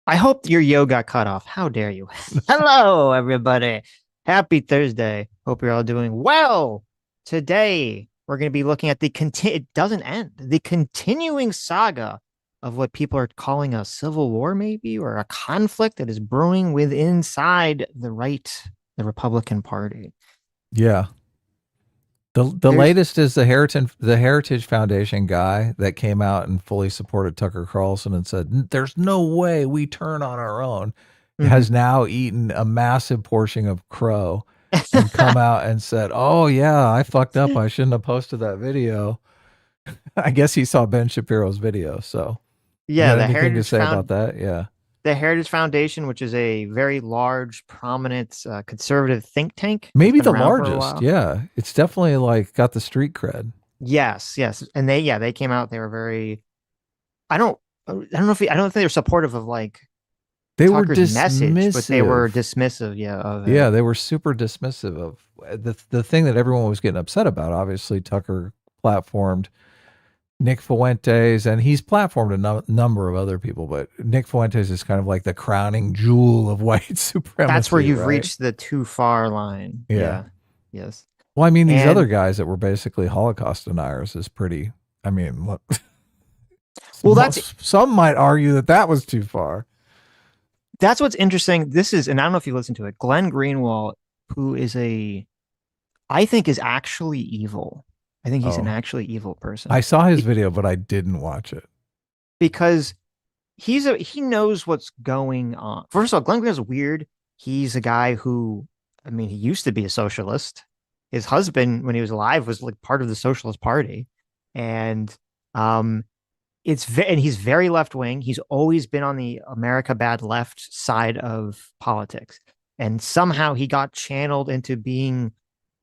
I hope your yo got cut off. How dare you? Hello, everybody. Happy Thursday. Hope you're all doing well. Today, we're going to be looking at it doesn't end, the continuing saga of what people are calling a civil war, maybe, or a conflict that is brewing within inside the Republican Party. Yeah. The There's, latest is the Heritage Foundation guy that came out and fully supported Tucker Carlson and said there's no way we turn on our own. Mhm. Has now eaten a massive portion of crow and come out and said, "Oh yeah, I fucked up. I shouldn't have posted that video." I guess he saw Ben Shapiro's video. So, you Yeah, got anything to say about that? Yeah. The Heritage Foundation, which is a very large, prominent conservative think tank that's Maybe been the around for a largest. while. Yeah. It's definitely like got the street cred. Yes, yes, and they came out. They were very. I don't know if I don't think they're supportive of like They were Tucker's message, but they were dismissive. dismissive, yeah, of Yeah, it. they were super dismissive of the thing that everyone was getting upset about. Obviously, Tucker platformed Nick Fuentes, and he's platformed a number of other people, but Nick Fuentes is kind of like the crowning jewel of white That's where supremacy, you've right? reached the too far line. Yeah. Yeah, yes, Well, I mean, these other and guys that were basically Holocaust deniers is pretty. I mean, look, well, that's some might argue that that was too far. that's what's interesting. This is, and I don't know if you listen to it. Glenn Greenwald, who is I think is actually evil. I think he's an Oh, actually evil I person saw his Be- video, but I didn't watch it. because he knows what's going on. First of all, Glenn Greenwald's weird. He's a guy who, I mean, he used to be a socialist. His husband, when he was alive, was like part of the Socialist Party, and um, and he's very left wing. He's always been on the America bad left side of politics, and somehow he got channeled into being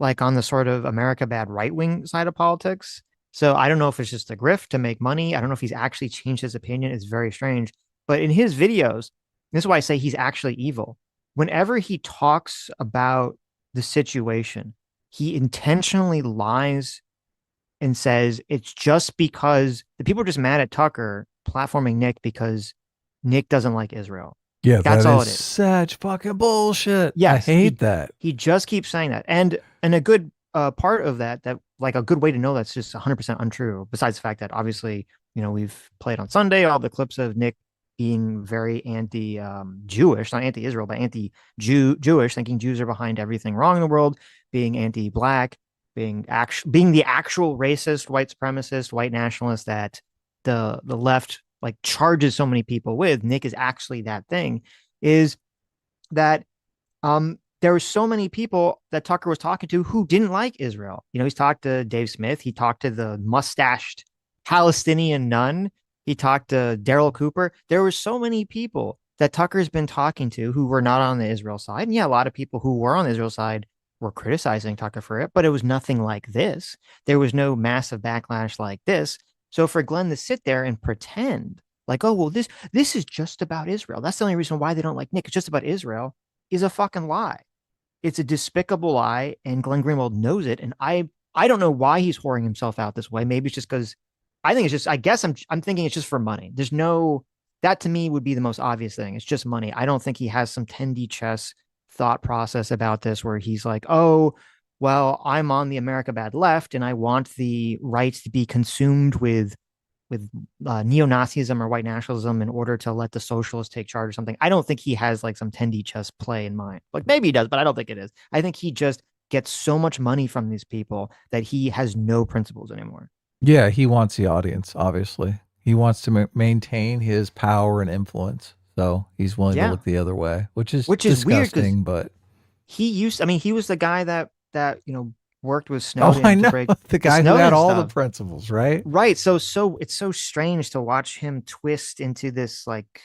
like on the sort of America bad right wing side of politics. So I don't know if it's just a grift to make money. I don't know if he's actually changed his opinion. It's very strange. But in his videos, this is why I say he's actually evil. Whenever he talks about the situation, he intentionally lies and says it's just because the people are just mad at Tucker platforming Nick because Nick doesn't like Israel. Yeah, That's that all is it is. such fucking bullshit. I Yes, hate that. he just keeps saying that, and a good part of that like a good way to know that's just 100% untrue. Besides the fact that obviously we've played on Sunday all the clips of Nick being very anti-Jewish, not anti-Israel, but anti-Jewish, thinking Jews are behind everything wrong in the world, being anti-black, being the actual racist, white supremacist, white nationalist that the left like charges so many people with. Nick is actually that thing. Is that there were so many people that Tucker was talking to who didn't like Israel. He's talked to Dave Smith. He talked to the mustached Palestinian nun. He talked to Daryl Cooper. There were so many people that Tucker's been talking to who were not on the Israel side. And yeah, a lot of people who were on the Israel side were criticizing Tucker for it, but it was nothing like this. There was no massive backlash like this. So for Glenn to sit there and pretend like, oh, well, this is just about Israel. That's the only reason why they don't like Nick. It's just about Israel is a fucking lie. It's a despicable lie, and Glenn Greenwald knows it. And I don't know why he's whoring himself out this way. Maybe it's just because I think it's just. I guess I'm thinking it's just for money. There's no that to me would be the most obvious thing. It's just money. I don't think he has some 10D chess thought process about this where he's like, oh, well, I'm on the America bad left, and I want the right to be consumed with neo-Nazism or white nationalism in order to let the socialists take charge or something. I don't think he has like some 10D chess play in mind. Like maybe he does, but I don't think it is. I think he just gets so much money from these people that he has no principles anymore. Yeah, he wants the audience, obviously. He wants to maintain his power and influence. So he's willing to Yeah, look the other way, which is which is weird because disgusting, but I mean, he was the guy that worked with oh, I Snowden to know break the the guy who had Snowden all the stuff. principles, right? Right. So it's so strange to watch him twist into this like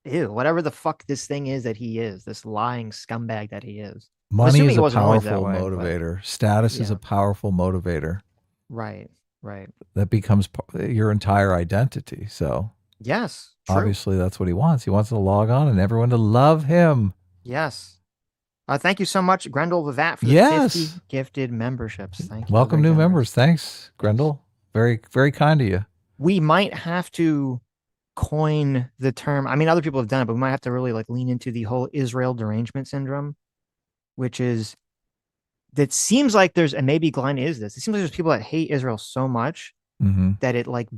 ew, whatever the fuck this thing is that he is, this lying scumbag that he is. I'm Money assuming is he a wasn't always that powerful way, but motivator. Status is a yeah, powerful motivator right, right. that becomes your entire identity. So Yes, true. obviously that's what he wants. He wants to log on and everyone to love him. Yes. Thank you so much, Grendel Vivat, for the 50 Yes. gifted memberships. Thank you. Welcome Very new generous. members. Thanks, Yes. Grendel. Very, very kind of you. We might have to. coin the term. I mean, other people have done it, but we might have to really like lean into the whole Israel derangement syndrome, which is that seems like there's, and maybe Glenn is this. It seems like there's people that hate Israel so much Hmm. that it like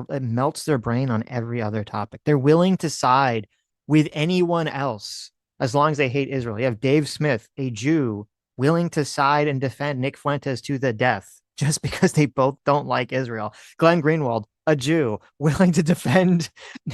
it melts their brain on every other topic. They're willing to side with anyone else as long as they hate Israel. You have Dave Smith, a Jew, willing to side and defend Nick Fuentes to the death just because they both don't like Israel. Glenn Greenwald, a Jew, willing to defend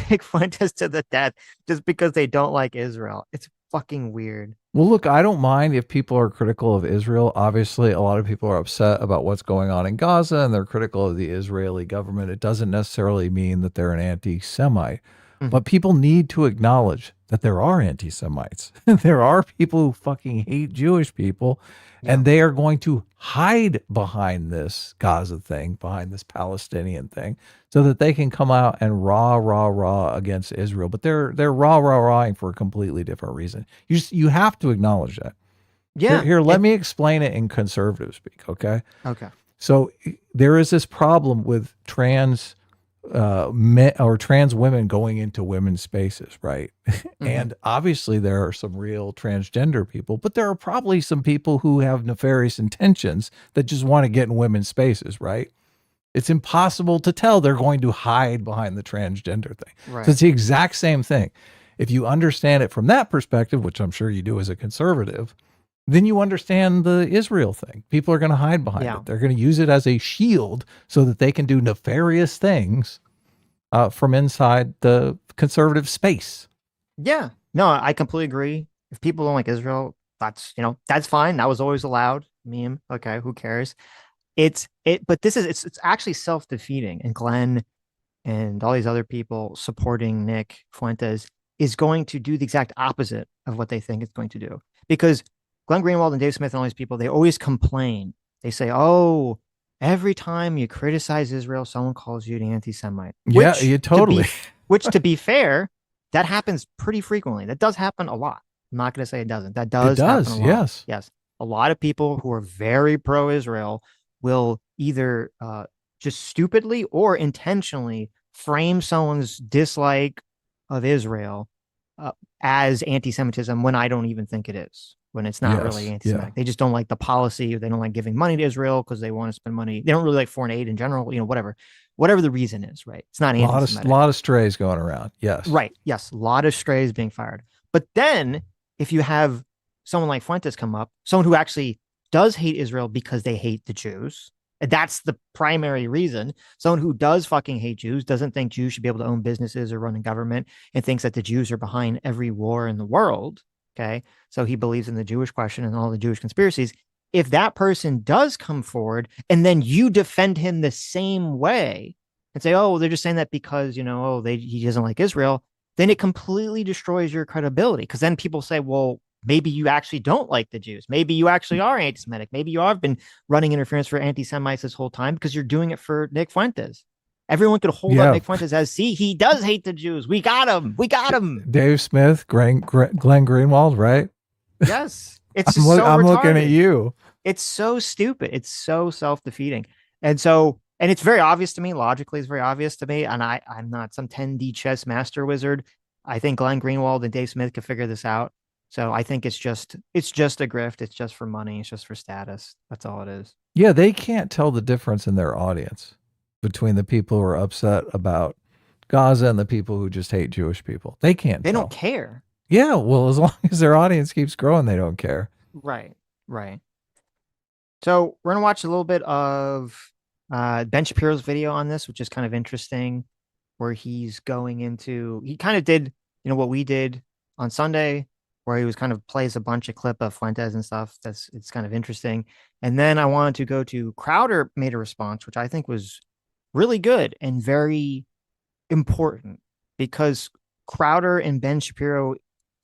Nick Fuentes to the death just because they don't like Israel. It's fucking weird. Well, look, I don't mind if people are critical of Israel. Obviously, a lot of people are upset about what's going on in Gaza and they're critical of the Israeli government. It doesn't necessarily mean that they're an anti Semite, Mhm. but people need to acknowledge that there are anti Semites. There are people who fucking hate Jewish people, Yeah. and they are going to hide behind this Gaza thing, behind this Palestinian thing, so that they can come out and rah against Israel. But they're rahing for a completely different reason. You have to acknowledge that. Yeah. Here, let And me explain it in conservative speak, okay? okay. So there is this problem with trans men or trans women going into women's spaces, right? Hmm. And obviously there are some real transgender people, but there are probably some people who have nefarious intentions that just want to get in women's spaces, right? It's impossible to tell they're going to hide behind the transgender thing. So Right. it's the exact same thing. If you understand it from that perspective, which I'm sure you do as a conservative, then you understand the Israel thing. People are going to hide behind Yeah. it. They're going to use it as a shield so that they can do nefarious things from inside the conservative space. Yeah. No, I completely agree. If people don't like Israel, that's fine. That was always allowed. Meme. Okay, who cares? But it's actually self-defeating. And Glenn and all these other people supporting Nick Fuentes is going to do the exact opposite of what they think it's going to do. Because Glenn Greenwald and Dave Smith and all these people, they always complain. They say, "Oh, every time you criticize Israel, someone calls you an anti-Semite." Yeah, you totally. Which to be fair, that happens pretty frequently. That does happen a lot. I'm not going to say it doesn't. That It does happen a does. lot. Yes. Yes, a lot of people who are very pro-Israel will either just stupidly or intentionally frame someone's dislike of Israel uh, as anti-Semitism when I don't even think it is. When it's not really Yes. Yeah. anti-Semitic, they just don't like the policy, or they don't like giving money to Israel because they want to spend money. They don't really like foreign aid in general. Whatever the reason is, right? It's not A lot of anti-Semitic. lot of strays going around. Yes. Right. Yes. A lot of strays being fired. But then if you have someone like Fuentes come up, someone who actually does hate Israel because they hate the Jews, and that's the primary reason. Someone who does fucking hate Jews, doesn't think Jews should be able to own businesses or run a government, and thinks that the Jews are behind every war in the world. Okay. So he believes in the Jewish question and all the Jewish conspiracies. If that person does come forward and then you defend him the same way, and say, oh, they're just saying that because, he doesn't like Israel, then it completely destroys your credibility. Because then people say, well, maybe you actually don't like the Jews. Maybe you actually are anti Semitic. Maybe you have been running interference for anti Semites this whole time because you're doing it for Nick Fuentes. Everyone could hold up Yeah. Nick Fuentes as, see, he does hate the Jews. We got him. We got him. Dave Smith, Glenn Greenwald, right? Yes. It's just so I'm looking at retarded. you. It's so stupid. It's so self-defeating. And it's very obvious to me. Logically, it's very obvious to me. And I'm not some 10D chess master wizard. I think Glenn Greenwald and Dave Smith could figure this out. So I think it's just a grift. It's just for money. It's just for status. That's all it is. Yeah, they can't tell the difference in their audience between the people who are upset about Gaza and the people who just hate Jewish people. They can't They don't tell. care. Yeah, well, as long as their audience keeps growing, they don't care. Right. Right. So we're gonna watch a little bit of Ben Shapiro's video on this, which is kind of interesting, where he kind of did, what we did on Sunday, where he was kind of plays a bunch of clip of Fuentes and stuff. It's kind of interesting. And then I wanted to go to Crowder made a response, which I think was really good and very important because Crowder and Ben Shapiro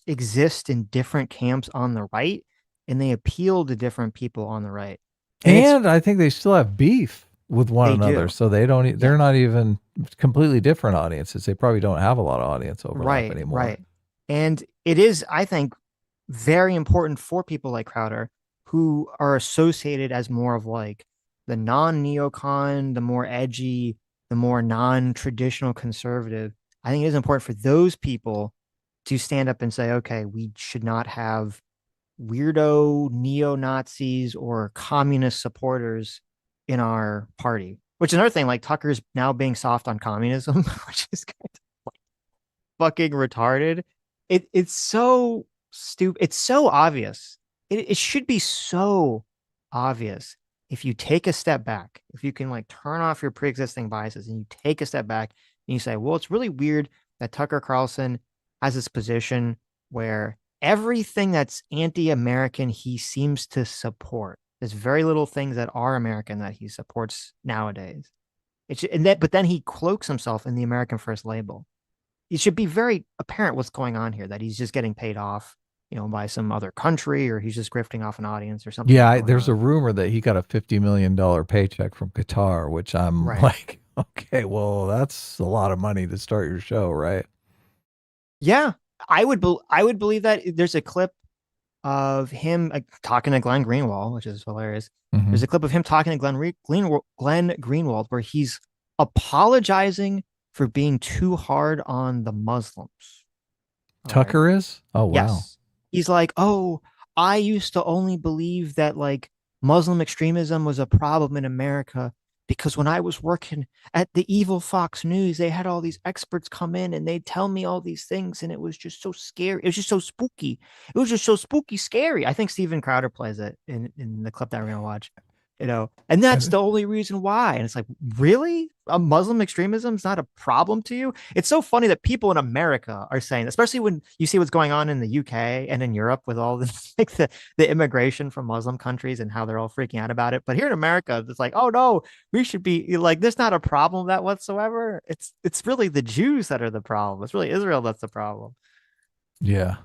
exist in different camps on the right and they appeal to different people on the right. And And I think they still have beef with one they another, do. so they're Yes. not even completely different audiences. They probably don't have a lot of audience overlap Right, anymore. right. And it is, I think, very important for people like Crowder who are associated as more of like the non-neocon, the more edgy, the more non-traditional conservative I think it is important for those people to stand up and say, okay, we should not have weirdo neo Nazis or communist supporters in our party. Which is another thing, like Tucker's now being soft on communism, which is kind of fucking retarded. It's so stupid. It's so obvious. It should be so obvious if you take a step back, if you can like turn off your pre-existing biases and you take a step back and you say, well, it's really weird that Tucker Carlson has this position where everything that's anti-American he seems to support. There's very little things that are American that he supports nowadays. But then he cloaks himself in the American First label. It should be very apparent what's going on here, that he's just getting paid off, by some other country, or he's just grifting off an audience or something Yeah, going there's a on. rumor that he got a $50 million paycheck from Qatar, which I'm Right. like, okay, well, that's a lot of money to start your show, right? Yeah. I would believe that. There's a clip of him like, talking to Glenn Greenwald, which is hilarious. Hmm. There's a clip of him talking to Glenn Greenwald where he's apologizing for being too hard on the Muslims. All right. Tucker is? Oh, wow. Yes. He's like, oh, I used to only believe that like Muslim extremism was a problem in America because when I was working at the evil Fox News, they had all these experts come in and they'd tell me all these things, and it was just so scary. It was just so spooky. It was just so spooky, scary. I think Steven Crowder plays it in the clip that we're gonna watch. And that's And the only reason why. And it's like, really? A Muslim extremism is not a problem to you? It's so funny that people in America are saying, especially when you see what's going on in the UK and in Europe with all this, like the immigration from Muslim countries and how they're all freaking out about it. But here in America, it's like, oh no, we should be like, there's not a problem with that whatsoever. It's really the Jews that are the problem. It's really Israel that's the problem. yeah.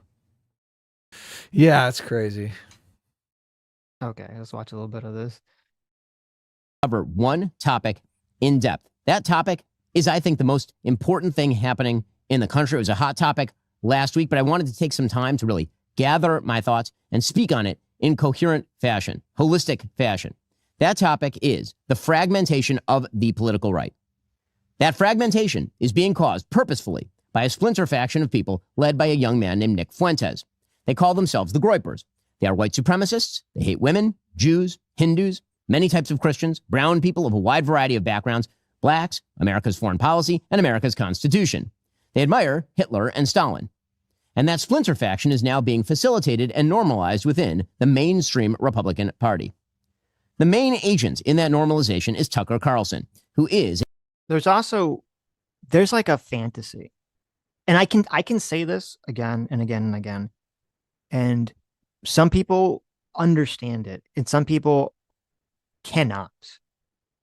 Yeah, it's crazy. Okay, let's watch a little bit of this. Cover one topic in depth. That topic is, I think, the most important thing happening in the country. It was a hot topic last week, but I wanted to take some time to really gather my thoughts and speak on it in coherent fashion, holistic fashion. That topic is the fragmentation of the political right. That fragmentation is being caused purposefully by a splinter faction of people led by a young man named Nick Fuentes. They call themselves the Groypers. They are white supremacists. They hate women, Jews, Hindus, many types of Christians, brown people of a wide variety of backgrounds, blacks, America's foreign policy, and America's Constitution. They admire Hitler and Stalin. And that splinter faction is now being facilitated and normalized within the mainstream Republican Party. The main agent in that normalization is Tucker Carlson, who is... There's like a fantasy. And I can say this again and again and again. And some people understand it, and some people cannot.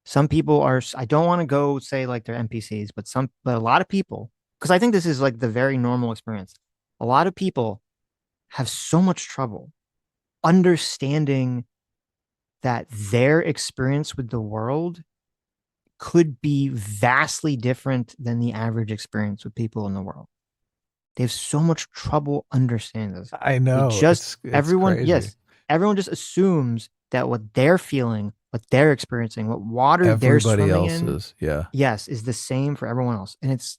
Some people are, I don't want to go say like they're NPCs, but a lot of people, because I think this is like the very normal experience. A lot of people have so much trouble understanding that their experience with the world could be vastly different than the average experience with people in the world. They have so much trouble understanding this. I They know. just, It's everyone, crazy. yes, everyone just assumes that what they're feeling, what they're experiencing, what water they're Everybody swimming in, else's. Yeah. yes, is the same for everyone else. And it's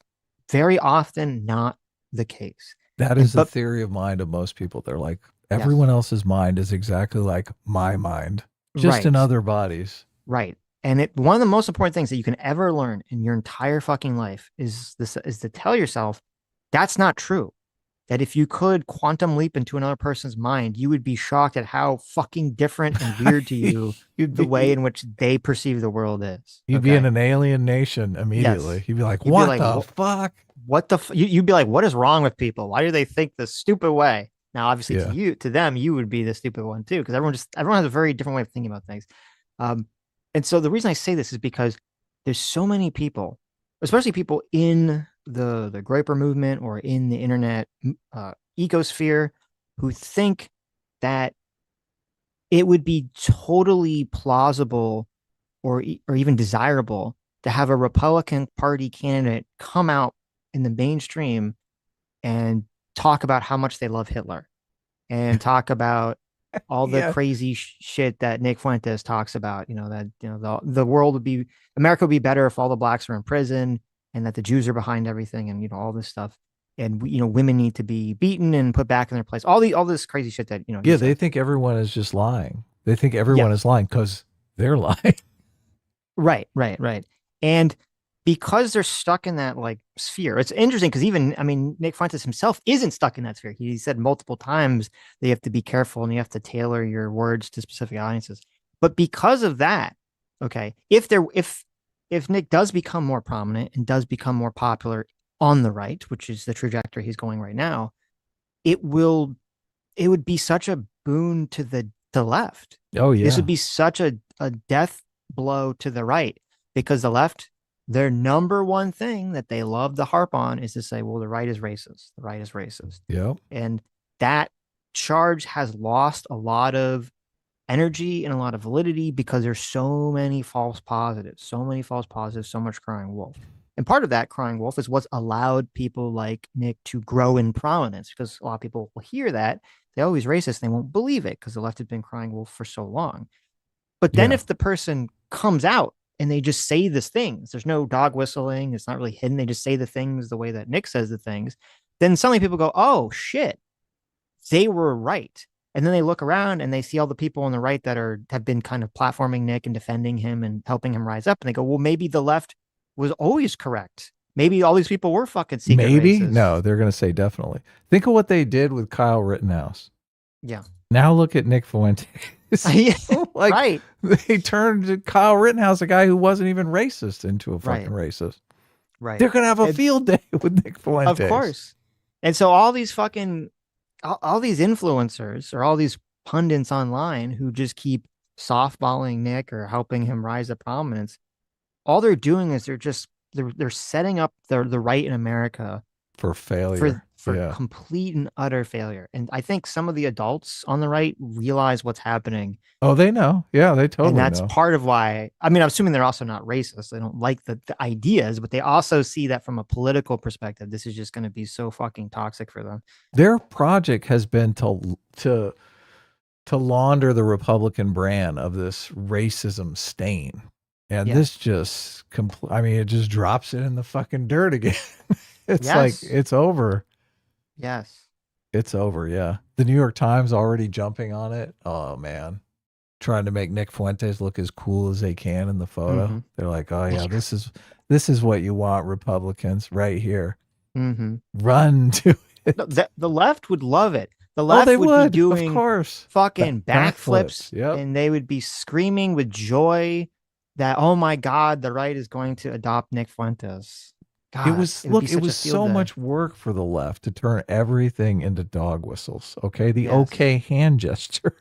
very often not the case. That And, is the but theory of mind of most people. They're like, yes, everyone else's mind is exactly like my mind, just in right, other bodies. right. And one of the most important things that you can ever learn in your entire fucking life is to tell yourself that's not true. That if you could quantum leap into another person's mind, you would be shocked at how fucking different and weird to you you'd the way be in which they perceive the world is. you'd be in Okay. an alien nation immediately. Yes. You'd be like, You'd be what like, the fuck? you'd be like, what is wrong with people? Why do they think this stupid way? Now, obviously Yeah. to them, you would be the stupid one too, because everyone has a very different way of thinking about things. Um, and so the reason I say this is because there's so many people, especially people in the Groyper movement or in the internet ecosphere, who think that it would be totally plausible or even desirable to have a Republican Party candidate come out in the mainstream and talk about how much they love Hitler and talk about all the Yeah. crazy shit that Nick Fuentes talks about. That the world would be, America would be better if all the blacks were in prison, and that the Jews are behind everything, and all this stuff, and women need to be beaten and put back in their place. All this crazy shit that he Yeah, they said. think everyone is just lying. They think everyone Yes. is lying because they're lying. Right. And because they're stuck in that like sphere, it's interesting because Nick Fuentes himself isn't stuck in that sphere. He said multiple times that you have to be careful and you have to tailor your words to specific audiences. But because of that, okay, if Nick does become more prominent and does become more popular on the right, which is the trajectory he's going right now, it would be such a boon to the left. Oh yeah. This would be such a death blow to the right, because the left, their number one thing that they love to harp on is to say, well, the right is racist. The right is racist. Yep. And that charge has lost a lot of energy and a lot of validity because there's so many false positives, so much crying wolf. And part of that crying wolf is what's allowed people like Nick to grow in prominence, because a lot of people will hear that. They always racist. They won't believe it because the left has been crying wolf for so long. But then if the person comes out and they just say these things, there's no dog whistling. It's not really hidden. They just say the things the way that Nick says the things. Then suddenly people go, oh shit, they were right. And then they look around and they see all the people on the right that have been kind of platforming Nick and defending him and helping him rise up. And they go, well, maybe the left was always correct. Maybe all these people were fucking secret racists. No, they're going to say definitely. Think of what they did with Kyle Rittenhouse. Yeah. Now look at Nick Fuentes. Right. They turned Kyle Rittenhouse, a guy who wasn't even racist, into a fucking racist. Right. They're going to have a field day with Nick Fuentes. Of course. And so all these all these influencers or all these pundits online who just keep softballing Nick or helping him rise to prominence, all they're doing is they're setting up the right in America for failure, for complete and utter failure. And I think some of the adults on the right realize what's happening. Oh, they know. Yeah, they totally know. And that's part of why, I'm assuming they're also not racist. They don't like the ideas, but they also see that from a political perspective, this is just going to be so fucking toxic for them. Their project has been to launder the Republican brand of this racism stain. And this just, it just drops it in the fucking dirt again. It's like, it's over. Yes. It's over, yeah. The New York Times already jumping on it. Oh, man. Trying to make Nick Fuentes look as cool as they can in the photo. Mm-hmm. They're like, oh, yeah, this is what you want, Republicans, right here. Mm-hmm. Run to it. The left would love it. The left would be doing, of course, fucking backflips. Yep. And they would be screaming with joy that, oh, my God, the right is going to adopt Nick Fuentes. God, it was so much work for the left to turn everything into dog whistles. Okay. The okay hand gesture.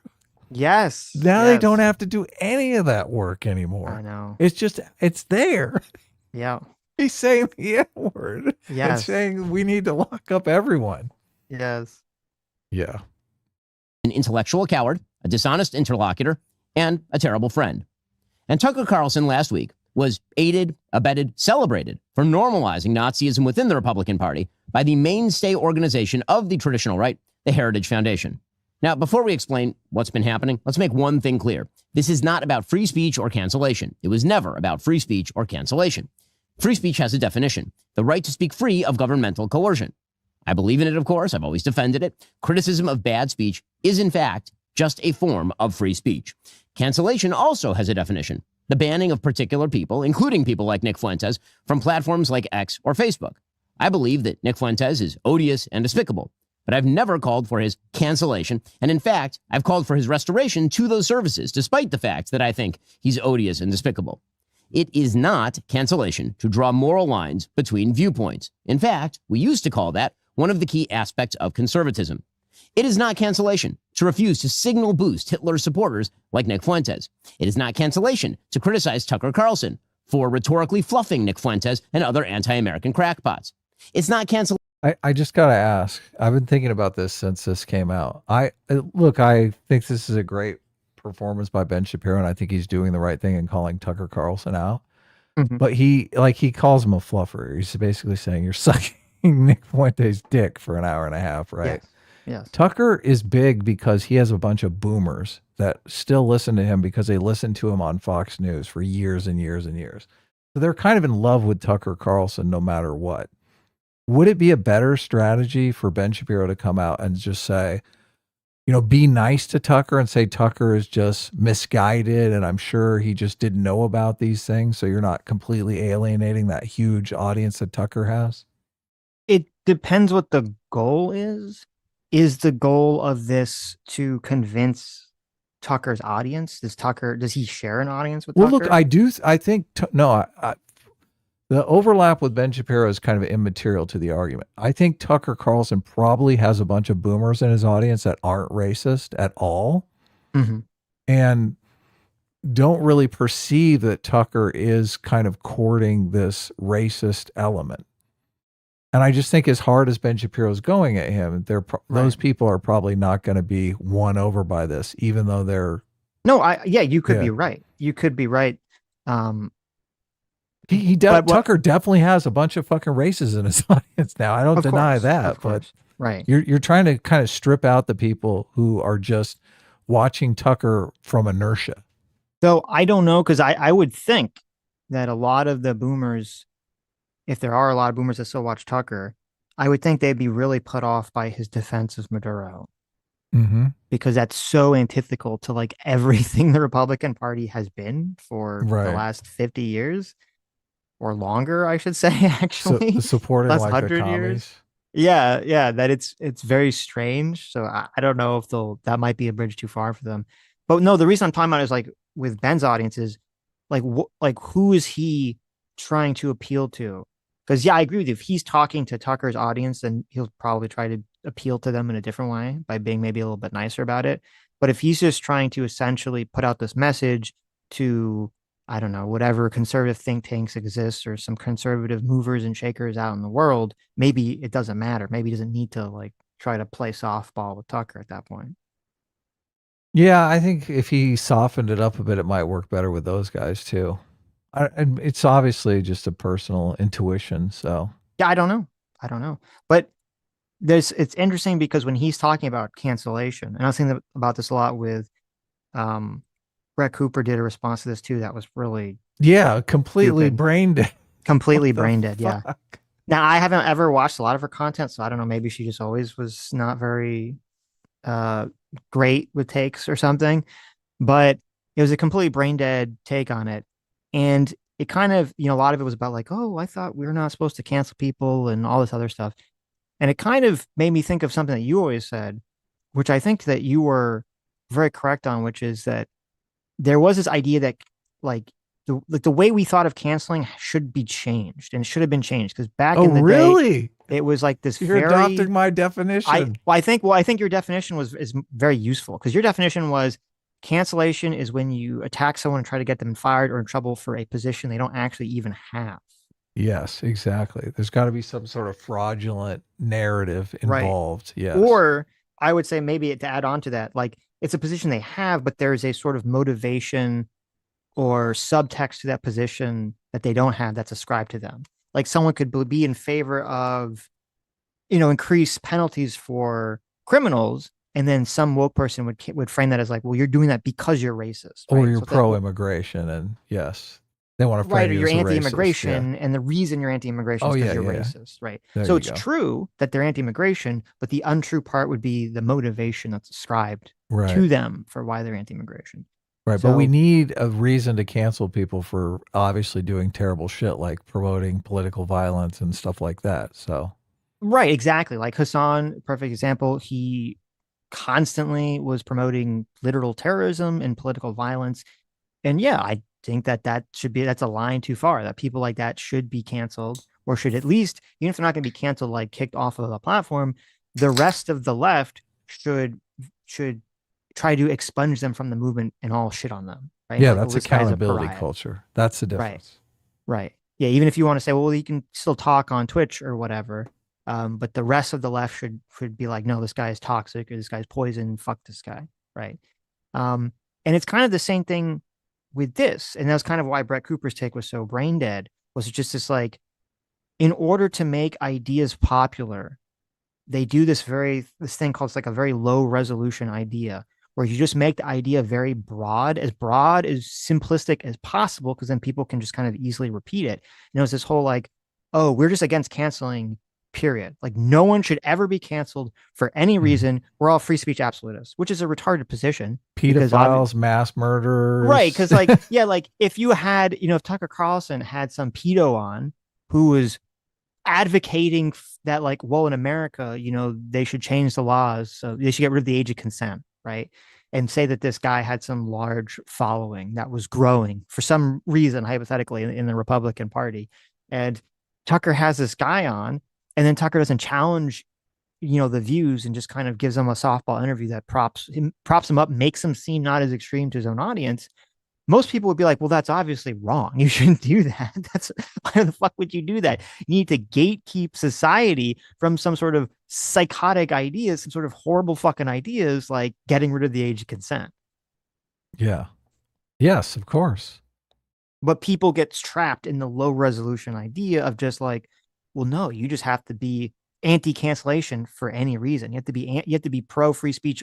Yes. Now they don't have to do any of that work anymore. I know. It's there. Yeah. He's saying the N-word. Yes. And saying we need to lock up everyone. Yes. Yeah. An intellectual coward, a dishonest interlocutor, and a terrible friend. And Tucker Carlson last week was aided, abetted, celebrated for normalizing Nazism within the Republican Party by the mainstay organization of the traditional right, the Heritage Foundation. Now, before we explain what's been happening, let's make one thing clear. This is not about free speech or cancellation. It was never about free speech or cancellation. Free speech has a definition: the right to speak free of governmental coercion. I believe in it, of course. I've always defended it. Criticism of bad speech is, in fact, just a form of free speech. Cancellation also has a definition: the banning of particular people, including people like Nick Fuentes, from platforms like X or Facebook. I believe that Nick Fuentes is odious and despicable, but I've never called for his cancellation. And in fact, I've called for his restoration to those services, despite the fact that I think he's odious and despicable. It is not cancellation to draw moral lines between viewpoints. In fact, we used to call that one of the key aspects of conservatism. It is not cancellation to refuse to signal boost Hitler's supporters like Nick Fuentes. It is not cancellation to criticize Tucker Carlson for rhetorically fluffing Nick Fuentes and other anti-American crackpots. It's not cancellation. I just got to ask. I've been thinking about this since this came out. I think this is a great performance by Ben Shapiro, and I think he's doing the right thing in calling Tucker Carlson out. Mm-hmm. But he calls him a fluffer. He's basically saying you're sucking Nick Fuentes' dick for an hour and a half, right? Yes. Yes. Tucker is big because he has a bunch of boomers that still listen to him because they listened to him on Fox News for years and years and years. they're kind of in love with Tucker Carlson no matter what. Would it be a better strategy for Ben Shapiro to come out and just say, be nice to Tucker and say Tucker is just misguided and I'm sure he just didn't know about these things, so you're not completely alienating that huge audience that Tucker has? It depends what the goal is. Is the goal of this to convince Tucker's audience? Does he share an audience with Well, look, Tucker? I think, no, the overlap with Ben Shapiro is kind of immaterial to the argument. I think Tucker Carlson probably has a bunch of boomers in his audience that aren't racist at all Mm-hmm. and don't really perceive that Tucker is kind of courting this racist element. And I just think as hard as Ben Shapiro's going at him, those people are probably not going to be won over by this, even though they're. No, you could be right. You could be right. Tucker definitely has a bunch of fucking races in his audience now. I don't deny that, but right. You're trying to kind of strip out the people who are just watching Tucker from inertia. Though I don't know, because I would think that a lot of the boomers, if there are a lot of boomers that still watch Tucker, I would think they'd be really put off by his defense of Maduro. Mm-hmm. Because that's so antithetical to like everything the Republican Party has been for the last 50 years or longer, I should say, actually. Supporting last like 100 the years. Yeah, that it's very strange. So I don't know if that might be a bridge too far for them. But no, the reason I'm talking about is like with Ben's audience is like who is he trying to appeal to? Because I agree with you. If he's talking to Tucker's audience, then he'll probably try to appeal to them in a different way by being maybe a little bit nicer about it. But if he's just trying to essentially put out this message to, I don't know, whatever conservative think tanks exist or some conservative movers and shakers out in the world, maybe it doesn't matter. Maybe he doesn't need to like try to play softball with Tucker at that point. Yeah, I think if he softened it up a bit, it might work better with those guys too. And it's obviously just a personal intuition. So yeah, I don't know. But it's interesting because when he's talking about cancellation, and I was thinking about this a lot with Brett Cooper did a response to this too that was really completely stupid. brain dead. Completely brain dead. Yeah. Now I haven't ever watched a lot of her content, so I don't know. Maybe she just always was not very great with takes or something. But it was a completely brain dead take on it. And it kind of, a lot of it was about like, oh, I thought we were not supposed to cancel people and all this other stuff. And it kind of made me think of something that you always said, which I think that you were very correct on, which is that there was this idea that like the way we thought of canceling should be changed, and it should have been changed because back in the day, it was like this. You're adopting my definition. I think your definition is very useful because your definition was cancellation is when you attack someone and try to get them fired or in trouble for a position they don't actually even have. Yes, exactly. There's got to be some sort of fraudulent narrative involved. Right. Yes. Or I would say maybe to add on to that, like it's a position they have, but there's a sort of motivation or subtext to that position that they don't have that's ascribed to them. Like someone could be in favor of, increased penalties for criminals, and then some woke person would frame that as like, well, you're doing that because you're racist, right? Or you're pro-immigration, and yes. They want to frame or you're anti-immigration, and the reason you're anti-immigration is because you're racist, right? So it's true that they're anti-immigration, but the untrue part would be the motivation that's ascribed to them for why they're anti-immigration. Right, but we need a reason to cancel people for obviously doing terrible shit like promoting political violence and stuff like that. So, right, exactly. Like Hassan, perfect example. He constantly was promoting literal terrorism and political violence, and I think that's a line too far, that people like that should be canceled, or should at least, even if they're not going to be canceled, like kicked off of the platform, the rest of the left should try to expunge them from the movement and all shit on them. Right? Yeah, that's accountability culture. That's the difference. Right. Yeah, even if you want to say, well, you can still talk on Twitch or whatever, but the rest of the left should be like, no, this guy is toxic, or this guy's poison, fuck this guy. Right. And it's kind of the same thing with this. And that's kind of why Brett Cooper's take was so brain dead, was just this like, in order to make ideas popular, they do this thing called like a very low resolution idea where you just make the idea very broad, as simplistic as possible, because then people can just kind of easily repeat it. And it was this whole like, oh, we're just against canceling, period. Like no one should ever be canceled for any reason. We're all free speech absolutists, which is a retarded position. Pedophiles, mass murderers. Right. Because like, yeah, like if you had, if Tucker Carlson had some pedo on who was advocating that like, well, in America, they should change the laws. So they should get rid of the age of consent. Right. And say that this guy had some large following that was growing for some reason, hypothetically, in the Republican Party. And Tucker has this guy on, and then Tucker doesn't challenge, the views and just kind of gives him a softball interview that props him up, makes him seem not as extreme to his own audience. Most people would be like, well, that's obviously wrong. You shouldn't do that. Why the fuck would you do that? You need to gatekeep society from some sort of psychotic ideas, some sort of horrible fucking ideas like getting rid of the age of consent. Yeah. Yes, of course. But people get trapped in the low resolution idea of just like, well, no, you just have to be anti-cancellation for any reason. You have to be pro free speech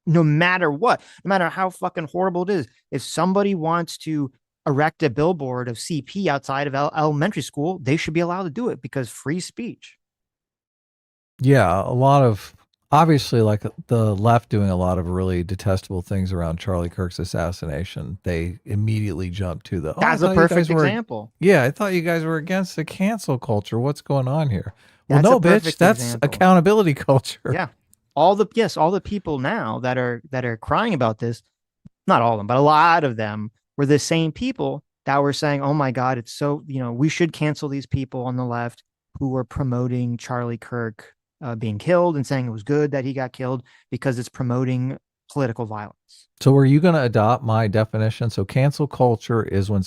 no matter what, no matter how fucking horrible it is. If somebody wants to erect a billboard of CP outside of elementary school, they should be allowed to do it because free speech. Yeah, a lot of obviously like the left doing a lot of really detestable things around Charlie Kirk's assassination. They immediately jumped to the that's a perfect example. Yeah, I thought you guys were against the cancel culture. What's going on here? Well, That's no, a bitch, perfect that's example. accountability culture. Yeah. All the people now that are crying about this, not all of them, but a lot of them were the same people that were saying, oh my God, it's so, we should cancel these people on the left who were promoting Charlie Kirk being killed and saying it was good that he got killed because it's promoting political violence. So are you going to adopt my definition? So cancel culture is when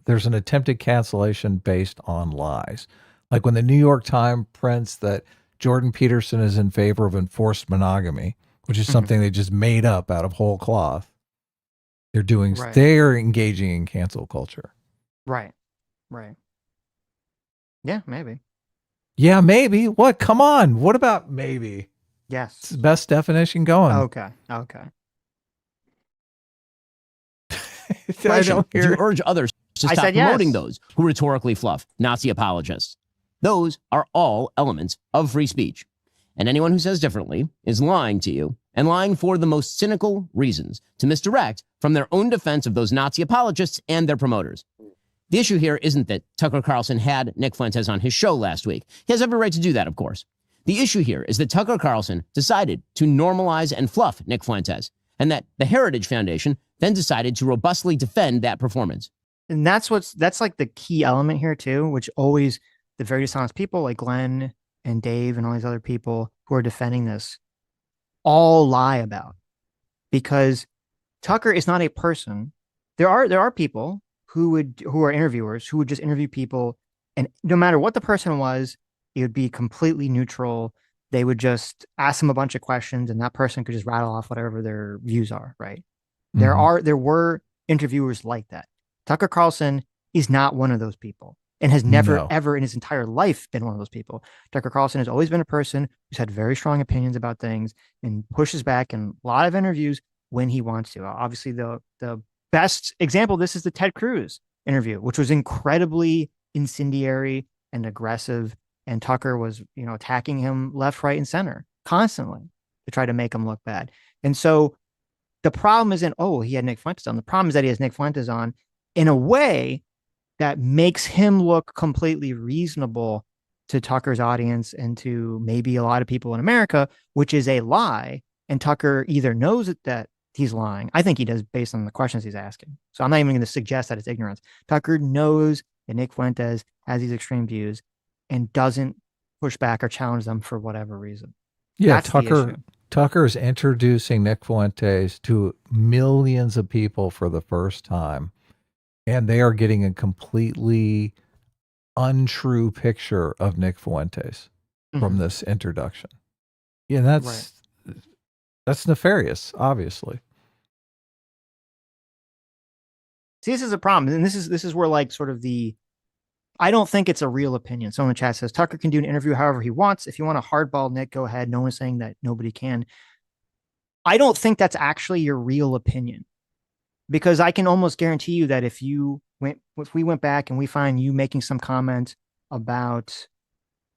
there's an attempted cancellation based on lies. Like when the New York Times prints that Jordan Peterson is in favor of enforced monogamy, which is something they just made up out of whole cloth. They're engaging in cancel culture. Right. Yeah, maybe. Yeah, maybe. What? Come on. What about maybe? Yes. It's the best definition going. Okay. I don't hear. To urge others to stop promoting those who rhetorically fluff Nazi apologists. Those are all elements of free speech. And anyone who says differently is lying to you, and lying for the most cynical reasons to misdirect from their own defense of those Nazi apologists and their promoters. The issue here isn't that Tucker Carlson had Nick Fuentes on his show last week. He has every right to do that, of course. The issue here is that Tucker Carlson decided to normalize and fluff Nick Fuentes, and that the Heritage Foundation then decided to robustly defend that performance. And that's like the key element here too, which always the very dishonest people like Glenn and Dave and all these other people who are defending this all lie about, because Tucker is not a person. There are people who are interviewers who would just interview people, and no matter what the person was, it would be completely neutral. They would just ask them a bunch of questions and that person could just rattle off whatever their views are, right? Mm-hmm. There were interviewers like that. Tucker Carlson is not one of those people and has never, ever in his entire life been one of those people. Tucker Carlson has always been a person who's had very strong opinions about things and pushes back in a lot of interviews when he wants to. Obviously, the best example of this is the Ted Cruz interview, which was incredibly incendiary and aggressive. And Tucker was, attacking him left, right, and center constantly to try to make him look bad. And so the problem isn't, he had Nick Fuentes on. The problem is that he has Nick Fuentes on in a way that makes him look completely reasonable to Tucker's audience and to maybe a lot of people in America, which is a lie. And Tucker either knows that he's lying. I think he does based on the questions he's asking. So I'm not even going to suggest that it's ignorance. Tucker knows that Nick Fuentes has these extreme views and doesn't push back or challenge them for whatever reason. Yeah, Tucker is introducing Nick Fuentes to millions of people for the first time, and they are getting a completely untrue picture of Nick Fuentes from this introduction. Yeah, that's nefarious, obviously. See, this is a problem, and this is where like sort of I don't think it's a real opinion. Someone in the chat says Tucker can do an interview however he wants. If you want to hardball Nick, go ahead. No one's saying that nobody can. I don't think that's actually your real opinion, because I can almost guarantee you that if we went back and we find you making some comment about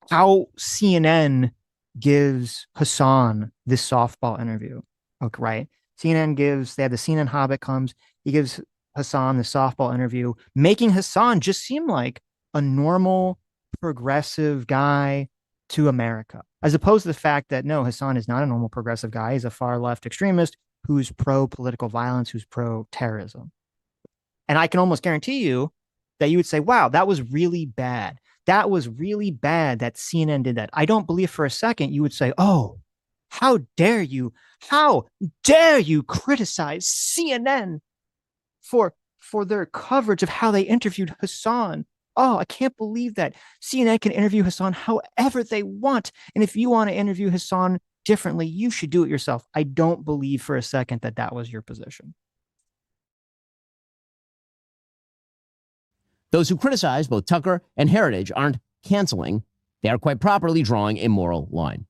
how CNN gives Hassan this softball interview, okay, right? They have the CNN Hobbit comes, he gives Hassan the softball interview, making Hassan just seem like a normal, progressive guy to America, as opposed to the fact that no, Hassan is not a normal progressive guy. He's a far left extremist who's pro political violence, who's pro terrorism. And I can almost guarantee you that you would say, wow, that was really bad. That was really bad that CNN did that. I don't believe for a second you would say, oh, how dare you? How dare you criticize CNN for their coverage of how they interviewed Hassan? Oh, I can't believe that CNN can interview Hassan however they want. And if you want to interview Hassan differently, you should do it yourself. I don't believe for a second that that was your position. Those who criticize both Tucker and Heritage aren't canceling. They are quite properly drawing a moral line.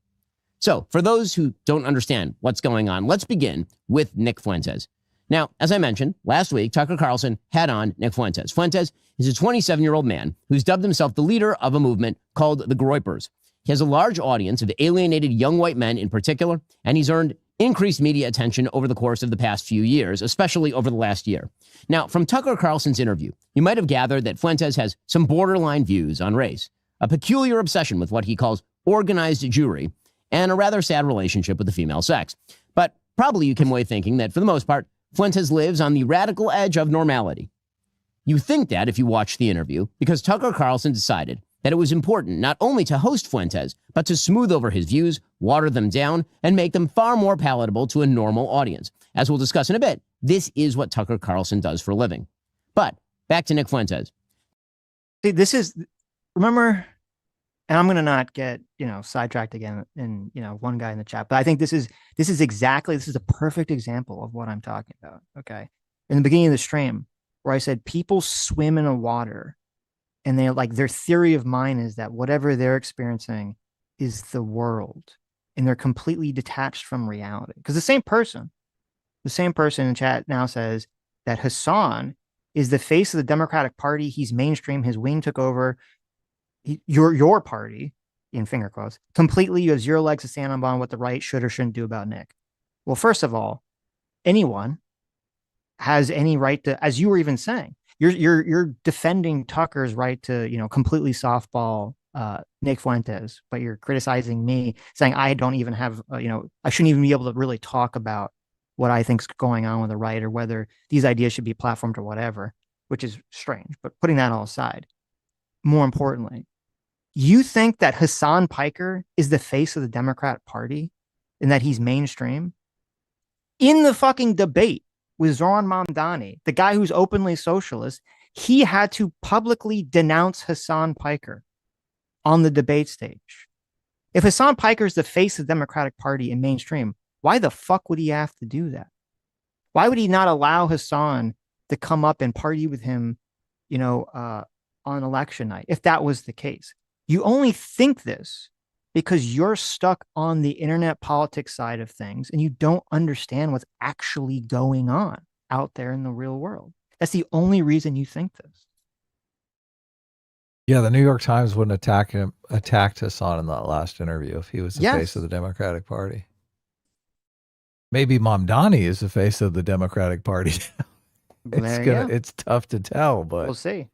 So for those who don't understand what's going on, let's begin with Nick Fuentes. Now, as I mentioned, last week, Tucker Carlson had on Nick Fuentes. Fuentes is a 27-year-old man who's dubbed himself the leader of a movement called the Groypers. He has a large audience of alienated young white men in particular, and he's earned increased media attention over the course of the past few years, especially over the last year. Now, from Tucker Carlson's interview, you might have gathered that Fuentes has some borderline views on race, a peculiar obsession with what he calls organized Jewry, and a rather sad relationship with the female sex. But probably you came away thinking that, for the most part, Fuentes lives on the radical edge of normality. You think that if you watch the interview, because Tucker Carlson decided that it was important not only to host Fuentes, but to smooth over his views, water them down, and make them far more palatable to a normal audience. As we'll discuss in a bit, this is what Tucker Carlson does for a living. But back to Nick Fuentes. See, remember, and I'm going to not get, sidetracked again and, one guy in the chat, but I think this is a perfect example of what I'm talking about. Okay. In the beginning of the stream where I said people swim in a water and their theory of mind is that whatever they're experiencing is the world, and they're completely detached from reality. Because the same person in chat now says that Hassan is the face of the Democratic Party. He's mainstream. His wing took over your party, in finger quotes, completely. You have zero legs to stand on what the right should or shouldn't do about Nick. Well, first of all, anyone has any right to, as you were even saying, you're defending Tucker's right to, completely softball Nick Fuentes, but you're criticizing me, saying I don't even have, I shouldn't even be able to really talk about what I think's going on with the right, or whether these ideas should be platformed or whatever, which is strange. But putting that all aside, more importantly, you think that Hassan Piker is the face of the Democrat Party and that he's mainstream? In the fucking debate with Zoran Mamdani, the guy who's openly socialist, he had to publicly denounce Hassan Piker on the debate stage. If Hassan Piker is the face of the Democratic Party in mainstream, why the fuck would he have to do that? Why would he not allow Hassan to come up and party with him, on election night, if that was the case? You only think this because you're stuck on the internet politics side of things and you don't understand what's actually going on out there in the real world. That's the only reason you think this. Yeah, the New York Times wouldn't attacked Hassan in that last interview if he was the face of the Democratic Party. Maybe Mamdani is the face of the Democratic Party. It's tough to tell, but we'll see.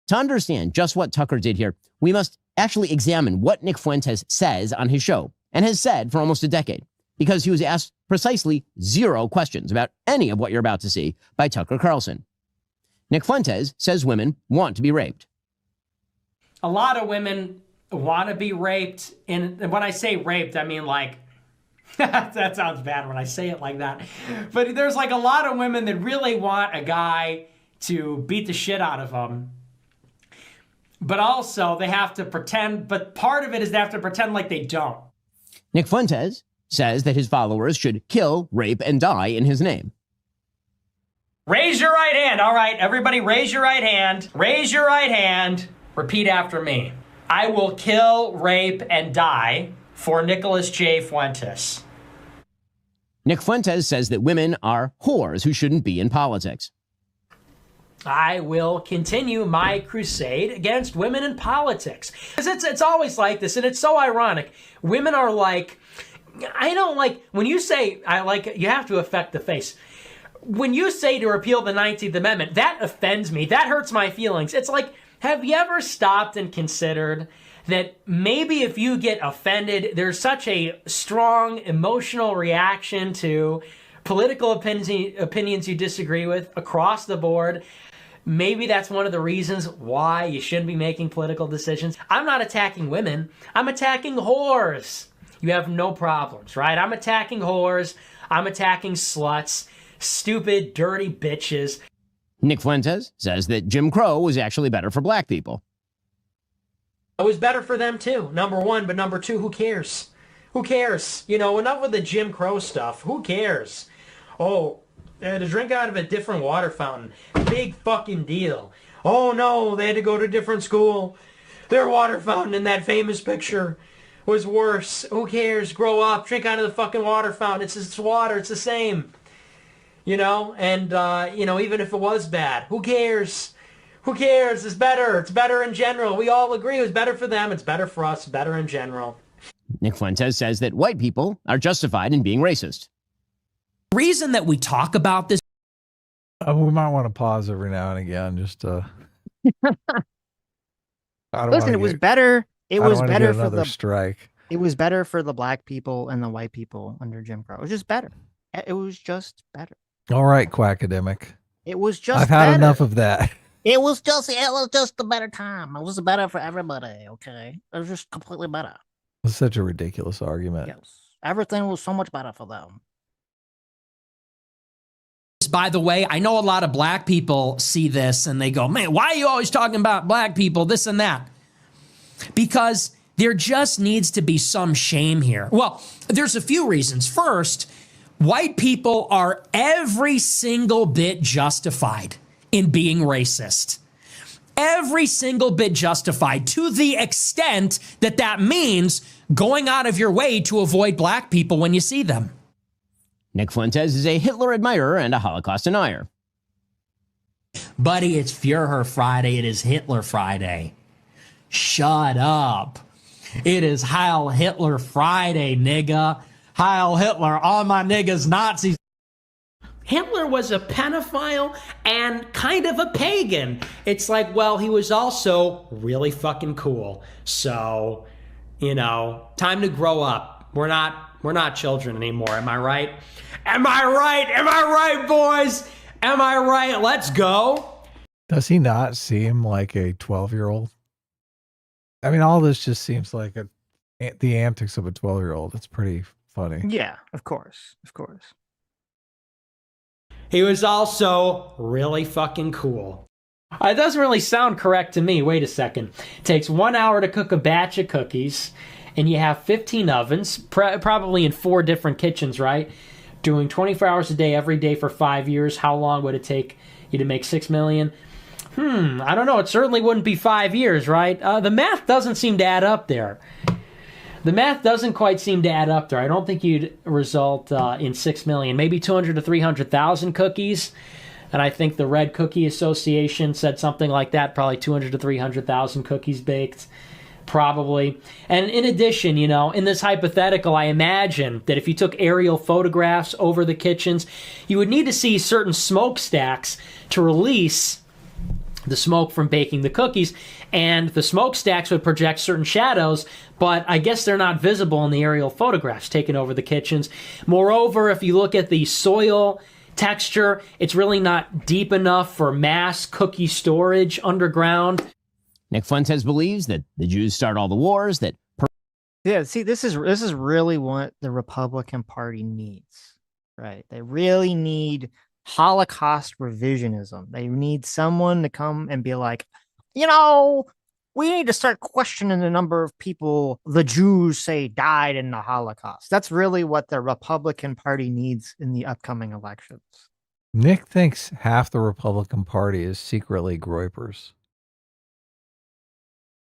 To understand just what Tucker did here, we must actually examine what Nick Fuentes says on his show, and has said for almost a decade, because he was asked precisely 0 questions about any of what you're about to see by Tucker Carlson. Nick Fuentes says women want to be raped. A lot of women want to be raped, and when I say raped, I mean that sounds bad when I say it like that, but there's a lot of women that really want a guy to beat the shit out of them. But also, they have to pretend, but part of it is they have to pretend like they don't. Nick Fuentes says that his followers should kill, rape, and die in his name. Raise your right hand. All right, everybody raise your right hand. Raise your right hand. Repeat after me. I will kill, rape, and die for Nicholas J. Fuentes. Nick Fuentes says that women are whores who shouldn't be in politics. I will continue my crusade against women in politics. It's always like this, and it's so ironic. Women are like, I don't like, when you say, I like, you have to affect the face. When you say to repeal the 19th Amendment, that offends me. That hurts my feelings. It's like, have you ever stopped and considered that maybe if you get offended, there's such a strong emotional reaction to political opinions you disagree with across the board? Maybe that's one of the reasons why you shouldn't be making political decisions. I'm not attacking women. I'm attacking whores. You have no problems, right? I'm attacking whores. I'm attacking sluts, stupid, dirty bitches. Nick Fuentes says that Jim Crow was actually better for black people. It was better for them too, number one, but number two, who cares? Who cares? You know, enough with the Jim Crow stuff. Who cares? Oh, they had to drink out of a different water fountain. Big fucking deal. Oh no, they had to go to a different school. Their water fountain in that famous picture was worse. Who cares? Grow up, drink out of the fucking water fountain. It's water, it's the same. You know, and, you know, even if it was bad, who cares? Who cares? It's better. It's better in general. We all agree it was better for them. It's better for us. Better in general. Nick Fuentes says that white people are justified in being racist. The reason that we talk about this. We might want to pause every now and again just to. Listen, it was better. It was better for the strike. It was better for the black people and the white people under Jim Crow. It was just better. It was just better. All right, Quackademic. It was just. I've had better. enough of that. It was just a better time. It was better for everybody, okay? It was just completely better. It's such a ridiculous argument. Yes. Everything was so much better for them. By the way, I know a lot of black people see this and they go, man, why are you always talking about black people, this and that? Because there just needs to be some shame here. Well, there's a few reasons. First, white people are every single bit justified in being racist. Every single bit justified, to the extent that that means going out of your way to avoid black people when you see them. Nick Fuentes is a Hitler admirer and a Holocaust denier. Buddy, it's Führer Friday. It is Hitler Friday. Shut up. It is Heil Hitler Friday, nigga. Heil Hitler, all my niggas Nazis. Hitler was a pedophile and kind of a pagan. It's like, well, he was also really fucking cool. So, you know, time to grow up. We're not children anymore. Am I right? Am I right? Am I right, boys? Am I right? Let's go. Does he not seem like a 12-year-old? I mean, all this just seems like the antics of a 12-year-old. It's pretty funny. Yeah, of course. Of course. He was also really fucking cool. It doesn't really sound correct to me. Wait a second. It takes 1 hour to cook a batch of cookies, and you have 15 ovens, probably in 4 different kitchens, right? Doing 24 hours a day, every day for 5 years. How long would it take you to make 6 million? I don't know. It certainly wouldn't be 5 years, right? The math doesn't seem to add up there. The math doesn't quite seem to add up there. I don't think you'd result in 6 million, maybe 200 to 300,000 cookies. And I think the Red Cookie Association said something like that, probably 200 to 300,000 cookies baked, probably. And in addition, you know, in this hypothetical, I imagine that if you took aerial photographs over the kitchens, you would need to see certain smokestacks to release the smoke from baking the cookies, and the smokestacks would project certain shadows, but I guess they're not visible in the aerial photographs taken over the kitchens. Moreover, if you look at the soil texture, it's really not deep enough for mass cookie storage underground. Nick Fuentes believes that the Jews start all the wars, that Yeah, see, this is really what the Republican Party needs, right? They really need Holocaust revisionism. They need someone to come and be like, you know, we need to start questioning the number of people the Jews say died in the Holocaust. That's really what the Republican Party needs in the upcoming elections. Nick thinks half the Republican Party is secretly Groypers.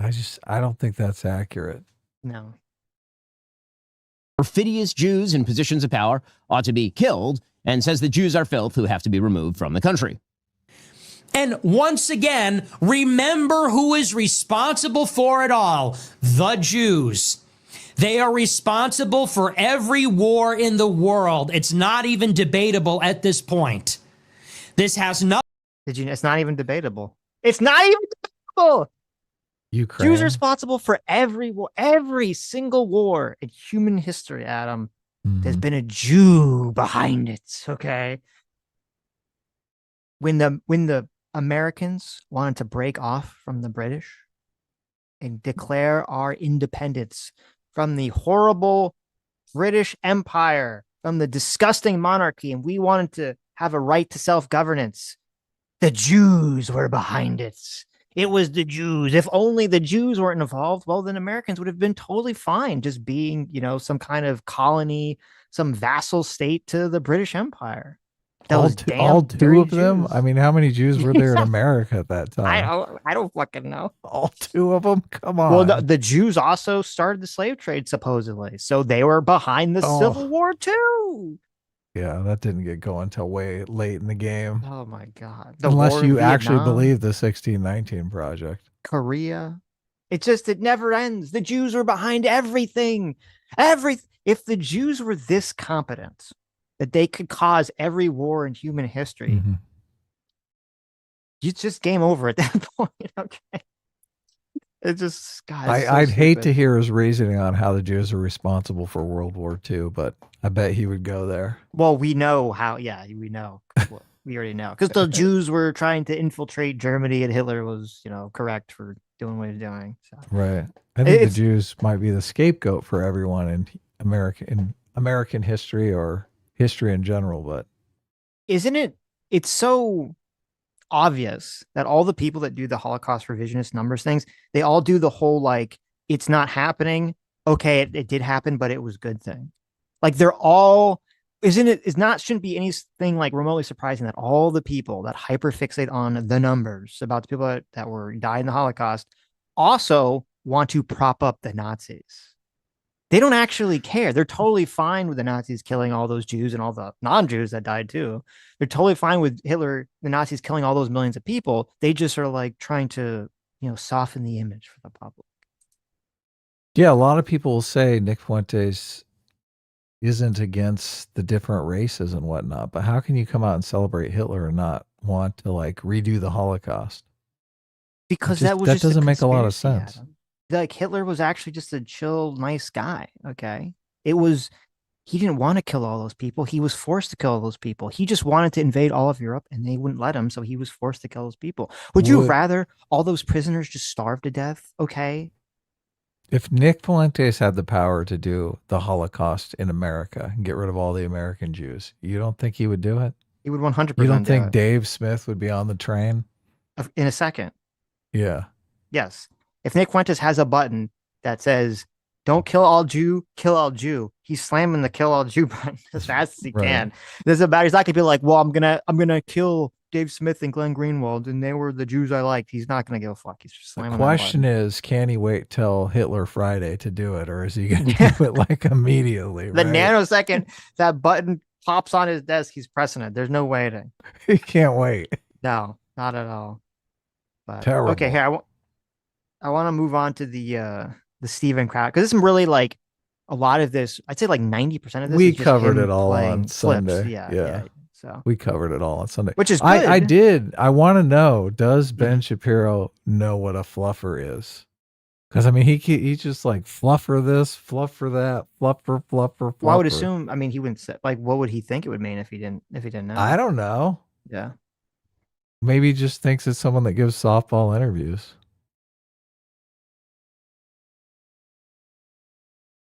I don't think that's accurate. No. perfidious Jews in positions of power ought to be killed, and says the Jews are filth who have to be removed from the country. And once again, remember who is responsible for it all: the Jews. They are responsible for every war in the world. It's not even debatable at this point. This has nothing. It's not even debatable. It's not even debatable. Ukraine. Jews are responsible for every war, every single war in human history, Adam. There's been a Jew behind it, okay? When the Americans wanted to break off from the British and declare our independence from the horrible British Empire, from the disgusting monarchy, and we wanted to have a right to self-governance, the Jews were behind it. It was the Jews. If only the Jews weren't involved, well, then Americans would have been totally fine just being, some kind of colony, some vassal state to the British Empire. All two of them? Jews. I mean, how many Jews were there in America at that time? I don't fucking know. All two of them? Come on. Well, the Jews also started the slave trade, supposedly. So they were behind the Civil War, too. Yeah, that didn't get going until way late in the game. Oh, my God. Unless you actually believe the 1619 Project. Korea. It never ends. The Jews were behind everything. If the Jews were this competent that they could cause every war in human history, it's just game over at that point. Okay. It's just, God. I'd hate to hear his reasoning on how the Jews are responsible for World War II, but I bet he would go there. Well, we know how. Yeah, we know. We already know because the Jews were trying to infiltrate Germany, and Hitler was, correct for doing what he was doing. So. Right. I think the Jews might be the scapegoat for everyone in American history or history in general, but isn't it? It's so obvious that all the people that do the Holocaust revisionist numbers things, they all do the whole it's not happening. Okay, it did happen, but it was a good thing. They're all, shouldn't be anything remotely surprising that all the people that hyperfixate on the numbers about the people that died in the Holocaust also want to prop up the Nazis. They don't actually care. They're totally fine with the Nazis killing all those Jews and all the non-Jews that died too. They're totally fine with Hitler, the Nazis killing all those millions of people. They just are trying to, soften the image for the public. Yeah, a lot of people will say Nick Fuentes isn't against the different races and whatnot, but how can you come out and celebrate Hitler and not want to redo the Holocaust? Because that doesn't make a lot of sense. Adam. Hitler was actually just a chill, nice guy. Okay. He didn't want to kill all those people. He was forced to kill all those people. He just wanted to invade all of Europe and they wouldn't let him. So he was forced to kill those people. Would you rather all those prisoners just starve to death? Okay. If Nick Fuentes had the power to do the Holocaust in America and get rid of all the American Jews, you don't think he would do it? He would 100%. You don't think Dave Smith would be on the train? In a second. Yeah. Yes. If Nick Fuentes has a button that says, don't kill all Jew, kill all Jew, he's slamming the kill all Jew button as fast as he can. He's not going to be like, well, I'm going to kill Dave Smith and Glenn Greenwald, and they were the Jews I liked. He's not going to give a fuck. He's just slamming. The question is, can he wait till Hitler Friday to do it, or is he going to do it immediately? The nanosecond that button pops on his desk, he's pressing it. There's no waiting. He can't wait. No, not at all. But, terrible. Okay, here I want to move on to the Steven crowd because it's really a lot of this. I'd say 90% of this. We is just covered him it all on flips. Sunday. Yeah. So we covered it all on Sunday, which is good. I did. I want to know: does Ben Shapiro know what a fluffer is? Because he just fluffer this, fluffer that, fluffer. Well, I would assume. He wouldn't say what would he think it would mean if he didn't know? I don't know. Yeah. Maybe he just thinks it's someone that gives softball interviews.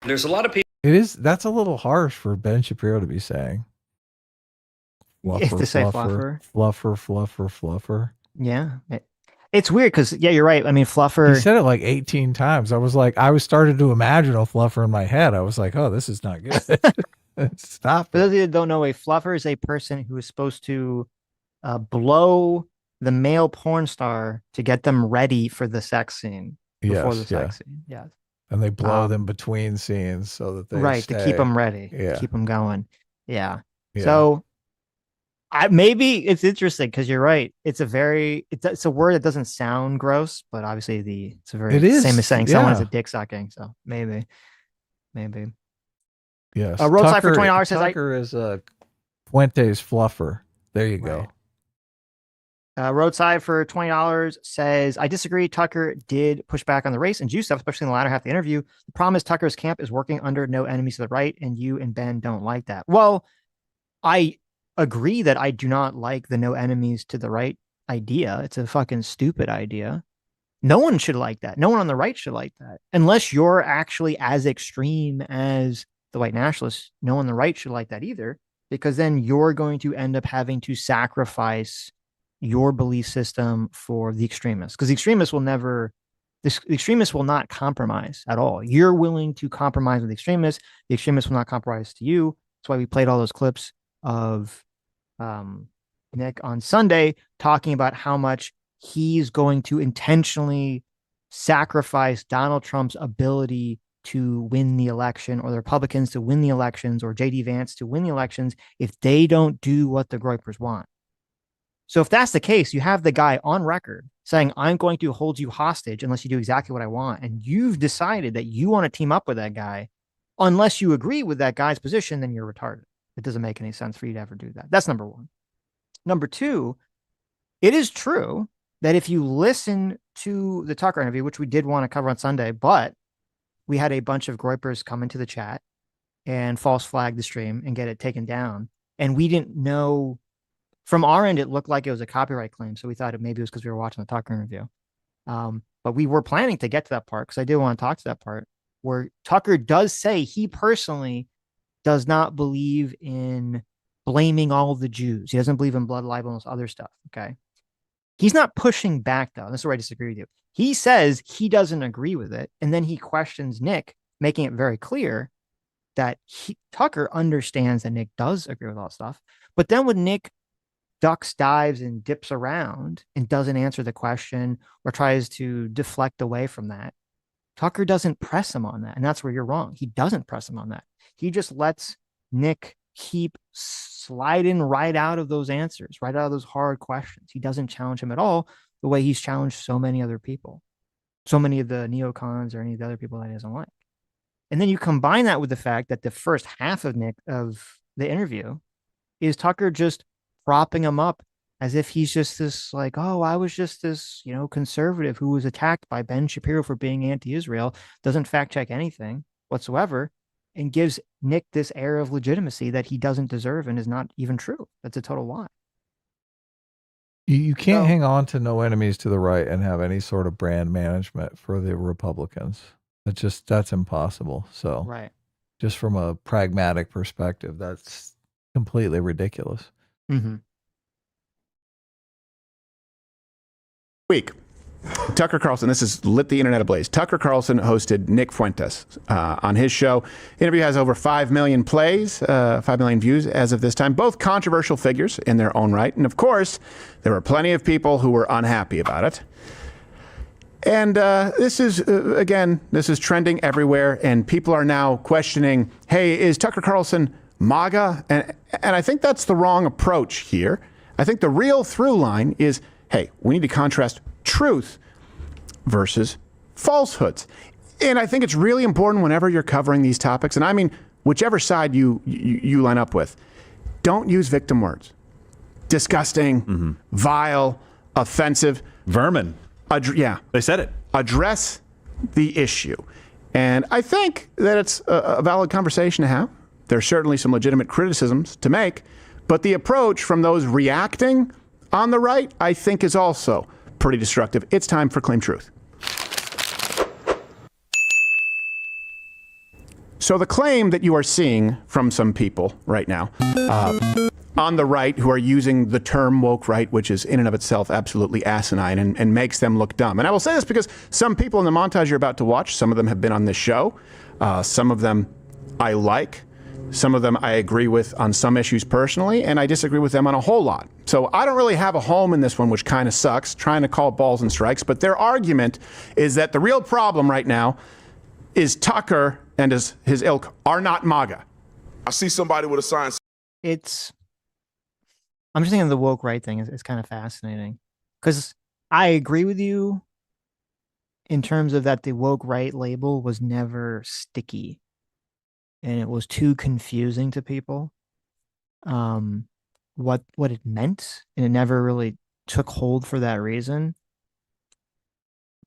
There's a lot of people. That's a little harsh for Ben Shapiro to be saying. Fluffer. Yeah. It's weird because, you're right. Fluffer. He said it 18 times. I was started to imagine a fluffer in my head. I was like, oh, this is not good. Stop. For those of you that don't know, a fluffer is a person who is supposed to blow the male porn star to get them ready for the sex scene. Before the sex scene. Yes. And they blow them between scenes so that they right, stay. to keep them ready, Yeah. keep them going. Yeah. Yeah. So maybe it's interesting because you're right. It's a word that doesn't sound gross, but obviously It is, same as saying someone has yeah. a dick sucking. So maybe. Yes. Roadside for $20 says Tucker is a Fuentes fluffer. There you go. Roadside for $20 says, I disagree. Tucker did push back on the race and Jew stuff, especially in the latter half of the interview. The problem is Tucker's camp is working under no enemies to the right, and you and Ben don't like that. Well, I agree that I do not like the no enemies to the right idea. It's a fucking stupid idea. No one should like that. No one on the right should like that. Unless you're actually as extreme as the white nationalists, no one on the right should like that either, because then you're going to end up having to sacrifice your belief system for the extremists, because the extremists will not compromise at all. You're willing to compromise with the extremists will not compromise to you. That's why we played all those clips of Nick on Sunday talking about how much he's going to intentionally sacrifice Donald Trump's ability to win the election, or the Republicans to win the elections, or JD Vance to win the elections if they don't do what the Groypers want. So if that's the case, you have the guy on record saying, I'm going to hold you hostage unless you do exactly what I want. And you've decided that you want to team up with that guy. Unless you agree with that guy's position, then you're retarded. It doesn't make any sense for you to ever do that. That's number one. Number two, it is true that if you listen to the Tucker interview, which we did want to cover on Sunday, but we had a bunch of Groypers come into the chat and false flag the stream and get it taken down. And we didn't know. From our end, it looked like it was a copyright claim, so we thought maybe it was because we were watching the Tucker interview. But we were planning to get to that part because I did want to talk to that part where Tucker does say he personally does not believe in blaming all of the Jews. He doesn't believe in blood libel and this other stuff, okay? He's not pushing back, though. This is where I disagree with you. He says he doesn't agree with it, and then he questions Nick, making it very clear that Tucker understands that Nick does agree with all that stuff. But then when Nick ducks, dives, and dips around and doesn't answer the question or tries to deflect away from that, Tucker doesn't press him on that. And that's where you're wrong. He doesn't press him on that. He just lets Nick keep sliding right out of those answers, right out of those hard questions. He doesn't challenge him at all the way he's challenged so many other people, so many of the neocons or any of the other people that he doesn't like. And then you combine that with the fact that the first half of the interview is Tucker just propping him up as if he's just this like, oh, I was just this, conservative who was attacked by Ben Shapiro for being anti-Israel, doesn't fact check anything whatsoever, and gives Nick this air of legitimacy that he doesn't deserve and is not even true. That's a total lie. You can't hang on to no enemies to the right and have any sort of brand management for the Republicans. That's impossible. So right. Just from a pragmatic perspective, that's completely ridiculous. Mm-hmm. Week. Tucker Carlson, this has lit the internet ablaze. Tucker Carlson hosted Nick Fuentes on his show. Interview has over 5 million plays, 5 million views as of this time. Both controversial figures in their own right. And of course, there were plenty of people who were unhappy about it. And this is trending everywhere. And people are now questioning, hey, is Tucker Carlson MAGA? And I think that's the wrong approach here. I think the real through line is, hey, we need to contrast truth versus falsehoods. And I think it's really important whenever you're covering these topics, and I mean, whichever side you line up with, don't use victim words. Disgusting, vile, offensive. Vermin. They said it. Address the issue. And I think that it's a valid conversation to have. There's certainly some legitimate criticisms to make, but the approach from those reacting on the right, I think, is also pretty destructive. It's time for Claim Truth. So the claim that you are seeing from some people right now on the right who are using the term woke right, which is in and of itself absolutely asinine and makes them look dumb. And I will say this because some people in the montage you're about to watch, some of them have been on this show. Some of them I like. Some of them I agree with on some issues personally, and I disagree with them on a whole lot. So I don't really have a home in this one, which kind of sucks, trying to call balls and strikes. But their argument is that the real problem right now is Tucker and his ilk are not MAGA. I see somebody with a sign. I'm just thinking the woke right thing is kind of fascinating because I agree with you in terms of that the woke right label was never sticky and it was too confusing to people. What it meant, and it never really took hold for that reason.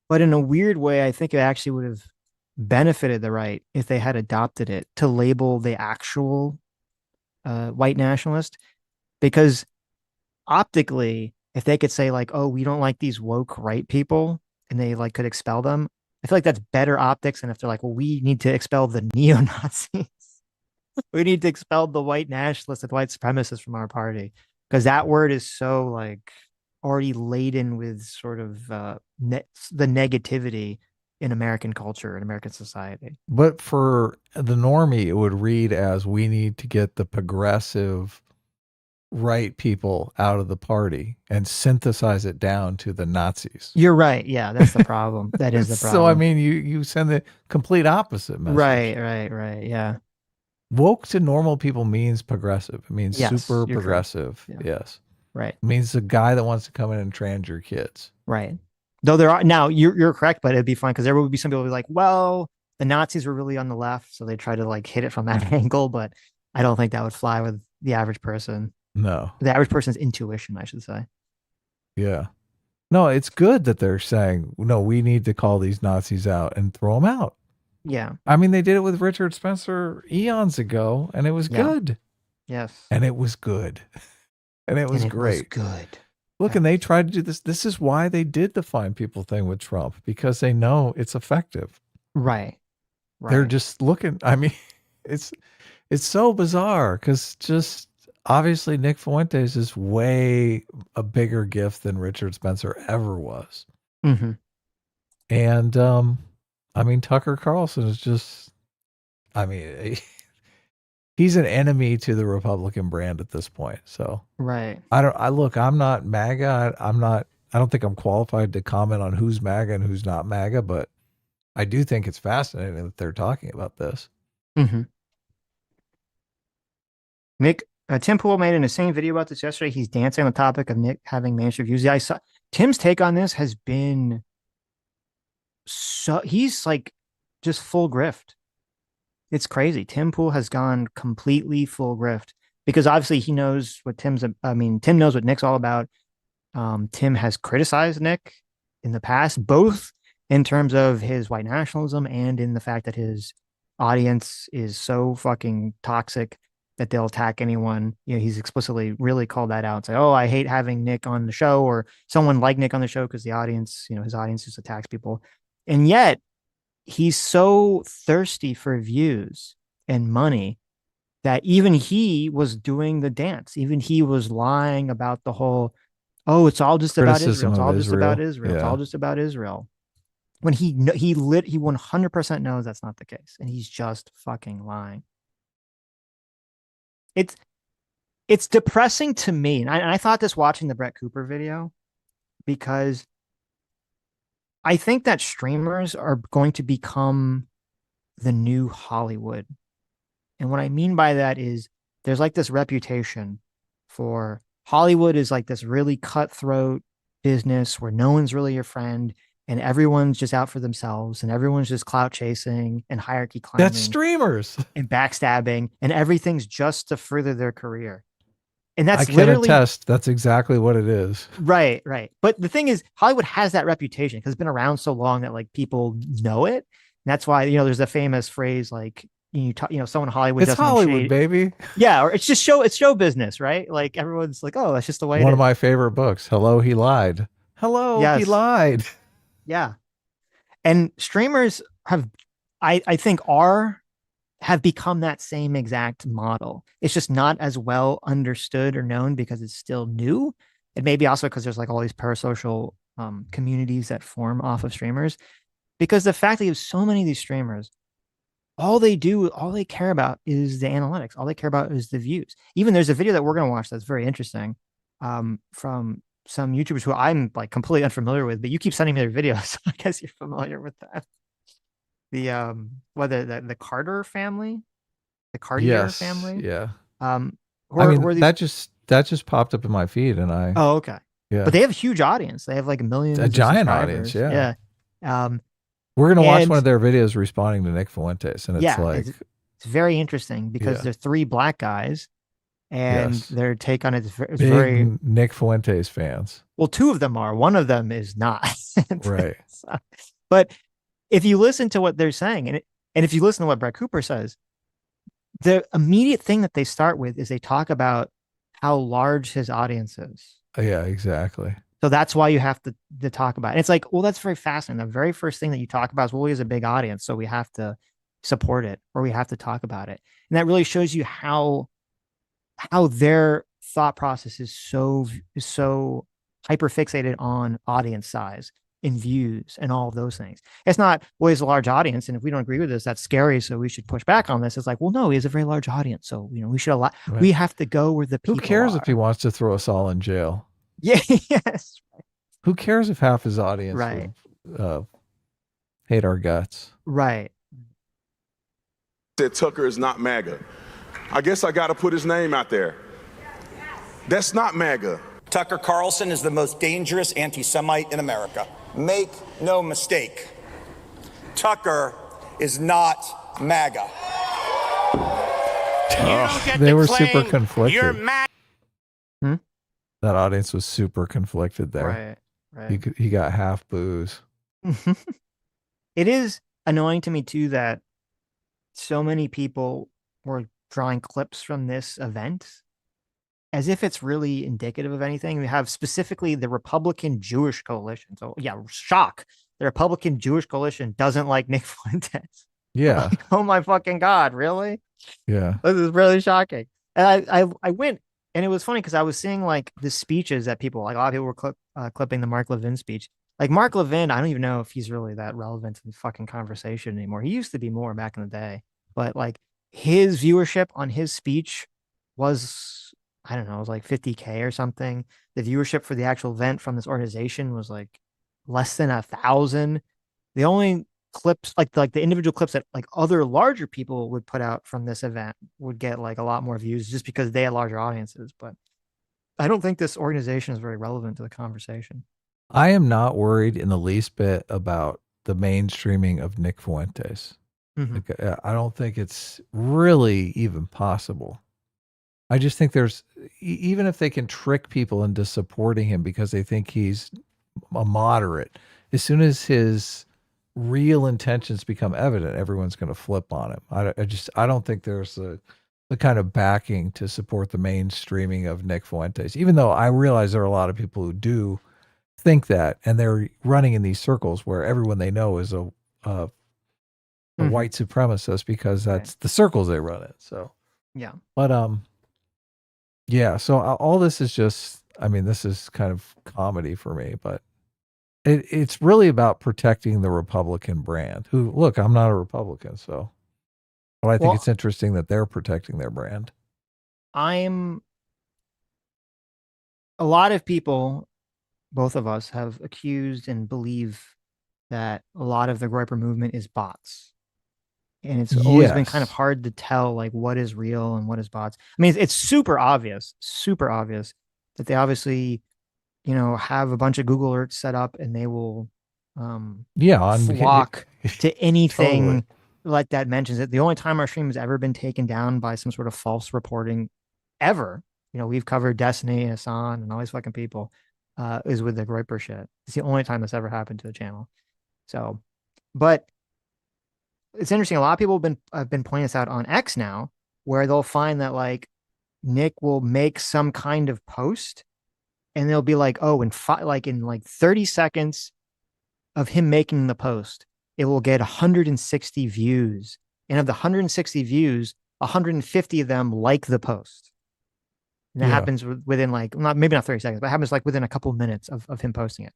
But in a weird way, I think it actually would have benefited the right if they had adopted it to label the actual white nationalist, because optically, if they could say like, "Oh, we don't like these woke right people," and they like could expel them, I feel like that's better optics than if they're like, "Well, we need to expel the neo-Nazis." We need to expel the white nationalists and white supremacists from our party, because that word is so like already laden with sort of the negativity in American culture and American society. But for the normie, it would read as we need to get the progressive right people out of the party and synthesize it down to the Nazis. You're right. Yeah, that's the problem. That is the problem. So, I mean, you send the complete opposite message. Right. Yeah. Woke to normal people means progressive. It means Yes, super you're progressive. Yeah. Yes. Right. It means the guy that wants to come in and trans your kids. Right. Though there are now you're correct, but it'd be fun because there would be some people who be like, well, the Nazis were really on the left, so they try to like hit it from that angle, but I don't think that would fly with the average person. No. The average person's intuition, I should say. Yeah. No, it's good that they're saying, no, we need to call these Nazis out and throw them out. Yeah. I mean, they did it with Richard Spencer eons ago, and it was good. Yes. And it was good. And it was great. Good. Look, and they tried to do this. This is why they did the fine people thing with Trump, because they know it's effective. Right. They're just looking. I mean, it's so bizarre because just obviously Nick Fuentes is way a bigger gift than Richard Spencer ever was. Mm-hmm. And I mean, Tucker Carlson is just, I mean, he's an enemy to the Republican brand at this point. So right. I'm not MAGA. I don't think I'm qualified to comment on who's MAGA and who's not MAGA, but I do think it's fascinating that they're talking about this. Mm-hmm. Nick, Tim Pool made an insane video about this yesterday. He's dancing on the topic of Nick having mainstream views. Yeah, I saw Tim's take on this has been so he's like just full grift. It's crazy. Tim Pool has gone completely full grift because obviously he knows what Tim knows what Nick's all about. Tim has criticized Nick in the past, both in terms of his white nationalism and in the fact that his audience is so fucking toxic that they'll attack anyone. You know, he's explicitly really called that out and say, "Oh, I hate having Nick on the show or someone like Nick on the show because the audience, his audience just attacks people." And yet he's so thirsty for views and money that even he was doing the dance. Even he was lying about the whole, "Oh, it's all just about Israel. It's all just about Israel. It's all just about Israel." When he 100% knows that's not the case, and he's just fucking lying. It's depressing to me, and I thought this watching the Brett Cooper video, because I think that streamers are going to become the new Hollywood. And what I mean by that is there's like this reputation for Hollywood is like this really cutthroat business where no one's really your friend and everyone's just out for themselves and everyone's just clout chasing and hierarchy climbing. That's streamers. And backstabbing and everything's just to further their career. And that's I can literally attest. That's exactly what it is. Right. But the thing is, Hollywood has that reputation because it's been around so long that like people know it. And that's why, there's a famous phrase like, someone in Hollywood It's Hollywood, baby. Yeah, or it's show business, right? Like everyone's like, "Oh, that's just the way." One of my favorite books. Hello, he lied. Hello, yes. He lied. Yeah, and streamers I think have become that same exact model. It's just not as well understood or known because it's still new. And maybe also because there's like all these parasocial communities that form off of streamers. Because the fact that you have so many of these streamers, all they care about is the analytics. All they care about is the views. Even there's a video that we're going to watch that's very interesting from some YouTubers who I'm like completely unfamiliar with, but you keep sending me their videos. So I guess you're familiar with that. the Carter family, the Cartier Yes. family. Yeah. Who I are, mean, who are these? that just popped up in my feed, and I Oh, okay. yeah, But they have a huge audience. They have like millions a of giant audience. subscribers. Yeah. Um, We're gonna watch one and of their videos responding to Nick Fuentes, and it's yeah, like, it's very interesting because Yeah. they're three black guys, and Yes. their take on it is big very Nick Fuentes fans. well. Two of them are. One of them is not. Right. So- but if you listen to what they're saying, and if you listen to what Brett Cooper says, the immediate thing that they start with is they talk about how large his audience is. Yeah, exactly. So that's why you have to talk about it. And it's like, well, that's very fascinating. The very first thing that you talk about is, well, he has a big audience, so we have to support it or we have to talk about it. And that really shows you how their thought process is so hyper fixated on audience size and views and all of those things. It's not, well, he has a large audience, and if we don't agree with this, that's scary, so we should push back on this. It's like, well, no, he has a very large audience, so we should allow. Right. We have to go where the Who people cares are. if he wants to throw us all in jail? Yeah, yes, Who cares if half his audience right, would, hate our guts? right. Said Tucker is not MAGA. I guess I got to put his name out there. That's not MAGA. Tucker Carlson is the most dangerous anti-Semite in America. Make no mistake, Tucker is not MAGA. They were super conflicted. You're MAGA. That audience was super conflicted there. Right. He got half booze. It is annoying to me too that so many people were drawing clips from this event as if it's really indicative of anything. We have specifically the Republican Jewish coalition. So yeah, shock. The Republican Jewish coalition doesn't like Nick Fuentes. Yeah. Like, oh my fucking God, really? Yeah. This is really shocking. And I went, and it was funny because I was seeing like the speeches that people, like a lot of people were clipping the Mark Levin speech. Like Mark Levin, I don't even know if he's really that relevant to the fucking conversation anymore. He used to be more back in the day, but like his viewership on his speech was, I don't know, it was like 50K or something. The viewership for the actual event from this organization was like less than 1,000. The only clips, like the individual clips that like other larger people would put out from this event would get like a lot more views just because they had larger audiences. But I don't think this organization is very relevant to the conversation. I am not worried in the least bit about the mainstreaming of Nick Fuentes. Mhm. Like, I don't think it's really even possible. I just think there's, even if they can trick people into supporting him because they think he's a moderate, as soon as his real intentions become evident, everyone's going to flip on him. I don't think there's the kind of backing to support the mainstreaming of Nick Fuentes, even though I realize there are a lot of people who do think that, and they're running in these circles where everyone they know is a white supremacist because that's the circles they run in. So yeah, but yeah. So all this is just, I mean, this is kind of comedy for me, but it's really about protecting the Republican brand. Who, look, I'm not a Republican, so, but I think it's interesting that they're protecting their brand. A lot of people, both of us, have accused and believe that a lot of the Groyper movement is bots. And it's always been kind of hard to tell like what is real and what is bots. I mean, it's super obvious that they obviously, have a bunch of Google alerts set up and they will flock to anything like that mentions it. The only time our stream has ever been taken down by some sort of false reporting ever, we've covered Destiny, Hassan, and all these fucking people, is with the Groyper shit. It's the only time that's ever happened to the channel. So, but it's interesting. A lot of people have been pointing this out on X now, where they'll find that like Nick will make some kind of post, and they'll be like, "Oh, in 30 seconds of him making the post, it will get 160 views, and of the 160 views, 150 of them like the post." And that happens within maybe not 30 seconds, but it happens like within a couple of minutes of him posting it.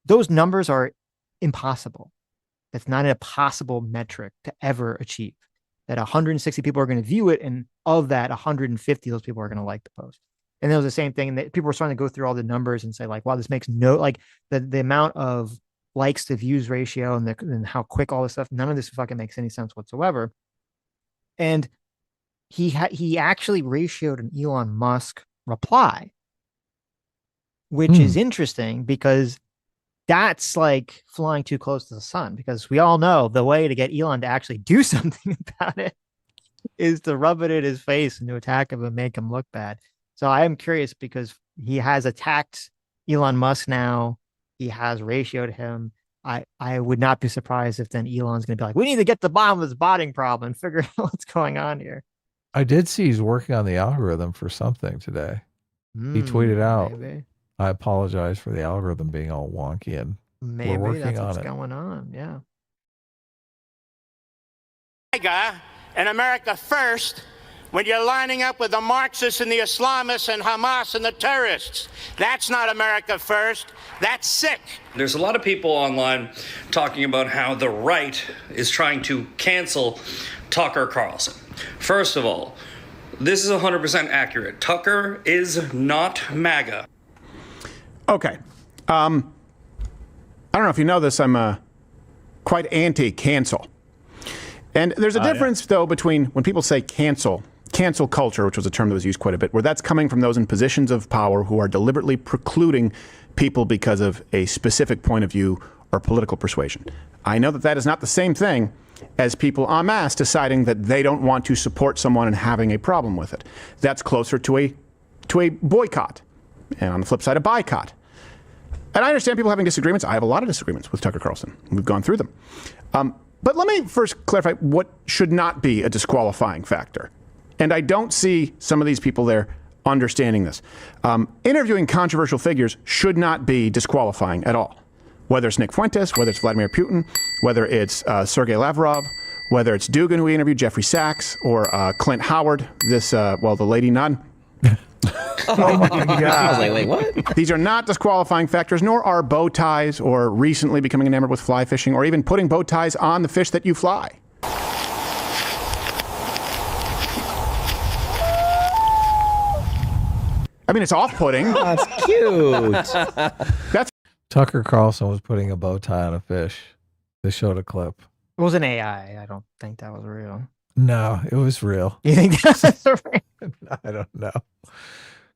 Those numbers are impossible. That's not a possible metric to ever achieve. That 160 people are going to view it, and of that, 150 of those people are going to like the post. And it was the same thing. And people were starting to go through all the numbers and say, like, wow, this makes no, like, the amount of likes to views ratio and how quick all this stuff, none of this fucking makes any sense whatsoever. And he actually ratioed an Elon Musk reply, which is interesting because that's like flying too close to the sun, because we all know the way to get Elon to actually do something about it is to rub it in his face and to attack him and make him look bad. So I am curious because he has attacked Elon Musk now. He has ratioed him. I would not be surprised if then Elon's going to be like, we need to get to the bottom of this botting problem and figure out what's going on here. I did see he's working on the algorithm for something today. He tweeted out, maybe. I apologize for the algorithm being all wonky, and Maybe we're working that's on what's it. going on. Yeah. And America first when you're lining up with the Marxists and the Islamists and Hamas and the terrorists. That's not America first. That's sick. There's a lot of people online talking about how the right is trying to cancel Tucker Carlson. First of all, this is 100% accurate. Tucker is not MAGA. Okay. I don't know if you know this. I'm quite anti-cancel. And there's a difference, though, between when people say cancel culture, which was a term that was used quite a bit, where that's coming from those in positions of power who are deliberately precluding people because of a specific point of view or political persuasion. I know that that is not the same thing as people en masse deciding that they don't want to support someone and having a problem with it. That's closer to a boycott, and on the flip side, a boycott. And I understand people having disagreements. I have a lot of disagreements with Tucker Carlson. We've gone through them. But let me first clarify what should not be a disqualifying factor. And I don't see some of these people there understanding this. Interviewing controversial figures should not be disqualifying at all. Whether it's Nick Fuentes, whether it's Vladimir Putin, whether it's Sergei Lavrov, whether it's Dugin, who we interviewed, Jeffrey Sachs, or Clint Howard, the lady nun. Oh my God. I was like, wait, what? These are not disqualifying factors, nor are bow ties or recently becoming enamored with fly fishing or even putting bow ties on the fish that you fly. I mean, it's off-putting. That's cute. That's Tucker Carlson was putting a bow tie on a fish. They showed a clip. It was an AI. I don't think that was real. No, it was real. You think that was real? I don't know.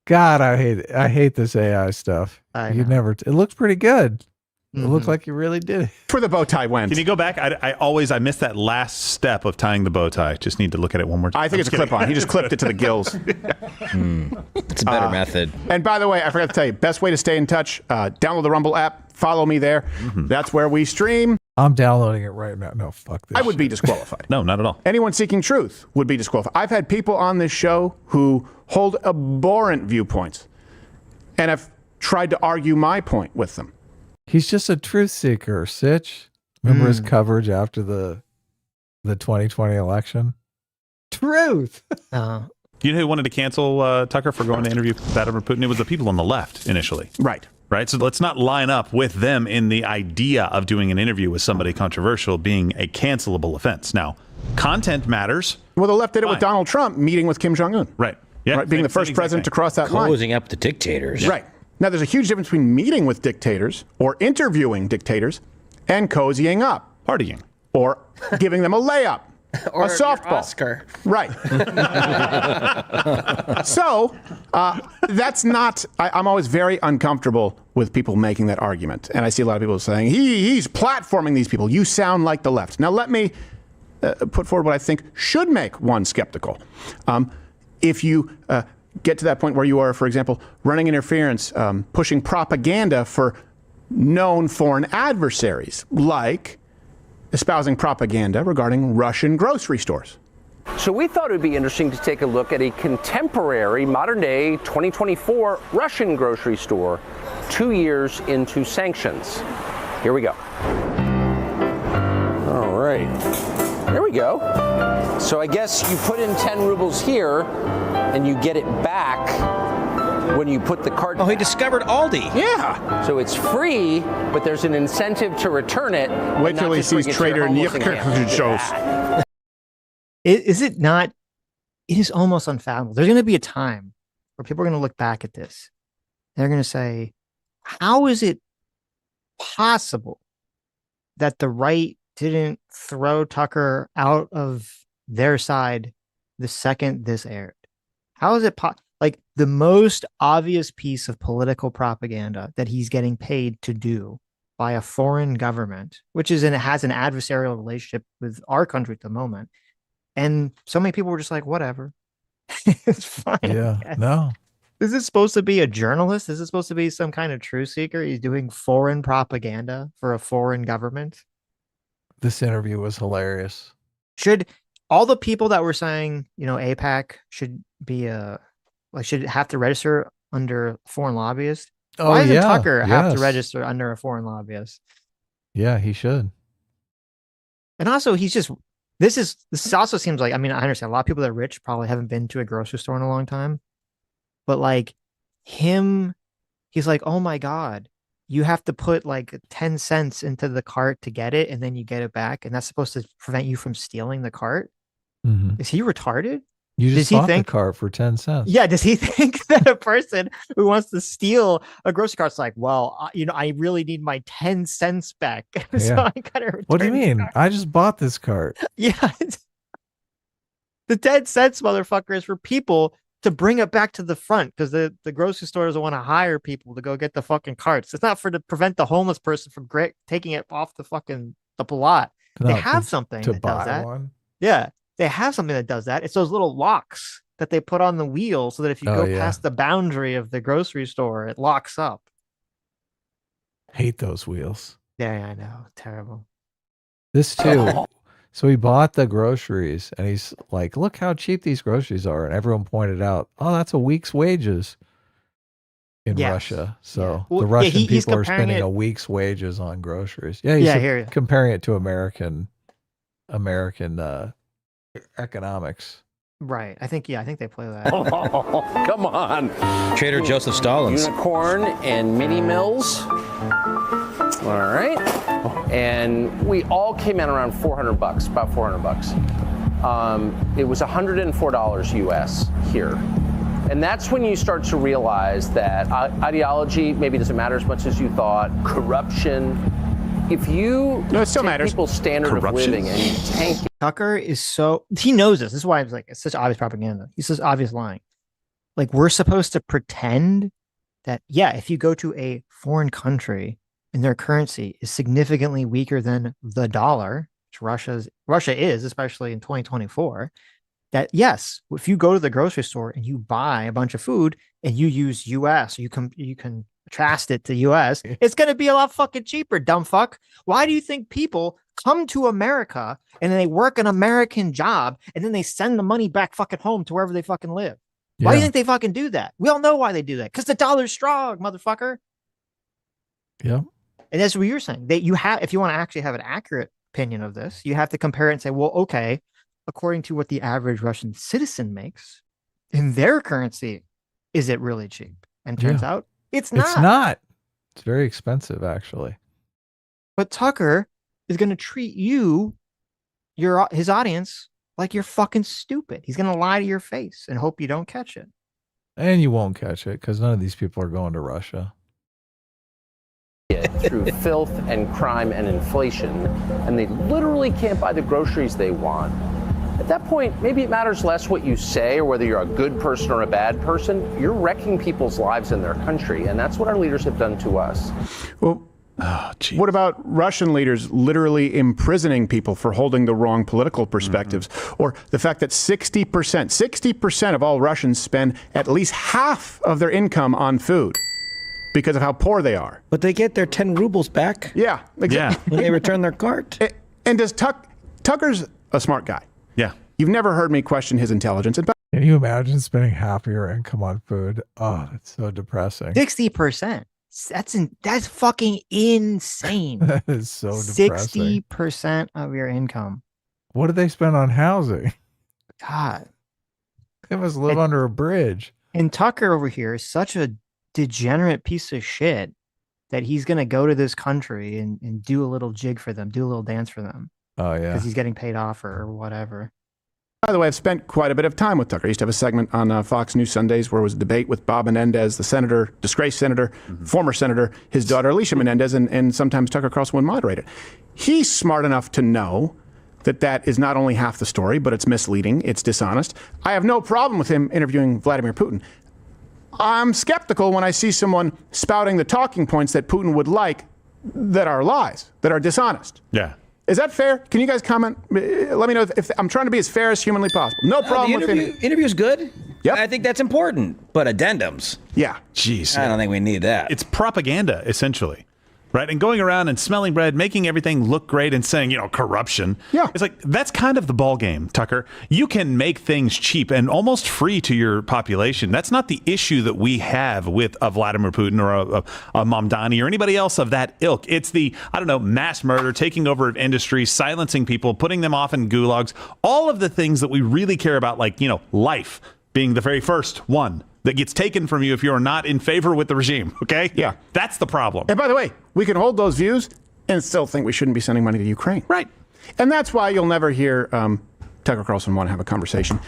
God, I hate it. I hate this AI stuff. It looks pretty good. It looked like you really did it. For the bow tie went. Can you go back? I missed that last step of tying the bow tie. Just need to look at it one more time. I think it's a clip-on. He just clipped it to the gills. It's a better method. And by the way, I forgot to tell you, best way to stay in touch, download the Rumble app, follow me there. That's where we stream. I'm downloading it right now. No, fuck this. I would be disqualified. No, not at all. Anyone seeking truth would be disqualified. I've had people on this show who hold abhorrent viewpoints and have tried to argue my point with them. He's just a truth seeker, Sitch. Remember his coverage after the 2020 election? Truth. You know who wanted to cancel Tucker for going to interview Vladimir Putin? It was the people on the left initially. Right. So let's not line up with them in the idea of doing an interview with somebody controversial being a cancelable offense. Now, content matters. Well, the left did it with Donald Trump meeting with Kim Jong-un. Right. Yeah. Right, being the first president to cross that line. Closing up the dictators. Right. Now, there's a huge difference between meeting with dictators or interviewing dictators and cozying up. Partying. Or giving them a layup. Or a softball. Oscar. Right. So, that's not, I'm always very uncomfortable with people making that argument. And I see a lot of people saying, he's platforming these people. You sound like the left. Now, let me put forward what I think should make one skeptical. If you get to that point where you are, for example, running interference, pushing propaganda for known foreign adversaries, like espousing propaganda regarding Russian grocery stores. So we thought it would be interesting to take a look at a contemporary, modern-day 2024 Russian grocery store 2 years into sanctions. Here we go. All right. There we go. So I guess you put in 10 rubles here, and you get it back when you put the cart. Oh, he discovered Aldi. Yeah. So it's free, but there's an incentive to return it. Wait till he sees Trader Nick shows. Is it not? It is almost unfathomable. There's going to be a time where people are going to look back at this. They're going to say, how is it possible that the right didn't throw Tucker out of their side the second this aired? How is it like the most obvious piece of political propaganda that he's getting paid to do by a foreign government, which is has an adversarial relationship with our country at the moment. And so many people were just like, whatever. It's fine. Yeah. No. Is this supposed to be a journalist? Is this supposed to be some kind of truth seeker? He's doing foreign propaganda for a foreign government. This interview was hilarious. Should all the people that were saying, AIPAC should be should have to register under foreign lobbyist? Oh, Why doesn't yeah. Tucker have to Yes. register under a foreign lobbyist? Yeah, he should. And also, this also seems like, I mean, I understand a lot of people that are rich probably haven't been to a grocery store in a long time, but like he's like, oh my God, you have to put like 10 cents into the cart to get it, and then you get it back, and that's supposed to prevent you from stealing the cart. Mm-hmm. Is he retarded? You just Does he bought think the cart for 10 cents. Yeah, does he think that a person who wants to steal a grocery cart's like, well, I really need my 10 cents back, so Yeah. I gotta return What do you the mean? cart. I just bought this cart. Yeah, the 10 cents, motherfucker, is for people to bring it back to the front because the grocery store doesn't want to hire people to go get the fucking carts. It's not to prevent the homeless person from taking it off the lot. They Not have to- something to that does buy that. one. Yeah, they have something that does that. It's those little locks that they put on the wheel so that if you Oh, go yeah. past the boundary of the grocery store, it locks up. Hate those wheels. Yeah, I know. Terrible. This too. So he bought the groceries and he's like, look how cheap these groceries are. And everyone pointed out, oh, that's a week's wages in Yes. Russia. So Yeah. Well, the yeah, Russian he's people are comparing spending it- a week's wages on groceries. Yeah, he's Yeah, I hear you. comparing it to American economics. Right. I think they play that. Come on. Trader Joseph Stalin's. Unicorn and mini mills. All right. And we all came in around $400, about $400. It was $104 US here. And that's when you start to realize that ideology maybe doesn't matter as much as you thought. Corruption. If you it still take matters. people's standard of living and you tank it, Tucker he knows this. This is why it's like, it's such obvious propaganda. He's such obvious lying. Like, we're supposed to pretend that, yeah, if you go to a foreign country and their currency is significantly weaker than the dollar, which Russia is, especially in 2024, that yes, if you go to the grocery store and you buy a bunch of food and you use US, or you can contrast it to US, it's going to be a lot fucking cheaper, dumb fuck. Why do you think people come to America and then they work an American job and then they send the money back fucking home to wherever they fucking live? Why do you Yeah. think they fucking do that? We all know why they do that. Because the dollar's strong, motherfucker. Yeah. And that's what you're saying. That if you want to actually have an accurate opinion of this, you have to compare it and say, well, okay, according to what the average Russian citizen makes in their currency, is it really cheap? And turns Yeah. out it's not. It's not. It's very expensive, actually. But Tucker is going to treat his audience, like you're fucking stupid. He's going to lie to your face and hope you don't catch it. And you won't catch it because none of these people are going to Russia. through filth and crime and inflation, and they literally can't buy the groceries they want. At that point, maybe it matters less what you say or whether you're a good person or a bad person. You're wrecking people's lives in their country, and that's what our leaders have done to us. Well, what about Russian leaders literally imprisoning people for holding the wrong political perspectives? Or the fact that 60% of all Russians spend at least half of their income on food because of how poor they are. But they get their 10 rubles back. Yeah. When they return their cart. And does Tucker's a smart guy? Yeah. You've never heard me question his intelligence. Can you imagine spending half of your income on food? Oh, that's so depressing. 60%. That's fucking insane. That is so depressing. 60% of your income. What do they spend on housing? God. They must live under a bridge. And Tucker over here is such a degenerate piece of shit that he's going to go to this country and do a little jig for them, do a little dance for them. Oh, yeah. Because he's getting paid off or whatever. By the way, I've spent quite a bit of time with Tucker. I used to have a segment on Fox News Sundays where it was a debate with Bob Menendez, the senator, disgraced senator, former senator, his daughter Alicia Menendez, and sometimes Tucker Carlson would moderate it. He's smart enough to know that that is not only half the story, but it's misleading, it's dishonest. I have no problem with him interviewing Vladimir Putin. I'm skeptical when I see someone spouting the talking points that Putin would like that are lies, that are dishonest. Yeah. Is that fair? Can you guys comment? Let me know if I'm trying to be as fair as humanly possible. No problem with the interview's good. Yep. I think that's important. But addendums. Yeah. Jeez. I don't think we need that. It's propaganda, essentially. Right? And going around and smelling bread, making everything look great and saying, corruption. Yeah. It's like, that's kind of the ball game, Tucker. You can make things cheap and almost free to your population. That's not the issue that we have with a Vladimir Putin or a Mamdani or anybody else of that ilk. It's the, mass murder, taking over of industry, silencing people, putting them off in gulags, all of the things that we really care about, like, life being the very first one that gets taken from you if you're not in favor with the regime, okay? Yeah. That's the problem. And by the way, we can hold those views and still think we shouldn't be sending money to Ukraine. Right. And that's why you'll never hear Tucker Carlson want to have a conversation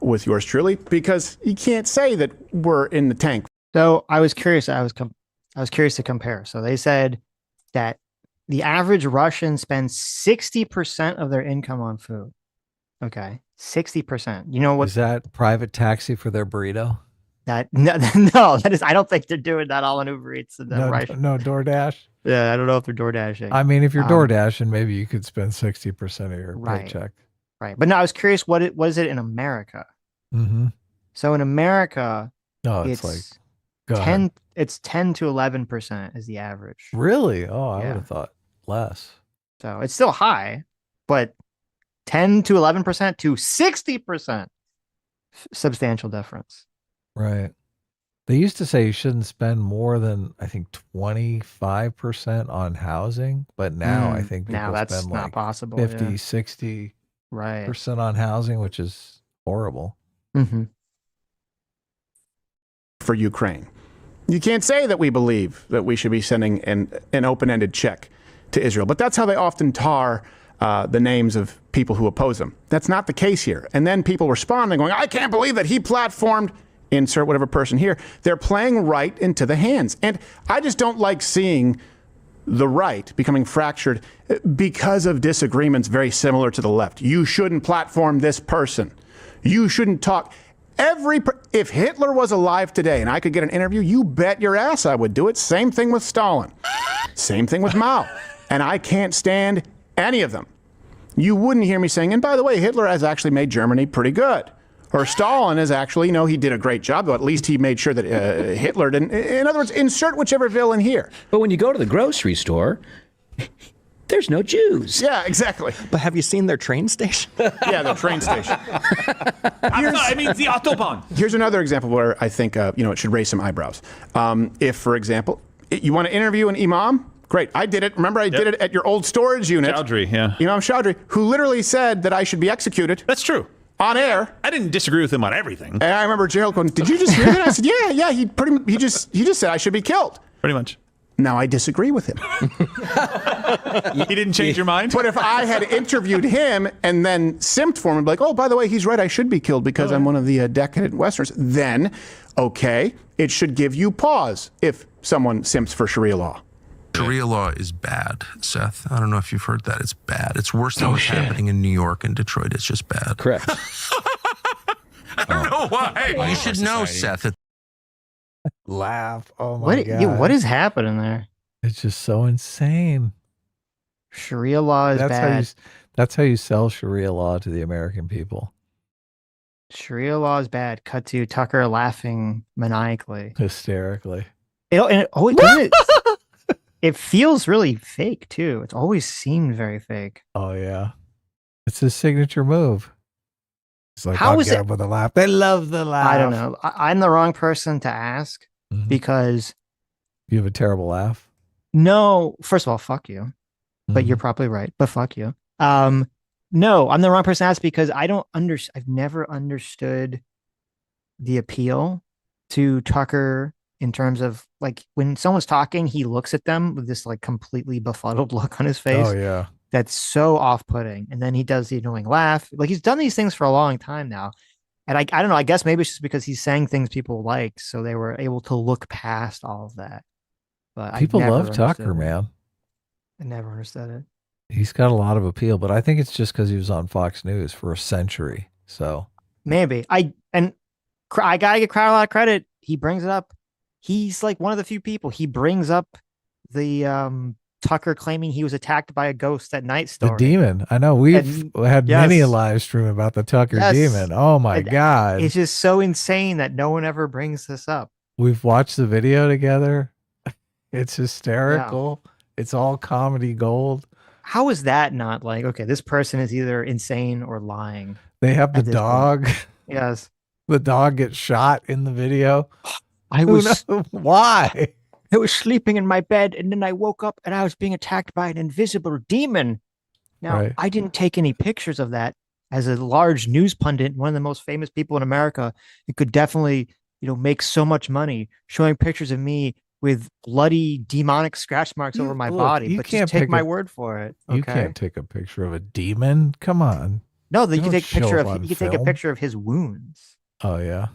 with yours truly, because you can't say that we're in the tank. So I was curious. I was curious to compare. So they said that the average Russian spends 60% of their income on food. Okay, 60%. You know what? Is that private taxi for their burrito? No, that is. I don't think they're doing that all on Uber Eats and No, Russia. no DoorDash. Yeah, I don't know if they're DoorDashing. I mean, if you're DoorDashing, maybe you could spend 60% of your Right. paycheck. Right, but no, I was curious. What is it in America? Mm-hmm. So in America, No, it's like go 10. ahead. It's 10 to 11% is the average. Really? Oh, I Yeah. would have thought less. So it's still high, but 10 to 11% to 60%, substantial difference. Right. They used to say you shouldn't spend more than, I think, 25% on housing, but now I think people now that's spend not like possible. 50, yeah. 60% Right. on housing, which is horrible. Mm-hmm. For Ukraine. You can't say that we believe that we should be sending an open-ended check to Israel, but that's how they often tar the names of people who oppose them. That's not the case here. And then people responding going, I can't believe that he platformed, insert whatever person here. They're playing right into the hands. And I just don't like seeing the right becoming fractured because of disagreements very similar to the left. You shouldn't platform this person. You shouldn't talk. If Hitler was alive today and I could get an interview, you bet your ass I would do it. Same thing with Stalin. Same thing with Mao. And I can't stand any of them. You wouldn't hear me saying, and by the way, Hitler has actually made Germany pretty good. Or Stalin is actually, he did a great job, though at least he made sure that Hitler didn't. In other words, insert whichever villain here. But when you go to the grocery store, there's no Jews. Yeah, exactly. But have you seen their train station? Yeah, the train station. I mean, the Autobahn. Here's another example where I think, it should raise some eyebrows. If, for example, you want to interview an imam, great. I did it. Remember, I did it at your old storage unit. Chowdhury, yeah. Imam Chowdhury, who literally said that I should be executed. That's true. On air. I didn't disagree with him on everything. And I remember Gerald going, did you just hear that? I said, yeah. He just said I should be killed. Pretty much. Now I disagree with him. He didn't change your mind? But if I had interviewed him and then simped for him, like, oh, by the way, he's right, I should be killed because I'm one of the decadent Westerners, then, okay, it should give you pause if someone simps for Sharia law. Sharia law is bad, Seth. I don't know if you've heard that. It's bad. It's worse than what's happening in New York and Detroit. It's just bad. Correct. I don't know why. You should know, Seth. Laugh. Oh my God. What is happening there? It's just so insane. Sharia law is bad. That's how you sell Sharia law to the American people. Sharia law is bad. Cut to Tucker laughing maniacally. Hysterically. It feels really fake too. It's always seemed very fake. Oh yeah. It's his signature move. It's like, How I'll is get it? him with a laugh. They love the laugh. I don't know. I'm the wrong person to ask because You have a terrible laugh. no, first of all, fuck you. But you're probably right. But fuck you. No, I'm the wrong person to ask because I've never understood the appeal to Tucker in terms of like when someone's talking, he looks at them with this like completely befuddled look on his face. Oh yeah. that's so off-putting. And then he does the annoying laugh. Like he's done these things for a long time now. And I don't know. I guess maybe it's just because he's saying things people like, so they were able to look past all of that. But People I never love Tucker, understood it. man. I never understood it. He's got a lot of appeal, but I think it's just because he was on Fox News for a century. So Maybe I gotta give Crowder a lot of credit. He brings it up. He's like one of the few people. He brings up the Tucker claiming he was attacked by a ghost that night story. the demon. I know we've had many a live stream about the Tucker demon. Oh my God. It's just so insane that no one ever brings this up. We've watched the video together. It's hysterical. Yeah. It's all comedy gold. How is that not like, okay, this person is either insane or lying? They have the dog. Yes. The dog gets shot in the video. Why? I was sleeping in my bed and then I woke up and I was being attacked by an invisible demon. Now, I didn't take any pictures of that. As a large news pundit, one of the most famous people in America, it could definitely, make so much money showing pictures of me with bloody demonic scratch marks over my body. But just take my word for it. Okay? You can't take a picture of a demon. Come on. No, you can take a picture of take a picture of his wounds. Oh yeah.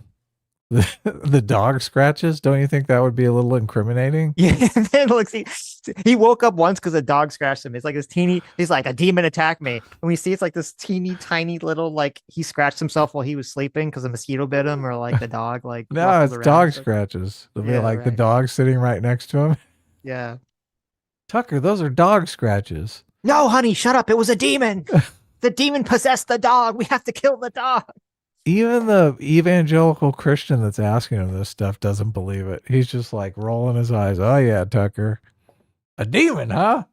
The dog scratches. Don't you think that would be a little incriminating? Yeah. And look, he woke up once because a dog scratched him. It's like this teeny. He's like, a demon attacked me, and we see it's like this teeny tiny little like he scratched himself while he was sleeping because a mosquito bit him, or like the dog like. No, it's dog scratches. It'll be like the dog sitting right next to him. Yeah. Tucker, those are dog scratches. No, honey, shut up. It was a demon. The demon possessed the dog. We have to kill the dog. Even the evangelical Christian that's asking him this stuff doesn't believe it. He's just like rolling his eyes. Oh yeah, Tucker. A demon, huh?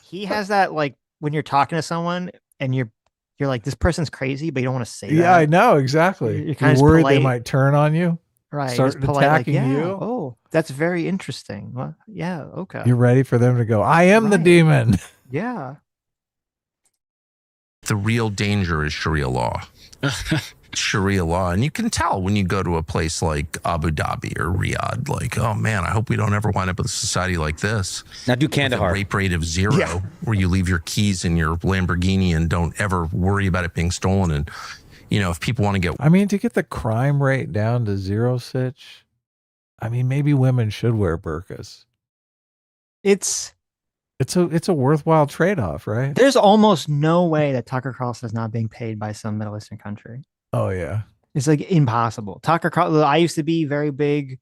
He has that like when you're talking to someone and you're like, this person's crazy, but you don't want to say that. Yeah, I know, exactly. You're kind of worried they might turn on you. Right. Start attacking you. Oh, that's very interesting. Well, yeah, okay. You're ready for them to go, I am the demon. Yeah. The real danger is Sharia law. Sharia law. And you can tell when you go to a place like Abu Dhabi or Riyadh, like, oh man, I hope we don't ever wind up with a society like this. Now do Kandahar. A rape rate of 0, where you leave your keys in your Lamborghini and don't ever worry about it being stolen. And, if people want to get... I mean, to get the crime rate down to 0, Sitch, I mean, maybe women should wear burqas. It's a worthwhile trade-off, right? There's almost no way that Tucker Carlson is not being paid by some Middle Eastern country. Oh yeah, it's like impossible. Tucker Carlson. I used to be very big,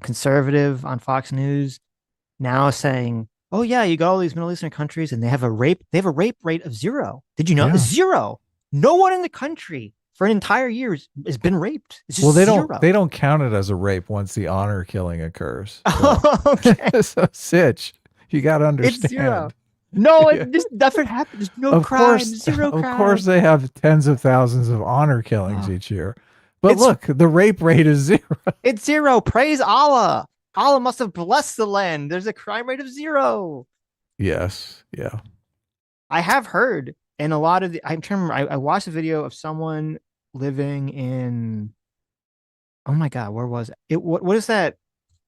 conservative on Fox News. Now saying, "Oh yeah, you got all these Middle Eastern countries, and they have a rape rate of 0. Did you know? Yeah. 0. No one in the country for an entire year has been raped. It's just they don't count it as a rape once the honor killing occurs. So. Okay. So Sitch. You got to understand. It's 0. No, it just nothing happened. There's no crime. 0 crime. Of course, they have tens of thousands of honor killings each year. But look, the rape rate is 0. It's 0. Praise Allah. Allah must have blessed the land. There's a crime rate of 0. Yes. Yeah. I have heard, and a lot of I'm trying to remember, I watched a video of someone living in, oh my God, where was it? What is that?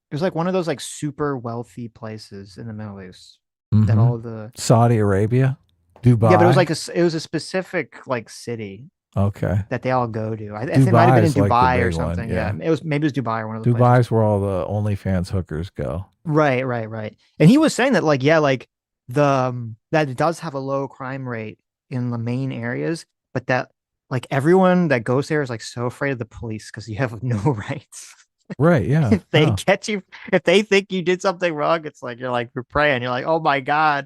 It was like one of those like super wealthy places in the Middle East that all the Saudi Arabia, Dubai. Yeah, but it was a specific like city. Okay. That they all go to. I think it might have been in Dubai like or something. Yeah. Maybe it was Dubai or one of those Dubai's places. Where all the OnlyFans hookers go. Right. And he was saying that like that it does have a low crime rate in the main areas, but that like everyone that goes there is like so afraid of the police because you have no rights. Right, yeah. If they catch you, if they think you did something wrong, it's like you're praying. You're like, oh my God.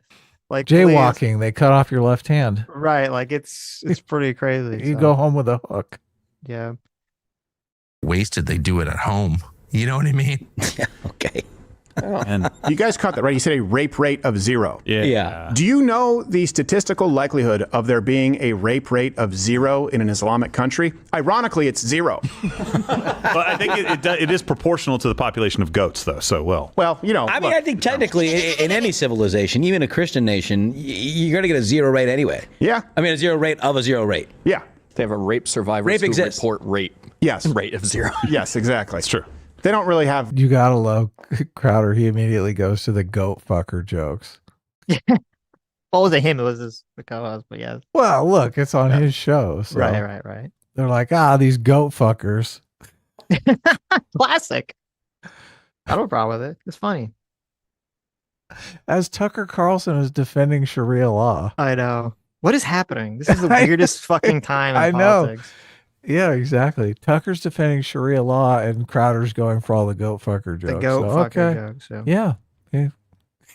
Like jaywalking, please. they cut off your left hand. Right. Like it's pretty crazy. You go home with a hook. Yeah. Wasted, they do it at home. You know what I mean? Yeah, okay. And you guys caught that, right? You said a rape rate of 0. Yeah. Do you know the statistical likelihood of there being a rape rate of 0 in an Islamic country? Ironically, it's 0. But I think it is proportional to the population of goats, though. So, well, I mean, I think technically in any civilization, even a Christian nation, you're going to get a 0 rate anyway. Yeah. I mean, a 0 rate of a 0 rate. Yeah. They have a rape survivors rape who exists. report rape. Yes. Rate of 0. Yes, exactly. It's true. They don't really have. You gotta love Crowder. He immediately goes to the goat fucker jokes. Well, it wasn't him. It was the co-host. But yeah. Well, look, it's on his show. So Right. they're like, these goat fuckers. Classic. I don't have a problem with it. It's funny. As Tucker Carlson is defending Sharia law. I know. What is happening? This is the weirdest fucking time in politics. Yeah, exactly. Tucker's defending Sharia law and Crowder's going for all the goat fucker jokes. The goat fucker jokes. Yeah.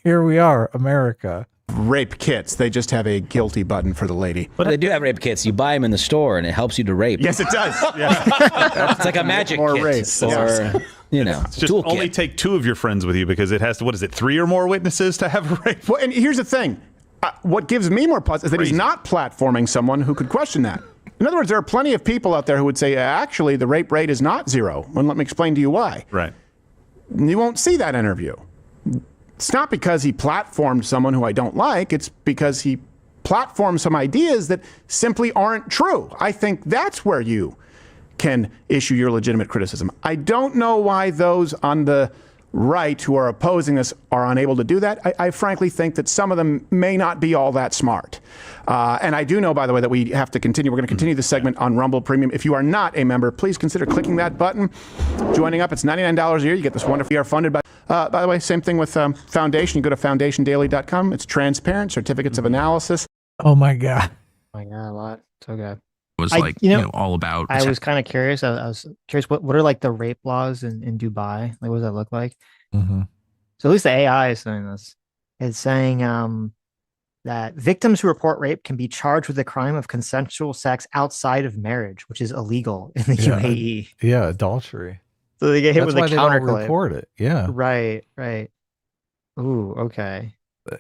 Here we are, America. Rape kits. They just have a guilty button for the lady. But they do have rape kits. You buy them in the store, and it helps you to rape. Yes, it does. Yeah. It's like a magic More kit. race. Or, It's just toolkit. only take 2 of your friends with you because it has to, what is it, 3 or more witnesses to have a rape? Well, and here's the thing. What gives me more pause is that he's not platforming someone who could question that. In other words, there are plenty of people out there who would say, actually, the rape rate is not 0. And let me explain to you why. Right. You won't see that interview. It's not because he platformed someone who I don't like. It's because he platformed some ideas that simply aren't true. I think that's where you can issue your legitimate criticism. I don't know why those on the right who are opposing this are unable to do that. I frankly think that some of them may not be all that smart. And I do know, by the way, that we have to continue. We're going to continue this segment on Rumble Premium. If you are not a member, please consider clicking that button, joining up. It's $99 a year. You get this wonderful. We are funded by the way, same thing with Foundation. You go to foundationdaily.com. It's transparent, certificates of analysis. Oh, my God. Oh, my God, a lot. So good. Was all about. I was kind of curious. I was curious what are like the rape laws in Dubai? Like, what does that look like? Mm-hmm. So at least the AI is saying this. It's saying that victims who report rape can be charged with the crime of consensual sex outside of marriage, which is illegal in the UAE. Yeah, adultery. So they get hit That's with why a they don't counterclaim. report it. Yeah. Right. Ooh, okay.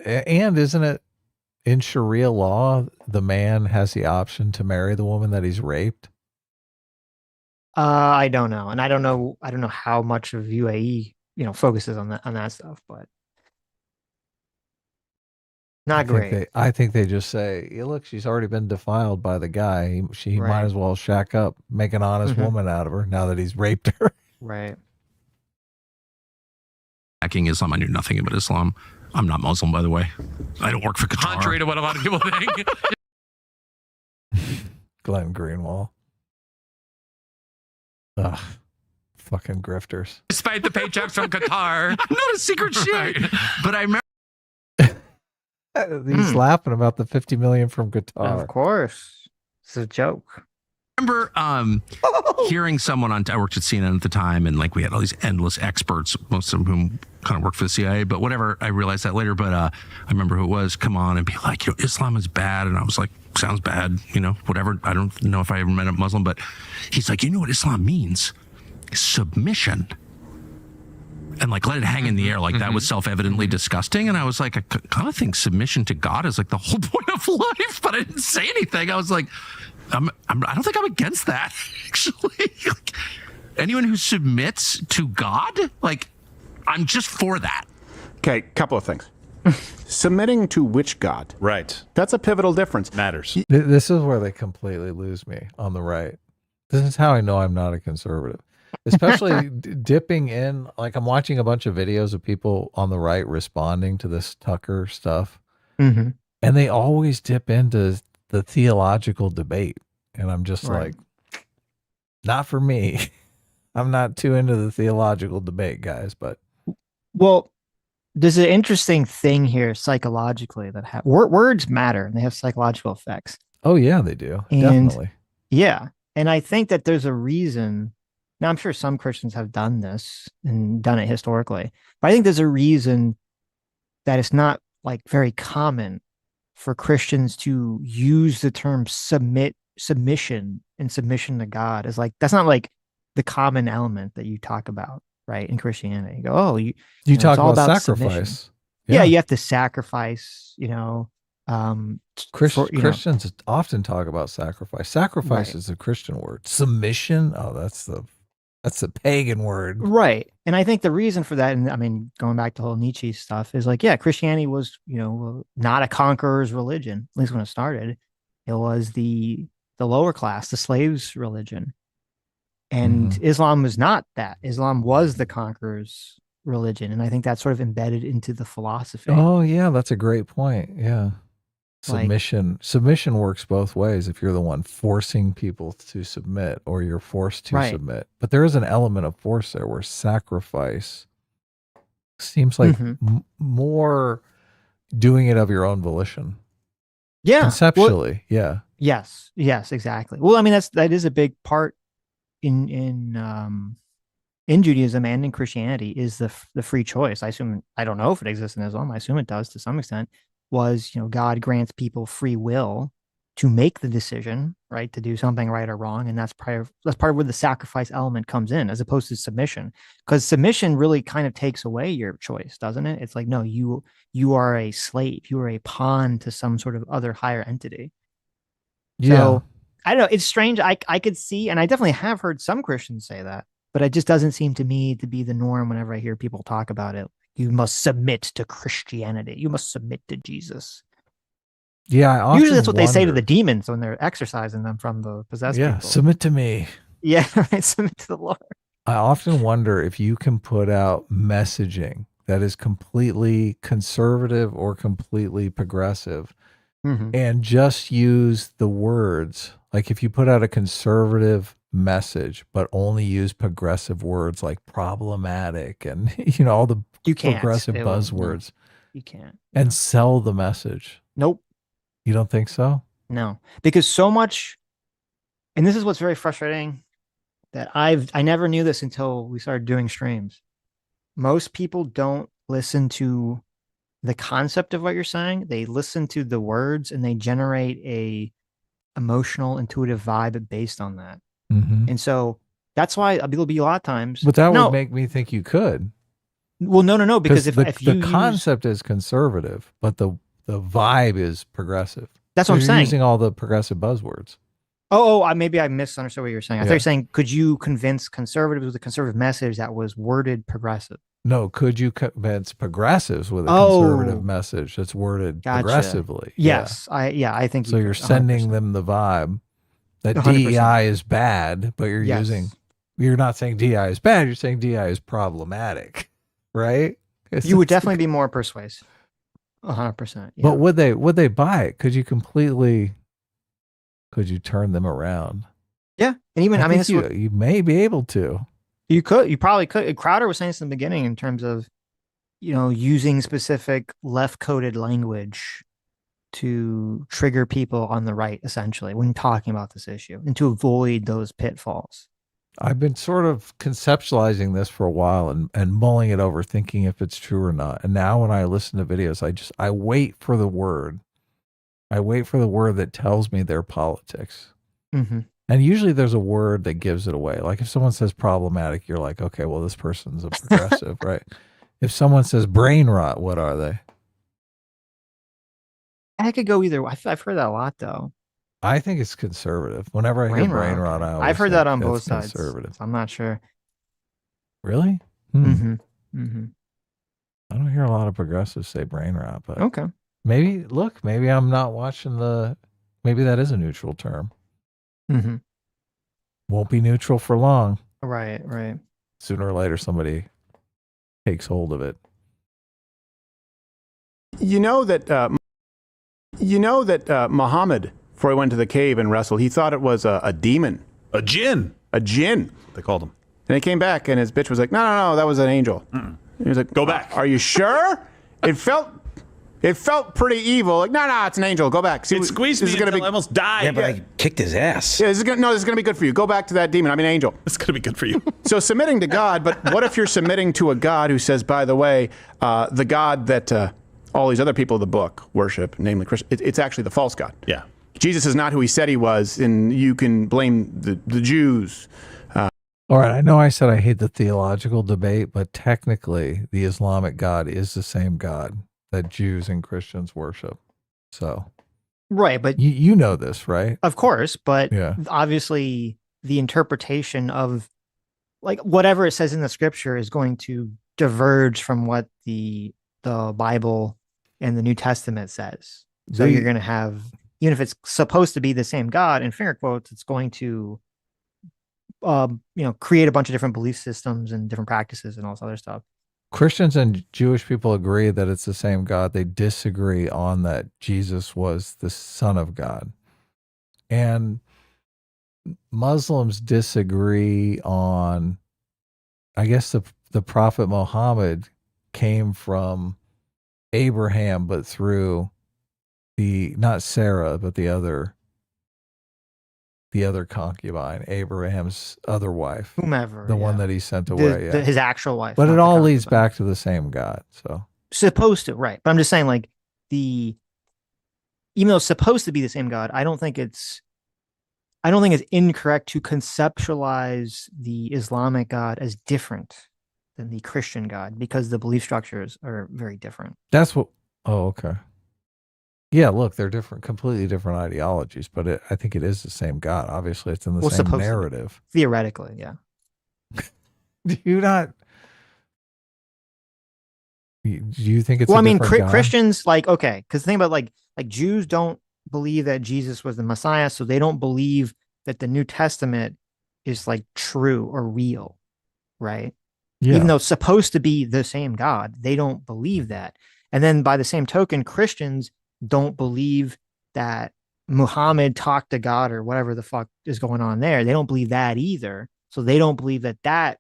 And isn't it in Sharia law, the man has the option to marry the woman that he's raped? I don't know, and I don't know how much of UAE focuses on that stuff, but not great. I think they just say, "Yeah, look, she's already been defiled by the guy. She might as well shack up, make an honest woman out of her now that he's raped her." Right. Attacking Islam. I knew nothing about Islam. I'm not Muslim, by the way. I don't work for Qatar. Contrary to what a lot of people think. Glenn Greenwald. Ugh. Fucking grifters. Despite the paychecks from Qatar. Not a secret shit. But I remember. He's laughing about the 50 million from Qatar. Of course. It's a joke. I remember hearing someone I worked at CNN at the time, and like we had all these endless experts, most of whom kind of worked for the CIA, but whatever, I realized that later, but I remember who it was come on and be like, Islam is bad, and I was like, sounds bad, whatever. I don't know if I ever met a Muslim, but he's like, what Islam means? Submission. And like let it hang in the air like that was self-evidently disgusting. And I was like, I kind of think submission to God is like the whole point of life, but I didn't say anything. I was like, I don't think I'm against that, actually. Like, anyone who submits to God, like, I'm just for that. Okay, couple of things. Submitting to which God? Right. That's a pivotal difference. Matters. This is where they completely lose me on the right. This is how I know I'm not a conservative. Especially dipping in, like I'm watching a bunch of videos of people on the right responding to this Tucker stuff. Mm-hmm. And they always dip into the theological debate. And I'm just like, not for me. I'm not too into the theological debate, guys, but. Well, there's an interesting thing here psychologically that words matter and they have psychological effects. Oh yeah, they do. And, definitely. Yeah. And I think that there's a reason. Now, I'm sure some Christians have done this and done it historically, but I think there's a reason that it's not like very common for Christians to use the term submission and submission to God as like, that's not like the common element that you talk about, right? In Christianity, you go, oh, you talk it's all about submission. sacrifice. Yeah. You have to sacrifice, Christians often talk about sacrifice. Sacrifice is a Christian word. Submission, that's a pagan word. Right. And I think the reason for that, and I mean, going back to whole Nietzsche stuff, is like, yeah, Christianity was, not a conqueror's religion, at least when it started. It was the lower class, the slaves' religion. And Islam was not that. Islam was the conqueror's religion. And I think that's sort of embedded into the philosophy. Oh, yeah, that's a great point. Yeah. Submission works both ways. If you're the one forcing people to submit, or you're forced to submit, but there is an element of force there where sacrifice seems like more doing it of your own volition. Yeah. Conceptually. Well, yes, exactly. Well, I mean, that is a big part in Judaism and in Christianity, is the free choice. I don't know if it exists in Islam. I assume it does to some extent. Was, God grants people free will to make the decision, right, to do something right or wrong, and that's part of where the sacrifice element comes in, as opposed to submission, because submission really kind of takes away your choice, doesn't it? It's like, no, you are a slave, you are a pawn to some sort of other higher entity. So I don't know. It's strange. I could see, and I definitely have heard some Christians say that, but it just doesn't seem to me to be the norm whenever I hear people talk about it. You must submit to Christianity. You must submit to Jesus. Yeah. Usually that's what they say to the demons when they're exorcising them from the possessed people. Submit to me. Yeah, right. Submit to the Lord. I often wonder if you can put out messaging that is completely conservative or completely progressive, and just use the words. Like if you put out a conservative message, but only use progressive words like problematic and all the progressive buzzwords. You can't. And sell the message. Nope. You don't think so? No, because so much, and this is what's very frustrating, that I never knew this until we started doing streams. Most people don't listen to the concept of what you're saying. They listen to the words and they generate a emotional, intuitive vibe based on that. And so that's why there'll be a lot of times. But that would make me think you could. Well, no, because if the concept is conservative, but the vibe is progressive. That's what I'm saying. Using all the progressive buzzwords. Maybe I misunderstood what you were saying. I thought you were saying, could you convince conservatives with a conservative message that was worded progressive? No, could you convince progressives with a conservative message that's worded progressively? Yes, I think so. You're sending them the vibe that 100%. DEI is bad, but you're you're not saying DEI is bad. You're saying DEI is problematic, right? You would definitely be more persuasive. 100%. But would they buy it? Could you turn them around? Yeah. And even, you may be able to. You probably could. Crowder was saying this in the beginning in terms of, using specific left coded language to trigger people on the right, essentially, when talking about this issue, and to avoid those pitfalls. I've been sort of conceptualizing this for a while and mulling it over, thinking if it's true or not. And now when I listen to videos, I wait for the word. I wait for the word that tells me their politics. And usually there's a word that gives it away. Like if someone says problematic, you're like, okay, well, this person's a progressive, right? If someone says brain rot, what are they? I could go either way. I've heard that a lot, though. I think it's conservative. Whenever I hear brain rot, I've heard that on both sides. Conservative. I'm not sure. Really? I don't hear a lot of progressives say brain rot, but okay. Maybe I'm not watching maybe that is a neutral term. Won't be neutral for long. Right. Sooner or later, somebody takes hold of it. You know that Muhammad, before he went to the cave and wrestled, he thought it was a demon. A jinn. A jinn. They called him. And he came back and his bitch was like, no, that was an angel. He was like, go back. Are you sure? It felt pretty evil. Like, no, it's an angel. Go back. See, it squeezed me until I almost died. Yeah, but I kicked his ass. Yeah, this is going to be good for you. Go back to that demon. I mean, angel. It's going to be good for you. So submitting to God, but what if you're submitting to a God who says, by the way, the God that all these other people of the book worship, namely Christian, it's actually the false God. Yeah. Jesus is not who he said he was, and you can blame the Jews. All right, I know I said I hate the theological debate, but technically the Islamic God is the same God that Jews and Christians worship. So, right, but you know this, right? Of course, but obviously the interpretation of like whatever it says in the scripture is going to diverge from what the Bible and the New Testament says. So you're going to have, even if it's supposed to be the same God, in finger quotes, it's going to create a bunch of different belief systems and different practices and all this other stuff. Christians and Jewish people agree that it's the same God. They disagree on that Jesus was the Son of God. And Muslims disagree on, I guess the Prophet Muhammad came from Abraham, but through not Sarah, but the other concubine, Abraham's other wife, whomever, the one that he sent away. His actual wife. But not it the all leads concubine. back to the same God. So Supposed to, right? But I'm just saying, like, even though it's supposed to be the same God, I don't think it's incorrect to conceptualize the Islamic God as different than the Christian God because the belief structures are very different. that's what. Oh, okay. Yeah, look, they're different, completely different ideologies, but I think it is the same God. Obviously, it's in the same narrative. Theoretically, yeah. Do you not? Do you think it's? Well, I mean, God? Christians, like, okay, because the thing about like Jews don't believe that Jesus was the Messiah, so they don't believe that the New Testament is like true or real, right? Yeah. Even though it's supposed to be the same God, they don't believe that. And then by the same token, Christians don't believe that Muhammad talked to God or whatever the fuck is going on there. They don't believe that either. So they don't believe that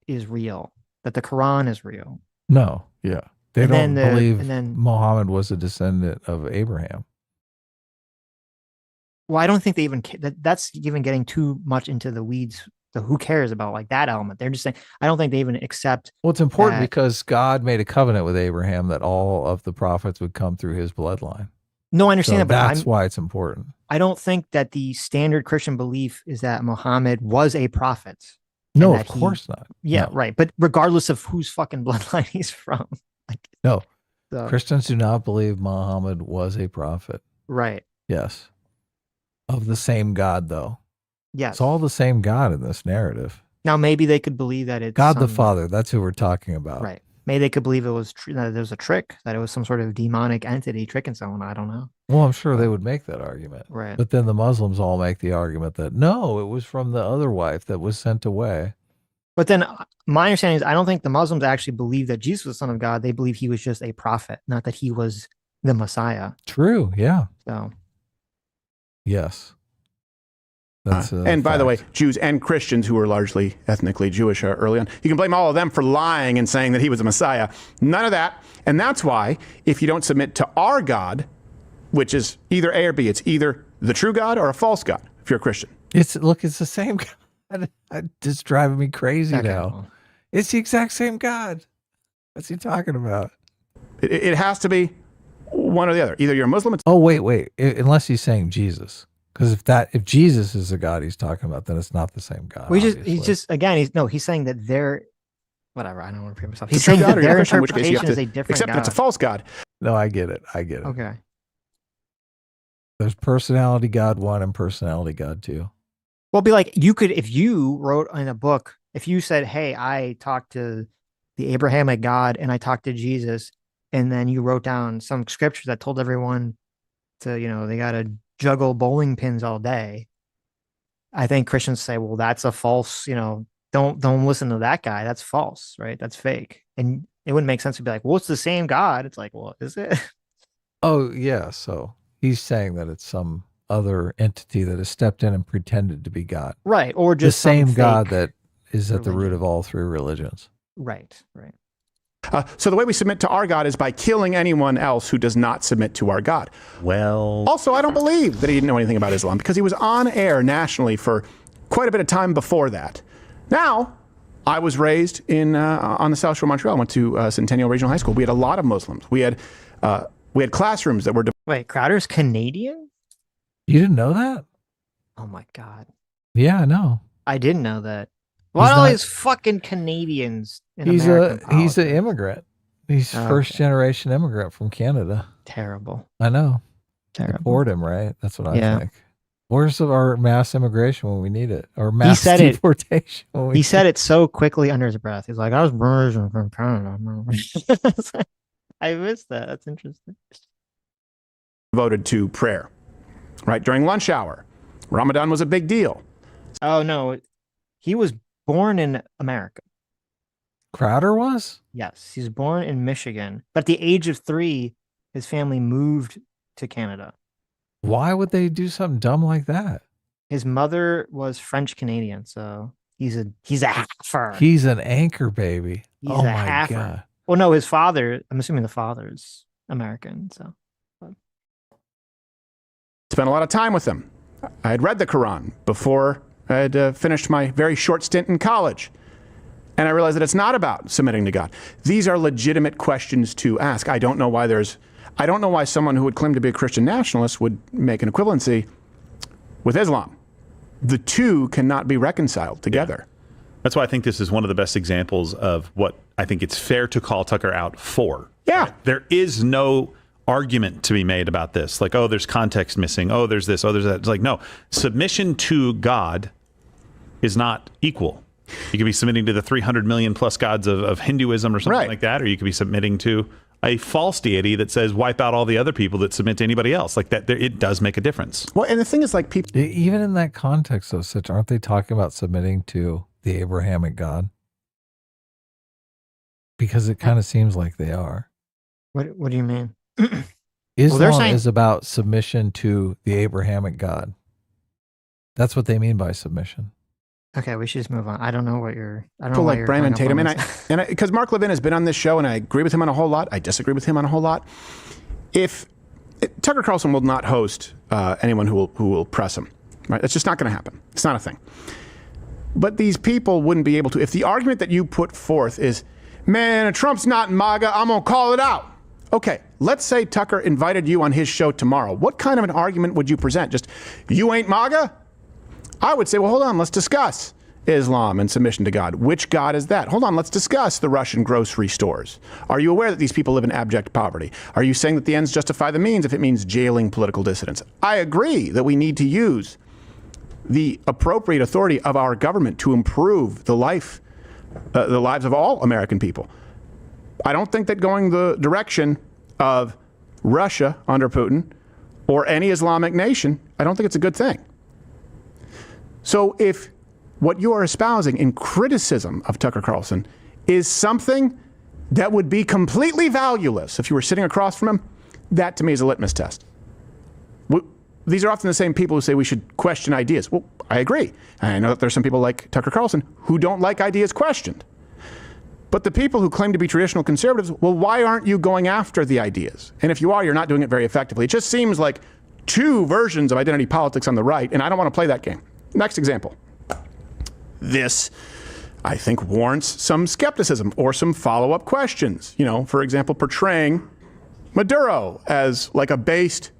is real, that the Quran is real. No, yeah. They don't believe then Muhammad was a descendant of Abraham. Well, I don't think they even that's even getting too much into the weeds. So who cares about like that element? They're just saying, I don't think they even accept. Well, it's important because God made a covenant with Abraham that all of the prophets would come through his bloodline. No, I understand that, but that's why it's important. I don't think that the standard Christian belief is that Muhammad was a prophet. No, of course not. Yeah, no. right. But regardless of whose fucking bloodline he's from, like, no, Christians do not believe Muhammad was a prophet. Right. Yes. Of the same God, though. Yes. It's all the same God in this narrative. Now, maybe they could believe that it's God the Father. That's who we're talking about. Right. Maybe they could believe it was that there was a trick, that it was some sort of demonic entity tricking someone. I don't know. Well, I'm sure they would make that argument. Right. But then the Muslims all make the argument that no, it was from the other wife that was sent away. But then my understanding is I don't think the Muslims actually believe that Jesus was the Son of God. They believe he was just a prophet, not that he was the Messiah. True. Yeah. So. Yes. That's and by the way, Jews and Christians who were largely ethnically Jewish early on, you can blame all of them for lying and saying that he was a Messiah. None of that. And that's why if you don't submit to our God, which is either A or B, it's either the true God or a false God if you're a Christian. It's the same God. It's driving me crazy now. It's the exact same God. What's he talking about? It has to be one or the other. Either you're a Muslim. Oh, wait. Unless he's saying Jesus. Because if Jesus is the God he's talking about, then it's not the same God. He's saying that they're whatever. I don't want to repeat myself. He's saying that that their Christian, in which case you interpretation have is to a different accept God. it's a false God. No, I get it. Okay. There's personality God 1 and personality God 2. Well, be like if you wrote in a book, if you said, "Hey, I talked to the Abrahamic God and I talked to Jesus," and then you wrote down some scripture that told everyone to, they got to juggle bowling pins all day. I think Christians say, well, that's a false, don't listen to that guy. That's false, right? That's fake. And it wouldn't make sense to be like, well, it's the same God. It's like, well, is it? Oh, yeah. So he's saying that it's some other entity that has stepped in and pretended to be God. Right. Or just the same God that is at the root religion. of all three religions. Right. So the way we submit to our God is by killing anyone else who does not submit to our God. Well, also, I don't believe that he didn't know anything about Islam because he was on air nationally for quite a bit of time before that. Now, I was raised on the South Shore of Montreal. I went to Centennial Regional High School. We had a lot of Muslims. We had classrooms that were. Wait, Crowder's Canadian? You didn't know that? Oh my God. Yeah, I know. I didn't know that. Why all these fucking Canadians in American politics? He's an immigrant. He's first generation immigrant from Canada. Terrible. I know. Terrible. Deport him, right? That's what I think. Where's our mass immigration when we need it? Or mass deportation? He said it so quickly under his breath. He's like, I was raised from Canada. I missed that. That's interesting. Devoted to prayer, right? During lunch hour. Ramadan was a big deal. Oh, no. He was born in America. Crowder was? Yes, he was born in Michigan, but at the age of 3, his family moved to Canada. Why would they do something dumb like that? His mother was French Canadian, so he's a halfer. He's an anchor baby. He's oh a my halfer. God. Well, no, his father. I'm assuming the father's American. So Spent a lot of time with him. I had read the Quran before I had finished my very short stint in college. And I realized that it's not about submitting to God. These are legitimate questions to ask. I don't know why someone who would claim to be a Christian nationalist would make an equivalency with Islam. The two cannot be reconciled together. That's why I think this is one of the best examples of what I think it's fair to call Tucker out for. Yeah. Right? There is no argument to be made about this. Like, oh, there's context missing. Oh, there's this. Oh, there's that. It's like, no. Submission to God is not equal. You could be submitting to the 300 million plus gods of Hinduism or something like that, or you could be submitting to a false deity that says wipe out all the other people that submit to anybody else. Like that, it does make a difference. Well, and the thing is, like, people, even in that context, though, Sitch, aren't they talking about submitting to the Abrahamic God? Because it kind of seems like they are. what do you mean? Islam is about submission to the Abrahamic God. That's what they mean by submission. Okay, we should just move on. I don't know what you're. I don't know people why like you're Brandon hung up Tatum, on and this. because Mark Levin has been on this show, and I agree with him on a whole lot. I disagree with him on a whole lot. Tucker Carlson will not host anyone who will press him, right? That's just not going to happen. It's not a thing. But these people wouldn't be able to. If the argument that you put forth is, man, Trump's not MAGA, I'm gonna call it out. Okay, let's say Tucker invited you on his show tomorrow. What kind of an argument would you present? Just, you ain't MAGA? I would say, well, hold on, let's discuss Islam and submission to God. Which God is that? Hold on, let's discuss the Russian grocery stores. Are you aware that these people live in abject poverty? Are you saying that the ends justify the means if it means jailing political dissidents? I agree that we need to use the appropriate authority of our government to improve the lives of all American people. I don't think that going the direction of Russia under Putin or any Islamic nation, I don't think it's a good thing. So if what you are espousing in criticism of Tucker Carlson is something that would be completely valueless if you were sitting across from him, that to me is a litmus test. These are often the same people who say we should question ideas. Well, I agree. And I know that there's some people like Tucker Carlson who don't like ideas questioned. But the people who claim to be traditional conservatives, well, why aren't you going after the ideas? And if you are, you're not doing it very effectively. It just seems like two versions of identity politics on the right, and I don't want to play that game. Next example. This, I think, warrants some skepticism or some follow-up questions. You know, for example, portraying Maduro as like a based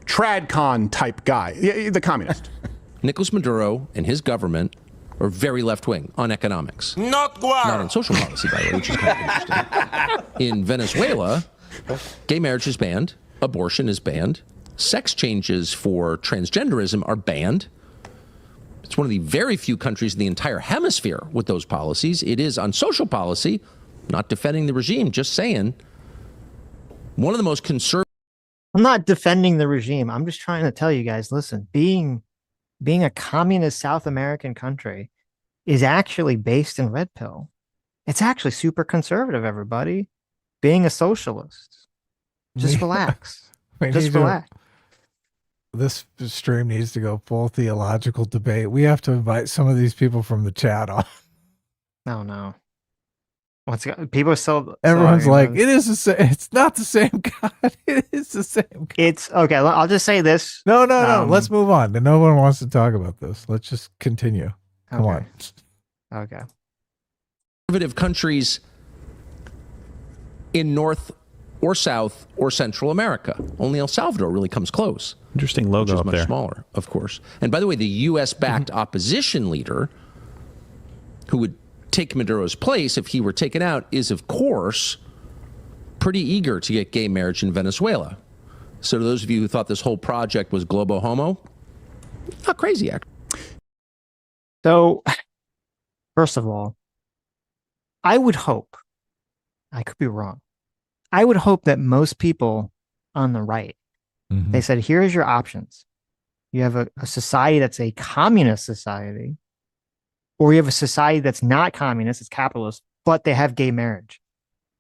tradcon type guy, the communist. Nicolas Maduro and his government are very left-wing on economics. Not on social policy, by the way, which is kind of interesting. In Venezuela, gay marriage is banned, abortion is banned, sex changes for transgenderism are banned. It's one of the very few countries in the entire hemisphere with those policies. It is on social policy, not defending the regime, just saying, one of the most conservative. I'm not defending the regime. I'm just trying to tell you guys, listen, being a communist South American country is actually based in red pill. It's actually super conservative, everybody. Being a socialist. Just relax. Just relax. This stream needs to go full theological debate. We have to invite some of these people from the chat on. No. People are still. Everyone's like, it is the same. It's not the same God. It is the same God. It's okay. I'll just say this. No. Let's move on. No one wants to talk about this. Let's just continue. Come on. Okay. Conservative countries in North or South or Central America. Only El Salvador really comes close. Interesting logo which is up much there. Smaller, of course. And by the way, the U.S.-backed opposition leader who would take Maduro's place if he were taken out is, of course, pretty eager to get gay marriage in Venezuela. So to those of you who thought this whole project was globo homo, not crazy, actually. So, first of all, I would hope, I could be wrong, I would hope that most people on the right, they said, here's your options. You have a society that's a communist society, or you have a society that's not communist, it's capitalist, but they have gay marriage.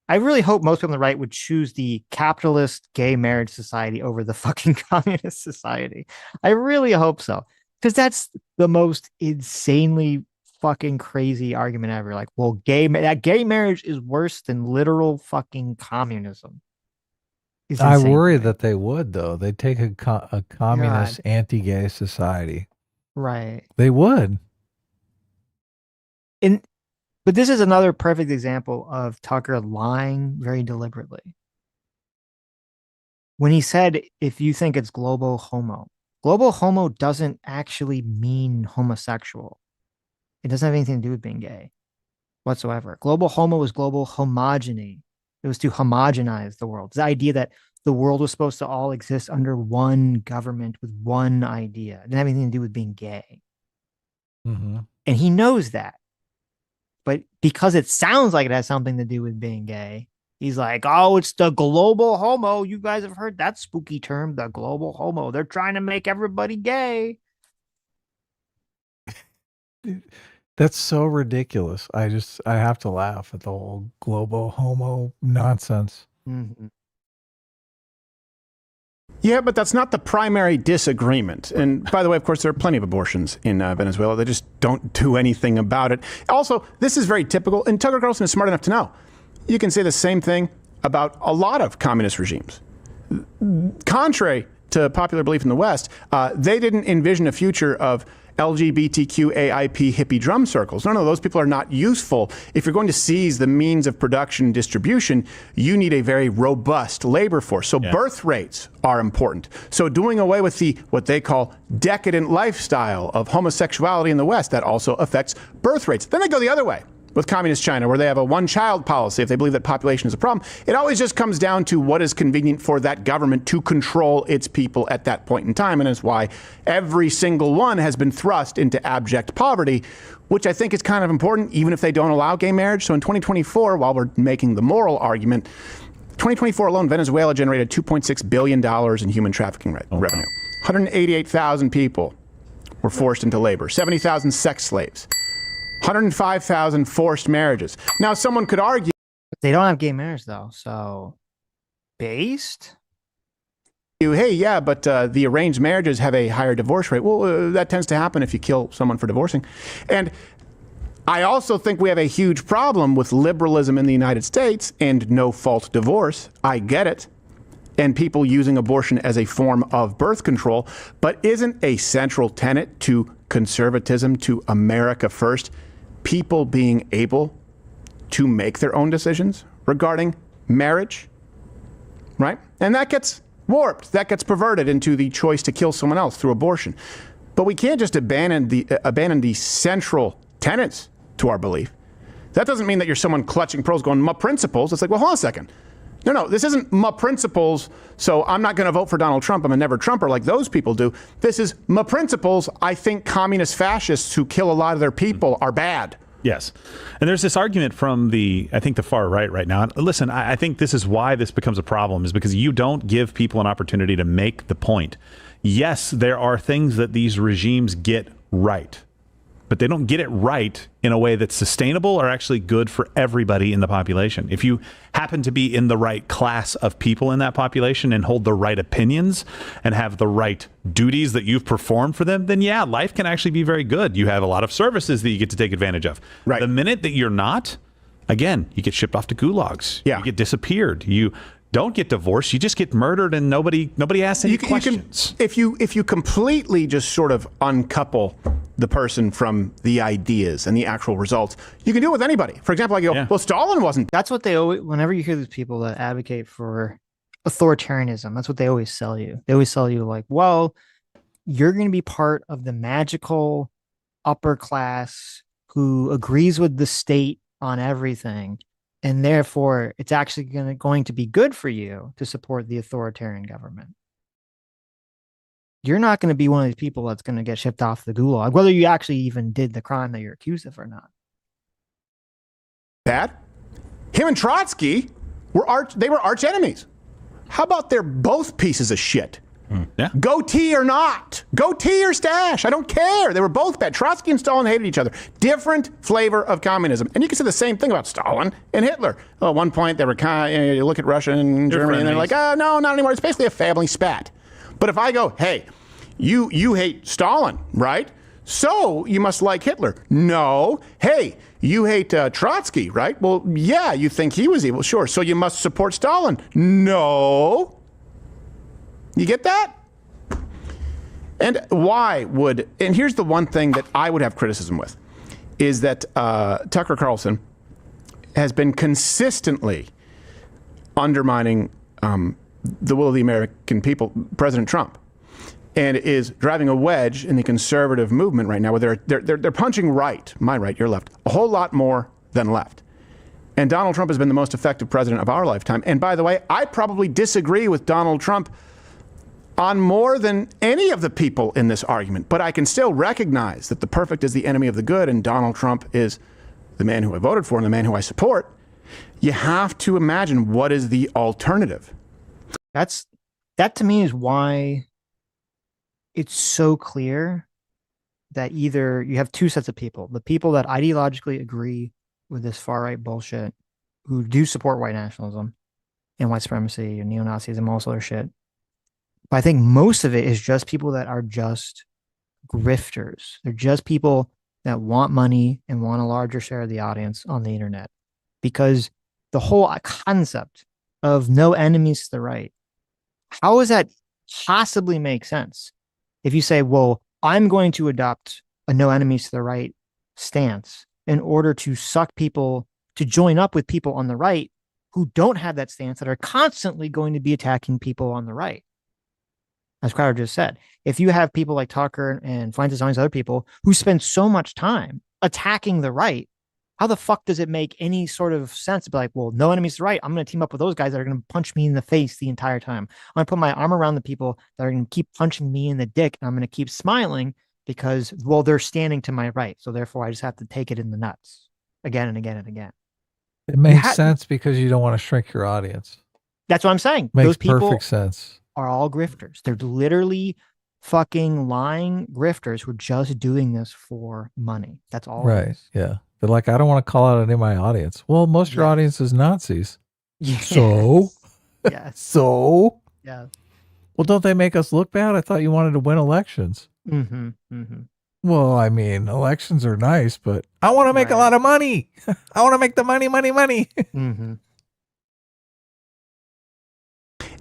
I really hope most people on the right would choose the capitalist gay marriage society over the fucking communist society. I really hope so. Because that's the most insanely fucking crazy argument ever. Like, well, that gay marriage is worse than literal fucking communism. I worry that they would, though. They'd take a communist, anti-gay society. Right. They would. But this is another perfect example of Tucker lying very deliberately. When he said, if you think it's global homo doesn't actually mean homosexual. It doesn't have anything to do with being gay whatsoever. Global homo is global homogeny. It was to homogenize the world. It's the idea that the world was supposed to all exist under one government with one idea. It didn't have anything to do with being gay. Mm-hmm. And he knows that. But because it sounds like it has something to do with being gay, he's like, oh, it's the global homo. You guys have heard that spooky term, the global homo. They're trying to make everybody gay. That's so ridiculous. I have to laugh at the whole global homo nonsense. Mm-hmm. Yeah, but that's not the primary disagreement. And by the way, of course, there are plenty of abortions in Venezuela. They just don't do anything about it. Also, this is very typical, and Tucker Carlson is smart enough to know. You can say the same thing about a lot of communist regimes. Contrary to popular belief in the West, they didn't envision a future of LGBTQ AIP hippie drum circles. No, those people are not useful. If you're going to seize the means of production and distribution, you need a very robust labor force. So birth rates are important. So doing away with what they call decadent lifestyle of homosexuality in the West, that also affects birth rates. Then they go the other way with communist China, where they have a one-child policy if they believe that population is a problem. It always just comes down to what is convenient for that government to control its people at that point in time, and is why every single one has been thrust into abject poverty, which I think is kind of important, even if they don't allow gay marriage. So in 2024, while we're making the moral argument, 2024 alone, Venezuela generated $2.6 billion in human trafficking revenue. 188,000 people were forced into labor, 70,000 sex slaves. 105,000 forced marriages. Now, someone could argue they don't have gay marriage, though. So, based? Hey, yeah, but the arranged marriages have a higher divorce rate. Well, that tends to happen if you kill someone for divorcing. And I also think we have a huge problem with liberalism in the United States and no-fault divorce. I get it. And people using abortion as a form of birth control. But isn't a central tenet to conservatism, to America first, people being able to make their own decisions regarding marriage, right? And that gets warped, that gets perverted into the choice to kill someone else through abortion. But we can't just abandon the central tenets to our belief. That doesn't mean that you're someone clutching pearls going, my principles. It's like, well, hold on a second. No, this isn't my principles, so I'm not going to vote for Donald Trump. I'm a never Trumper like those people do. This is my principles. I think communist fascists who kill a lot of their people are bad. Yes. And there's this argument from the far right now. And listen, I think this is why this becomes a problem, is because you don't give people an opportunity to make the point. Yes, there are things that these regimes get right, but they don't get it right in a way that's sustainable or actually good for everybody in the population. If you happen to be in the right class of people in that population and hold the right opinions and have the right duties that you've performed for them, then yeah, life can actually be very good. You have a lot of services that you get to take advantage of. Right. The minute that you're not, again, you get shipped off to gulags. Yeah. You get disappeared. You don't get divorced. You just get murdered, and nobody asks any questions. If you completely just sort of uncouple the person from the ideas and the actual results, you can do it with anybody. For example, I go, well, Stalin wasn't. That's what they always, whenever you hear these people that advocate for authoritarianism, that's what they always sell you. They always sell you like, well, you're going to be part of the magical upper class who agrees with the state on everything. And therefore, it's actually going to be good for you to support the authoritarian government. You're not going to be one of these people that's going to get shipped off the gulag, whether you actually even did the crime that you're accused of or not. Bad. Him and Trotsky were arch enemies. How about they're both pieces of shit? Yeah. Goatee or not. Goatee or stash. I don't care. They were both bad. Trotsky and Stalin hated each other. Different flavor of communism. And you can say the same thing about Stalin and Hitler. Well, at one point, they were kind of, you look at Russia and Germany, and they're like, oh, no, not anymore. It's basically a family spat. But if I go, hey, you hate Stalin, right? So you must like Hitler. No. Hey, you hate Trotsky, right? Well, yeah, you think he was evil. Sure. So you must support Stalin. No. You get that? And why would, and here's the one thing that I would have criticism with, is that Tucker Carlson has been consistently undermining the will of the American people, President Trump, and is driving a wedge in the conservative movement right now, where they're punching right, my right, your left, a whole lot more than left. And Donald Trump has been the most effective president of our lifetime. And by the way, I probably disagree with Donald Trump on more than any of the people in this argument, but I can still recognize that the perfect is the enemy of the good, and Donald Trump is the man who I voted for and the man who I support. You have to imagine what is the alternative. That to me is why it's so clear that either you have two sets of people: the people that ideologically agree with this far right bullshit, who do support white nationalism and white supremacy and neo-Nazism and all this other shit. But I think most of it is just people that are just grifters. They're just people that want money and want a larger share of the audience on the internet. Because the whole concept of no enemies to the right, how does that possibly make sense? If you say, well, I'm going to adopt a no enemies to the right stance in order to suck people to join up with people on the right who don't have that stance, that are constantly going to be attacking people on the right. As Crowder just said, if you have people like Tucker and Fuentes and all these other people who spend so much time attacking the right, how the fuck does it make any sort of sense to be like, well, no enemies to the right, I'm going to team up with those guys that are going to punch me in the face the entire time. I'm going to put my arm around the people that are going to keep punching me in the dick, and I'm going to keep smiling because, well, they're standing to my right. So therefore, I just have to take it in the nuts again and again and again. It makes sense because you don't want to shrink your audience. That's what I'm saying. Makes those people perfect sense. Are all grifters. They're literally fucking lying grifters who are just doing this for money. That's all. Right. Yeah. They're like, I don't want to call out any of my audience. Well, most of your audience is Nazis. Yeah. So? Yeah. So? Yeah. Well, don't they make us look bad? I thought you wanted to win elections. Mm-hmm. Mm-hmm. Well, I mean, elections are nice, but I want to make a lot of money. I want to make the money. Mm-hmm.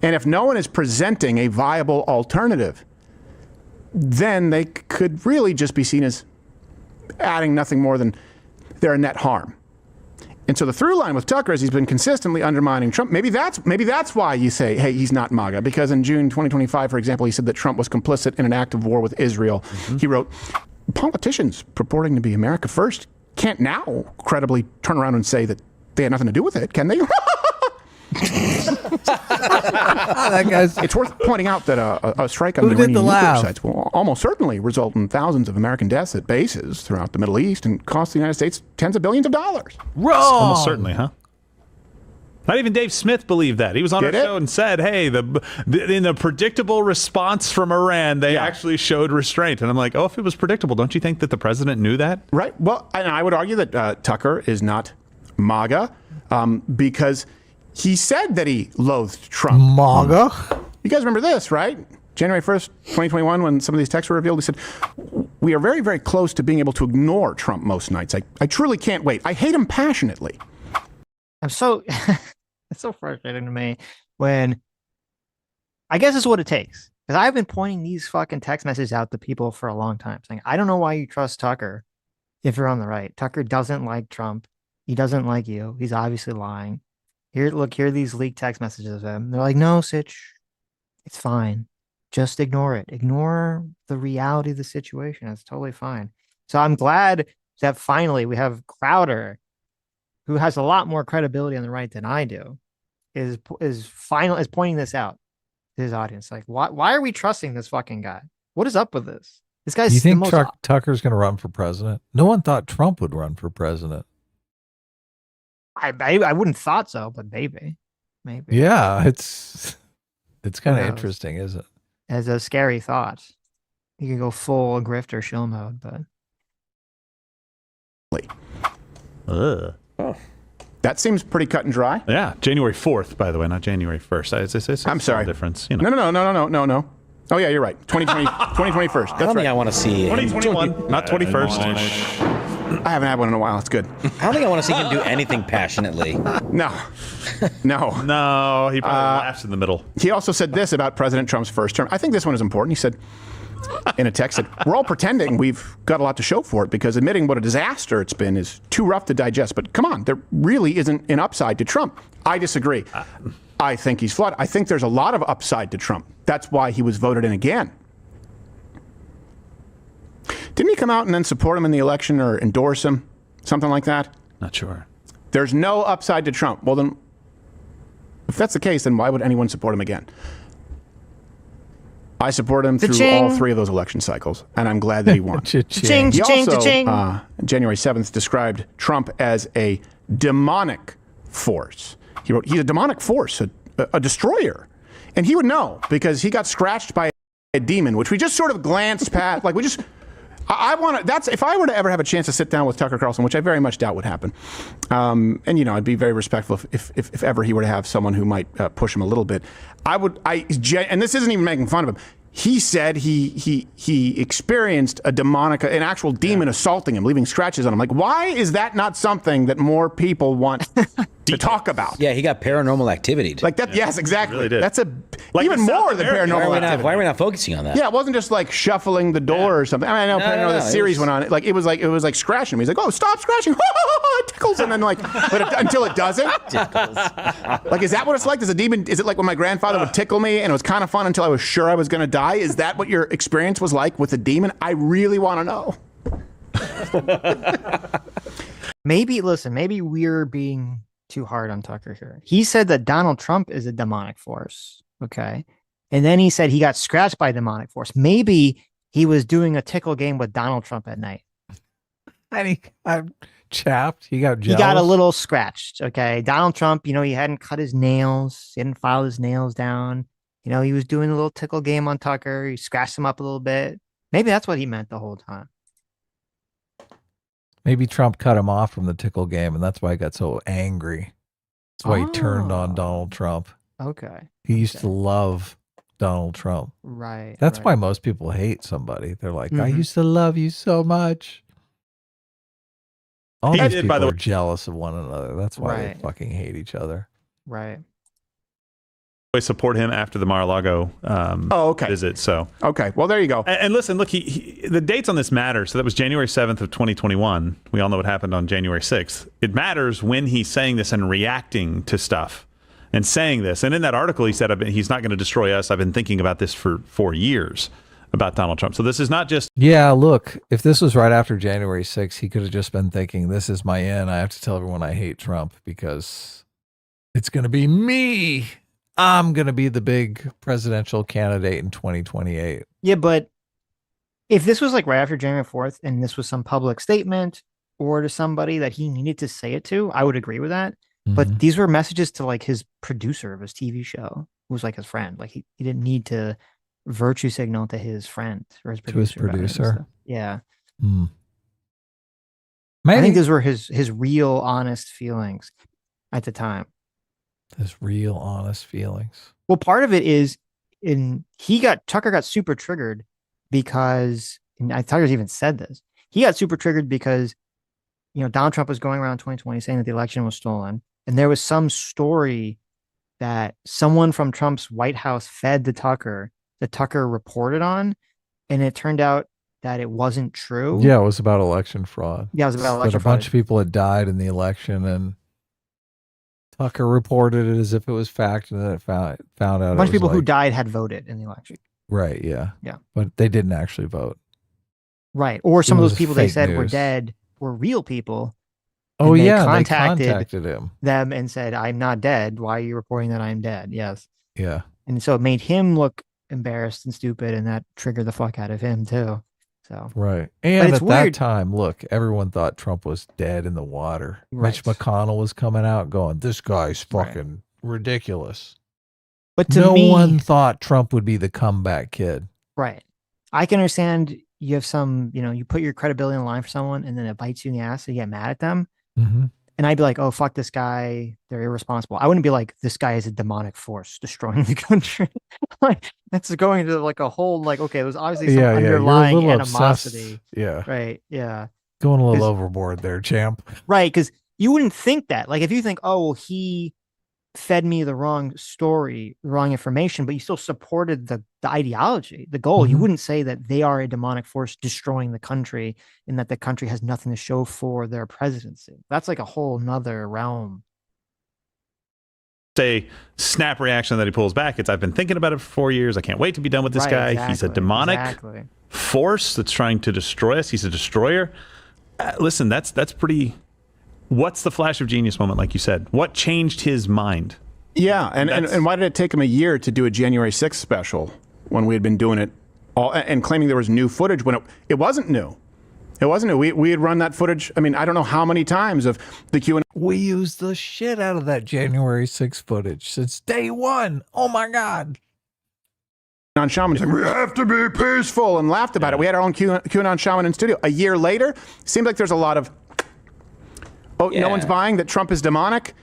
And if no one is presenting a viable alternative, then they could really just be seen as adding nothing more than they're a net harm. And so the through line with Tucker is he's been consistently undermining Trump. Maybe that's why you say, hey, he's not MAGA. Because in June 2025, for example, he said that Trump was complicit in an act of war with Israel. Mm-hmm. He wrote, politicians purporting to be America first can't now credibly turn around and say that they had nothing to do with it, can they? It's worth pointing out that a strike on the Iranian nuclear sites will almost certainly result in thousands of American deaths at bases throughout the Middle East and cost the United States tens of billions of dollars. Wrong. Almost certainly, huh? Not even Dave Smith believed that. He was on our show and said, hey, in the predictable response from Iran, they actually showed restraint. And I'm like, oh, if it was predictable, don't you think that the president knew that? Right. Well, and I would argue that Tucker is not MAGA because he said that he loathed Trump. MAGA? You guys remember this, right? January 1st, 2021, when some of these texts were revealed, he said, we are very, very close to being able to ignore Trump most nights. I truly can't wait. I hate him passionately. I'm so, it's so frustrating to me when, I guess it's what it takes. Because I've been pointing these fucking text messages out to people for a long time, saying, I don't know why you trust Tucker if you're on the right. Tucker doesn't like Trump. He doesn't like you. He's obviously lying. Here are these leaked text messages of him. They're like, no, Sitch, it's fine. Just ignore it. Ignore the reality of the situation. It's totally fine. So I'm glad that finally we have Crowder, who has a lot more credibility on the right than I do, is pointing this out to his audience. Like, why are we trusting this fucking guy? What is up with this? This guy's. You think Tucker's going to run for president? No one thought Trump would run for president. I wouldn't thought so, but maybe. Yeah, it's kind of interesting, isn't it? as a scary thought. You could go full grifter shill mode, but that seems pretty cut and dry. Yeah, January 4th, by the way, not January 1st. It's I'm sorry. Difference. You know. No. Oh yeah, you're right. 2020, 2021. That's I don't right. think I want to see 2021, not 21st. I haven't had one in a while. It's good. I don't think I want to see him do anything passionately. No. No, he probably laughs in the middle. He also said this about President Trump's first term. I think this one is important. He said in a text, we're all pretending we've got a lot to show for it because admitting what a disaster it's been is too rough to digest. But come on, there really isn't an upside to Trump. I disagree. I think he's flawed. I think there's a lot of upside to Trump. That's why he was voted in again. Didn't he come out and then support him in the election or endorse him? Something like that? Not sure. There's no upside to Trump. Well, then, if that's the case, then why would anyone support him again? I support him through all three of those election cycles, and I'm glad that he won. He also, January 7th, described Trump as a demonic force. He wrote, he's a demonic force, a destroyer. And he would know because he got scratched by a demon, which we just sort of glanced past. Like, we just... I want to. That's if I were to ever have a chance to sit down with Tucker Carlson, which I very much doubt would happen. And I'd be very respectful if ever he were to have someone who might push him a little bit. And this isn't even making fun of him. He said he experienced an actual demon assaulting him, leaving scratches on him. Like, why is that not something that more people want to talk about? Yeah, he got paranormal activity. Like that. Yeah. Yes, exactly. Really did. That's even more than paranormal activity. Why are we not focusing on that? Yeah, it wasn't just like shuffling the door or something. I mean, I know the series went on. It was like scratching him. He's like, oh, stop scratching. It tickles, and then until it doesn't. Like, is that what it's like? Does a demon? Is it like when my grandfather would tickle me and it was kind of fun until I was sure I was going to die? Is that what your experience was like with a demon? I really want to know. maybe we're being too hard on Tucker here. He said that Donald Trump is a demonic force. Okay. And then he said he got scratched by a demonic force. Maybe he was doing a tickle game with Donald Trump at night. And he got chapped. He got jealous. He got a little scratched. Okay. Donald Trump, he hadn't cut his nails. He hadn't filed his nails down. He was doing a little tickle game on Tucker. He scratched him up a little bit. Maybe that's what he meant the whole time. Maybe Trump cut him off from the tickle game, and that's why he got so angry. That's why he turned on Donald Trump. Okay. He used to love Donald Trump. Right. That's why most people hate somebody. They're like, I used to love you so much. All these people are jealous of one another. That's why they fucking hate each other. Right. I support him after the Mar-a-Lago visit. So okay, well there you go. And listen, look, the dates on this matter. So that was January 7th of 2021. We all know what happened on January 6th. It matters when he's saying this and reacting to stuff and saying this. And in that article, he said he's not going to destroy us. I've been thinking about this for 4 years about Donald Trump. So this is not just look. If this was right after January 6th, he could have just been thinking, "This is my end. I have to tell everyone I hate Trump because it's going to be me." I'm going to be the big presidential candidate in 2028. Yeah, but if this was like right after January 4th and this was some public statement or to somebody that he needed to say it to, I would agree with that. Mm-hmm. But these were messages to like his producer of his TV show, who was like his friend. Like he didn't need to virtue signal to his friend or his producer. To his producer? Yeah. Maybe. I think those were his real honest feelings at the time. His real honest feelings. Well, part of it is Tucker got super triggered because, and Tucker's even said this, he got super triggered because, Donald Trump was going around 2020 saying that the election was stolen. And there was some story that someone from Trump's White House fed to Tucker that Tucker reported on. And it turned out that it wasn't true. Yeah, it was about election fraud. Yeah, it was about election fraud. A bunch of people had died in the election, and Tucker reported it as if it was fact, and then it found out a bunch of people who died had voted in the election. Right, yeah. Yeah. But they didn't actually vote. Right. Or some of those people they said were dead were real people. Oh, yeah. They contacted him. Them and said, I'm not dead. Why are you reporting that I'm dead? Yes. Yeah. And so it made him look embarrassed and stupid, and that triggered the fuck out of him, too. So right. And at that time, look, everyone thought Trump was dead in the water. Right. Mitch McConnell was coming out going, this guy's fucking ridiculous. But to no me, one thought Trump would be the comeback kid. right. I can understand you have some, you put your credibility on the line for someone and then it bites you in the ass and you get mad at them. Mm-hmm. And I'd be like, oh, fuck this guy. They're irresponsible. I wouldn't be like, this guy is a demonic force destroying the country. Like, that's going to like a whole, like, okay, there's obviously some underlying You're a little animosity. obsessed. Yeah. Right. Yeah. Going a little overboard there, champ. Right. Because you wouldn't think that. Like, if you think, oh, well, he fed me the wrong story, the wrong information, but you still supported the ideology, the goal. You wouldn't say that they are a demonic force destroying the country and that the country has nothing to show for their presidency. That's like a whole nother realm. Say snap reaction that he pulls back. It's I've been thinking about it for 4 years. I can't wait to be done with this guy. Exactly, He's a demonic force that's trying to destroy us. He's a destroyer. Listen, that's pretty. What's the flash of genius moment, like you said? What changed his mind? Yeah, and why did it take him a year to do a January 6th special when we had been doing it all and claiming there was new footage when it wasn't new? It wasn't new. We had run that footage, I mean, I don't know how many times of the Q&A. We used the shit out of that January 6th footage since day one. Oh, my God. QAnon shaman saying, we have to be peaceful, and laughed about it. We had our own QAnon shaman in studio. A year later, seems like there's a lot of, no one's buying that Trump is demonic?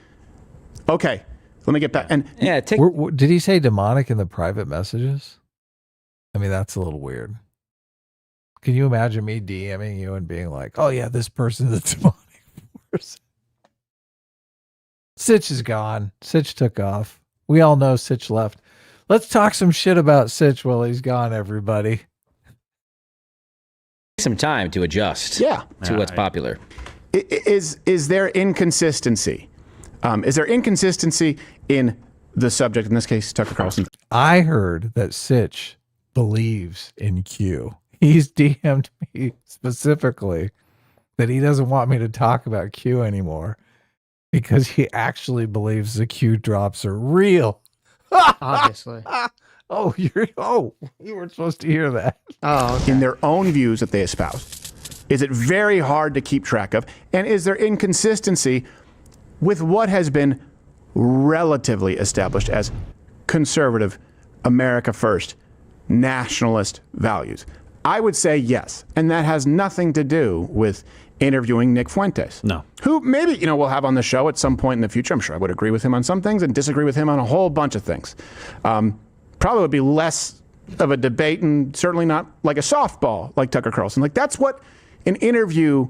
Okay, let me get back. And did he say demonic in the private messages? I mean, that's a little weird. Can you imagine me DMing you and being like, oh, yeah, this person's a demonic person? Sitch is gone. Sitch took off. We all know Sitch left. Let's talk some shit about Sitch while he's gone, everybody. Some time to adjust to what's popular. Is there inconsistency? Is there inconsistency in the subject, in this case, Tucker Carlson? I heard that Sitch believes in Q. He's DM'd me specifically that he doesn't want me to talk about Q anymore because he actually believes the Q drops are real. Obviously. You weren't supposed to hear that. Oh, okay. In their own views that they espouse. Is it very hard to keep track of? And is there inconsistency with what has been relatively established as conservative, America first, nationalist values? I would say yes. And that has nothing to do with interviewing Nick Fuentes. No. Who maybe, we'll have on the show at some point in the future. I'm sure I would agree with him on some things and disagree with him on a whole bunch of things. Probably would be less of a debate and certainly not like a softball like Tucker Carlson. Like that's what an interview.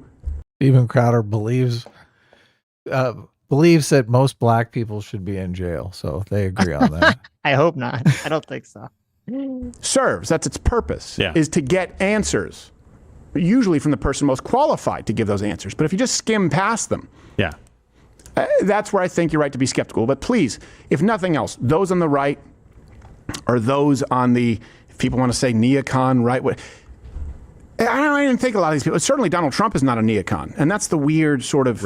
Steven Crowder believes that most black people should be in jail. So they agree on that. I hope not. I don't think so. Serves. That's its purpose, is to get answers, usually from the person most qualified to give those answers. But if you just skim past them, that's where I think you're right to be skeptical. But please, if nothing else, those on the right or those on the, if people want to say neocon right, I don't even think a lot of these people, certainly Donald Trump is not a neocon. And that's the weird sort of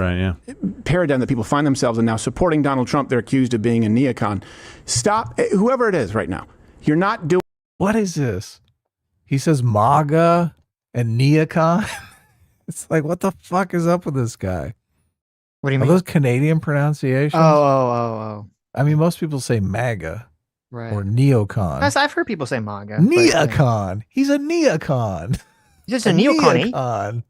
paradigm that people find themselves in now. Supporting Donald Trump, they're accused of being a neocon. Stop, whoever it is right now. You're not doing. What is this? He says MAGA and neocon. It's like, what the fuck is up with this guy? What do you Are mean? those Canadian pronunciations? Oh. I mean, most people say MAGA or neocon. Yes, I've heard people say MAGA. Neocon. He's a neocon. He's just a neocon.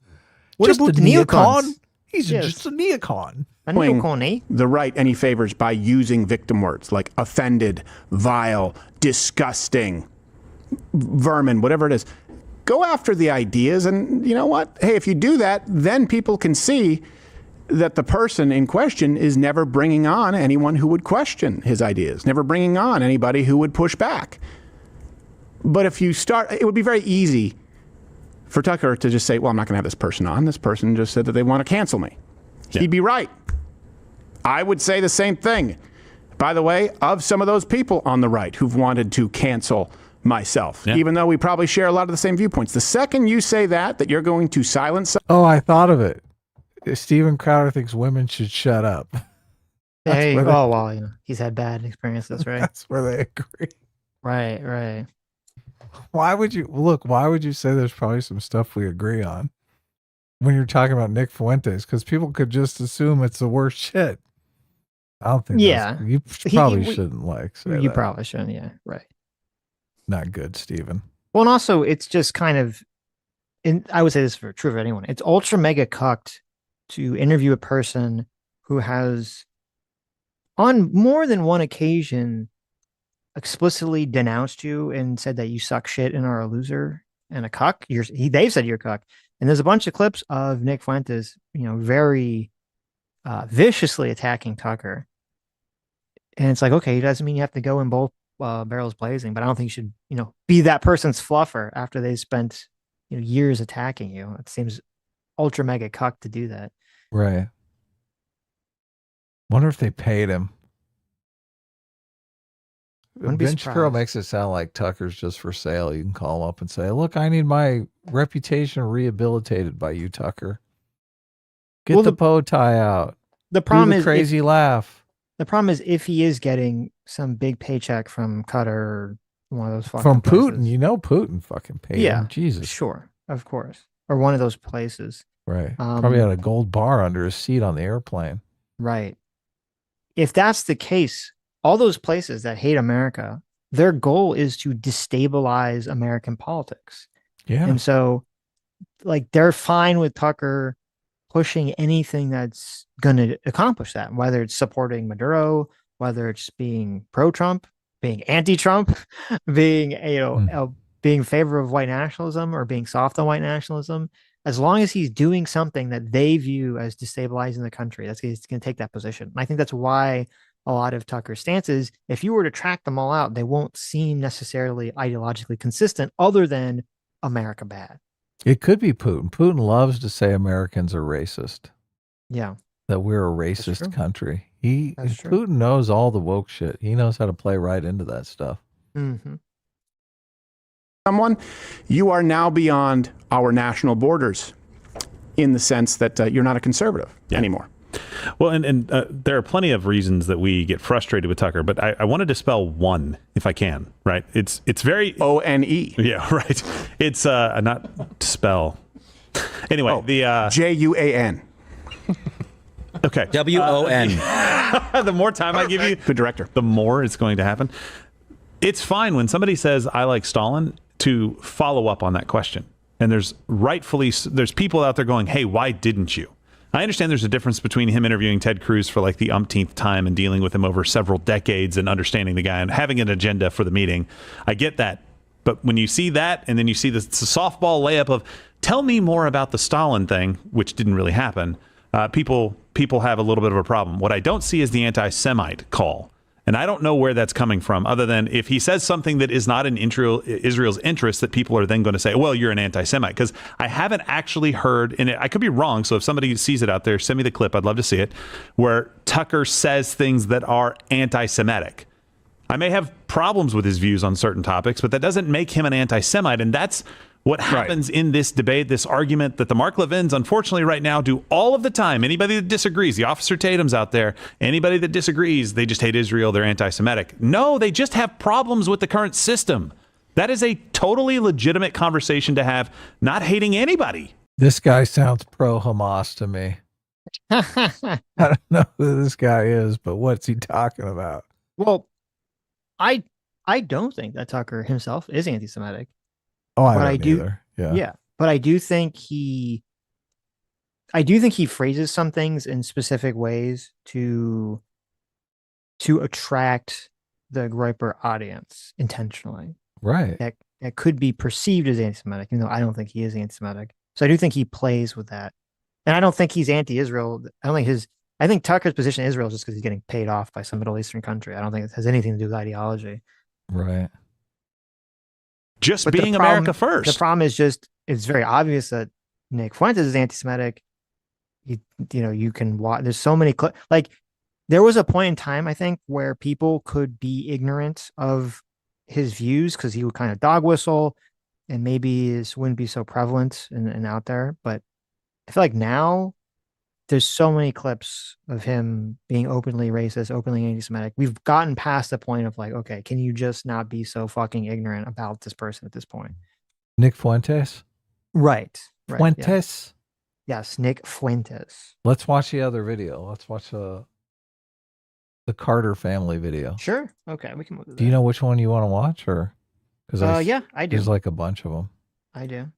What just about a the neocon? neocons? He's just a neocon. Doing the right any favors by using victim words like offended, vile, disgusting, vermin, whatever it is. Go after the ideas, and you know what? Hey, if you do that, then people can see that the person in question is never bringing on anyone who would question his ideas, never bringing on anybody who would push back. But if you start, it would be very easy for Tucker to just say, well, I'm not going to have this person on. This person just said that they want to cancel me. He'd be right. I would say the same thing, by the way, of some of those people on the right who've wanted to cancel myself, even though we probably share a lot of the same viewpoints. The second you say that you're going to silence. Oh, I thought of it. Steven Crowder thinks women should shut up. Hey, well, he's had bad experiences, right? That's where they agree. Right. Why would you say there's probably some stuff we agree on when you're talking about Nick Fuentes? Because people could just assume it's the worst shit. I don't think. Yeah. You He- probably we- shouldn't, say Yeah. that. You probably shouldn't, say You that. probably shouldn't. Yeah. Right. Not good, Steven. Well, and also it's just kind of, and I would say this for true for anyone. It's ultra mega cucked to interview a person who has, on more than one occasion, explicitly denounced you and said that you suck shit and are a loser and a cuck. They've said you're a cuck. And there's a bunch of clips of Nick Fuentes, very viciously attacking Tucker. And it's like, okay, it doesn't mean you have to go in both barrels blazing, but I don't think you should, be that person's fluffer after they spent, years attacking you. It seems ultra mega cuck to do that. Right. Wonder if they paid him. Wouldn't be Ben Shapiro surprised. makes it sound like Tucker's just for sale. You can call him up and say, "Look, I need my reputation rehabilitated by you, Tucker. Get Well, the bow tie out. The Do problem is crazy laugh." The problem is if he is getting some big paycheck from Qatar or one of those fucking From places. Putin, Putin fucking paid Yeah, him. Jesus. sure, of course, or one of those places. Right. Probably had a gold bar under his seat on the airplane. Right. If that's the case, all those places that hate America, their goal is to destabilize American politics. Yeah. And so, they're fine with Tucker pushing anything that's going to accomplish that, whether it's supporting Maduro, whether it's being pro-Trump, being anti-Trump, being being in favor of white nationalism or being soft on white nationalism. As long as he's doing something that they view as destabilizing the country, he's going to take that position. And I think that's why a lot of Tucker's stances, if you were to track them all out, they won't seem necessarily ideologically consistent other than America bad. It could be Putin. Putin loves to say Americans are racist. Yeah. That we're a racist country. That's true. Putin knows all the woke shit. He knows how to play right into that stuff. Mm-hmm. Someone, you are now beyond our national borders in the sense that you're not a conservative anymore. Well, and there are plenty of reasons that we get frustrated with Tucker, but I want to dispel one if I can. Right? It's very ONE. Yeah, right. It's not spell. Anyway, the JUAN. Okay. WON. The more time I give you, the director, the more it's going to happen. It's fine when somebody says I like Stalin to follow up on that question, and there's people out there going, "Hey, why didn't you?" I understand there's a difference between him interviewing Ted Cruz for the umpteenth time and dealing with him over several decades and understanding the guy and having an agenda for the meeting. I get that. But when you see that and then you see the softball layup of tell me more about the Stalin thing, which didn't really happen, people have a little bit of a problem. What I don't see is the anti-Semite call. And I don't know where that's coming from, other than if he says something that is not in Israel's interest, that people are then going to say, well, you're an anti-Semite. Because I haven't actually heard, and I could be wrong, so if somebody sees it out there, send me the clip. I'd love to see it, where Tucker says things that are anti-Semitic. I may have problems with his views on certain topics, but that doesn't make him an anti-Semite. And that's what happens in this debate, this argument that the Mark Levins, unfortunately, right now do all of the time. Anybody that disagrees, the Officer Tatum's out there, anybody that disagrees, they just hate Israel, they're anti-Semitic. No, they just have problems with the current system. That is a totally legitimate conversation to have, not hating anybody. This guy sounds pro-Hamas to me. I don't know who this guy is, but what's he talking about? Well, I don't think that Tucker himself is anti-Semitic. Oh, but I don't either. Yeah. But I do think he phrases some things in specific ways to attract the Groyper audience intentionally. Right. That could be perceived as anti-Semitic, even though I don't think he is anti-Semitic. So I do think he plays with that. And I don't think he's anti-Israel. I think Tucker's position in Israel is just because he's getting paid off by some Middle Eastern country. I don't think it has anything to do with ideology. Right. Just being America first. The problem is it's very obvious that Nick Fuentes is anti-Semitic. You can watch. There's so many there was a point in time, I think, where people could be ignorant of his views because he would kind of dog whistle, and maybe this wouldn't be so prevalent and out there. But I feel like now there's so many clips of him being openly racist, openly anti-Semitic. We've gotten past the point of okay, can you just not be so fucking ignorant about this person at this point? Nick Fuentes? Right. Fuentes? Yeah. Yes, Nick Fuentes. Let's watch the other video. Let's watch the Carter family video. Sure. Okay, we can move to that. Do you know which one you want to watch, or? Because yeah, I do. There's like a bunch of them. I do.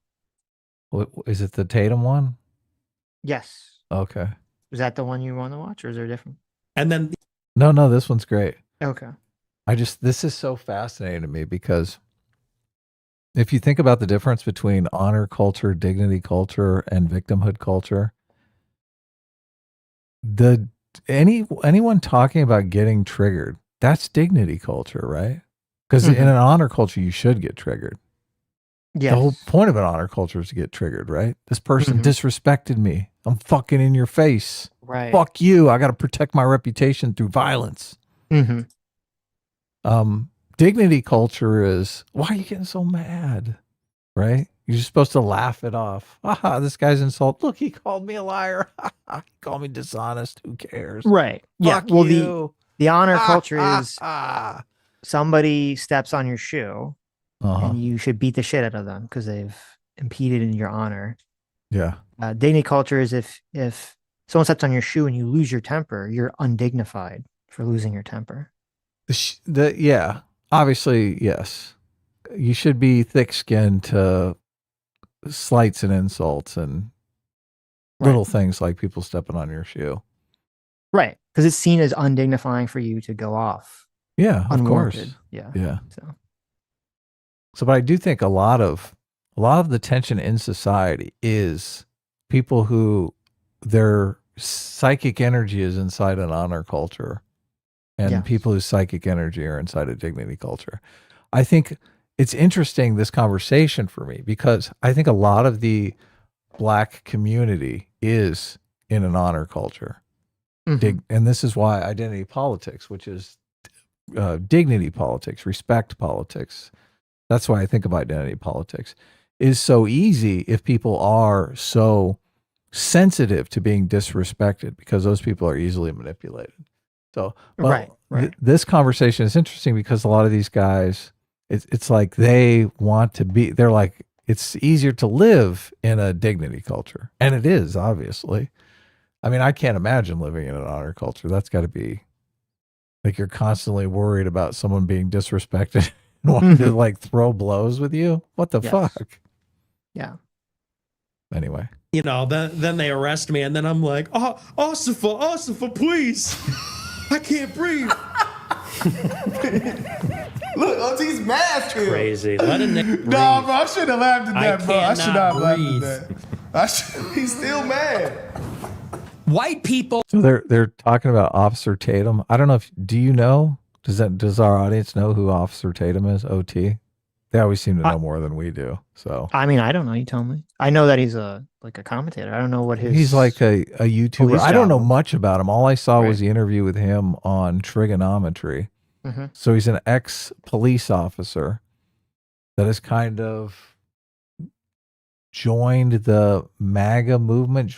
Is it the Tatum one? Yes. Okay. Is that the one you want to watch, or is there a different? And then No, this one's great. Okay. This is so fascinating to me because if you think about the difference between honor culture, dignity culture, and victimhood culture, anyone talking about getting triggered, that's dignity culture, right? Because in an honor culture, you should get triggered. Yes. The whole point of an honor culture is to get triggered, right? This person disrespected me. I'm fucking in your face. Right. Fuck you. I got to protect my reputation through violence. Dignity culture is, why are you getting so mad? Right? You're just supposed to laugh it off. Aha, this guy's insult. Look, he called me a liar. He called me dishonest. Who cares? Right. Yeah. Fuck Well, you. the honor culture is somebody steps on your shoe and you should beat the shit out of them because they've impeded in your honor. Yeah. Dignity culture is if someone steps on your shoe and you lose your temper, you're undignified for losing your temper. Yeah. Obviously, yes. You should be thick-skinned to slights and insults and little things like people stepping on your shoe. Right. Because it's seen as undignifying for you to go off. Yeah, of unwarranted. course. Yeah. Yeah. So, but I do think a lot of the tension in society is people who their psychic energy is inside an honor culture and people whose psychic energy are inside a dignity culture. I think it's interesting, this conversation for me, because I think a lot of the Black community is in an honor culture. And this is why identity politics, which is dignity politics, respect politics, that's why I think of identity politics, is so easy if people are so sensitive to being disrespected, because those people are easily manipulated. So, this conversation is interesting because a lot of these guys, it's like they want to be, they're like, it's easier to live in a dignity culture. And it is, obviously. I mean, I can't imagine living in an honor culture. That's got to be like you're constantly worried about someone being disrespected and wanting to like throw blows with you. What the fuck? Yeah. Anyway. You know, then they arrest me, and then I'm like, oh, Osifer, please. I can't breathe. Look, OT's mad still. Crazy. Let a Nick breathe. Nah, bro, I shouldn't have laughed at that, bro. I should not have laughed breathe. at that. He's still mad. White people. So they're talking about Officer Tatum. I don't know do you know? Does our audience know who Officer Tatum is? OT. They always seem to know more than we do. So I mean, I don't know. You tell me. I know that he's a commentator. I don't know what he's like a YouTuber. I don't know much about him. All I saw was the interview with him on trigonometry. So he's an ex-police officer that has kind of joined the MAGA movement.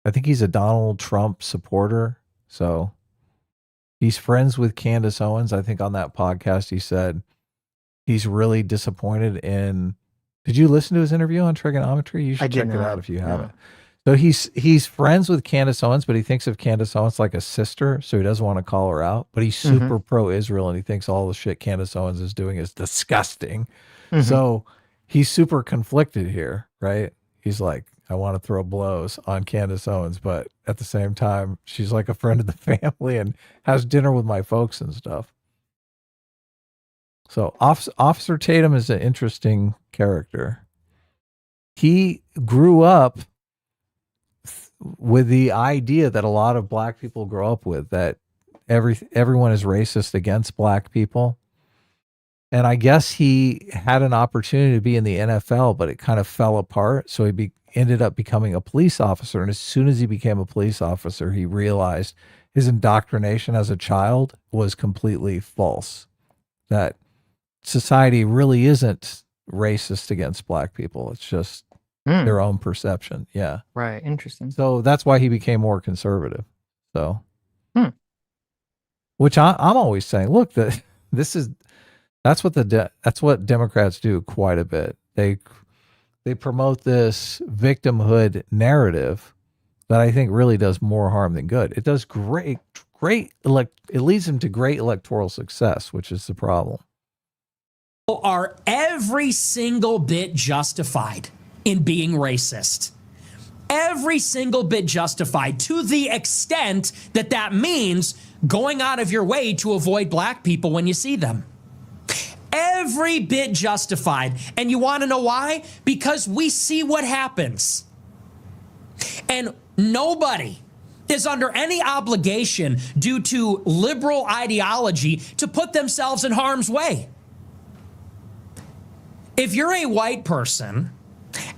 I think he's a Donald Trump supporter. So he's friends with Candace Owens. I think on that podcast he said he's really disappointed in. Did you listen to his interview on trigonometry? You should check it out if you haven't. So he's friends with Candace Owens, but he thinks of Candace Owens like a sister, so he doesn't want to call her out. But he's super pro-Israel, and he thinks all the shit Candace Owens is doing is disgusting. So he's super conflicted here, right? He's like, I want to throw blows on Candace Owens, but at the same time, she's like a friend of the family and has dinner with my folks and stuff. So Officer Tatum is an interesting character. He grew up with the idea that a lot of Black people grow up with, that everyone is racist against Black people. And I guess he had an opportunity to be in the NFL, but it kind of fell apart. So he ended up becoming a police officer. And as soon as he became a police officer, he realized his indoctrination as a child was completely false, that society really isn't racist against Black people. It's just their own perception. Yeah. Right. Interesting. So that's why he became more conservative. So, which I'm always saying, look, that's what Democrats do quite a bit. They promote this victimhood narrative that I think really does more harm than good. It does great it leads him to great electoral success, which is the problem. Are every single bit justified in being racist. Every single bit justified, to the extent that that means going out of your way to avoid black people when you see them. Every bit justified. And you want to know why? Because we see what happens. And nobody is under any obligation due to liberal ideology to put themselves in harm's way. If you're a white person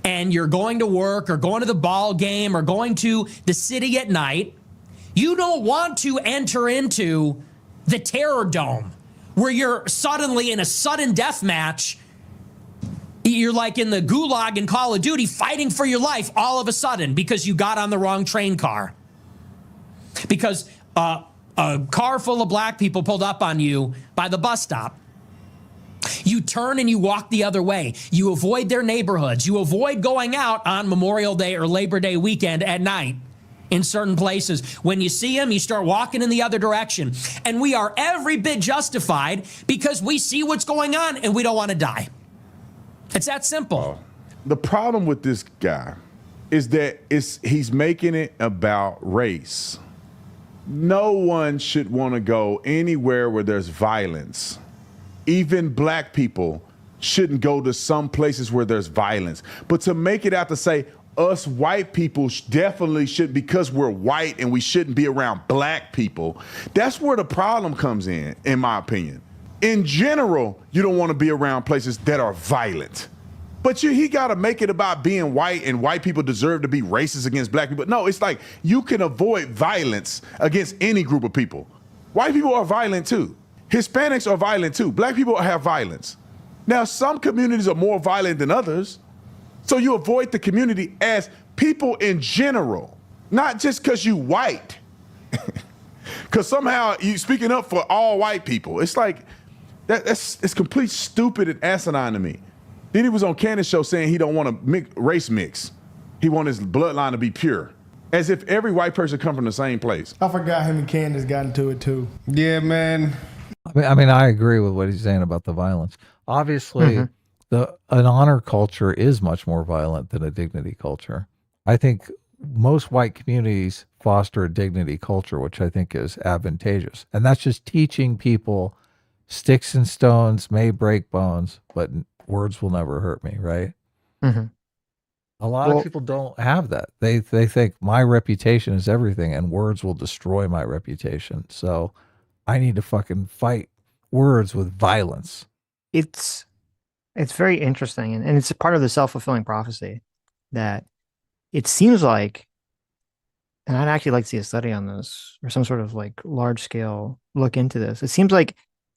and you're going to work or going to the ball game or going to the city at night, you don't want to enter into the terror dome where you're suddenly in a sudden death match. You're like in the gulag in Call of Duty fighting for your life all of a sudden because you got on the wrong train car. Because a car full of black people pulled up on you by the bus stop. You turn and you walk the other way. You avoid their neighborhoods. You avoid going out on Memorial Day or Labor Day weekend at night in certain places. When you see them, you start walking in the other direction. And we are every bit justified because we see what's going on and we don't want to die. It's that simple. The problem with this guy is that he's making it about race. No one should want to go anywhere where there's violence. Even black people shouldn't go to some places where there's violence. But to make it out to say us white people definitely should, because we're white and we shouldn't be around black people, that's where the problem comes in my opinion. In general, you don't want to be around places that are violent. But he got to make it about being white and white people deserve to be racist against black people. No, it's like you can avoid violence against any group of people. White people are violent too. Hispanics are violent too. Black people have violence. Now, some communities are more violent than others. So you avoid the community as people in general, not just because you white. Because somehow you speaking up for all white people. It's like, it's complete stupid and asinine to me. Then he was on Candace's show saying he don't want to race mix. He want his bloodline to be pure. As if every white person come from the same place. I forgot him and Candace got into it too. Yeah, man. I mean, I agree with what he's saying about the violence. Obviously, an honor culture is much more violent than a dignity culture. I think most white communities foster a dignity culture, which I think is advantageous. And that's just teaching people sticks and stones may break bones, but words will never hurt me, right? A lot of people don't have that. They think my reputation is everything and words will destroy my reputation. So I need to fucking fight words with violence. It's very interesting. And it's a part of the self-fulfilling prophecy that it seems like, and I'd actually like to see a study on this or some sort of like large scale look into this. It seems like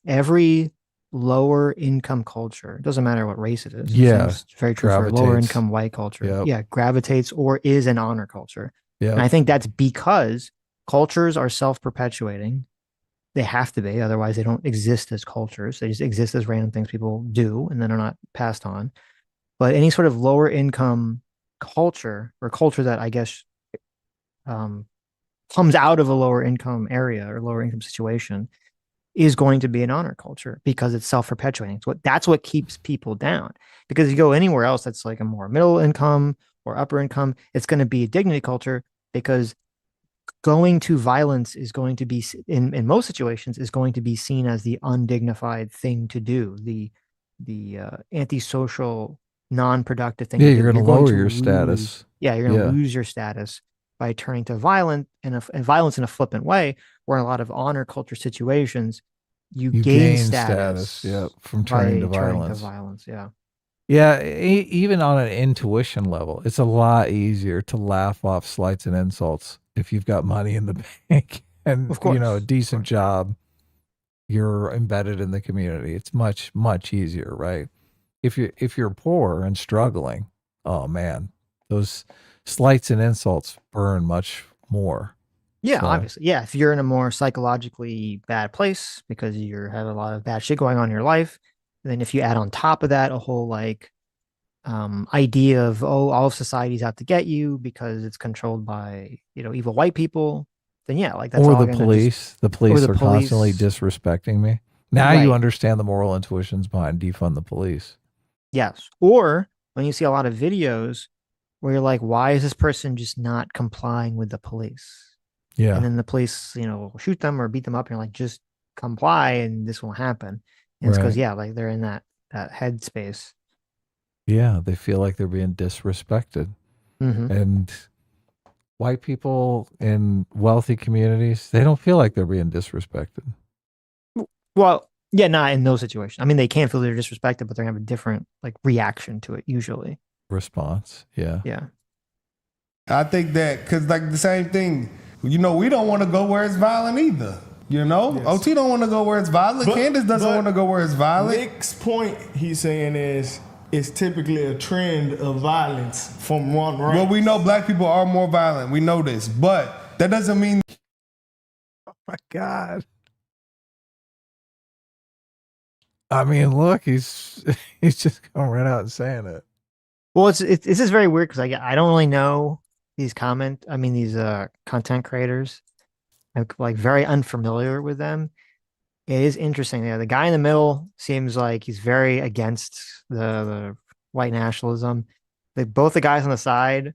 every lower income culture, it doesn't matter what race it is. Yeah. It's very true for lower income white culture. Yep. Yeah. Gravitates or is an honor culture. Yeah. And I think that's because cultures are self-perpetuating. They have to be, otherwise they don't exist as cultures. They just exist as random things people do and then are not passed on. But any sort of lower income culture or culture that I guess comes out of a lower income area or lower income situation is going to be an honor culture because it's self-perpetuating. That's what keeps people down. Because if you go anywhere else that's like a more middle income or upper income, it's going to be a dignity culture because going to violence is going to be, in most situations, is going to be seen as the undignified thing to do, the antisocial, non-productive thing. Yeah, to you're do. going to lower your status. Yeah, you're going to lose your status by turning to violence in a flippant way, where in a lot of honor culture situations, you gain status. Yeah, from turning to violence. Yeah. Yeah, even on an intuition level, it's a lot easier to laugh off slights and insults if you've got money in the bank and a decent job. You're embedded in the community. It's much, much easier, right? If you're poor and struggling, oh man, those slights and insults burn much more. Yeah, obviously. Yeah, if you're in a more psychologically bad place because you have a lot of bad shit going on in your life, and then if you add on top of that a whole like idea of all of society's out to get you because it's controlled by evil white people, then yeah, like that's or all the gonna police. The police are constantly disrespecting me. Now you Right. understand the moral intuitions behind defund the police. Yes. Or when you see a lot of videos where you're like, why is this person just not complying with the police? Yeah. And then the police, will shoot them or beat them up. And you're like, just comply and this won't happen. And it's because, Right. yeah, like they're in that headspace. Yeah, they feel like they're being disrespected. Mhm. And white people in wealthy communities, they don't feel like they're being disrespected. Well, yeah, not in those situations. I mean, they can feel they're disrespected, but they're gonna have a different like reaction to it usually. Response. Yeah. Yeah. I think that because like the same thing, we don't want to go where it's violent either. OT don't want to go where it's violent. Candace doesn't want to go where it's violent. Nick's point, he's saying, is it's typically a trend of violence from one race. Well, we know black people are more violent. We know this, but that doesn't mean. Oh my God. I mean, look, he's just going right out and saying it. Well, it's just very weird because I don't really know these content creators. I'm like very unfamiliar with them. It is interesting. Yeah, the guy in the middle seems like he's very against the white nationalism. Both the guys on the side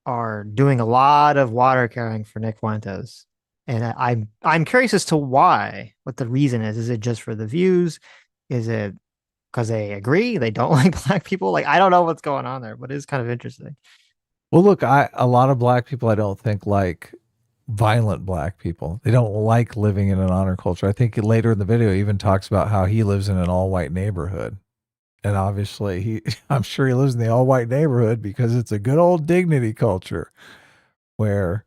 are doing a lot of water carrying for Nick Fuentes, and I'm curious as to why. What the reason is? Is it just for the views? Is it because they agree they don't like black people? Like I don't know what's going on there, but it's kind of interesting. Well, look, a lot of black people I don't think like violent black people. They don't like living in an honor culture. I think later in the video he even talks about how he lives in an all-white neighborhood. And obviously I'm sure he lives in the all-white neighborhood because it's a good old dignity culture where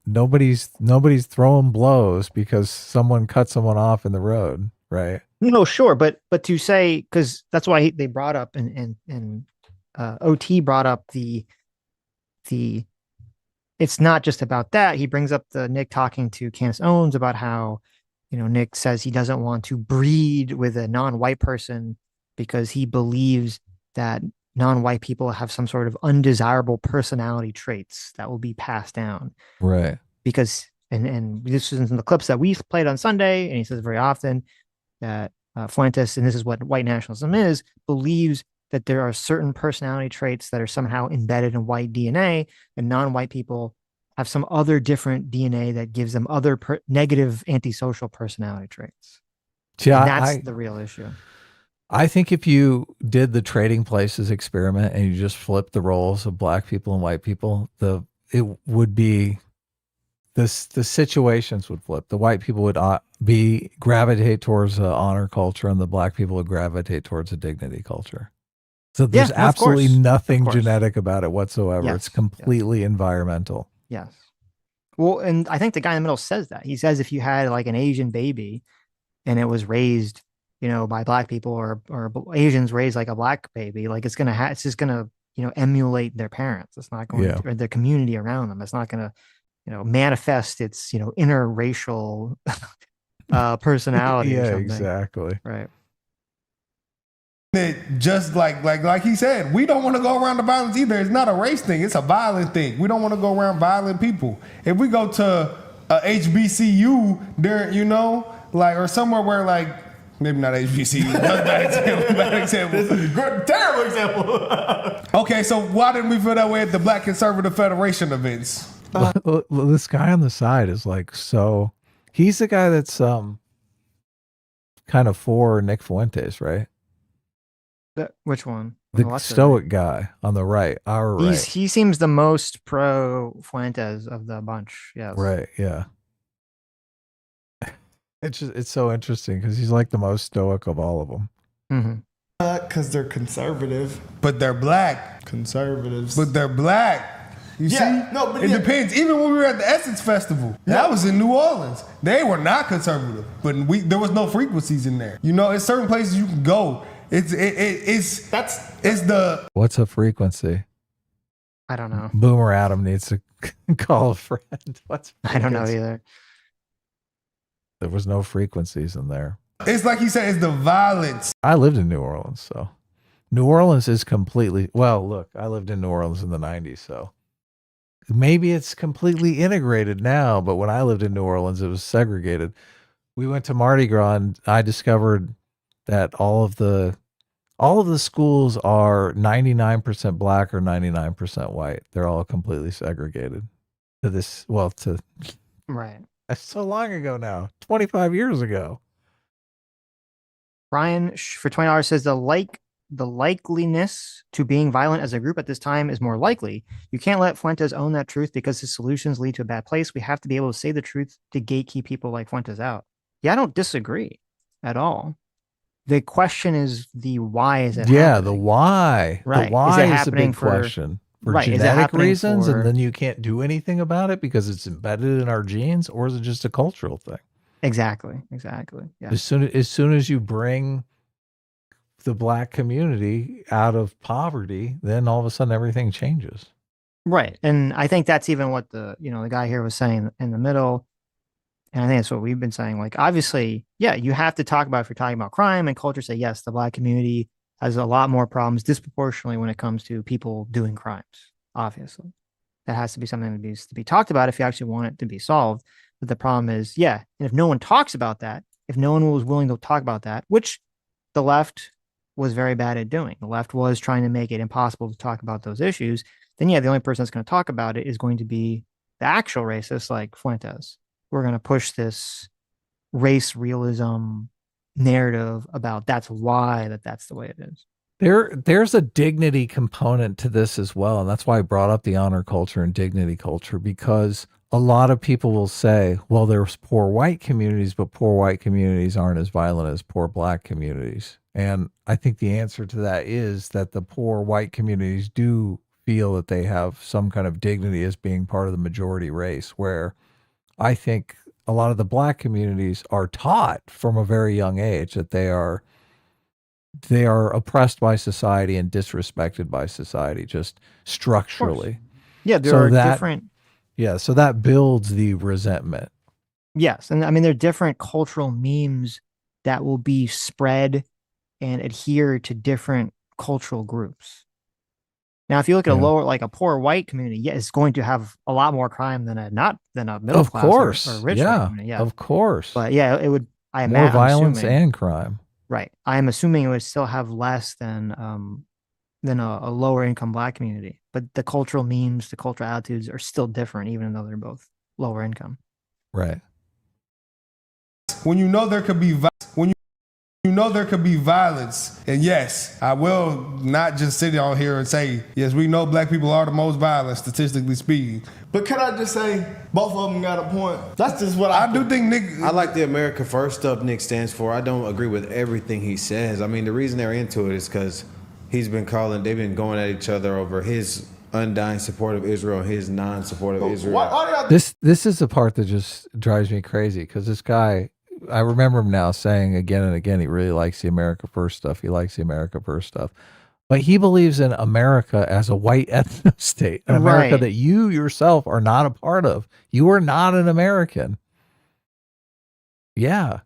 nobody's throwing blows because someone cut someone off in the road, right? No, sure, but to say, because that's why they brought up and OT brought up the it's not just about that. He brings up the Nick talking to Candace Owens about how, Nick says he doesn't want to breed with a non-white person because he believes that non-white people have some sort of undesirable personality traits that will be passed down. Right. Because, and this is in the clips that we played on Sunday, and he says very often that Fuentes, and this is what white nationalism is, believes that there are certain personality traits that are somehow embedded in white DNA, and non-white people have some other different DNA that gives them other negative antisocial personality traits. Yeah, and that's the real issue. I think if you did the trading places experiment and you just flipped the roles of black people and white people, it would be the situations would flip. The white people would gravitate towards honor culture, and the black people would gravitate towards a dignity culture. So there's absolutely nothing genetic about it whatsoever. Yes. It's completely environmental. Yes. Well, and I think the guy in the middle says that. He says if you had like an Asian baby and it was raised, by black people or Asians raised like a black baby, like it's just gonna, emulate their parents. It's not going to, or their community around them. It's not gonna, manifest its, interracial personality. Yeah, or something. exactly. Right. That just like he said, we don't want to go around the violence either. It's not a race thing; it's a violent thing. We don't want to go around violent people. If we go to a HBCU, there, or somewhere where maybe not HBCU. That's bad example. This is a terrible example. Okay, so why didn't we feel that way at the Black Conservative Federation events? This guy on the side is he's the guy that's kind of for Nick Fuentes, right? Which one? The stoic guy on the right, right. He seems the most pro Fuentes of the bunch. Yes. Right. Yeah. It's so interesting because he's like the most stoic of all of them. Mm-hmm. Because they're conservative, but they're black. Conservatives, but they're black. You see? No, but it depends. Even when we were at the Essence Festival, that was in New Orleans. They were not conservative, but there was no frequencies in there. It's certain places you can go. It's the What's a frequency? I don't know. Boomer Adam needs to call a friend. I don't know either. There was no frequencies in there. It's like he said, it's the violence. I lived in New Orleans, so New Orleans is completely look, I lived in New Orleans in the 90s, so maybe it's completely integrated now, but when I lived in New Orleans, it was segregated. We went to Mardi Gras and I discovered that all of the schools are 99% black or 99% white. They're all completely segregated to this. Well, to Right. that's so long ago now, 25 years ago. Brian for $20 says the likeliness to being violent as a group at this time is more likely. You can't let Fuentes own that truth because his solutions lead to a bad place. We have to be able to say the truth to gatekeep people like Fuentes out. Yeah, I don't disagree at all. The question is the why is it Yeah, happening? the why. Right. The why is, it is the happening big question. For right. genetic reasons, for, and then you can't do anything about it because it's embedded in our genes, or is it just a cultural thing? Exactly. Yeah. As soon as you bring the black community out of poverty, then all of a sudden everything changes. Right. And I think that's even what the guy here was saying in the middle. And I think that's what we've been saying. Like, obviously, yeah, you have to talk about, if you're talking about crime and culture, say, yes, the black community has a lot more problems disproportionately when it comes to people doing crimes. Obviously, that has to be something that needs to be talked about if you actually want it to be solved. But the problem is, yeah, and if no one talks about that, if no one was willing to talk about that, which the left was very bad at doing, the left was trying to make it impossible to talk about those issues, then yeah, the only person that's going to talk about it is going to be the actual racists like Fuentes. We're going to push this race realism narrative about that's why that's the way it is. There's a dignity component to this as well. And that's why I brought up the honor culture and dignity culture, because a lot of people will say, well, there's poor white communities, but poor white communities aren't as violent as poor black communities. And I think the answer to that is that the poor white communities do feel that they have some kind of dignity as being part of the majority race, where I think a lot of the black communities are taught from a very young age that they are oppressed by society and disrespected by society, just structurally. Yeah, there are different. Yeah, so that builds the resentment. Yes, and I mean there are different cultural memes that will be spread and adhere to different cultural groups. Now, if you look at a poor white community, yeah, it's going to have a lot more crime than a middle class or rich community. Yeah, of course. But yeah, it would. More violence and crime. Right. I'm assuming it would still have less than a lower income black community. But the cultural memes, the cultural attitudes are still different, even though they're both lower income. Right. When you know there could be violence, and yes, I will not just sit on here and say, yes, we know black people are the most violent, statistically speaking. But can I just say, both of them got a point? That's just what I do think Nick... I like the America First stuff Nick stands for. I don't agree with everything he says. I mean, the reason they're into it is because they've been going at each other over his undying support of Israel, his non-support of Israel. This is the part that just drives me crazy, because this guy... I remember him now saying again and again he really likes the America First stuff. He likes the America First stuff. But he believes in America as a white ethno state, an America that you yourself are not a part of. You are not an American. Yeah.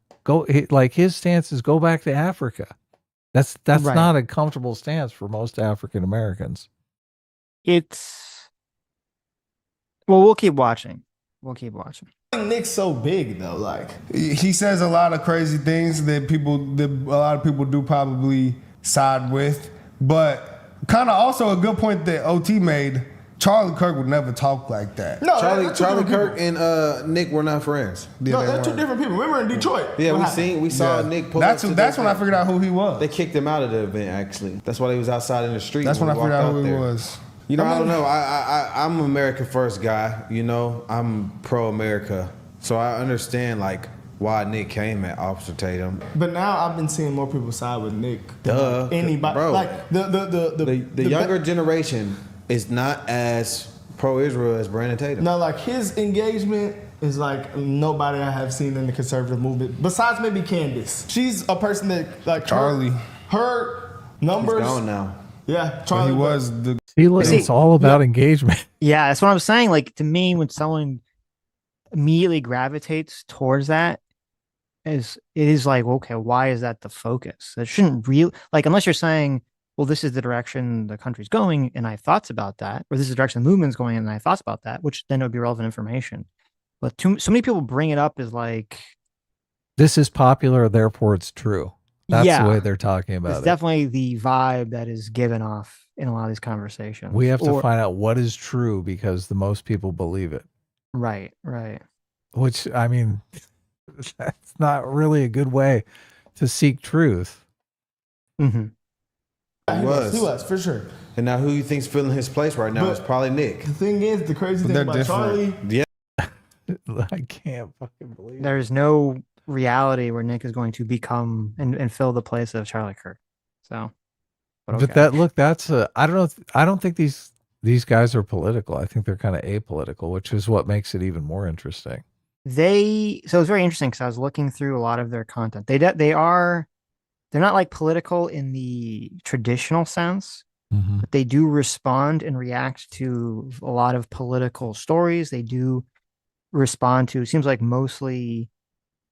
His stance is go back to Africa. That's not a comfortable stance for most African Americans. We'll keep watching. Nick's so big though, like he says a lot of crazy things that a lot of people do probably side with, but kind of also a good point that OT made. Charlie Kirk would never talk like that. No, Charlie Kirk and Nick were not friends. No, they're two different people. Remember in Detroit? Yeah, we saw Nick pull up. That's when I figured out who he was. They kicked him out of the event. Actually, that's why he was outside in the street. That's when I figured out who he was. You know, I don't know. I'm an America First guy. You know, I'm pro-America, so I understand why Nick came at Officer Tatum. But now I've been seeing more people side with Nick. Duh, anybody, bro. Like the younger generation is not as pro-Israel as Brandon Tatum. No, like his engagement is like nobody I have seen in the conservative movement besides maybe Candace. She's a person that like Charlie. Her numbers. He's gone now. Yeah, Charlie it's all about engagement. Yeah, that's what I'm saying. Like, to me, when someone immediately gravitates towards that, it is like, okay, why is that the focus? It shouldn't really, like, unless you're saying well, this is the direction the country's going, and I have thoughts about that, or this is the direction the movement's going, and I have thoughts about that, which then would be relevant information. But so many people bring it up as like, this is popular, therefore it's true. That's the way they're talking about it's it. definitely the vibe that is given off in a lot of these conversations. We have to find out what is true because the most people believe it. Right, right. Which, I mean, that's not really a good way to seek truth. Mm-hmm. He was for sure. And now who you think's filling his place right now is probably Nick. The thing is, the crazy thing about Charlie. Yeah. I can't fucking believe it. There's no reality where Nick is going to become and fill the place of Charlie Kirk. So, but that's I don't know. I don't think these guys are political. I think they're kind of apolitical, which is what makes it even more interesting. So it's very interesting because I was looking through a lot of their content. They're not like political in the traditional sense, but they do respond and react to a lot of political stories. They do respond to, it seems like mostly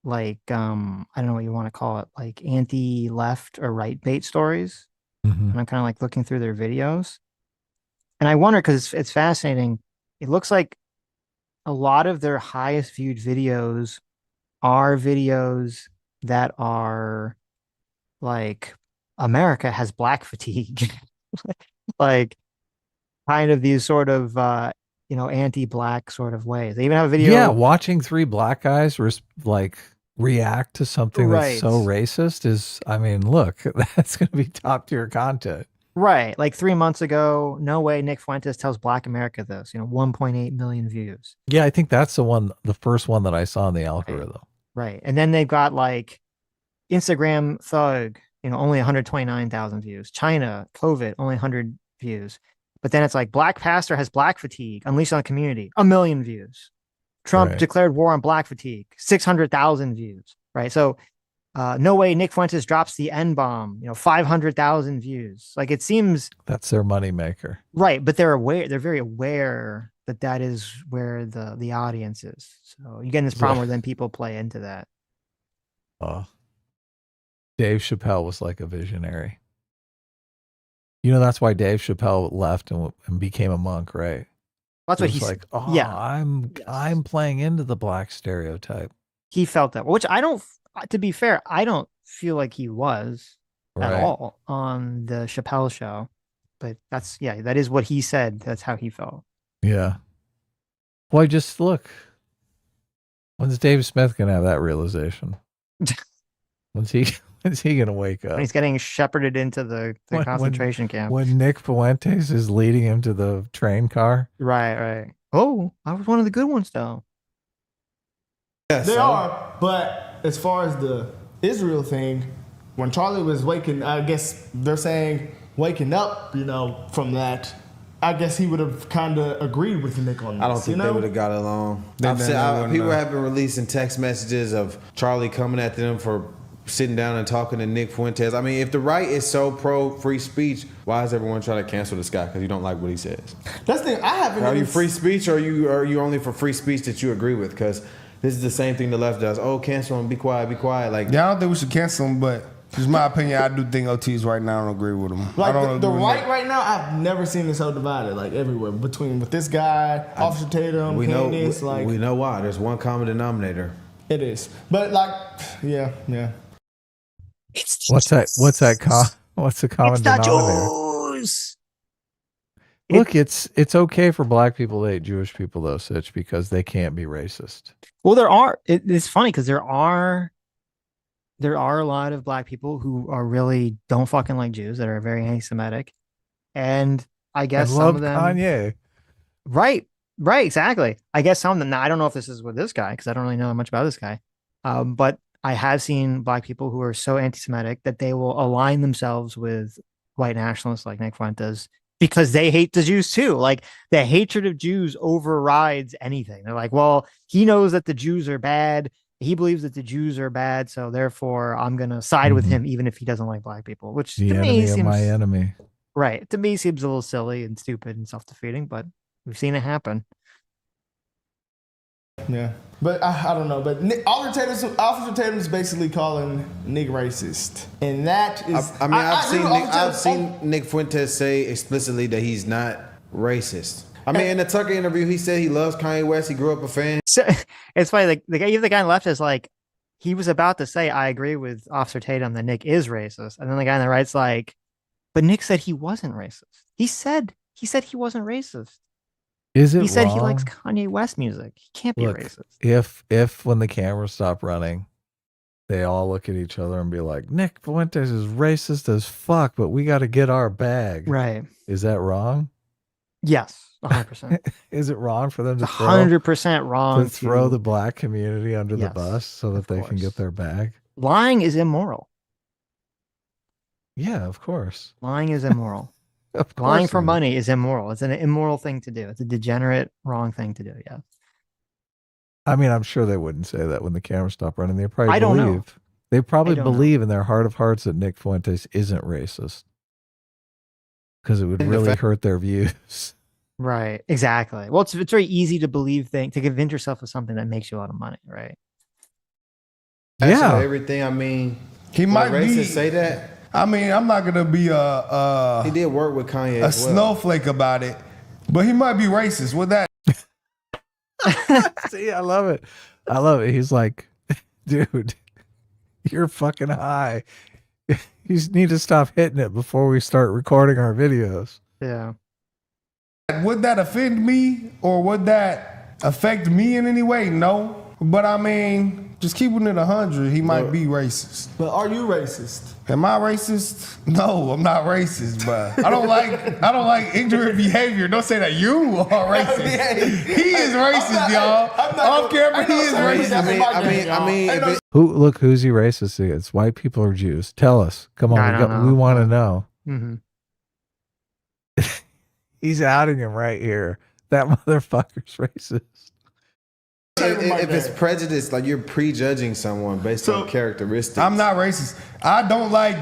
like, I don't know what you want to call it, like anti-left or right bait stories. And I'm kind of like looking through their videos. And I wonder, because it's fascinating, it looks like a lot of their highest viewed videos are videos that are like America has black fatigue, like kind of these sort of anti-black sort of ways. They even have a video. Yeah, watching three black guys like react to something that's so racist is, I mean, look, that's going to be top tier content. Right. Like 3 months ago, no way Nick Fuentes tells Black America this, 1.8 million views. Yeah, I think that's the first one that I saw in the algorithm. Right. And then they've got like Instagram thug, only 129,000 views. China, COVID, only 100 views. But then it's like Black pastor has black fatigue, unleashed on the community, 1 million views. Trump declared war on black fatigue, 600,000 views. Right. So no way Nick Fuentes drops the N-bomb, 500,000 views. Like it seems that's their moneymaker. Right. But they're very aware that is where the audience is. So you get in this problem where then people play into that. Dave Chappelle was like a visionary. That's why Dave Chappelle left and became a monk, right? That's what he's like. Oh, yeah, I'm playing into the black stereotype. He felt that, which I don't. To be fair, I don't feel like he was at all on the Chappelle show. But that is what he said. That's how he felt. Yeah. Well, just look. When's Dave Smith gonna have that realization? When's he gonna wake up? When he's getting shepherded into the concentration camp. When Nick Fuentes is leading him to the train car. Right. Oh, I was one of the good ones though. Yes, they are, but as far as the Israel thing, when Charlie was waking, I guess they're saying waking up, from that, I guess he would have kind of agreed with Nick on this. I don't think they would have got along. People have been releasing text messages of Charlie coming at them for sitting down and talking to Nick Fuentes. I mean, if the right is so pro free speech, why is everyone trying to cancel this guy because you don't like what he says? That's the thing. I haven't. Are you free speech, or are you only for free speech that you agree with? Because this is the same thing the left does. Oh, cancel him. Be quiet. Like, I don't think we should cancel him, but just my opinion. I do think OTs right now. I don't agree with him. Like the right now, I've never seen this so divided. Like everywhere with this guy, Officer Tatum, Candace. We know why. There's one common denominator. It is, but yeah. What's the common denominator? Jews. Look, it's okay for black people to hate Jewish people though, Sitch, because they can't be racist. Well, it's funny because there are a lot of black people who are really don't fucking like Jews that are very anti-Semitic, and I guess some of them Kanye. Right, exactly. I guess some of them. Now I don't know if this is with this guy because I don't really know much about this guy, but I have seen black people who are so anti-Semitic that they will align themselves with white nationalists like Nick Fuentes because they hate the Jews too. Like the hatred of Jews overrides anything. They're like, well, he knows that the Jews are bad. He believes that the Jews are bad. So therefore I'm going to side with him, even if he doesn't like black people, which the to enemy me seems, of my enemy. Right. To me seems a little silly and stupid and self-defeating, but we've seen it happen. Yeah. But I don't know. But Officer Tatum's basically calling Nick racist, and that is. I've seen Nick Fuentes say explicitly that he's not racist. I mean, in the Tucker interview, he said he loves Kanye West. He grew up a fan. So it's funny. Like the guy on the left is like, he was about to say, I agree with Officer Tatum that Nick is racist. And then the guy on the right's like, but Nick said he wasn't racist. He said he wasn't racist. Is it He said wrong? he likes Kanye West music. He can't be racist. If when the cameras stop running, they all look at each other and be like, Nick Fuentes is racist as fuck, but we got to get our bag. Right. Is that wrong? Yes, 100%. Is it wrong for them to 100% wrong to throw the black community under the Yes, bus so that they can get their bag? Lying is immoral. Yeah, of course. Lying is immoral. Of course Lying it for is. money is immoral. It's an immoral thing to do. It's a degenerate, wrong thing to do. Yeah. I mean, I'm sure they wouldn't say that when the cameras stop running. They probably I don't know. believe. They probably I don't know. believe in their heart of hearts that Nick Fuentes isn't racist. Because it would really hurt their views. Right. Exactly. Well, it's very easy to believe to convince yourself of something that makes you a lot of money. Right. Yeah. Everything. I mean, He might racist be. say that. I mean, I'm not gonna be He did work with Kanye a as well. snowflake about it, but he might be racist with that. See, I love it. I love it. He's like, dude, you're fucking high. You just need to stop hitting it before we start recording our videos. Yeah. Would that offend me or would that affect me in any way? No. But I mean, just keeping it 100, he might be racist. But are you racist? Am I racist? No, I'm not racist, but I don't like ignorant behavior. Don't say that you are racist. He is racist, y'all. Off camera, he is racist. Who's he racist against? White people or Jews? Tell us. Come I don't on, know. we want to know. Mm-hmm. He's outing him right here. That motherfucker's racist. If it's prejudice, like you're prejudging someone based on characteristics. I'm not racist. I don't like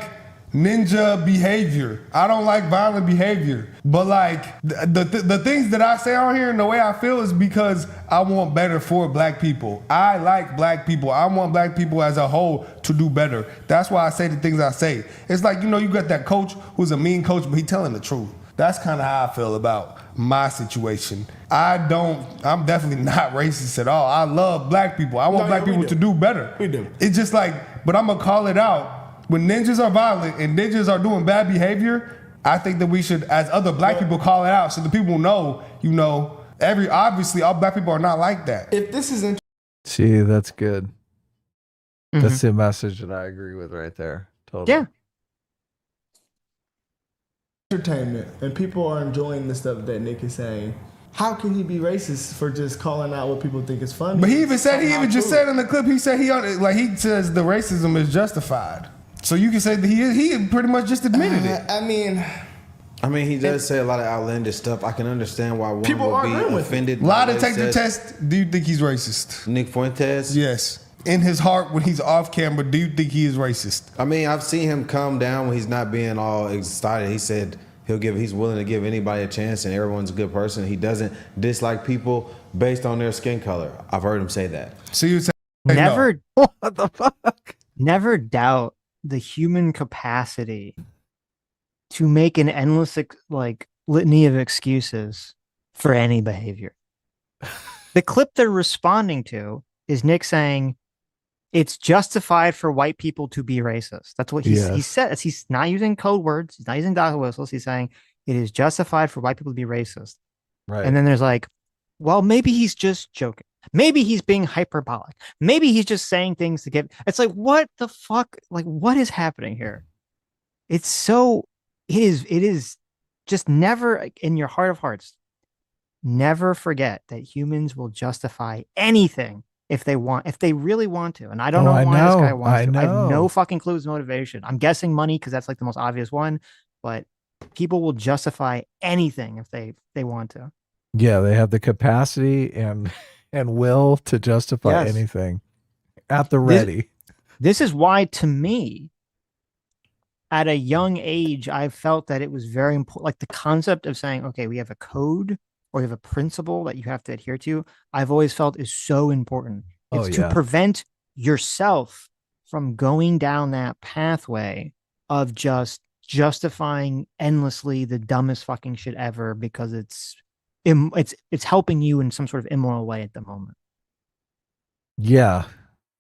ninja behavior. I don't like violent behavior. But like the things that I say on here and the way I feel is because I want better for black people. I like black people. I want black people as a whole to do better. That's why I say the things I say. It's like, you know, you got that coach who's a mean coach, but he telling the truth. That's kind of how I feel about my situation. I'm definitely not racist at all. I love black people. I want black people to do better. We do. It's just like, but I'm gonna call it out. When ninjas are violent and ninjas are doing bad behavior, I think that we should, as other black people, call it out so the people know, you know, obviously all black people are not like that. If this isn't See, that's good. Mm-hmm. That's the message that I agree with right there. Totally. Yeah. entertainment and people are enjoying the stuff that Nick is saying, how can he be racist for just calling out what people think is funny? But he even said in the clip, he said he says the racism is justified. So you can say that he pretty much just admitted it. I mean, he does say a lot of outlandish stuff. I can understand why one People would agree be with offended. Lie by what he detector says. test. Do you think he's racist? Nick Fuentes? Yes. In his heart, when he's off camera, do you think he is racist? I mean, I've seen him calm down when he's not being all excited. He said he's willing to give anybody a chance and everyone's a good person. He doesn't dislike people based on their skin color. I've heard him say that. So you say Never, What the fuck? never doubt the human capacity to make an endless litany of excuses for any behavior. The clip they're responding to is Nick saying it's justified for white people to be racist. That's what he said. He's not using code words. He's not using dog whistles. He's saying it is justified for white people to be racist. Right. And then there's like, well, maybe he's just joking. Maybe he's being hyperbolic. Maybe he's just saying things to get. It's like, what the fuck? Like, what is happening here? It is just never in your heart of hearts. Never forget that humans will justify anything if they really want to. And I don't know why this guy wants to. I have no fucking clue his motivation. I'm guessing money because that's like the most obvious one, but people will justify anything if they want to. Yeah, they have the capacity and will to justify anything at the ready. This is why, to me, at a young age, I felt that it was very important. Like the concept of saying, okay, we have a code or you have a principle that you have to adhere to, I've always felt is so important. Oh, It's yeah. to prevent yourself from going down that pathway of just justifying endlessly the dumbest fucking shit ever because it's helping you in some sort of immoral way at the moment. Yeah.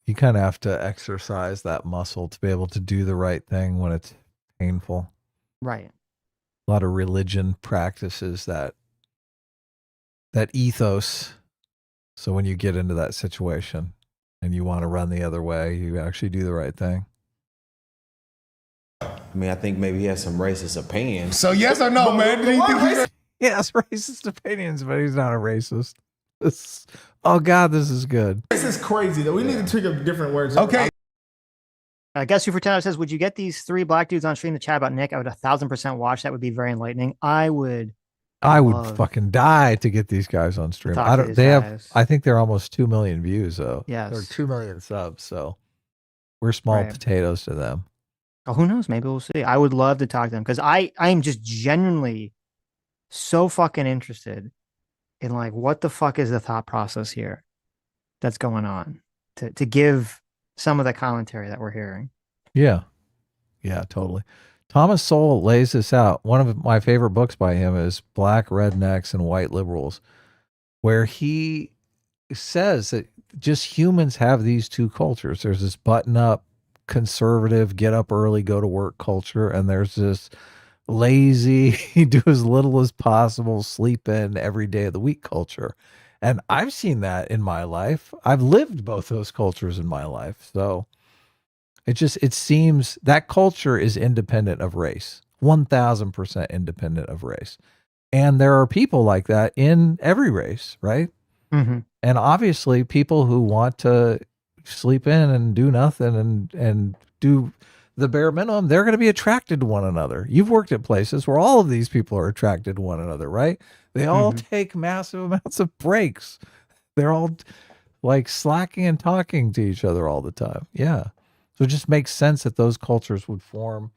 You kind of have to exercise that muscle to be able to do the right thing when it's painful. Right. A lot of religion practices that ethos. So when you get into that situation and you want to run the other way, you actually do the right thing. I mean, I think maybe he has some racist opinions. So yes or no, man? Do you think he's He has racist opinions, but he's not a racist. Oh God, this is good. This is crazy though. We need to trigger different words. Okay. Guess who for 10 says, would you get these 3 black dudes on stream to chat about Nick? I would 1,000% watch. That would be very enlightening. I would fucking die to get these guys on stream. talk to these guys. I think they're almost 2 million views though. Yes. They're 2 million subs. So we're small Right. potatoes to them. Oh, who knows? Maybe we'll see. I would love to talk to them because I am just genuinely so fucking interested in like what the fuck is the thought process here that's going on to give some of the commentary that we're hearing. Yeah. Yeah, totally. Thomas Sowell lays this out. One of my favorite books by him is Black Rednecks and White Liberals, where he says that just humans have these two cultures. There's this button up, conservative, get up early, go to work culture, and there's this lazy, do as little as possible, sleep in every day of the week culture. And I've seen that in my life. I've lived both those cultures in my life. So it seems that culture is independent of race, 1,000% independent of race. And there are people like that in every race, right? Mm-hmm. And obviously people who want to sleep in and do nothing and do the bare minimum, they're going to be attracted to one another. You've worked at places where all of these people are attracted to one another, right? They all take massive amounts of breaks. They're all like slacking and talking to each other all the time. Yeah. So it just makes sense that those cultures would form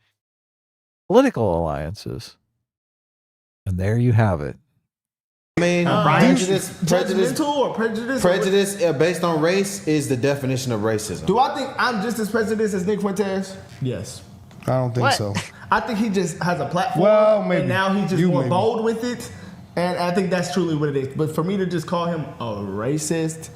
political alliances. And there you have it. I mean, prejudice based on race is the definition of racism. Do I think I'm just as prejudiced as Nick Fuentes? Yes. I don't think so. I think he just has a platform. Well, maybe. And now he's just more bold with it. And I think that's truly what it is. But for me to just call him a racist,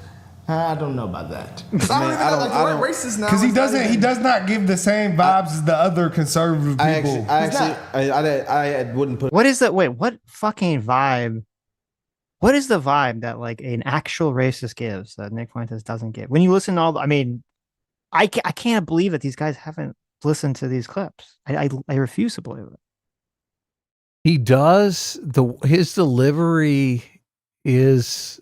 I don't know about that. I don't racist now. Because he does not give the same vibes as the other conservative people. I wouldn't put. What is that? Wait, what fucking vibe? What is the vibe that like an actual racist gives that Nick Fuentes doesn't give? When you listen to all, I can't believe that these guys haven't listened to these clips. I refuse to believe it. He does. His delivery is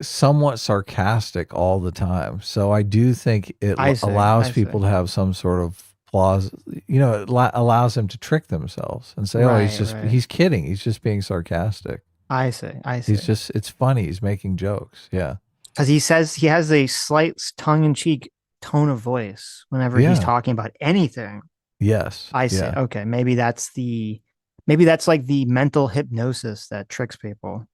somewhat sarcastic all the time. So I do think it allows people to have some sort of flaws. You know, it allows them to trick themselves and say, Right, he's kidding. He's just being sarcastic. I see. It's funny. He's making jokes. Yeah. Because he says he has a slight tongue-in-cheek tone of voice whenever he's talking about anything. Yes. I see. Yeah. Okay. Maybe that's like the mental hypnosis that tricks people.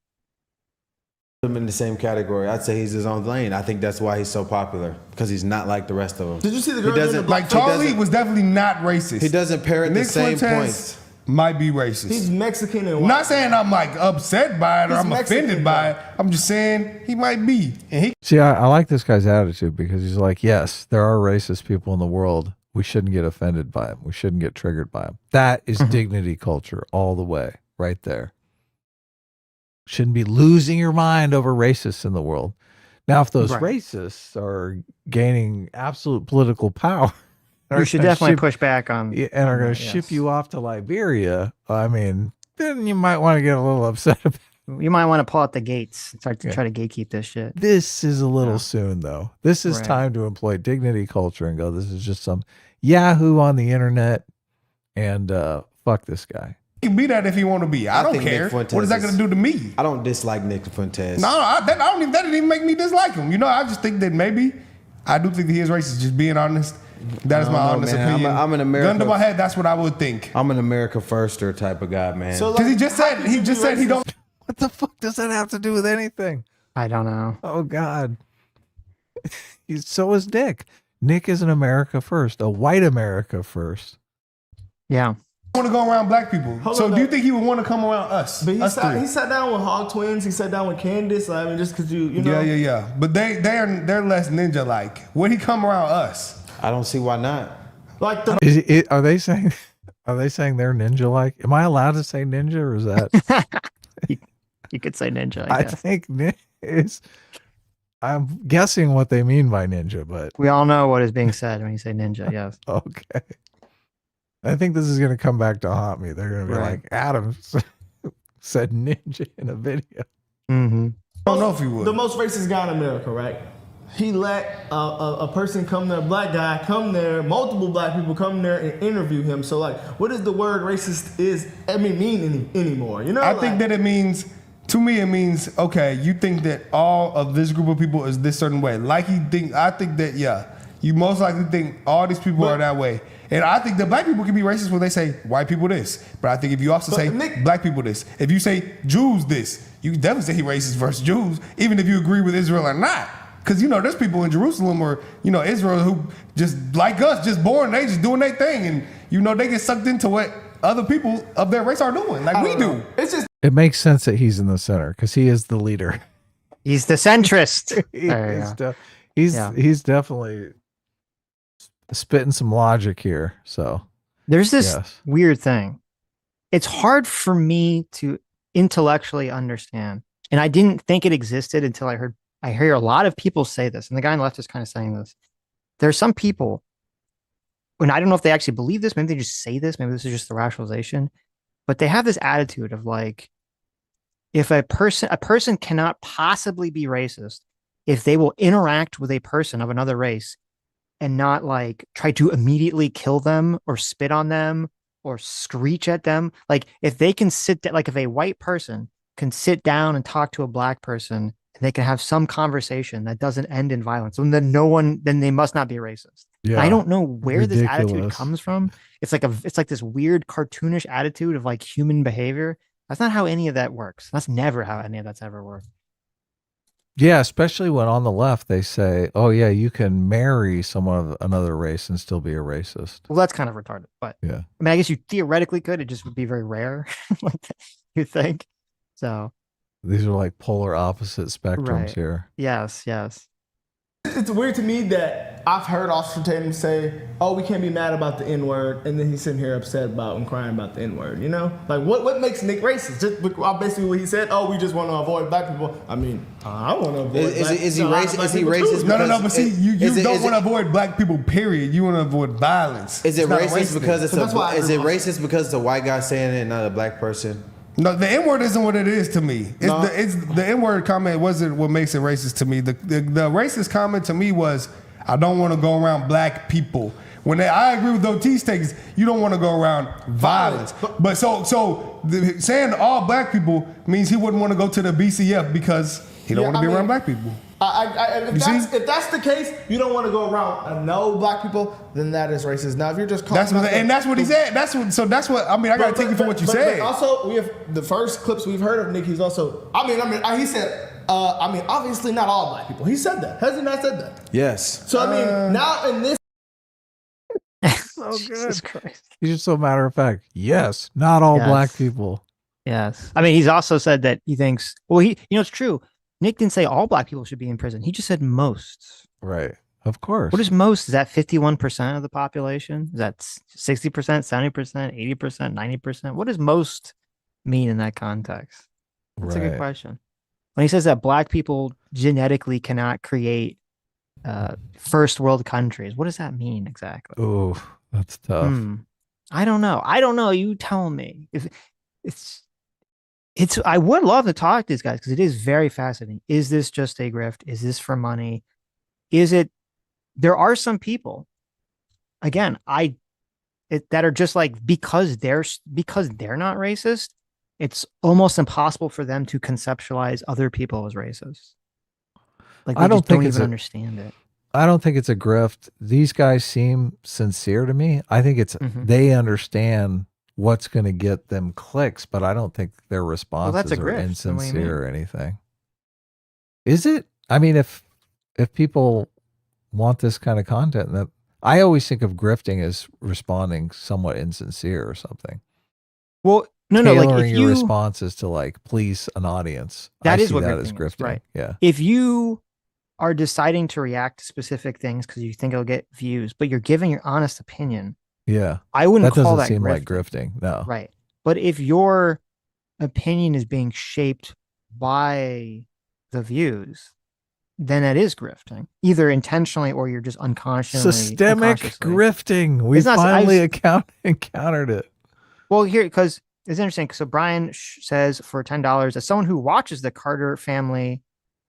Put him in the same category. I'd say he's his own lane. I think that's why he's so popular, because he's not like the rest of them. Did you see the girl like Charlie was definitely not racist. He doesn't parrot the same Fuentes points. Might be racist. He's Mexican and white. I'm not saying I'm like upset by it or He's I'm Mexican, offended by it. I'm just saying he might be. And See, I like this guy's attitude because he's like, yes, there are racist people in the world. We shouldn't get offended by them. We shouldn't get triggered by them. That is dignity culture all the way, right there. Shouldn't be losing your mind over racists in the world. Now, if those racists are gaining absolute political power, you should definitely push back on. And are going to ship you off to Liberia. I mean, then you might want to get a little upset about it. You might want to pull out the gates and start to try to gatekeep this shit. This is a little soon, though. This is time to employ dignity culture and go, this is just some Yahoo on the internet, and fuck this guy. he can be that if he want to be. I don't care. What is that going to do to me? I don't dislike Nick Fuentes. No, that didn't even make me dislike him. You know, I just think that maybe I do think that he is racist. Just being honest. That is my honest opinion. I'm an America. Gun to my head, that's what I would think. I'm an America firster type of guy, man. Because he just said he don't. What the fuck does that have to do with anything? I don't know. Oh God. So is Nick. Nick is an America first, a white America first. Yeah. Want to go around black people. Hold So on, do you though. think he would want to come around us? But us three? he sat down with Hog Twins. He sat down with Candace. I mean, just because you know. Yeah. But they're less ninja like. Would he come around us? I don't see why not. Like the Are they saying they're ninja like? Am I allowed to say ninja or is that you could say ninja, I guess. think is I'm guessing what they mean by ninja, but We all know what is being said when you say ninja, yes. okay. I think this is going to come back to haunt me. They're going to be Right. like, Adam said ninja in a video. Mm-hmm. I don't know if he would. The most racist guy in America, right? He let a person come there, a black guy come there, multiple black people come there and interview him. So like, what does the word racist mean anymore? You know, I think that it means, to me, it means, okay, you think that all of this group of people is this certain way. I think that, yeah, you most likely think all these people are that way. And I think that black people can be racist when they say white people this. But I think if you also say black people this, if you say Jews this, you can definitely say he racist versus Jews, even if you agree with Israel or not. Because, there's people in Jerusalem or, Israel who just like us, just born, they just doing their thing. And, they get sucked into what other people of their race are doing, like we do. It's just. It makes sense that he's in the center because he is the leader. He's the centrist. He's definitely spitting some logic here. So there's this weird thing. It's hard for me to intellectually understand. And I didn't think it existed until I hear a lot of people say this. And the guy on the left is kind of saying this. There are some people, and I don't know if they actually believe this, maybe they just say this, maybe this is just the rationalization, but they have this attitude of like, if a person cannot possibly be racist if they will interact with a person of another race and not like try to immediately kill them or spit on them or screech at them. Like if they can like if a white person can sit down and talk to a black person and they can have some conversation that doesn't end in violence, then then they must not be racist. Yeah. I don't know where this attitude Ridiculous. comes from. It's like this weird cartoonish attitude of like human behavior. That's not how any of that works. That's never how any of that's ever worked. Yeah, especially when on the left they say, "Oh yeah, you can marry someone of another race and still be a racist." Well, that's kind of retarded, but yeah, I mean, I guess you theoretically could. It just would be very rare, like you think. So these are like polar opposite spectrums right. here. Yes. It's weird to me that I've heard Officer Tatum say, "Oh, we can't be mad about the N-word," and then he's sitting here upset about and crying about the N-word. Like what makes Nick racist? Just basically what he said. Oh, we just want to avoid black people. I mean, I want to avoid. Is he racist? Is he racist? No. But see, you don't want to avoid black people. Period. You want to avoid violence. Is it racist because it's is it racist because it's a white guy saying it, and not a black person? No, the N-word isn't what it is to me. It's the N-word comment wasn't what makes it racist to me. The racist comment to me was, I don't want to go around black people. I agree with those T-stakes, you don't want to go around violence. But saying all black people means he wouldn't want to go to the BCF because he don't want to be around black people. If that's the case, you don't want to go around no black people, then that is racist. Now, if you're just calling that's what he said. That's what I mean. I gotta take you for what you said. But also, we have the first clips we've heard of Nick. He's also, he said, obviously not all black people. He said that. Has he not said that? Yes. So now in this. So good. Jesus Christ. He's just so matter of fact. Yes, not all black people. Yes. I mean, he's also said that he thinks. Well, it's true. Nick didn't say all black people should be in prison. He just said most. Right. Of course. What is most? Is that 51% of the population? Is that 60%, 70%, 80%, 90%? What does most mean in that context? That's a good question. When he says that black people genetically cannot create first world countries, what does that mean exactly? Oh, that's tough. I don't know. You tell me. I would love to talk to these guys because it is very fascinating. Is this just a grift? Is this for money? There are some people, again, that are just like, because they're not racist, it's almost impossible for them to conceptualize other people as racist. Like they don't even understand it. I don't think it's a grift. These guys seem sincere to me. I think it's they understand what's going to get them clicks, but I don't think their responses that's a are grift. insincere or anything. Is it? I mean, if people want this kind of content, that I always think of grifting as responding somewhat insincere or something. Well, no, like if your responses to like please an audience. That I is see what that grifting as grifting. is, right? Yeah. If you are deciding to react to specific things because you think it'll get views, but you're giving your honest opinion. Yeah. I wouldn't that call doesn't that seem grifting. like grifting. No. Right. But if your opinion is being shaped by the views, then that is grifting, either intentionally or you're just unconsciously. Systemic grifting. We finally encountered it. Well, here, because it's interesting. So Brian says for $10, as someone who watches the Carter family,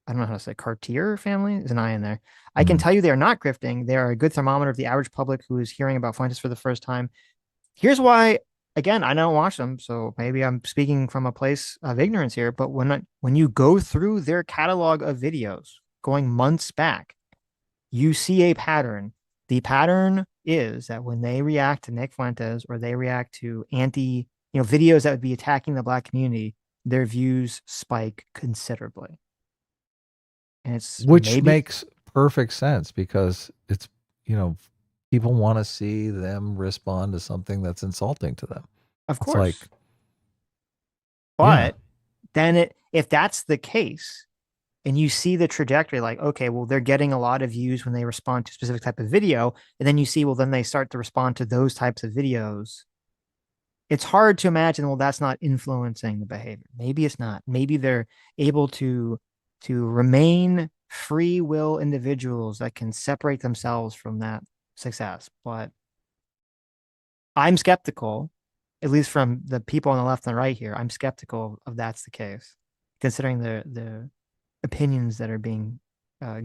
I don't know how to say Cartier family, there's an I in there. I can tell you they are not grifting. They are a good thermometer of the average public who is hearing about Fuentes for the first time. Here's why, again, I don't watch them, so maybe I'm speaking from a place of ignorance here, but when you go through their catalog of videos going months back, you see a pattern. The pattern is that when they react to Nick Fuentes or they react to videos that would be attacking the Black community, their views spike considerably. And which makes perfect sense because it's, people want to see them respond to something that's insulting to them. Of course. But then if that's the case and you see the trajectory, like, okay, well, they're getting a lot of views when they respond to a specific type of video. And then you see, well, then they start to respond to those types of videos. It's hard to imagine, well, that's not influencing the behavior. Maybe it's not. Maybe they're able to remain free will individuals that can separate themselves from that success. But I'm skeptical, at least from the people on the left and right here. I'm skeptical of that's the case, considering the opinions that are being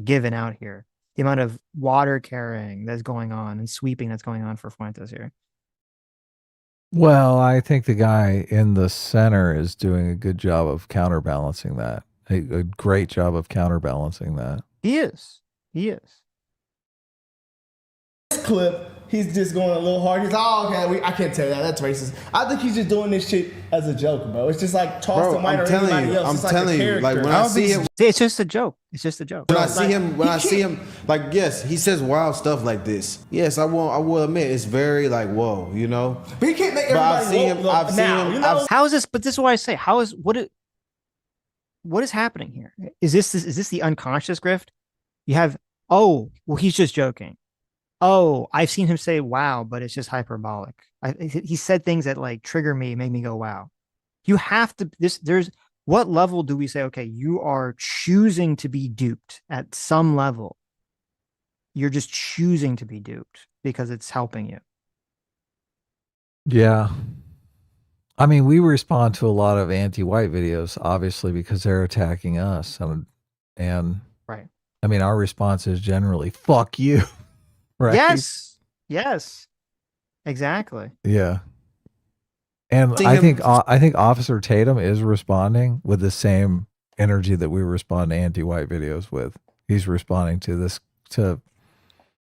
given out here, the amount of water carrying that's going on and sweeping that's going on for Fuentes here. Well, I think the guy in the center is doing a good job of counterbalancing that. A great job of counterbalancing that. He is. This clip, he's just going a little hard. He's like, oh, okay, I can't tell you that. That's racist. I think he's just doing this shit as a joke, bro. It's just like Charleston White or anybody else. I'm telling you, like when I see him, it's just a joke. It's just a joke. When I see him, like, yes, he says wild stuff like this. Yes, I will admit it's very like, whoa, But he can't make everybody I've seen him. How is this? But this is why I say, what is happening here? Is this the unconscious grift? You have, oh, well, he's just joking. Oh, I've seen him say wow, but it's just hyperbolic. He said things that like trigger me, make me go wow. You have to, what level do we say, okay, you are choosing to be duped at some level? You're just choosing to be duped because it's helping you. Yeah. I mean, we respond to a lot of anti-white videos, obviously, because they're attacking us. And right. I mean, our response is generally, fuck you. Right? Yes. Exactly. Yeah. And I think Officer Tatum is responding with the same energy that we respond to anti-white videos with. He's responding to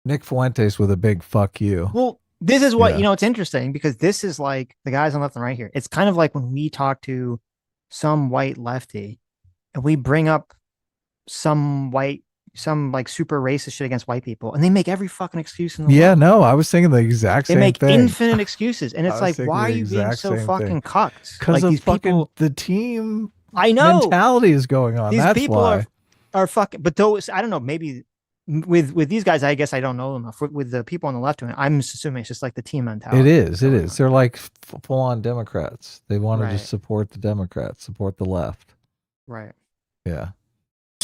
Nick Fuentes with a big fuck you. Well, this is what, it's interesting because this is like the guys on left and right here. It's kind of like when we talk to some white lefty and we bring up some like super racist shit against white people and they make every fucking excuse in the world. No, I was thinking the exact same thing. They make infinite excuses. And it's like, why are you being so fucking cucked? Because like, these fucking the team I know mentality is going on. These That's people why. are fucking, but those, I don't know, maybe with these guys, I guess I don't know them enough. With the people on the left, I'm assuming it's just like the team mentality. It is. They're like full on Democrats. They want to just support the Democrats, support the left. Right. Yeah.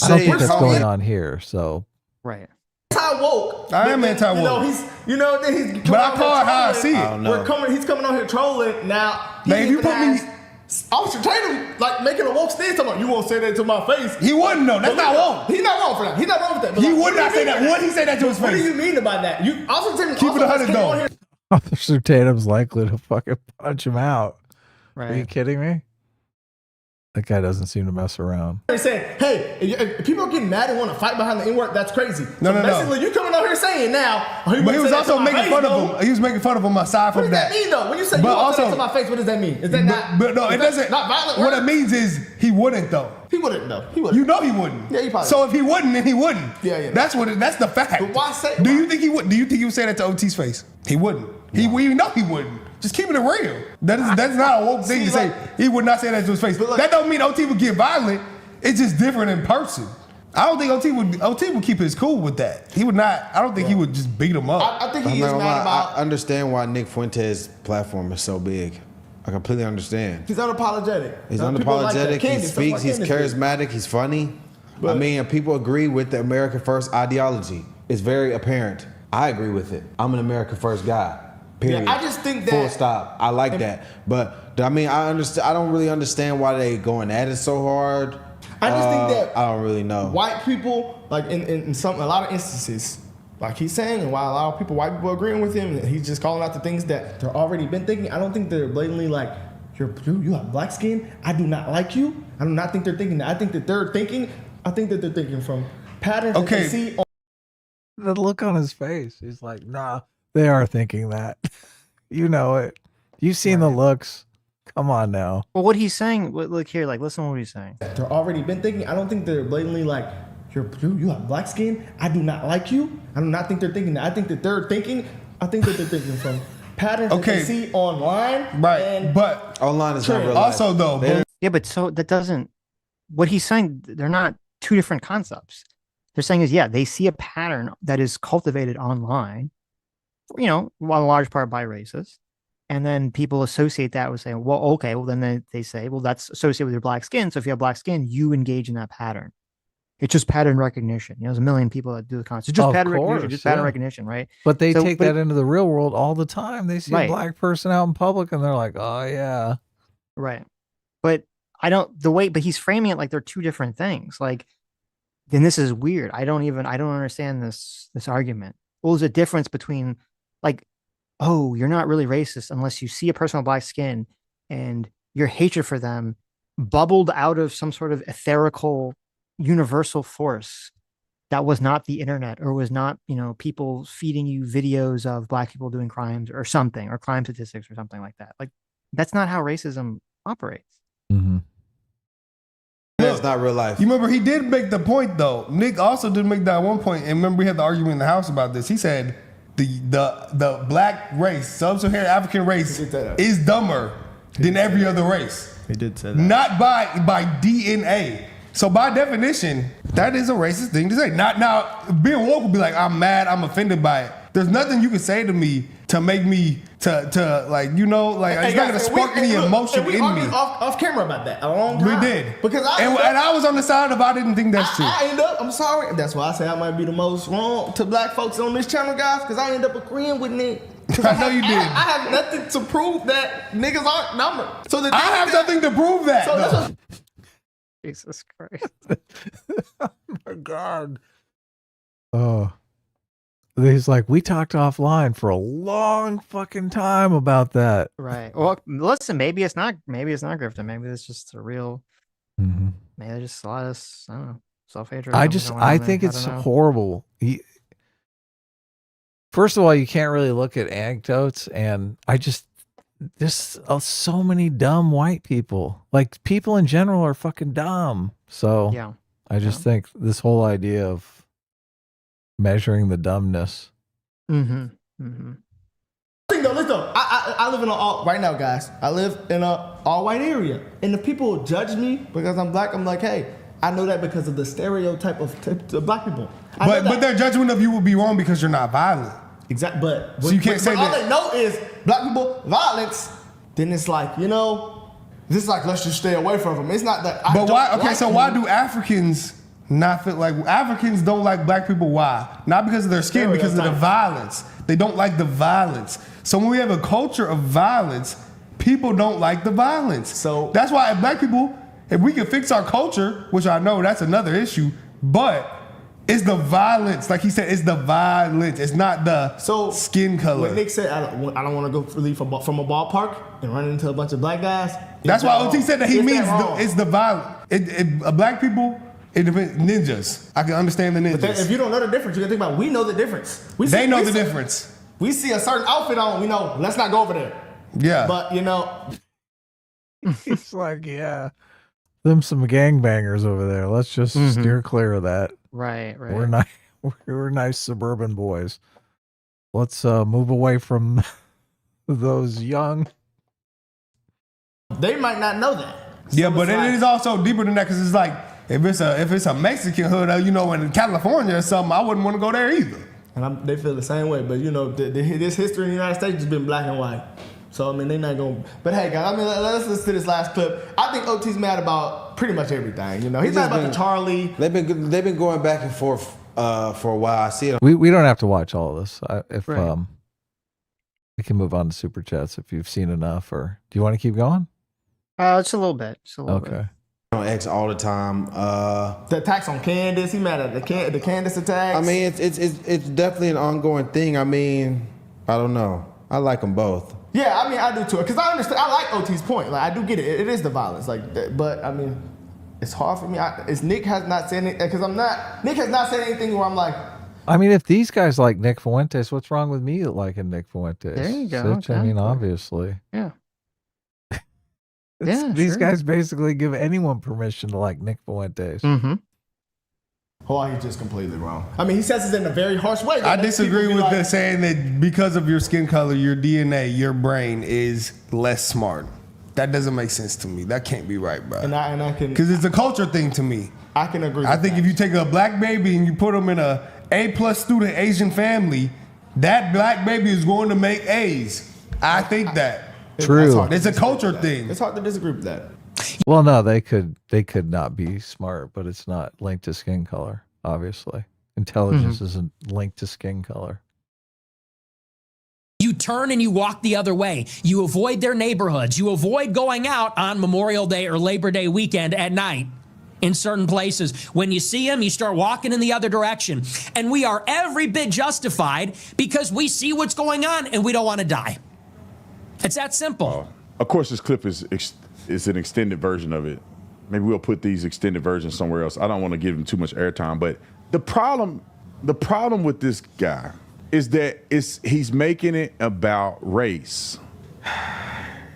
I don't think that's going on here. So. Right. Anti-woke. I am anti-woke. He's but I call it how I see it. He's coming on here trolling. Now, if you put me... Officer Tatum, like, making a woke stance, talking about, you won't say that to my face. He wouldn't know. That's not wrong. He's not wrong for that. He's not wrong with that. But he would not say that. Would he say that to his face? What do you mean about that? Officer Tatum, keep it 100 though. Officer Tatum's likely to fucking punch him out. Right. Are you kidding me? That guy doesn't seem to mess around. They're saying, hey, if people are getting mad and want to fight behind the N-word, that's crazy. No. Basically, you coming out here saying now. But he was also making fun of him. He was making fun of him aside from that. What does that mean, though? When you say you want to say that to my face, what does that mean? Is that not? But no, it doesn't. Not violent. What it means is he wouldn't though. He wouldn't though. He wouldn't. You know he wouldn't. Yeah, he probably. So if he wouldn't, then he wouldn't. Yeah. That's what. That's the fact. But why say? Do you think he would? Do you think he would say that to OT's face? He wouldn't. We know he wouldn't. Just keeping it real. That's not a woke thing to say. He would not say that to his face. That don't mean OT would get violent. It's just different in person. I don't think OT would keep his cool with that. He would not. I don't think he would just beat him up. I think he is mad about. I understand why Nick Fuentes' platform is so big. I completely understand. He's unapologetic. He's unapologetic. He speaks. He's charismatic. He's funny. I mean, people agree with the America First ideology. It's very apparent. I agree with it. I'm an America First guy. Period. Yeah, I just think that. Full stop. I like that. But I mean, I understand. I don't really understand why they going at it so hard. I just think that I don't really know. White people, like in a lot of instances, like he's saying, and while a lot of white people agreeing with him, he's just calling out the things that they're already been thinking. I don't think they're blatantly like, you have black skin. I do not like you. I do not think they're thinking that. I think that they're thinking from patterns that they see. The look on his face. He's like, nah, they are thinking that. You know it. You've seen the looks. Come on now. Well, what he's saying, look here, like, listen to what he's saying. They're already been thinking. I don't think they're blatantly like, you have black skin. I do not like you. I do not think they're thinking that. I think that they're thinking from patterns that they see online. Right. But online is not real life. Also, though. Yeah, but so that doesn't, what he's saying, they're not two different concepts. They're saying is, yeah, they see a pattern that is cultivated online, in large part by racists. And then people associate that with saying, well, okay, well, then they say, well, that's associated with your black skin. So if you have black skin, you engage in that pattern. It's just pattern recognition. There's a million people that do the concept. It's just pattern recognition, right? But they take that into the real world all the time. They see right. a black person out in public and they're like, oh, yeah. Right. But but he's framing it like they're two different things. Like, then this is weird. I don't understand this argument. Well, there's a difference between like, oh, you're not really racist unless you see a person with black skin and your hatred for them bubbled out of some sort of etherical universal force that was not the internet or was not, people feeding you videos of black people doing crimes or something, or crime statistics or something like that. Like, that's not how racism operates. Mm-hmm. That's not real life. You remember he did make the point though. Nick also did make that one point, and remember we had the argument in the house about this. He said the black race, sub-Saharan African race, is dumber than every other race. He did say that. Not by DNA. So by definition, that is a racist thing to say. Not now, being woke would be like, I'm mad, I'm offended by it. There's nothing you can say to me to make me to like, it's not gonna spark any emotion we in me. Off camera about that a long time. We did. Because I was on the side of I didn't think that's true. I'm sorry. That's why I say I might be the most wrong to black folks on this channel, guys, because I end up agreeing with Nick. I know you did. I have nothing to prove that niggas aren't numbered. So I have nothing to prove that. So Jesus Christ. Oh my God. Oh. He's like, we talked offline for a long fucking time about that. Right. Well, listen, maybe it's not grifting. Maybe it's just a real, maybe there's just a lot of, I don't know, self-hatred. I think it's horrible. First of all, you can't really look at anecdotes, and there's so many dumb white people. Like, people in general are fucking dumb. So yeah. I just think this whole idea of measuring the dumbness. Listen, I live in right now, guys. I live in a all-white area, and if people judge me because I'm black, I'm like, hey, I know that because of the stereotype of black people. But their judgment of you will be wrong because you're not violent. Exactly. But so you can't say all that. they know is black people violence. Then it's like, this is like, let's just stay away from them. It's not that. But why? Okay, so why do Africans not feel like Africans don't like black people? Why? Not because of their skin, because of the violence. They don't like the violence. So when we have a culture of violence, people don't like the violence. So that's why black people, if we can fix our culture, which I know that's another issue, but It's the violence, like he said. It's the violence. It's not the skin color. When Nick said, "I don't want to go leave from a ballpark and run into a bunch of black guys," that's why OT said that he means it's the violence. Black people, it depends. Ninjas, I can understand the ninjas. But if you don't know the difference, you can think about. We know the difference. They know the difference. We see a certain outfit on, we know. Let's not go over there. Yeah, but it's like, yeah, them some gangbangers over there. Let's just steer clear of that. Right. We're nice suburban boys. Let's move away from those young. They might not know that. Yeah, but it is also deeper than that because it's like if it's a Mexican hood, in California or something, I wouldn't want to go there either. And they feel the same way. But this history in the United States has been black and white. So I mean, they're not going. But hey, guys, let's listen to this last clip. I think OT's mad about pretty much everything. He's mad about the Charlie. They've been going back and forth for a while. I see it. We don't have to watch all of this. We can move on to super chats if you've seen enough, or do you want to keep going? Just a little bit. Okay. On X all the time. The attacks on Candace. He mad at the Candace attacks. I mean, it's definitely an ongoing thing. I mean, I don't know. I like them both. Yeah, I mean, I do too. Because I understand. I like OT's point. Like, I do get it. It is the violence. Like, but I mean, it's hard for me. Nick has not said anything. Because Nick has not said anything where I'm like. I mean, if these guys like Nick Fuentes, what's wrong with me liking Nick Fuentes? There you go. Sitch, I mean, obviously. Yeah. These guys basically give anyone permission to like Nick Fuentes. Mm-hmm. Oh, he's just completely wrong. I mean, he says it in a very harsh way. I disagree with the saying that because of your skin color, your DNA, your brain is less smart. That doesn't make sense to me. That can't be right, bro. And I can, because it's a culture thing to me. I can agree. I think if you take a black baby and you put them in a A+ student Asian family, that black baby is going to make A's. I think that. True. It's a culture thing. It's hard to disagree with that. Well, no, they could not be smart, but it's not linked to skin color, obviously. Intelligence isn't linked to skin color. You turn and you walk the other way. You avoid their neighborhoods. You avoid going out on Memorial Day or Labor Day weekend at night in certain places. When you see them, you start walking in the other direction. And we are every bit justified because we see what's going on and we don't want to die. It's that simple. Of course, this clip is an extended version of it. Maybe we'll put these extended versions somewhere else. I don't want to give him too much airtime, but the problem with this guy is that he's making it about race.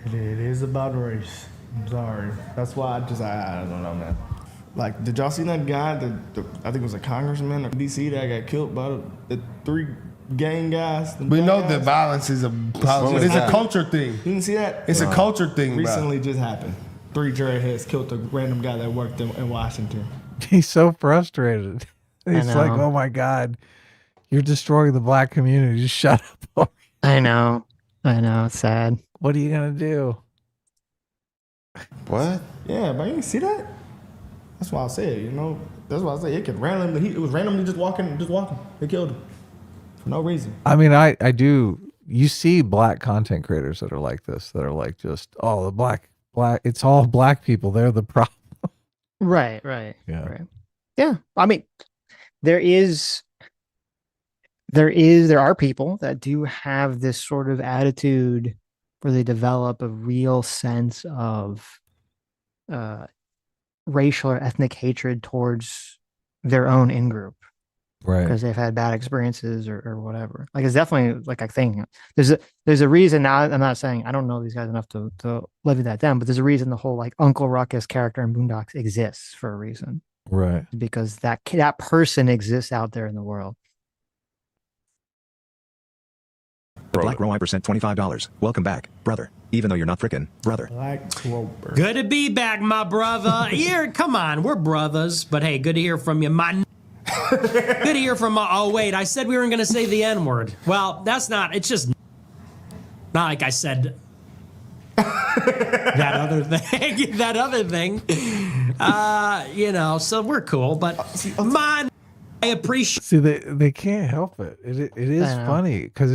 It is about race. I'm sorry. That's why I don't know, man. Like, did y'all see that guy? I think it was a congressman in D.C. that got killed by the 3 gang guys. We know that violence is a policy. It's a culture thing. You didn't see that? It's a culture thing, Recently just happened. 3 dreadheads killed a random guy that worked in Washington. He's so frustrated. He's like, oh my God, you're destroying the black community. Just shut up. I know. It's sad. What are you going to do? What? Yeah, but you didn't see that? That's why I said, that's why I said it was randomly just walking. They killed him. For no reason. I mean, I do. You see black content creators that are like this, that are like just, the black, it's all black people. They're the problem. Right. Yeah. Right. Yeah. I mean, there are people that do have this sort of attitude where they develop a real sense of racial or ethnic hatred towards their own in-group. Right. Because they've had bad experiences or whatever. Like, it's definitely like a thing. There's a reason now. I'm not saying I don't know these guys enough to levy that down, but there's a reason the whole like Uncle Ruckus character in Boondocks exists for a reason. Right. Because that person exists out there in the world. The Black Rower sent $25. Welcome back, brother. Even though you're not frickin' brother. Black Rover. Good to be back, my brother. Come on, we're brothers. But hey, good to hear from you, good to hear from oh wait, I said we weren't going to say the N-word. Well, that's not, it's just not like I said that other thing. So we're cool, but I appreciate. See, they can't help it. It is funny because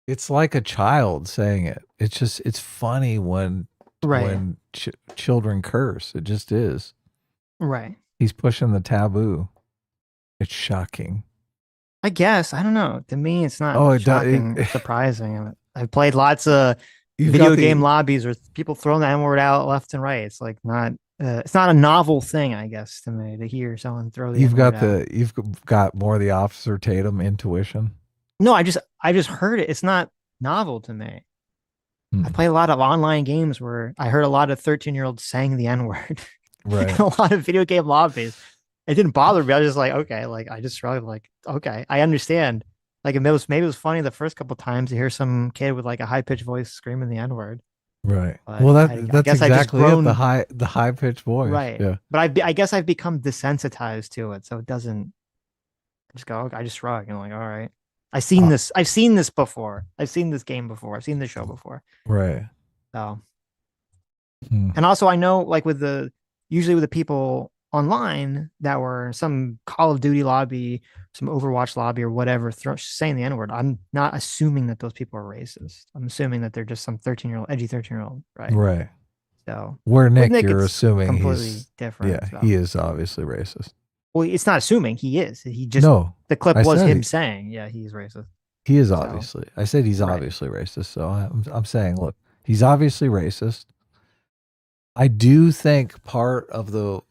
it's like a child saying it. It's funny when children curse. It just is. Right. He's pushing the taboo. It's shocking. I guess. I don't know. To me, it's not Oh, shocking, surprising. I've played lots of You've video got the- game lobbies where people throwing the N-word out left and right. It's like it's not a novel thing, I guess, to me to hear someone throw the N-word out. You've got more of the Officer Tatum intuition. No, I just heard it. It's not novel to me. I play a lot of online games where I heard a lot of 13-year-olds saying the N-word. Right. In a lot of video game lobbies. It didn't bother me. I was just like, okay, like I just shrugged, like, okay, I understand. Like maybe it was funny the first couple times to hear some kid with like a high pitched voice screaming the N-word. Right. But Well, I that's guess I've just exactly it. grown, The high pitched voice. right? Yeah. But I guess I've become desensitized to it, so it doesn't. I just go, okay, I just shrug and I'm like, all right. I've seen this before. I've seen this game before. I've seen this show before. Right. So, and also I know, like usually with the people online that were in some Call of Duty lobby, some Overwatch lobby or whatever, saying the N-word, I'm not assuming that those people are racist. I'm assuming that they're just some 13-year-old, edgy 13-year-old, right? Right. So where with Nick, you're it's assuming completely he's different. Yeah, so. he is obviously racist. Well, it's not assuming he is. He just the clip I was said him saying, yeah, he's racist. He is obviously. I said he's obviously racist. So I'm saying, look, he's obviously racist. I do think part of the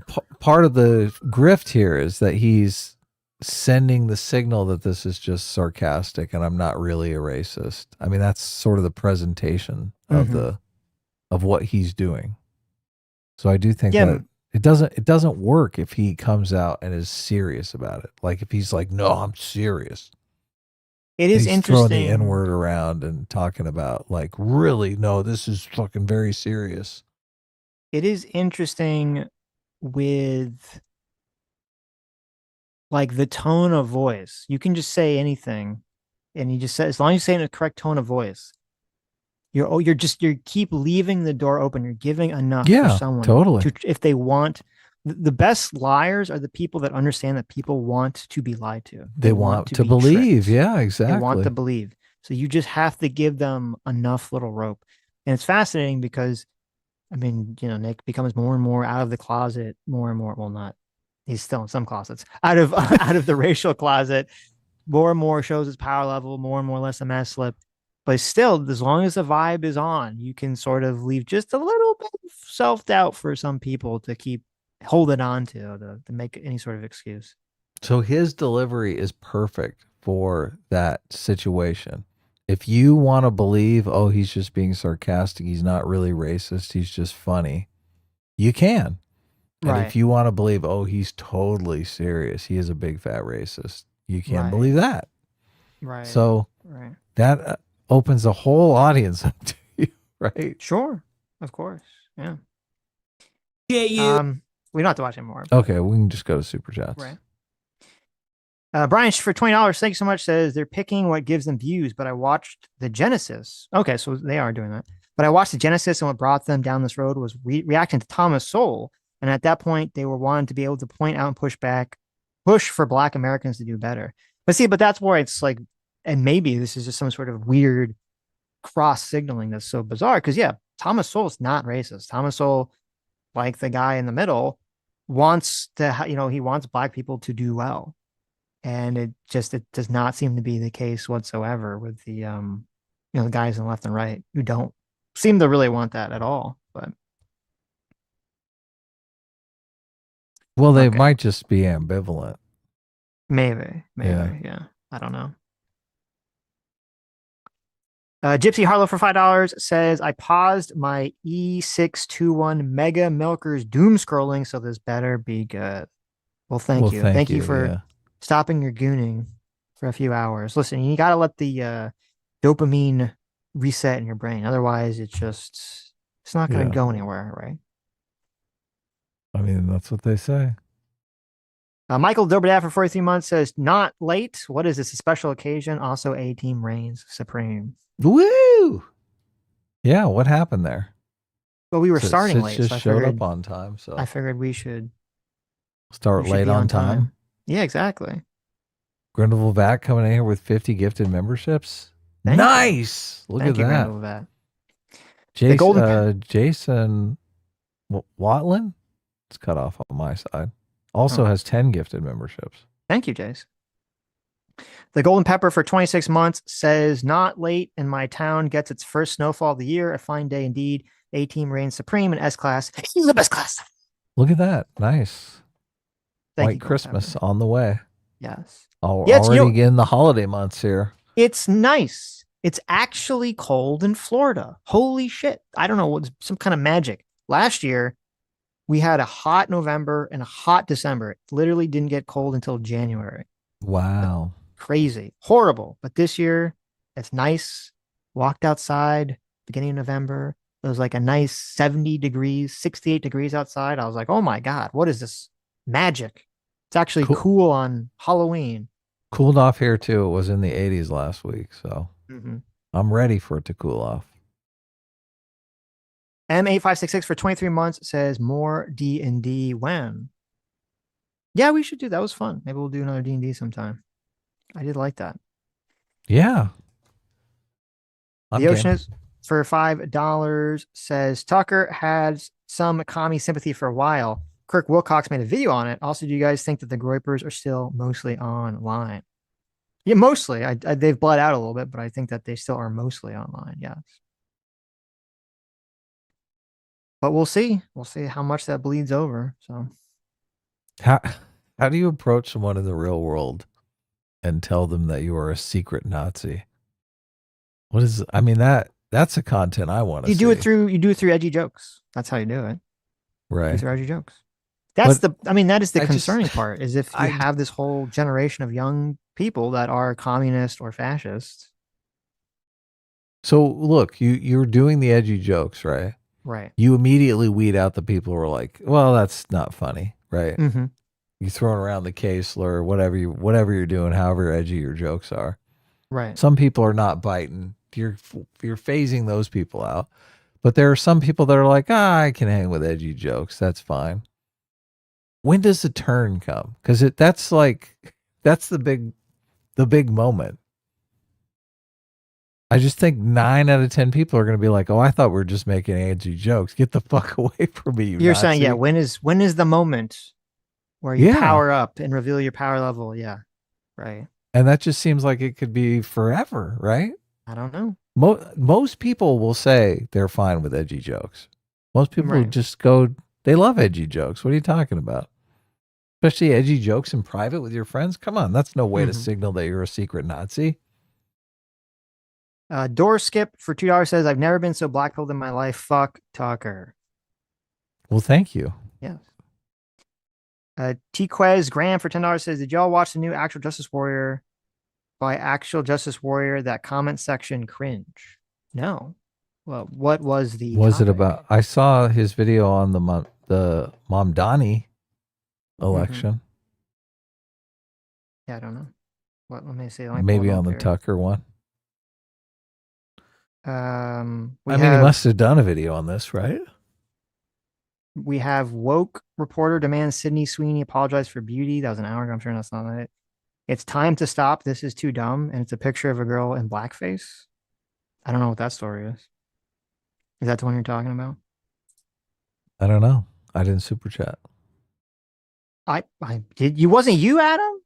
grift here is that he's sending the signal that this is just sarcastic and I'm not really a racist. I mean, that's sort of the presentation of what he's doing. So I do think that it doesn't work if he comes out and is serious about it. Like if he's like, no, I'm serious. It is he's interesting. Throwing the N-word around and talking about like, really, no, this is fucking very serious. It is interesting with like the tone of voice. You can just say anything and you just say, as long as you say in a correct tone of voice, you keep leaving the door open. You're giving enough for someone totally. if they want. The best liars are the people that understand that people want to be lied to. They want to be believe. tricked. Yeah, exactly. They want to believe. So you just have to give them enough little rope. And it's fascinating because, I mean, Nick becomes more and more out of the closet, more and more. Well, not. He's still in some closets. Out of the racial closet, more and more shows his power level, more and more less a mess slip. But still, as long as the vibe is on, you can sort of leave just a little bit of self-doubt for some people to keep holding on to make any sort of excuse. So his delivery is perfect for that situation. If you want to believe, oh, he's just being sarcastic, he's not really racist, he's just funny, you can. And if you want to believe, oh, he's totally serious, he is a big fat racist, you can believe that. Right. So that opens the whole audience up to you, right? Sure. Of course. Yeah. Yeah, we don't have to watch anymore. Okay, we can just go to Super Chats. Right. Brian, for $20, thank you so much, says they're picking what gives them views, but I watched the Genesis. Okay, so they are doing that. But I watched the Genesis, and what brought them down this road was reacting to Thomas Sowell. And at that point, they were wanting to be able to point out and push for Black Americans to do better. But that's where it's like, and maybe this is just some sort of weird cross signaling that's so bizarre. Because Thomas Sowell's not racist. Thomas Sowell, like the guy in the middle, wants to, he wants Black people to do well. And it does not seem to be the case whatsoever with the, the guys on the left and right who don't seem to really want that at all. But well, they might just be ambivalent. Maybe, yeah. I don't know. Gypsy Harlow for $5 says, I paused my E621 Mega Milkers doom scrolling, so this better be good. Well, thank you. Thank you for stopping your gooning for a few hours. Listen, you got to let the dopamine reset in your brain. Otherwise, it's not going to go anywhere, right? I mean, that's what they say. Michael Dobrodad for 43 months says, not late. What is this? A special occasion? Also, A-Team reigns supreme. Woo! Yeah, what happened there? Well, we were starting late. Just so showed up on time. So I figured we should start late on time. Yeah, exactly. Grindelwald Vat coming in here with 50 gifted memberships. Thank nice. You. Look Thank at you, that. Vat. Jason Watlin? It's cut off on my side. Also has 10 gifted memberships. Thank you, Jace. The Golden Pepper for 26 months says, not late, and my town gets its first snowfall of the year. A fine day indeed. A-team reigns supreme in S-Class. He's the best class. Look at that. Nice. Thank White you, Golden Christmas on the way. Yes. Already in the holiday months here. It's nice. It's actually cold in Florida. Holy shit. I don't know, what's some kind of magic. Last year, we had a hot November and a hot December. It literally didn't get cold until January. Wow. Crazy. Horrible. But this year, it's nice. Walked outside beginning of November. It was like a nice 70 degrees, 68 degrees outside. I was like, oh my God, what is this magic? It's actually cool on Halloween. Cooled off here too. It was in the 80s last week, so Mhm. I'm ready for it to cool off. M8566 for 23 months says more D&D when? Yeah, we should do that. Was fun. Maybe we'll do another D&D sometime. I did like that. Yeah. The Oceanist for $5 says Tucker had some commie sympathy for a while. Kirk Wilcox made a video on it. Also, do you guys think that the Groypers are still mostly online? Yeah, mostly. They've bled out a little bit, but I think that they still are mostly online. Yes. But we'll see. We'll see how much that bleeds over. So How do you approach someone in the real world and tell them that you are a secret Nazi? What is? I mean, that's the content I want to see. you do it through edgy jokes. That's how you do it. Right. Through edgy jokes. That is the I concerning part, is if you have this whole generation of young people that are communist or fascist. So look, you're doing the edgy jokes, right? Right. You immediately weed out the people who are like, well, that's not funny, right? Mhm. You throwing around the K slur, whatever you're doing, however edgy your jokes are. Right. Some people are not biting. You're phasing those people out. But there are some people that are like, I can hang with edgy jokes. That's fine. When does the turn come? Because that's the big moment. I just think 9 out of 10 people are going to be like, oh, I thought we were just making edgy jokes. Get the fuck away from me, You're saying, Nazi. yeah, when is the moment where you power up and reveal your power level? Yeah. Right. And that just seems like it could be forever, right? I don't know. Most people will say they're fine with edgy jokes. Most people Right. just go, they love edgy jokes. What are you talking about? Especially edgy jokes in private with your friends. Come on, that's no way to signal that you're a secret Nazi. Door Skip for $2 says, I've never been so blackpilled in my life. Fuck Tucker. Well, thank you. Yes. T-Quez Graham for $10 says, did y'all watch the new Actual Justice Warrior by Actual Justice Warrior? That comment section cringe. No. Well, what was the it about? I saw his video on the Mamdani election. Yeah, I don't know. Let me see. Maybe on the Tucker one. We I mean, he must have done a video on this, right? We have woke reporter demands Sydney Sweeney apologize for beauty. That was an hour ago. I'm sure that's not it. It's time to stop. This is too dumb. And it's a picture of a girl in blackface. I don't know what that story is. Is that the one you're talking about? I don't know. I didn't super chat. I did. Wasn't you, Adam?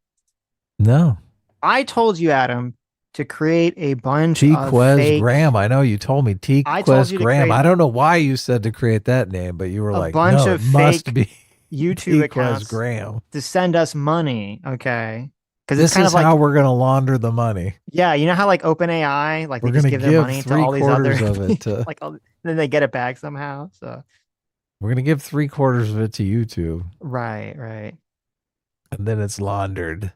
No. I told you, Adam, to create a bunch of T-Quez fake... Graham. I know you told me T-Quez Graham. I don't know why you said to create that name, but you were like, bunch no, of it must be YouTube accounts Graham to send us money. Okay. Because this is how we're going to launder the money. Yeah, you know how like OpenAI, like we're they just give their money to all these other, of it to, like, then they get it back somehow. So we're going to give 3/4 of it to YouTube. Right. And then it's laundered.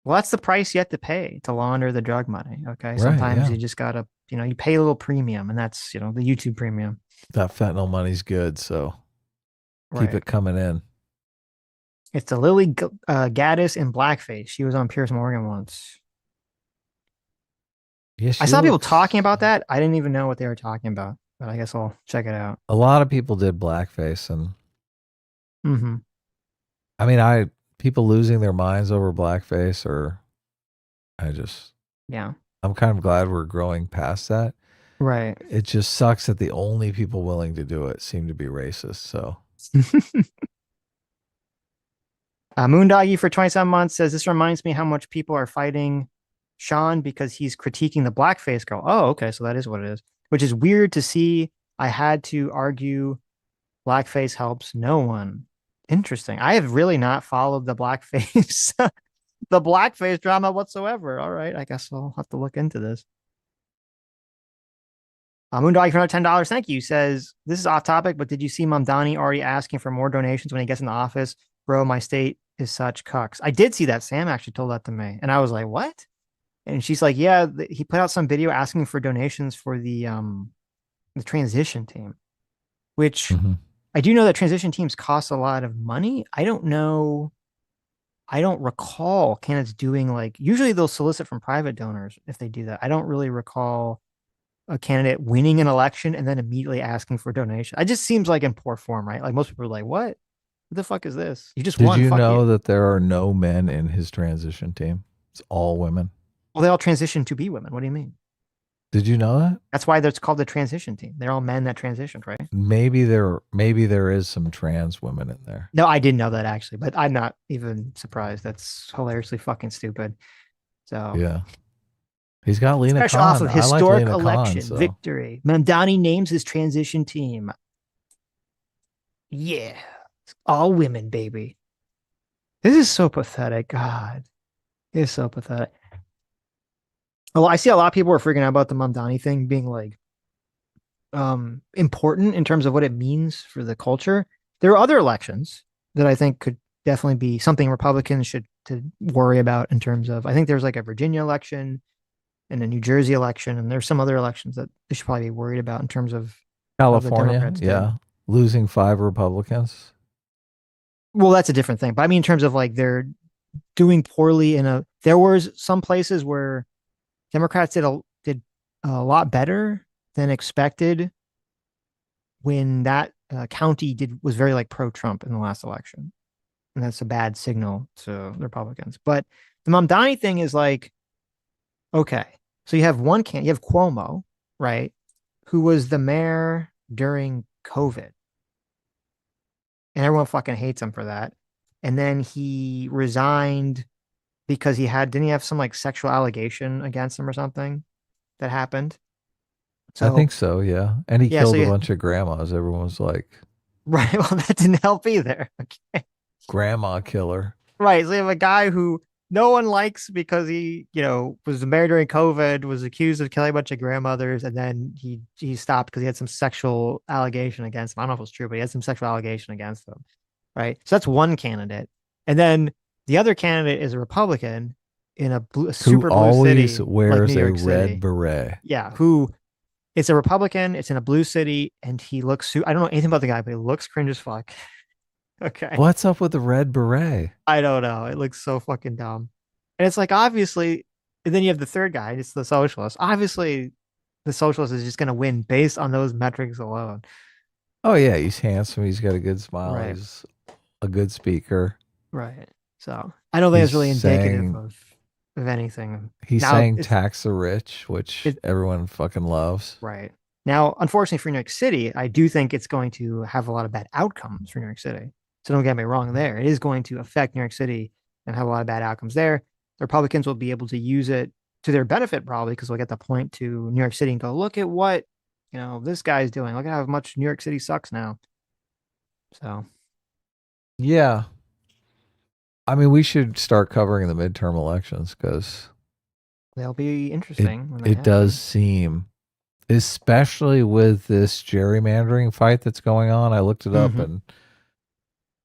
Well, that's the price you have to pay to launder the drug money. Okay. Right, Sometimes yeah. you just gotta, you pay a little premium, and that's, the YouTube premium. That fentanyl money's good, so keep it coming in. It's the Lily Gaddis in blackface. She was on Piers Morgan once. Yes, I saw people talking about that. I didn't even know what they were talking about, but I guess I'll check it out. A lot of people did blackface, and Mm-hmm. I mean, people losing their minds over blackface, or I'm kind of glad we're growing past that. Right. It just sucks that the only people willing to do it seem to be racist. So Moondoggy for 27 months says, this reminds me how much people are fighting Sean because he's critiquing the blackface girl. Oh, okay. So that is what it is, which is weird to see. I had to argue blackface helps no one. Interesting. I have really not followed the blackface, the blackface drama whatsoever. All right. I guess I'll have to look into this. Moondog for another $10. Thank you. Says, this is off topic, but did you see Mamdani already asking for more donations when he gets in the office? Bro, my state is such cucks. I did see that. Sam actually told that to me. And I was like, what? And she's like, yeah, he put out some video asking for donations for the transition team, which I do know that transition teams cost a lot of money. I don't know. I don't recall candidates doing like, usually they'll solicit from private donors if they do that. I don't really recall a candidate winning an election and then immediately asking for donation. It just seems like in poor form, right? Like most people are like, what the fuck is this? You just won. Did you Fuck know you. that there are no men in his transition team? It's all women. Well, they all transitioned to be women. What do you mean? Did you know that? That's why it's called the transition team. They're all men that transitioned, right? Maybe there is some trans women in there. No, I didn't know that actually, but I'm not even surprised. That's hilariously fucking stupid. So yeah. He's got Lena Special Khan. off of I like historic Lena election Khan, so. victory. Mamdani names his transition team. Yeah. It's all women, baby. This is so pathetic. God. It is so pathetic. Well, I see a lot of people are freaking out about the Mamdani thing being like important in terms of what it means for the culture. There are other elections that I think could definitely be something Republicans should to worry about in terms of, I think there's like a Virginia election and a New Jersey election, and there's some other elections that they should probably be worried about in terms of California, yeah. Losing 5 Republicans. Well, that's a different thing. But I mean, in terms of like they're doing poorly there was some places where Democrats did a lot better than expected when that county was very like pro-Trump in the last election. And that's a bad signal to the Republicans. But the Mamdani thing is like, okay, so you have you have Cuomo, right, who was the mayor during COVID. And everyone fucking hates him for that. And then he resigned because didn't he have some like sexual allegation against him or something that happened? I think so, yeah. And he killed a bunch of grandmas. Everyone was like, right. Well, that didn't help either. Okay. Grandma killer. Right. So you have a guy who no one likes because he, was married during COVID, was accused of killing a bunch of grandmothers, and then he stopped because he had some sexual allegation against him. I don't know if it was true, but he had some sexual allegation against him. Right. So that's one candidate. And then the other candidate is a Republican in a super blue city. Who always wears like a red beret. Yeah. It's a Republican. It's in a blue city, and he looks. I don't know anything about the guy, but he looks cringe as fuck. Okay. What's up with the red beret? I don't know. It looks so fucking dumb. And it's like, obviously, and then you have the third guy. It's the socialist. Obviously, the socialist is just going to win based on those metrics alone. Oh yeah, he's handsome. He's got a good smile. Right. He's a good speaker. Right. So I don't think it's really indicative of anything. He's saying tax the rich, which everyone fucking loves. Right. Now, unfortunately for New York City, I do think it's going to have a lot of bad outcomes for New York City. So don't get me wrong there. It is going to affect New York City and have a lot of bad outcomes there. The Republicans will be able to use it to their benefit probably because they'll get the point to New York City and go, look at what, this guy's doing. Look at how much New York City sucks now. So. Yeah. I mean, we should start covering the midterm elections because they'll be interesting. It does seem, especially with this gerrymandering fight that's going on. I looked it up and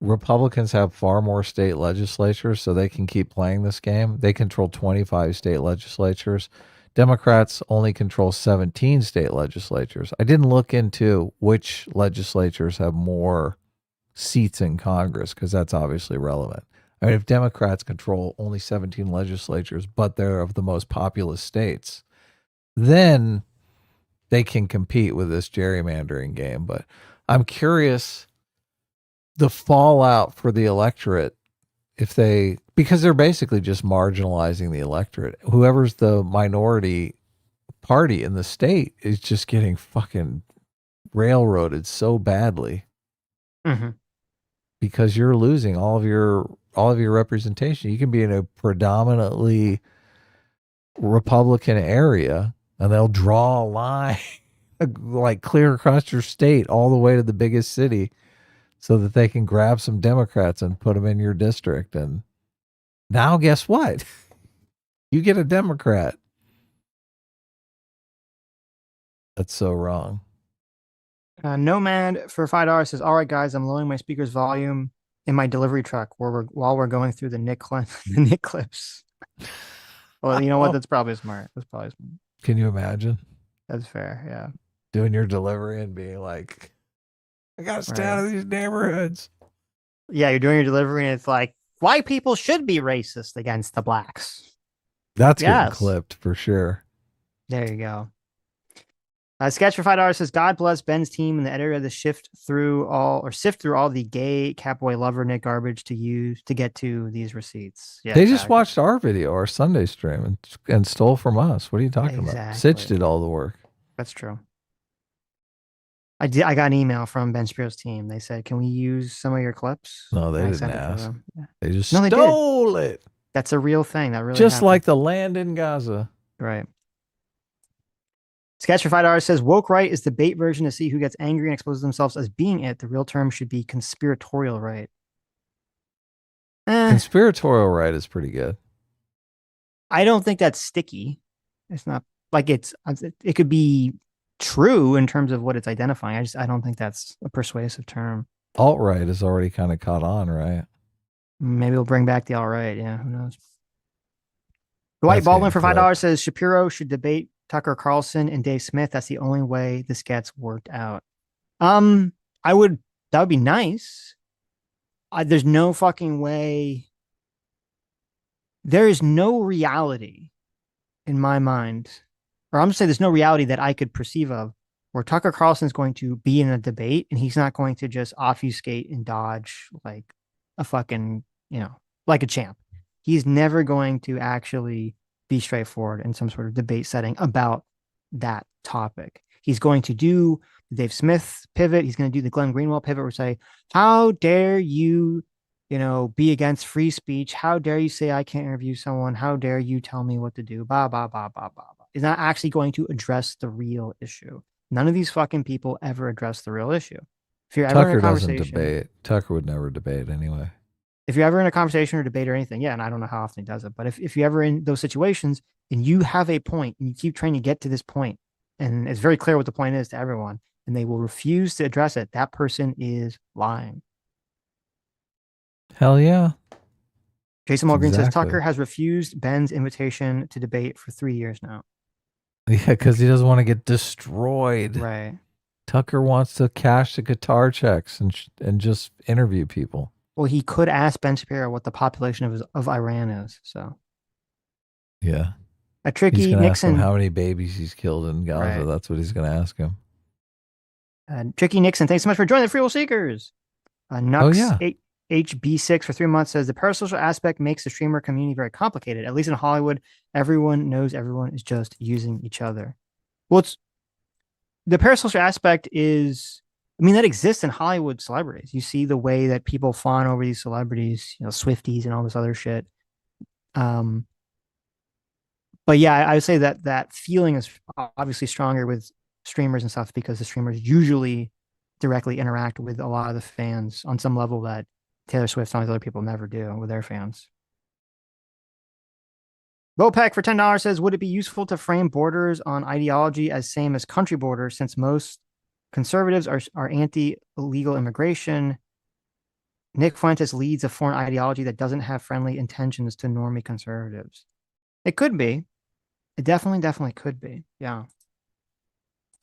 Republicans have far more state legislatures, so they can keep playing this game. They control 25 state legislatures. Democrats only control 17 state legislatures. I didn't look into which legislatures have more seats in Congress because that's obviously relevant. I mean, if Democrats control only 17 legislatures, but they're of the most populous states, then they can compete with this gerrymandering game. But I'm curious the fallout for the electorate because they're basically just marginalizing the electorate. Whoever's the minority party in the state is just getting fucking railroaded so badly because you're losing all of your all of your representation. You can be in a predominantly Republican area, and they'll draw a line like clear across your state all the way to the biggest city, so that they can grab some Democrats and put them in your district. And now, guess what? You get a Democrat. That's so wrong. Nomad for $5 says, "All right, guys, I'm lowering my speaker's volume in my delivery truck while we're going through the Nick clips." Well, you know what? That's probably smart. That's probably smart. Can you imagine? That's fair. Yeah. Doing your delivery and being like, I got to stay out of these neighborhoods. Yeah, you're doing your delivery and it's like, white people should be racist against the blacks. That's getting clipped for sure. There you go. Sketch for $5 says, "God bless Ben's team and the editor of the sift through all the gay catboy lover Nick garbage to get to these receipts." Yeah, they just watched our video, our Sunday stream, and stole from us. What are you talking about? Sitch did all the work. That's true. I got an email from Ben Shapiro's team. They said, "Can we use some of your clips?" No, they I didn't sent it to ask. them. Yeah. They just No, stole it. That's a real thing. That really just happened. like the land in Gaza. Right. Sketch for $5 says, "Woke right is the bait version to see who gets angry and exposes themselves as being it. The real term should be conspiratorial right." Conspiratorial right is pretty good. I don't think that's sticky. It's not like it could be true in terms of what it's identifying. I don't think that's a persuasive term. Alt-right is already kind of caught on, right? Maybe we'll bring back the alt-right. Yeah, who knows? Dwight Baldwin for $5 says, "Shapiro should debate Tucker Carlson and Dave Smith. That's the only way this gets worked out." That would be nice. There's no fucking way. There is no reality in my mind, or I'm gonna say there's no reality that I could perceive of where Tucker Carlson is going to be in a debate and he's not going to just obfuscate and dodge like a fucking, like a champ. He's never going to actually be straightforward in some sort of debate setting about that topic. He's going to do the Dave Smith pivot. He's going to do the Glenn Greenwald pivot where say, "How dare you, be against free speech? How dare you say I can't interview someone? How dare you tell me what to do?" Blah, blah, blah, blah, blah, blah. He's not actually going to address the real issue. None of these fucking people ever address the real issue. If you're ever in a conversation, doesn't debate. Tucker would never debate anyway. If you're ever in a conversation or debate or anything, yeah, and I don't know how often he does it, but if you're ever in those situations and you have a point and you keep trying to get to this point, and it's very clear what the point is to everyone, and they will refuse to address it, that person is lying. Hell yeah. Jason Mulgreen says, "Tucker has refused Ben's invitation to debate for 3 years now." Yeah, because he doesn't want to get destroyed. Right. Tucker wants to cash the guitar checks and just interview people. Well, he could ask Ben Shapiro what the population of Iran is. So, yeah, a tricky he's Nixon. Ask him how many babies he's killed in Gaza? Right. That's what he's going to ask him. Tricky Nixon, thanks so much for joining the Free Will Seekers. Nux HB6 for 3 months says, "The parasocial aspect makes the streamer community very complicated. At least in Hollywood, everyone knows everyone is just using each other." Well, the parasocial aspect is, that exists in Hollywood celebrities. You see the way that people fawn over these celebrities, Swifties and all this other shit. But yeah, I would say that feeling is obviously stronger with streamers and stuff because the streamers usually directly interact with a lot of the fans on some level that Taylor Swift and all these other people never do with their fans. Bopec for $10 says, "Would it be useful to frame borders on ideology as same as country borders since most conservatives are anti-illegal immigration? Nick Fuentes leads a foreign ideology that doesn't have friendly intentions to normie conservatives." It could be. It definitely could be. Yeah.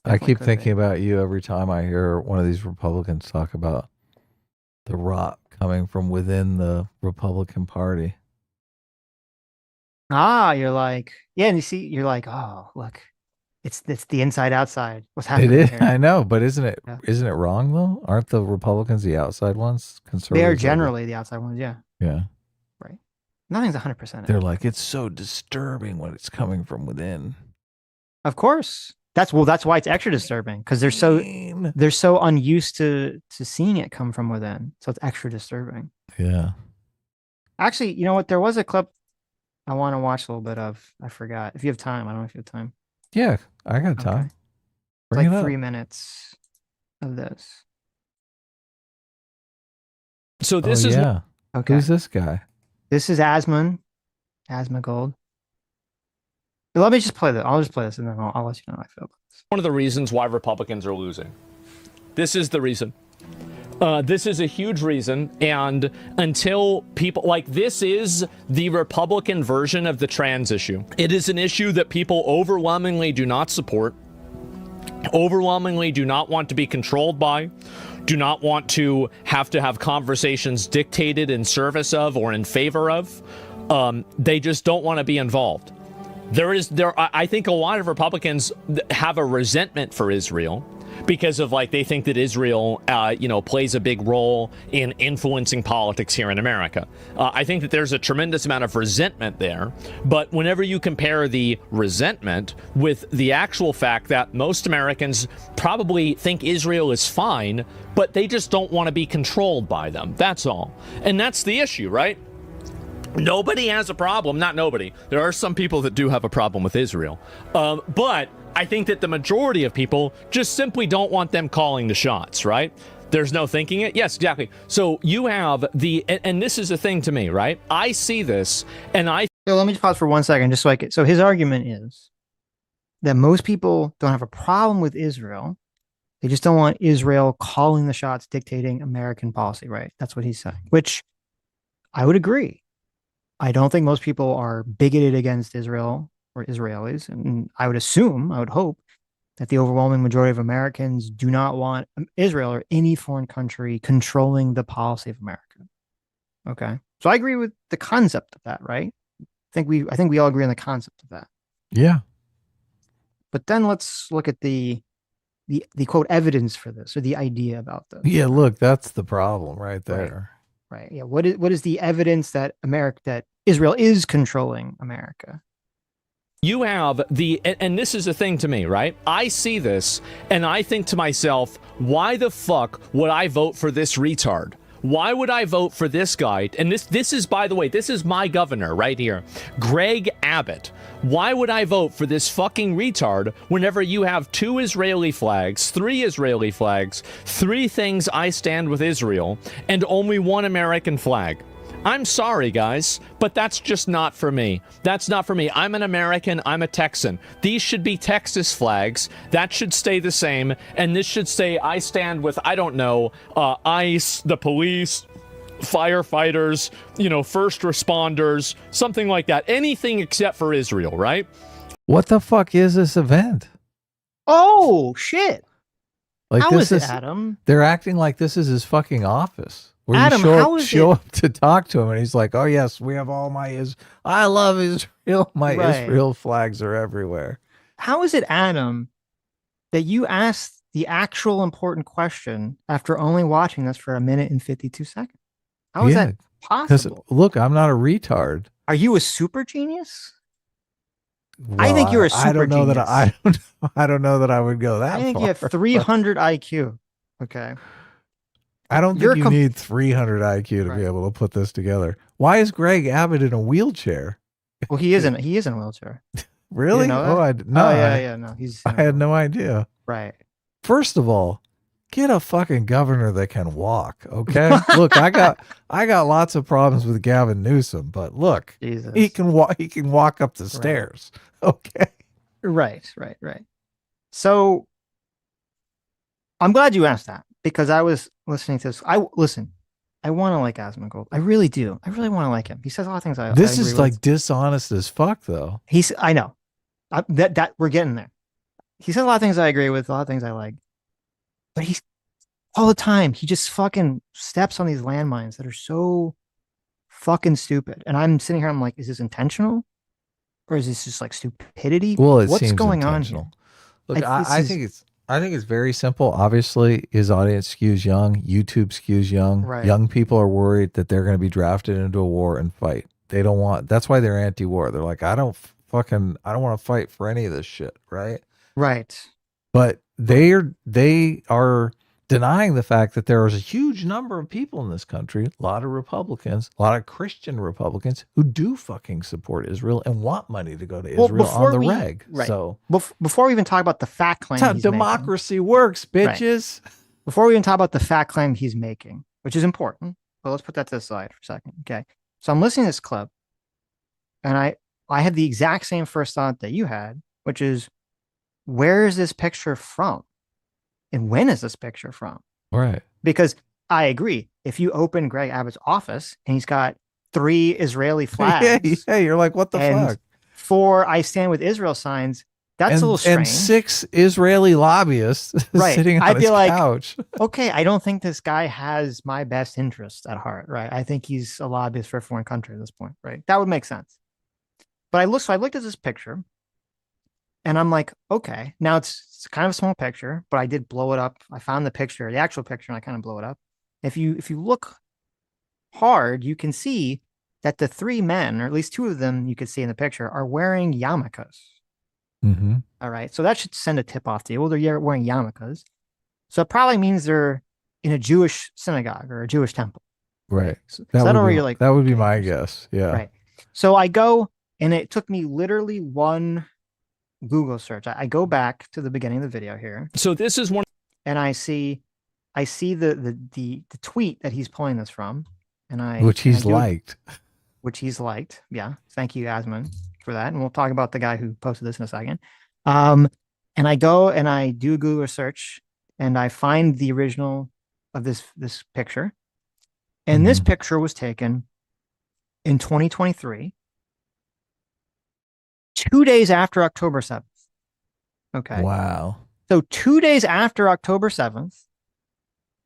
I keep thinking about you every time I hear one of these Republicans talk about the rot coming from within the Republican Party. You're like, yeah, and you're like, oh, look, it's the inside outside. What's happening? It is, here? I know, but isn't it wrong though? Aren't the Republicans the outside ones? They are generally the outside ones, yeah. Yeah. Right. Nothing's 100%. They're like, it's so disturbing when it's coming from within. Of course. That's why it's extra disturbing because they're so unused to seeing it come from within. So it's extra disturbing. Yeah. Actually, you know what? There was a clip I want to watch a little bit of. I forgot. If you have time, I don't know if you have time. Yeah, I got time. It's Bring like it up. 3 minutes of this. So this oh, is yeah. Okay. Who's this guy? This is Asman Gold. Let me just play this. I'll just play this and then I'll let you know how I feel. one of the reasons why Republicans are losing. This is the reason. This is a huge reason, and until people like this is the Republican version of the trans issue. It is an issue that people overwhelmingly do not support, overwhelmingly do not want to be controlled by, do not want to have conversations dictated in service of or in favor of. They just don't want to be involved. I think a lot of Republicans have a resentment for Israel because of they think that Israel, plays a big role in influencing politics here in America. I think that there's a tremendous amount of resentment there. But whenever you compare the resentment with the actual fact that most Americans probably think Israel is fine, but they just don't want to be controlled by them. That's all. And that's the issue, right? Nobody has a problem. Not nobody. There are some people that do have a problem with Israel. But I think that the majority of people just simply don't want them calling the shots, right? There's no thinking it. Yes, exactly. So you have and this is a thing to me, right? I see this and So let me just pause for 1 second just so I can. So his argument is that most people don't have a problem with Israel. They just don't want Israel calling the shots, dictating American policy, right? That's what he's saying, which I would agree. I don't think most people are bigoted against Israel or Israelis. And I would hope that the overwhelming majority of Americans do not want Israel or any foreign country controlling the policy of America. Okay. So I agree with the concept of that, right? I think we all agree on the concept of that. Yeah. But then let's look at the quote evidence for this or the idea about this. Yeah, look, that's the problem right there. Right. Yeah. What is the evidence that Israel is controlling America? You have and this is a thing to me, right? I see this and I think to myself, why the fuck would I vote for this retard? Why would I vote for this guy? And this is, by the way, this is my governor right here, Greg Abbott. Why would I vote for this fucking retard whenever you have 2 Israeli flags, 3 Israeli flags, 3 things I stand with Israel, and only 1 American flag? I'm sorry, guys, but that's just not for me. That's not for me. I'm an American. I'm a Texan. These should be Texas flags. That should stay the same. And this should say I stand with, I don't know, ICE, the police, firefighters, first responders, something like that. Anything except for Israel, right? What the fuck is this event? Oh, shit. How this is it, Adam? They're acting like this is his fucking office. Where Adam, you show up to talk to him and he's like, oh yes, we have all I love Israel. My Israel flags are everywhere. How is it, Adam, that you asked the actual important question after only watching this for 1 minute and 52 seconds? How is that possible? Look, I'm not a retard. Are you a super genius? Well, I think you're a super genius. I don't know that I would go that far. I think you have 300 IQ. Okay. I don't think you need 300 IQ to be able to put this together. Why is Greg Abbott in a wheelchair? Well, he is in a wheelchair. Really? You know no. I had no idea. Right. First of all, get a fucking governor that can walk, okay? Look, I got lots of problems with Gavin Newsom, but look, Jesus. he can walk up the stairs. Okay. Right. So I'm glad you asked that. Because I was listening to this. I want to like Asmongold. I really do. I really want to like him. He says a lot of things I This I is like dishonest as fuck, though. I know. That we're getting there. He says a lot of things I agree with, a lot of things I like. But he's all the time, he just fucking steps on these landmines that are so fucking stupid. And I'm sitting here, I'm like, is this intentional? Or is this just like stupidity? Well, what's going on here? Look, I think it's very simple. Obviously, his audience skews young. YouTube skews young. Right. Young people are worried that they're going to be drafted into a war and fight. They don't want. That's why they're anti-war. They're like, I don't want to fight for any of this shit, right? Right. But they are denying the fact that there is a huge number of people in this country, a lot of Republicans, a lot of Christian Republicans who do fucking support Israel and want money to go to Israel on the reg. Right. So before we even talk about the fact claim, that's how he's democracy works, bitches. Right. Before we even talk about the fact claim he's making, which is important, but let's put that to the side for a second. Okay. So I'm listening to this clip, and I had the exact same first thought that you had, which is, where is this picture from? And when is this picture from? Right. Because I agree. If you open Greg Abbott's office and he's got 3 Israeli flags. Yeah, you're like, what the fuck? 4 I stand with Israel signs, that's a little strange. And 6 Israeli lobbyists sitting on his couch. Okay, I don't think this guy has my best interests at heart, right? I think he's a lobbyist for a foreign country at this point, right? That would make sense. But I looked at this picture, and I'm like, okay, now it's kind of a small picture, but I did blow it up. I found the picture, the actual picture, and I kind of blow it up. If you look hard, you can see that the 3 men, or at least 2 of them you could see in the picture, are wearing yarmulkes. Mm-hmm. All right, so that should send a tip off to you. Well, they're wearing yarmulkes, so it probably means they're in a Jewish synagogue or a Jewish temple. Right. So that would be my guess. Yeah. Right. So I go, and it took me literally one Google search. I go back to the beginning of the video here. So this is one, and I see the tweet that he's pulling this from, and which he's liked. Which he's liked. Yeah. Thank you, Asman, for that. And we'll talk about the guy who posted this in a second. And I go and I do a Google search, and I find the original of this picture. And this picture was taken in 2023, 2 days after October 7th. Okay. Wow. So 2 days after October 7th,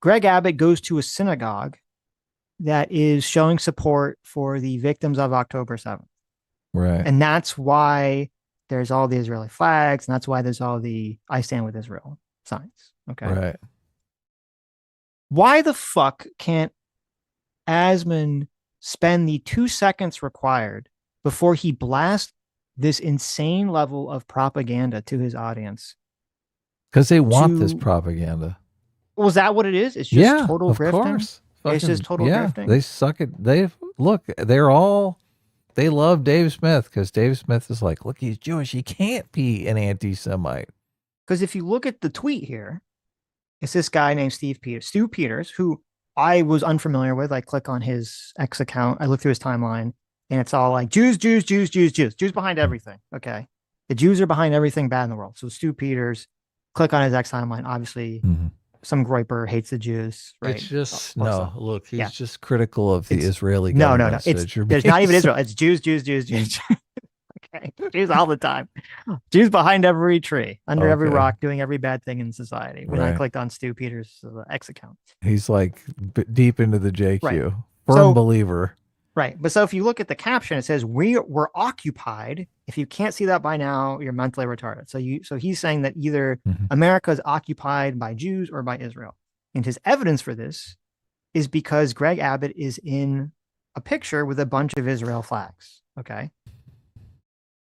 Greg Abbott goes to a synagogue that is showing support for the victims of October 7th. Right. And that's why there's all the Israeli flags, and that's why there's all the I stand with Israel signs. Okay. Right. Why the fuck can't Asman spend the 2 seconds required before he blasts this insane level of propaganda to his audience? Because they want this propaganda. Was that what it is? It's just total grifting? Course. It's just total grifting? They suck it. They love Dave Smith because Dave Smith is like, look, he's Jewish. He can't be an anti-Semite. Because if you look at the tweet here, it's this guy named Stu Peters, who I was unfamiliar with. I click on his X account. I look through his timeline, and it's all like Jews behind everything. Okay. The Jews are behind everything bad in the world. So Stu Peters, click on his X timeline. Obviously, some Groiper hates the Jews, right? It's just, look, he's just critical of the Israeli No. message. There's not even Israel. It's Jews. Okay. Jews all the time. Jews behind every tree, under every rock, doing every bad thing in society. When I clicked on Stu Peters' X account. He's like deep into the JQ. Right. Firm believer. Right. But so if you look at the caption, it says, we were occupied. If you can't see that by now, you're mentally retarded. So he's saying that either America is occupied by Jews or by Israel. And his evidence for this is because Greg Abbott is in a picture with a bunch of Israel flags. Okay.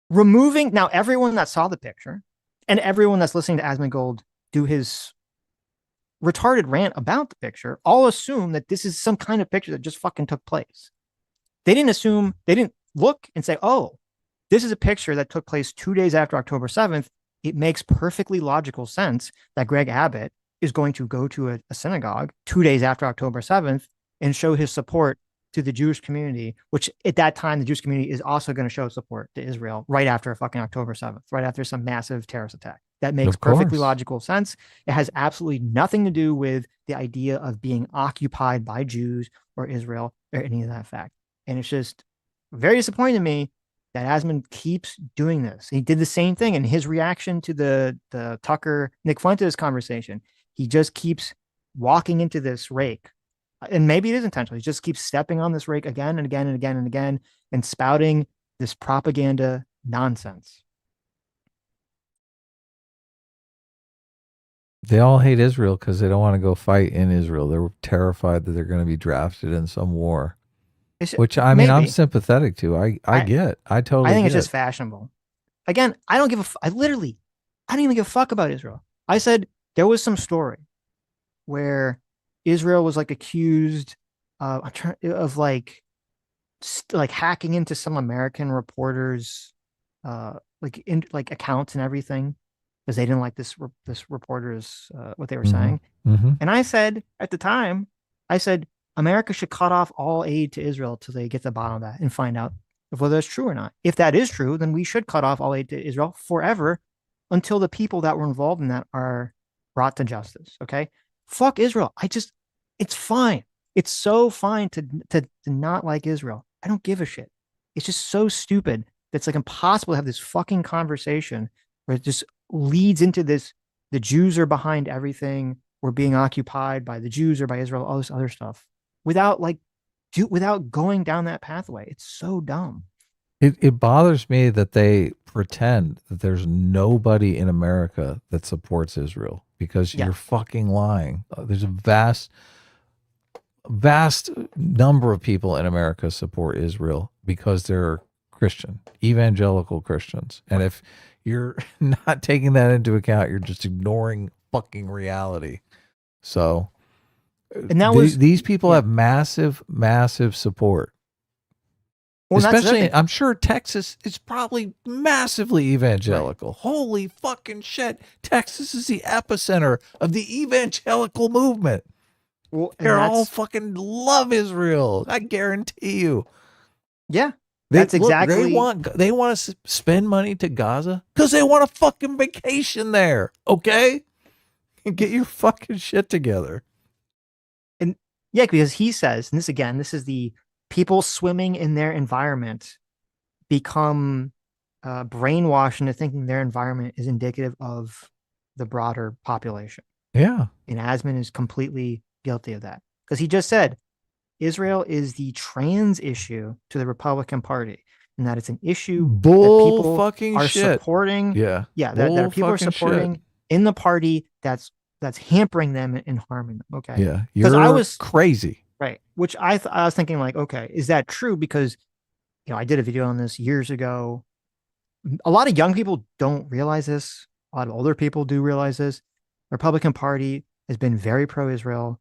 Removing, now everyone that saw the picture and everyone that's listening to Asmongold do his retarded rant about the picture all assume that this is some kind of picture that just fucking took place. They didn't look and say, oh, this is a picture that took place 2 days after October 7th. It makes perfectly logical sense that Greg Abbott is going to go to a synagogue 2 days after October 7th and show his support to the Jewish community, which at that time, the Jewish community is also going to show support to Israel right after fucking October 7th, right after some massive terrorist attack. That makes perfectly logical sense. It has absolutely nothing to do with the idea of being occupied by Jews or Israel or any of that fact. And it's just very disappointing to me that Asman keeps doing this. He did the same thing in his reaction to the Tucker Nick Fuentes conversation. He just keeps walking into this rake. And maybe it is intentional. He just keeps stepping on this rake again and again and again and again and spouting this propaganda nonsense. They all hate Israel because they don't want to go fight in Israel. They're terrified that they're going to be drafted in some war. Which, I mean, I'm sympathetic to. I get. I totally think get. It's just fashionable. Again, I don't even give a fuck about Israel. I said there was some story where Israel was like accused of like hacking into some American reporters like accounts and everything because they didn't like this reporter's what they were saying. And I said at the time, I said America should cut off all aid to Israel till they get to the bottom of that and find out whether that's true or not. If that is true, then we should cut off all aid to Israel forever until the people that were involved in that are brought to justice. Okay. Fuck Israel. It's fine. It's so fine to not like Israel. I don't give a shit. It's just so stupid that's like impossible to have this fucking conversation where it just leads into this. The Jews are behind everything. We're being occupied by the Jews or by Israel, all this other stuff without going down that pathway. It's so dumb. It bothers me that they pretend that there's nobody in America that supports Israel because you're fucking lying. There's a vast number of people in America support Israel because they're Christian, evangelical Christians. And if you're not taking that into account, you're just ignoring fucking reality. So and these people have massive support. Well, especially, I'm sure Texas is probably massively evangelical. Right. Holy fucking shit. Texas is the epicenter of the evangelical movement. Well, they all fucking love Israel. I guarantee you. Yeah. That's exactly. They want to spend money to Gaza because they want a fucking vacation there. Okay? And get your fucking shit together. And yeah, because he says, and this is the people swimming in their environment become brainwashed into thinking their environment is indicative of the broader population. Yeah. And Asman is completely guilty of that because he just said Israel is the trans issue to the Republican Party and that it's an issue that people are supporting. Yeah. Yeah. That people are supporting in the party that's hampering them and harming them. Okay. Yeah. You're crazy. Right. Which I was thinking like, okay, is that true? Because, I did a video on this years ago. A lot of young people don't realize this. A lot of older people do realize this. The Republican Party has been very pro-Israel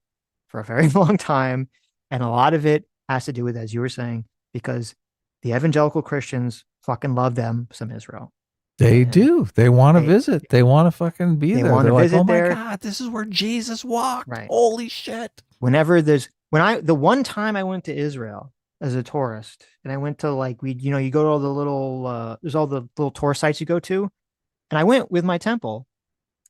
for a very long time. And a lot of it has to do with, as you were saying, because the evangelical Christians fucking love them some Israel. They do. They want to visit. They want to fucking be there. They're like, oh my God, this is where Jesus walked. Right. Holy shit. The one time I went to Israel as a tourist and I went to you go to all the little, there's all the little tour sites you go to. And I went with my temple.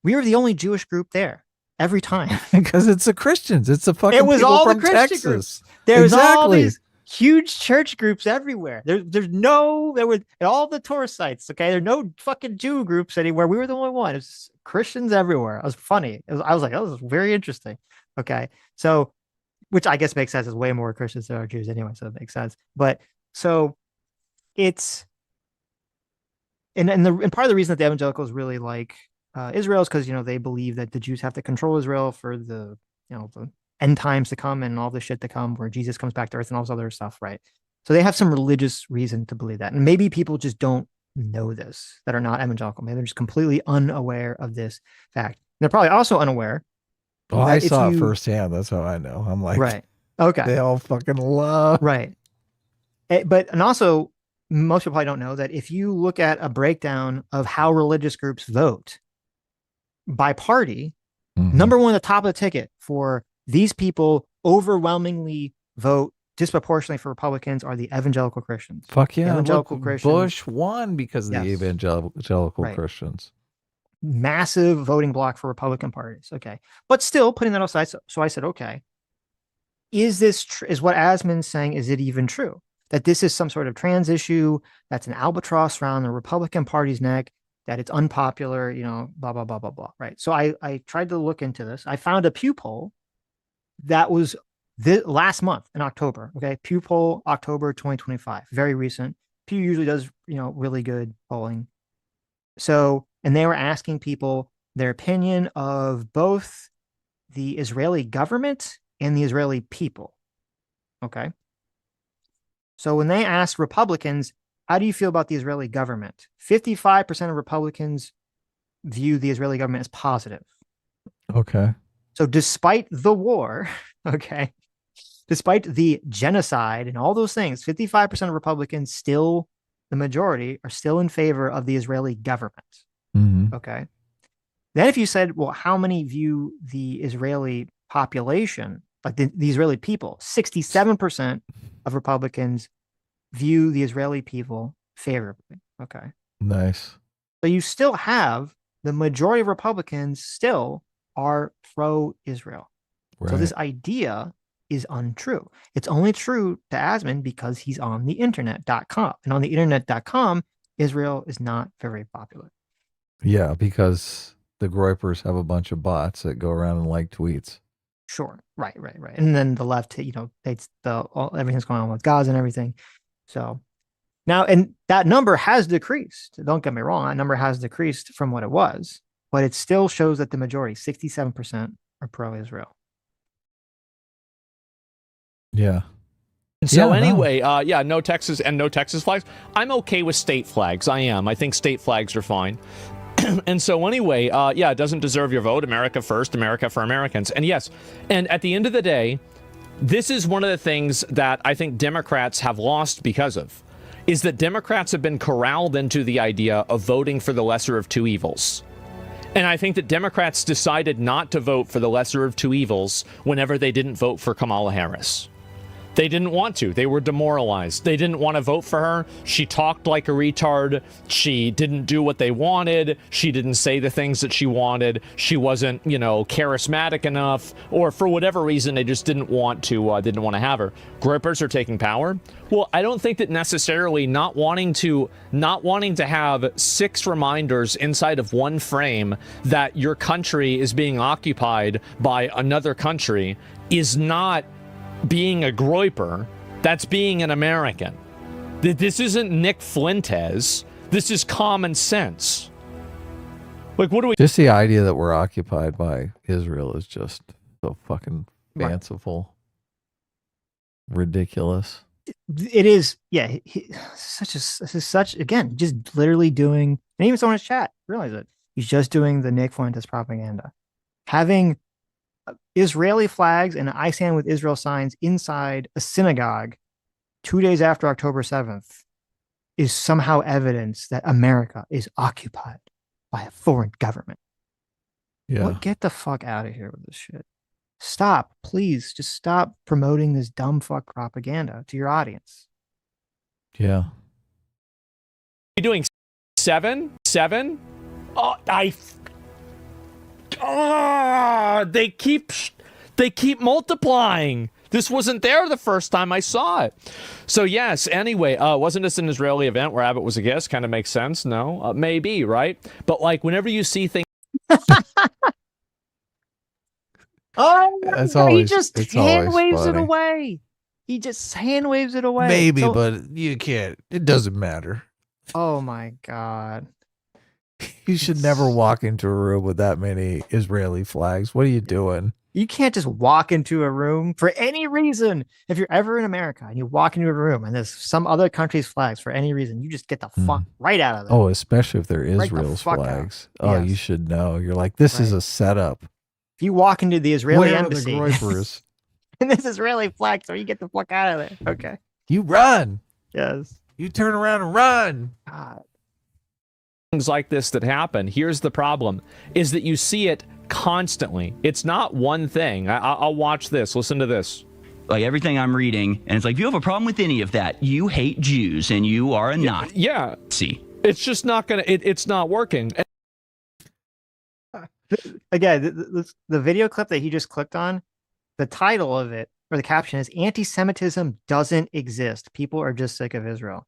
We were the only Jewish group there every time. Because it's the Christians. It's the fucking it was people all from the Christian Texas. Groups. There was all these huge church groups everywhere. There were at all the tour sites. Okay. There are no fucking Jew groups anywhere. We were the only one. It was Christians everywhere. It was funny. I was like, oh, this is very interesting. Okay. So, which I guess makes sense. There's way more Christians than are Jews anyway. So it makes sense. But so it's, and part of the reason that the evangelicals really like Israel is because, they believe that the Jews have to control Israel for the end times to come and all the shit to come where Jesus comes back to earth and all this other stuff. Right. So they have some religious reason to believe that. And maybe people just don't know this that are not evangelical. Maybe they're just completely unaware of this fact. And they're probably also unaware. Oh, I saw it firsthand. That's how I know. I'm like, right. Okay. They all fucking love. Right. And also most people probably don't know that if you look at a breakdown of how religious groups vote by party, number one, at the top of the ticket for these people overwhelmingly vote disproportionately for Republicans are the evangelical Christians. Fuck yeah. Evangelical Christians. Bush won because of the evangelical Christians. Massive voting block for Republican parties. Okay. But still putting that aside. So I said, okay, is this is what Asman's saying? Is it even true that this is some sort of trans issue? That's an albatross around the Republican Party's neck, that it's unpopular, blah, blah, blah, blah, blah. Right. So I tried to look into this. I found a Pew poll that was last month in October. Okay. Pew poll, October, 2025, very recent. Pew usually does, really good polling. So, and they were asking people their opinion of both the Israeli government and the Israeli people. Okay. So when they asked Republicans, how do you feel about the Israeli government? 55% of Republicans view the Israeli government as positive. Okay. So despite the war, okay, despite the genocide and all those things, 55% of Republicans still, the majority, are still in favor of the Israeli government. Mm-hmm. Okay. Then if you said, well, how many view the Israeli population, like the Israeli people, 67% of Republicans view the Israeli people favorably. Okay. Nice. So you still have the majority of Republicans still are pro-Israel. Right. So this idea is untrue. It's only true to Asman because he's on the internet.com. And on the internet.com, Israel is not very popular. Yeah, because the Groypers have a bunch of bots that go around and like tweets. Sure. Right. And then the left, it's everything's going on with Gaza and everything. So now, and that number has decreased. Don't get me wrong. That number has decreased from what it was, but it still shows that the majority, 67%, are pro-Israel. Yeah. So anyway, no Texas and no Texas flags. I'm okay with state flags. I am. I think state flags are fine. And so anyway, it doesn't deserve your vote. America first, America for Americans. And yes, and at the end of the day, this is one of the things that I think Democrats have lost because of, is that Democrats have been corralled into the idea of voting for the lesser of two evils. And I think that Democrats decided not to vote for the lesser of two evils whenever they didn't vote for Kamala Harris. They didn't want to. They were demoralized. They didn't want to vote for her. She talked like a retard. She didn't do what they wanted. She didn't say the things that she wanted. She wasn't, charismatic enough, or for whatever reason, they just didn't want to have her. Grippers are taking power. Well, I don't think that necessarily not wanting to have 6 reminders inside of one frame that your country is being occupied by another country is not being a Groyper. That's being an American. This isn't Nick Fuentes. This is common sense. Like, what do we... Just the idea that we're occupied by Israel is just so fucking fanciful. Right. Ridiculous. It is, yeah. Again, just literally doing, and even someone in his chat realize it. He's just doing the Nick Fuentes propaganda. Having Israeli flags and I stand with Israel signs inside a synagogue 2 days after October 7th is somehow evidence that America is occupied by a foreign government. Yeah. Well, get the fuck out of here with this shit. Stop, please. Just stop promoting this dumb fuck propaganda to your audience. Yeah. You doing 7? They keep multiplying. This wasn't there the first time I saw it. So yes, anyway, wasn't this an Israeli event where Abbott was a guest? Kind of makes sense. No, maybe, right? But like whenever you see things. He just hand waves it away. He just hand waves it away. Maybe, but you can't. It doesn't matter. Oh my God. You should never walk into a room with that many Israeli flags. What are you doing? You can't just walk into a room for any reason. If you're ever in America and you walk into a room and there's some other country's flags for any reason, you just get the fuck right out of there. Oh, especially if they're Israel's flags. Out. Oh, yes. You should know. You're like, this is a setup. If you walk into the Israeli Where embassy are the Groypers? and this Israeli flag, so you get the fuck out of there. Okay. You run. Yes. You turn around and run. God. Things like this that happen. Here's the problem, is that you see it constantly. It's not one thing. I'll watch this. Listen to this. Like everything I'm reading, and it's like, if you have a problem with any of that, you hate Jews and you are a Nazi. Yeah. See, it's just not gonna. It's not working. Again, the video clip that he just clicked on, the title of it or the caption is "Anti-Semitism doesn't exist. People are just sick of Israel."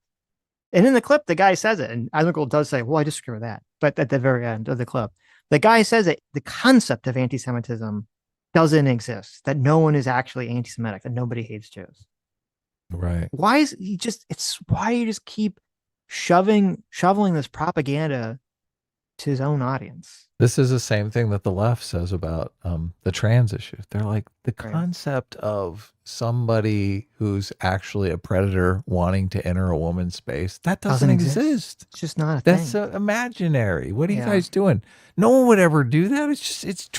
And in the clip, the guy says it, and Asmongold does say, "Well, I disagree with that." But at the very end of the clip, the guy says that the concept of anti-Semitism doesn't exist, that no one is actually anti-Semitic, that nobody hates Jews. Right. Why is why you just keep shoveling this propaganda to his own audience. This is the same thing that the left says about the trans issue. They're like, the Right. concept of somebody who's actually a predator wanting to enter a woman's space, that doesn't exist. It's just not a That's thing. imaginary. What are you Yeah. guys doing? No one would ever do that. It's just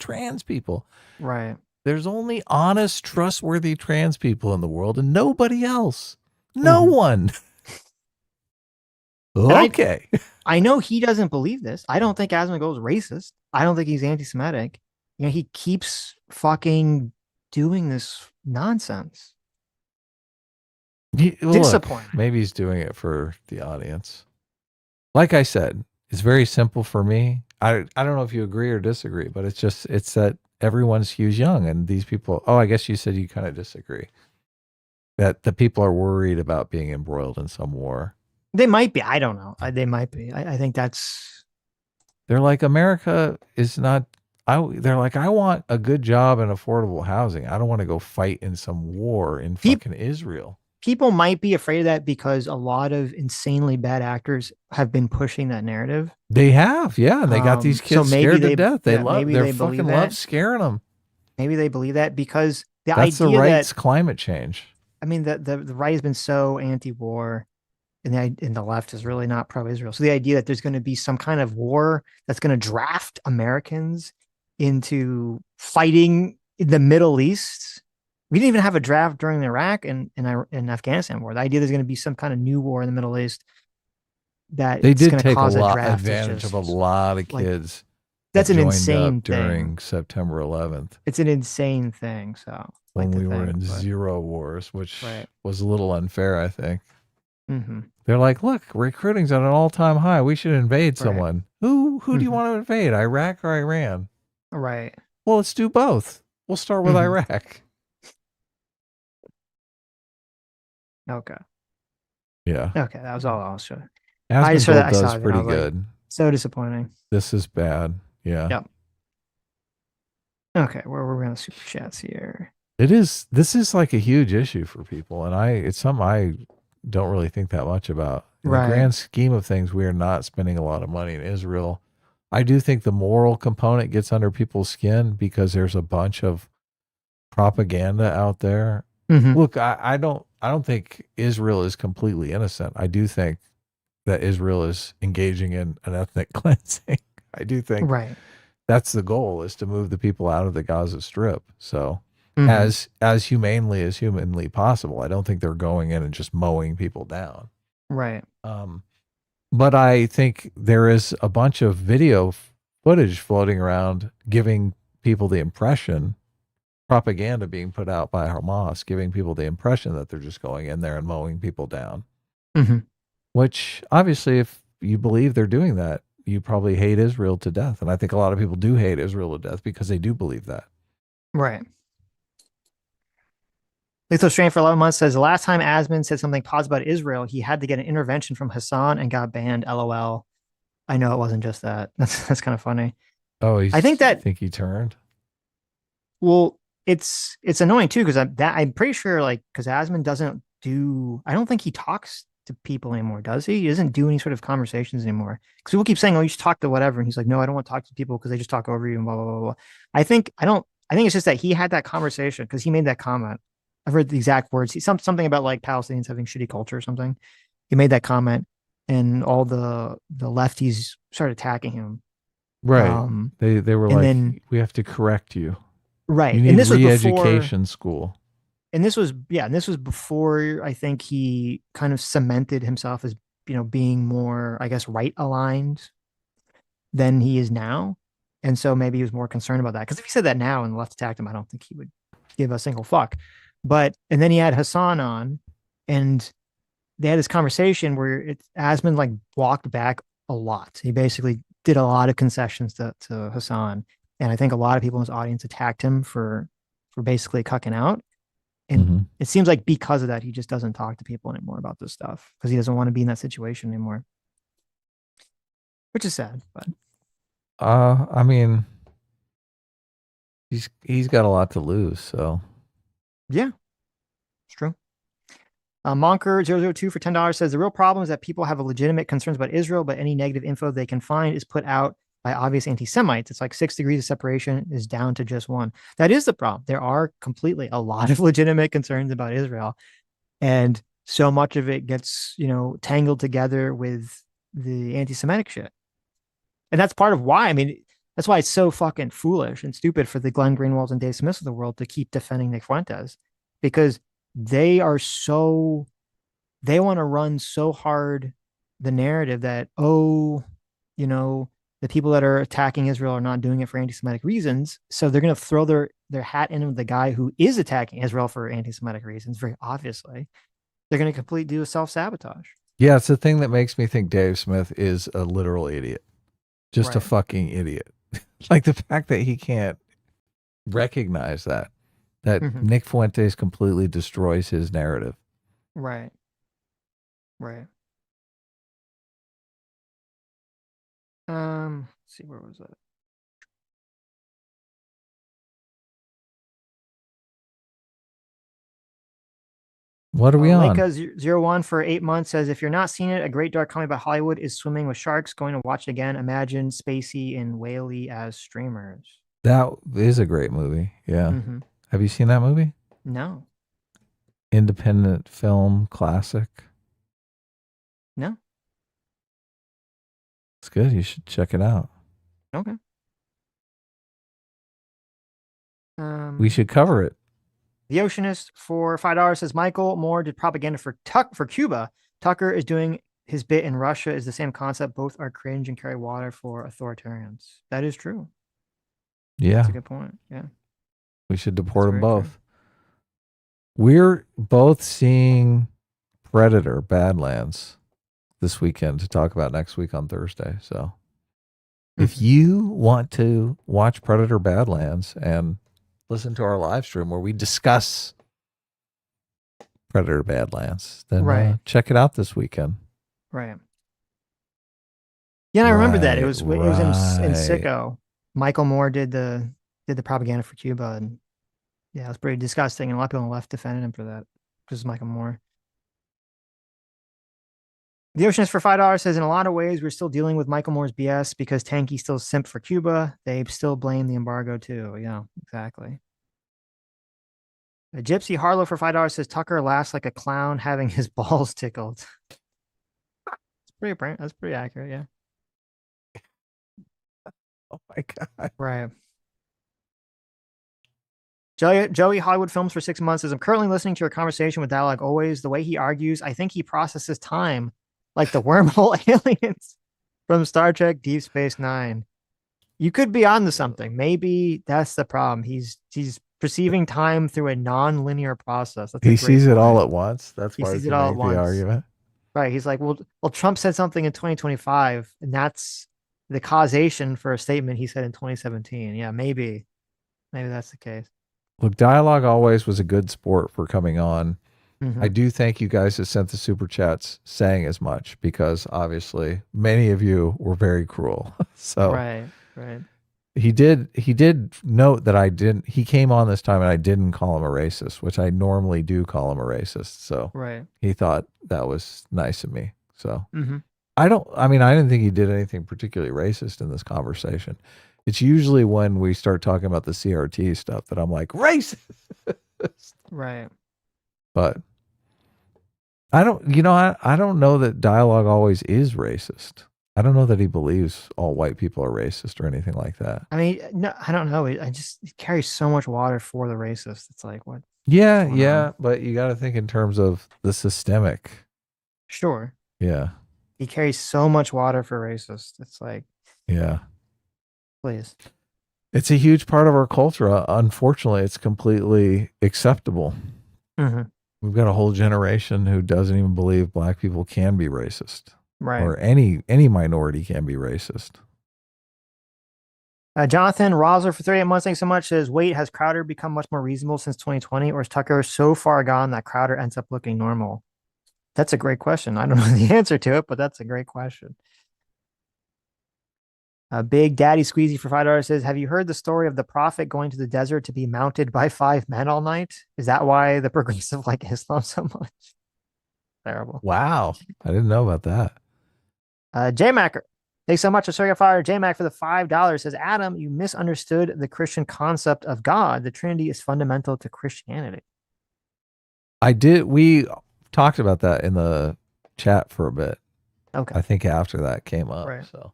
trans people. Right. There's only honest, trustworthy trans people in the world and nobody else. No one. And Okay. I know he doesn't believe this. I don't think Asmongold's racist. I don't think he's anti-Semitic. You know, he keeps fucking doing this nonsense. Look, Disappointing. maybe he's doing it for the audience. Like I said, it's very simple for me. I don't know if you agree or disagree, but it's that everyone's Hughes Young and these people. Oh, I guess you said you kind of disagree. That the people are worried about being embroiled in some war. They might be. I don't know. They might be. I think that's. They're like, America is not. They're like, I want a good job and affordable housing. I don't want to go fight in some war in fucking Israel. People might be afraid of that because a lot of insanely bad actors have been pushing that narrative. They have, yeah. And they got these kids scared to death. They love. They fucking love scaring them. Maybe they believe that because that's idea the right's that climate change. I mean, the right has been so anti-war. And the left is really not pro-Israel. So the idea that there's going to be some kind of war that's going to draft Americans into fighting in the Middle East. We didn't even have a draft during the Iraq and Afghanistan war. The idea there's going to be some kind of new war in the Middle East that they did going to take cause a lot draft advantage of a lot of kids. That's an joined insane up during thing. September 11th. It's an insane thing. So when we were in zero wars, which Right. was a little unfair, I think. Mm-hmm. They're like, look, recruiting's at an all-time high. We should invade someone. Who do you want to invade? Iraq or Iran? Right. Well, let's do both. We'll start with Iraq. Okay. Yeah. Okay, that was all I was showing. Asmongold does pretty good. So disappointing. This is bad. Yeah. Yep. Okay, we're going to super chats here. It is. This is like a huge issue for people, and it's something I don't really think that much about. In the grand scheme of things, we are not spending a lot of money in Israel. I do think the moral component gets under people's skin because there's a bunch of propaganda out there. Look, I don't think Israel is completely innocent. I do think that Israel is engaging in an ethnic cleansing. I do think that's the goal, is to move the people out of the Gaza Strip. So as humanely as humanly possible. I don't think they're going in and just mowing people down. Right. But I think there is a bunch of video footage floating around giving people the impression, propaganda being put out by Hamas, giving people the impression that they're just going in there and mowing people down. Which obviously, if you believe they're doing that, you probably hate Israel to death. And I think a lot of people do hate Israel to death because they do believe that. Right. Lethal Strain for 11 months says, the last time Asman said something positive about Israel, he had to get an intervention from Hassan and got banned. LOL. I know it wasn't just that. That's kind of funny. Oh, I think he turned. Well, it's annoying too, because I'm pretty sure, like, because Asman doesn't do, I don't think he talks to people anymore, does he? He doesn't do any sort of conversations anymore. Because people keep saying, oh, you should talk to whatever. And he's like, no, I don't want to talk to people because they just talk over you and blah, blah, blah, blah. I think it's just that he had that conversation because he made that comment. I've heard the exact words. Something about like Palestinians having shitty culture or something. He made that comment, and all the lefties started attacking him. Right. They were like, we have to correct you. Right. You need and this re-education was school. And this was before I think he kind of cemented himself as, being more, I guess, right aligned than he is now. And so maybe he was more concerned about that. Because if he said that now and the left attacked him, I don't think he would give a single fuck. And then he had Hassan on, and they had this conversation where Asman like walked back a lot. He basically did a lot of concessions to Hassan. And I think a lot of people in his audience attacked him for basically cucking out. And it seems like because of that, he just doesn't talk to people anymore about this stuff because he doesn't want to be in that situation anymore, which is sad. But I mean, he's got a lot to lose, so yeah, it's true. Monker002 for $10 says the real problem is that people have a legitimate concerns about Israel, but any negative info they can find is put out by obvious anti-Semites. It's like 6 degrees of separation is down to just one. That is the problem. There are completely a lot of legitimate concerns about Israel, and so much of it gets, tangled together with the anti-Semitic shit. And that's part of why, that's why it's so fucking foolish and stupid for the Glenn Greenwalds and Dave Smiths of the world to keep defending Nick Fuentes, because they want to run so hard the narrative that, the people that are attacking Israel are not doing it for anti-Semitic reasons. So they're going to throw their hat in with the guy who is attacking Israel for anti-Semitic reasons, very obviously. They're going to completely do a self-sabotage. Yeah, it's the thing that makes me think Dave Smith is a literal idiot. Just a fucking idiot. Like the fact that he can't recognize that Nick Fuentes completely destroys his narrative. Right. Let's see, where was that? What are we on? Leica01 for 8 months says, if you're not seeing it, a great dark comedy about Hollywood is Swimming with Sharks. Going to watch it again. Imagine Spacey and Whaley as streamers. That is a great movie. Yeah. Have you seen that movie? No. Independent film classic. No. It's good. You should check it out. Okay. We should cover it. The Oceanist for $5 says, Michael Moore did propaganda for Cuba. Tucker is doing his bit in Russia is the same concept. Both are cringe and carry water for authoritarians. That is true. Yeah. That's a good point. Yeah. We should deport them both. True. We're both seeing Predator Badlands this weekend to talk about next week on Thursday. So if you want to watch Predator Badlands and listen to our live stream where we discuss Predator Badlands, then check it out this weekend. Right. Yeah, and I remember that. It was in Sicko. Michael Moore did the propaganda for Cuba, and yeah, it was pretty disgusting. And a lot of people on the left defended him for that. This is Michael Moore. The Oceanist for $5 says, in a lot of ways, we're still dealing with Michael Moore's BS because Tanky still simp for Cuba. They still blame the embargo too. Yeah, exactly. A Gypsy Harlow for $5 says, Tucker laughs like a clown having his balls tickled. That's pretty accurate. Yeah. Oh my God. Right. Joey Hollywood Films for 6 months says, I'm currently listening to your conversation with Dialogue Always. The way he argues, I think he processes time like the wormhole aliens from Star Trek Deep Space Nine. You could be onto something. Maybe that's the problem. He's perceiving time through a non-linear process. He sees it all at once. That's why he sees it all at once. The argument. Right. He's like, well, Trump said something in 2025, and that's the causation for a statement he said in 2017. Yeah, maybe that's the case. Look, Dialogue Always was a good sport for coming on. I do thank you guys that sent the super chats saying as much, because obviously many of you were very cruel. So right. He did note that he came on this time and I didn't call him a racist, which I normally do call him a racist. So he thought that was nice of me. So I didn't think he did anything particularly racist in this conversation. It's usually when we start talking about the CRT stuff that I'm like, racist. Right. But I don't know that Dialogue Always is racist. I don't know that he believes all white people are racist or anything like that. I mean, no, I don't know. It carries so much water for the racist. It's like, what? Yeah. But you got to think in terms of the systemic. Sure. Yeah. He carries so much water for racist. It's like, yeah. Please. It's a huge part of our culture. Unfortunately, it's completely acceptable. We've got a whole generation who doesn't even believe black people can be racist. Right. Or any minority can be racist. Jonathan Rosler for 38 months, thanks so much, says, wait, has Crowder become much more reasonable since 2020, or is Tucker so far gone that Crowder ends up looking normal? That's a great question. I don't know the answer to it, but that's a great question. Big Daddy Squeezy for $5 says, have you heard the story of the prophet going to the desert to be mounted by 5 men all night? Is that why the progressive like Islam so much? Terrible. Wow. I didn't know about that. J-Macker. Thanks so much to Circuit Fire. J-Mac for the $5 says, Adam, you misunderstood the Christian concept of God. The Trinity is fundamental to Christianity. We talked about that in the chat for a bit. Okay. I think after that came up. Right. So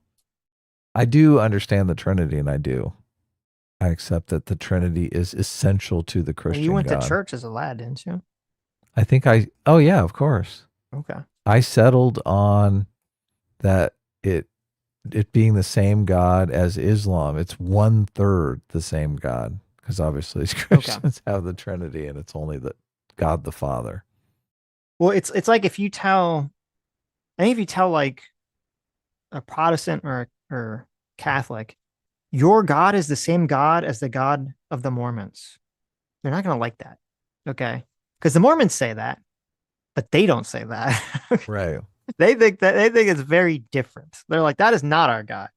I do understand the Trinity, and I accept that the Trinity is essential to the Christian You went God. to church as a lad, didn't you? I think oh yeah, of course. Okay. I settled on that it being the same God as Islam. It's 1/3 the same God, because obviously Christians have the Trinity, and it's only the God the Father. Well, it's like if you tell like a Protestant or Catholic, your God is the same God as the God of the Mormons. They're not going to like that. Okay. Because the Mormons say that, but they don't say that. Right. They think it's very different. They're like, that is not our God.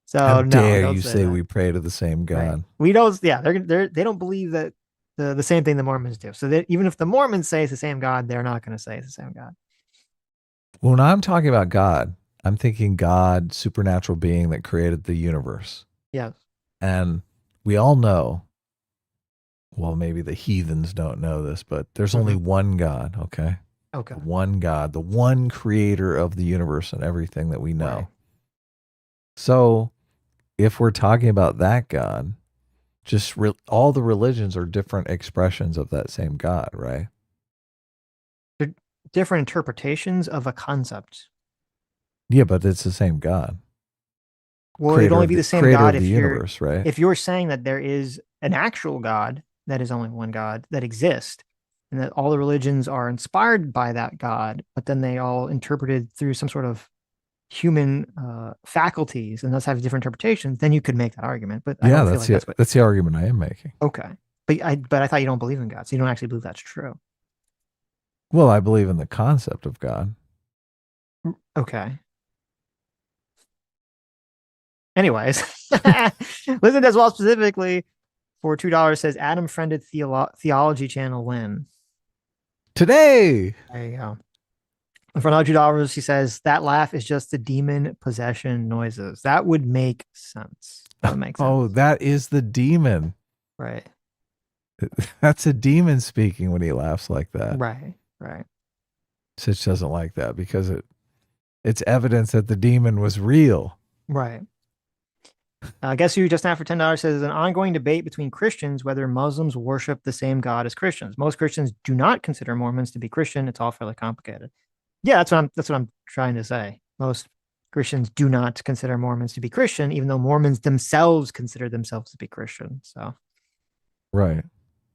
So How no, dare don't you say that. we pray to the same God? Right. We don't. Yeah, they don't believe that the same thing the Mormons do. So even if the Mormons say it's the same God, they're not going to say it's the same God. When I'm talking about God, I'm thinking God, supernatural being that created the universe. Yes. And we all know, well, maybe the heathens don't know this, but there's only one God, okay? Okay. One God, the one creator of the universe and everything that we know. Right. So if we're talking about that God, all the religions are different expressions of that same God, right? They're different interpretations of a concept. Yeah, but it's the same God. Well, it'd only be the same God if universe, right? If you're saying that there is an actual God that is only one God that exists, and that all the religions are inspired by that God, but then they all interpreted through some sort of human faculties and thus have different interpretations, then you could make that argument. But I don't feel like that's the argument I am making. Okay. But I thought you don't believe in God, so you don't actually believe that's true. Well, I believe in the concept of God. Okay. Anyways, listen as well specifically for $2 says Adam friended theology channel when today. There you go. And for another $2, he says that laugh is just the demon possession noises. That would make sense. That would make sense. Oh, that is the demon. Right. That's a demon speaking when he laughs like that. Right. Right. Sitch doesn't like that because it's evidence that the demon was real. Right. Guess who just now for $10 says an ongoing debate between Christians whether Muslims worship the same God as Christians. Most Christians do not consider Mormons to be Christian. It's all fairly complicated. Yeah, that's what I'm trying to say. Most Christians do not consider Mormons to be Christian, even though Mormons themselves consider themselves to be Christian. So right.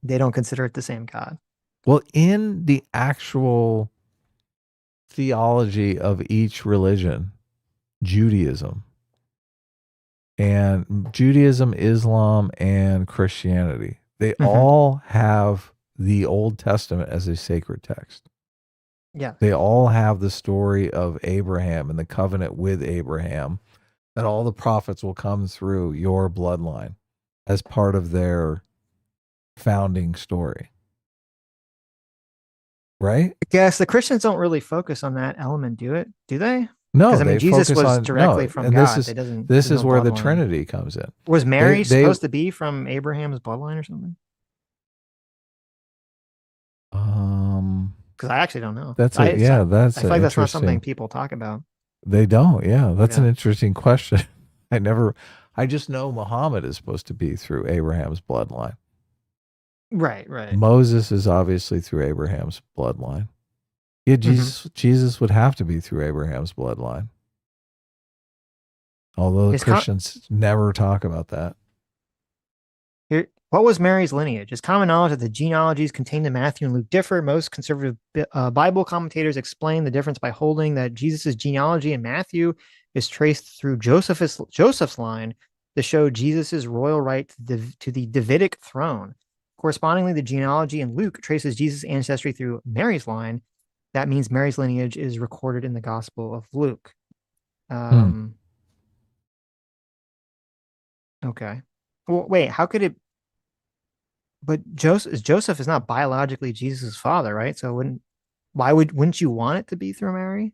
They don't consider it the same God. Well, in the actual theology of each religion, Judaism, Islam, and Christianity, they all have the Old Testament as a sacred text. Yeah. They all have the story of Abraham and the covenant with Abraham, that all the prophets will come through your bloodline as part of their founding story. Right? I guess the Christians don't really focus on that element, do they? No, I mean, Jesus was directly from and God. This is where the Trinity comes in. Was Mary supposed to be from Abraham's bloodline or something? Because I actually don't know. I feel like that's not something people talk about. They don't. Yeah, that's an interesting question. I just know Muhammad is supposed to be through Abraham's bloodline. Right, right. Moses is obviously through Abraham's bloodline. Yeah, Jesus would have to be through Abraham's bloodline. Although the Christians never talk about that. What was Mary's lineage? It's common knowledge that the genealogies contained in Matthew and Luke differ. Most conservative Bible commentators explain the difference by holding that Jesus' genealogy in Matthew is traced through Joseph's line to show Jesus' royal right to the Davidic throne. Correspondingly, the genealogy in Luke traces Jesus' ancestry through Mary's line. That means Mary's lineage is recorded in the Gospel of Luke. Okay. Well, wait, how could it? But Joseph is not biologically Jesus' father, right? So it wouldn't. wouldn't you want it to be through Mary?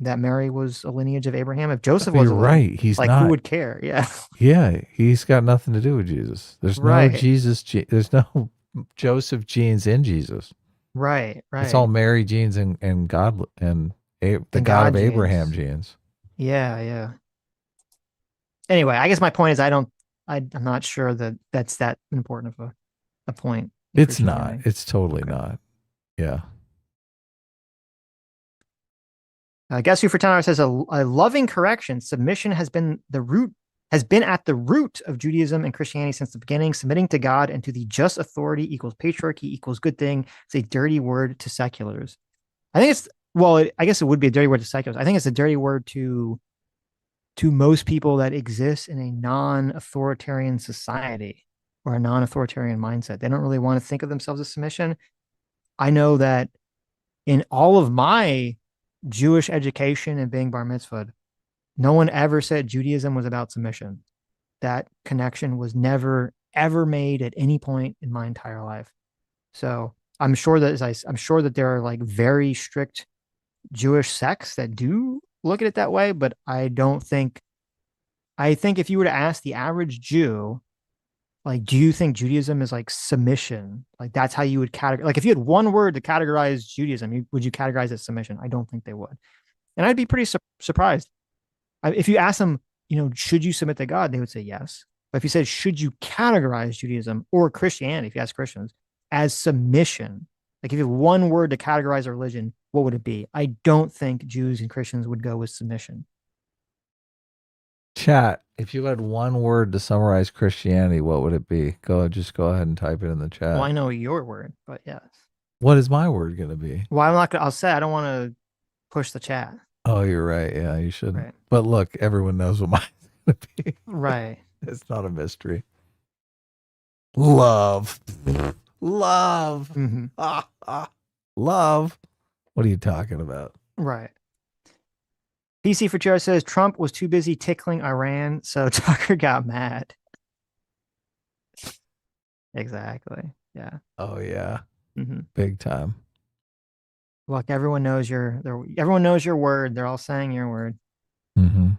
That Mary was a lineage of Abraham? If Joseph But was you're a lineage, right. He's like not. who would care? Yeah. Yeah, he's got nothing to do with Jesus. There's no Right. Jesus. There's no Joseph genes in Jesus. Right. It's all Right. Mary genes and God and the And God of God Abraham genes. genes. Yeah. Yeah. Anyway, I guess my point is I'm not sure that that's that important of a point in It's not. Christianity. It's totally not. Yeah. Guess who for 10 hours says a loving correction. Submission has been at the root of Judaism and Christianity since the beginning. Submitting to God and to the just authority equals patriarchy equals good thing. It's a dirty word to seculars. I think I guess it would be a dirty word to seculars. I think it's a dirty word to most people that exist in a non-authoritarian society or a non-authoritarian mindset. They don't really want to think of themselves as submission. I know that in all of my Jewish education and being bar mitzvahed, no one ever said Judaism was about submission. That connection was never, ever made at any point in my entire life. So I'm sure that there are like very strict Jewish sects that do look at it that way, but I think if you were to ask the average Jew, like, do you think Judaism is like submission? Like that's how you would categorize. Like if you had one word to categorize Judaism, would you categorize it as submission? I don't think they would. And I'd be pretty surprised. If you ask them, should you submit to God? They would say yes. But if you said, should you categorize Judaism or Christianity, if you ask Christians, as submission, like if you have one word to categorize a religion, what would it be? I don't think Jews and Christians would go with submission. Chat, if you had one word to summarize Christianity, what would it be? Just go ahead and type it in the chat. Well, I know your word, but yes. What is my word going to be? Well, I'll say I don't want to push the chat. Oh, you're right. Yeah, you shouldn't. Right. But look, everyone knows what mine's going to be. Right. It's not a mystery. Love. Love. Mm-hmm. Love. What are you talking about? Right. PC for Chair says Trump was too busy tickling Iran, so Tucker got mad. Exactly. Yeah. Oh yeah. Mm-hmm. Big time. Look, everyone knows your word. They're all saying your word. Mm-hmm.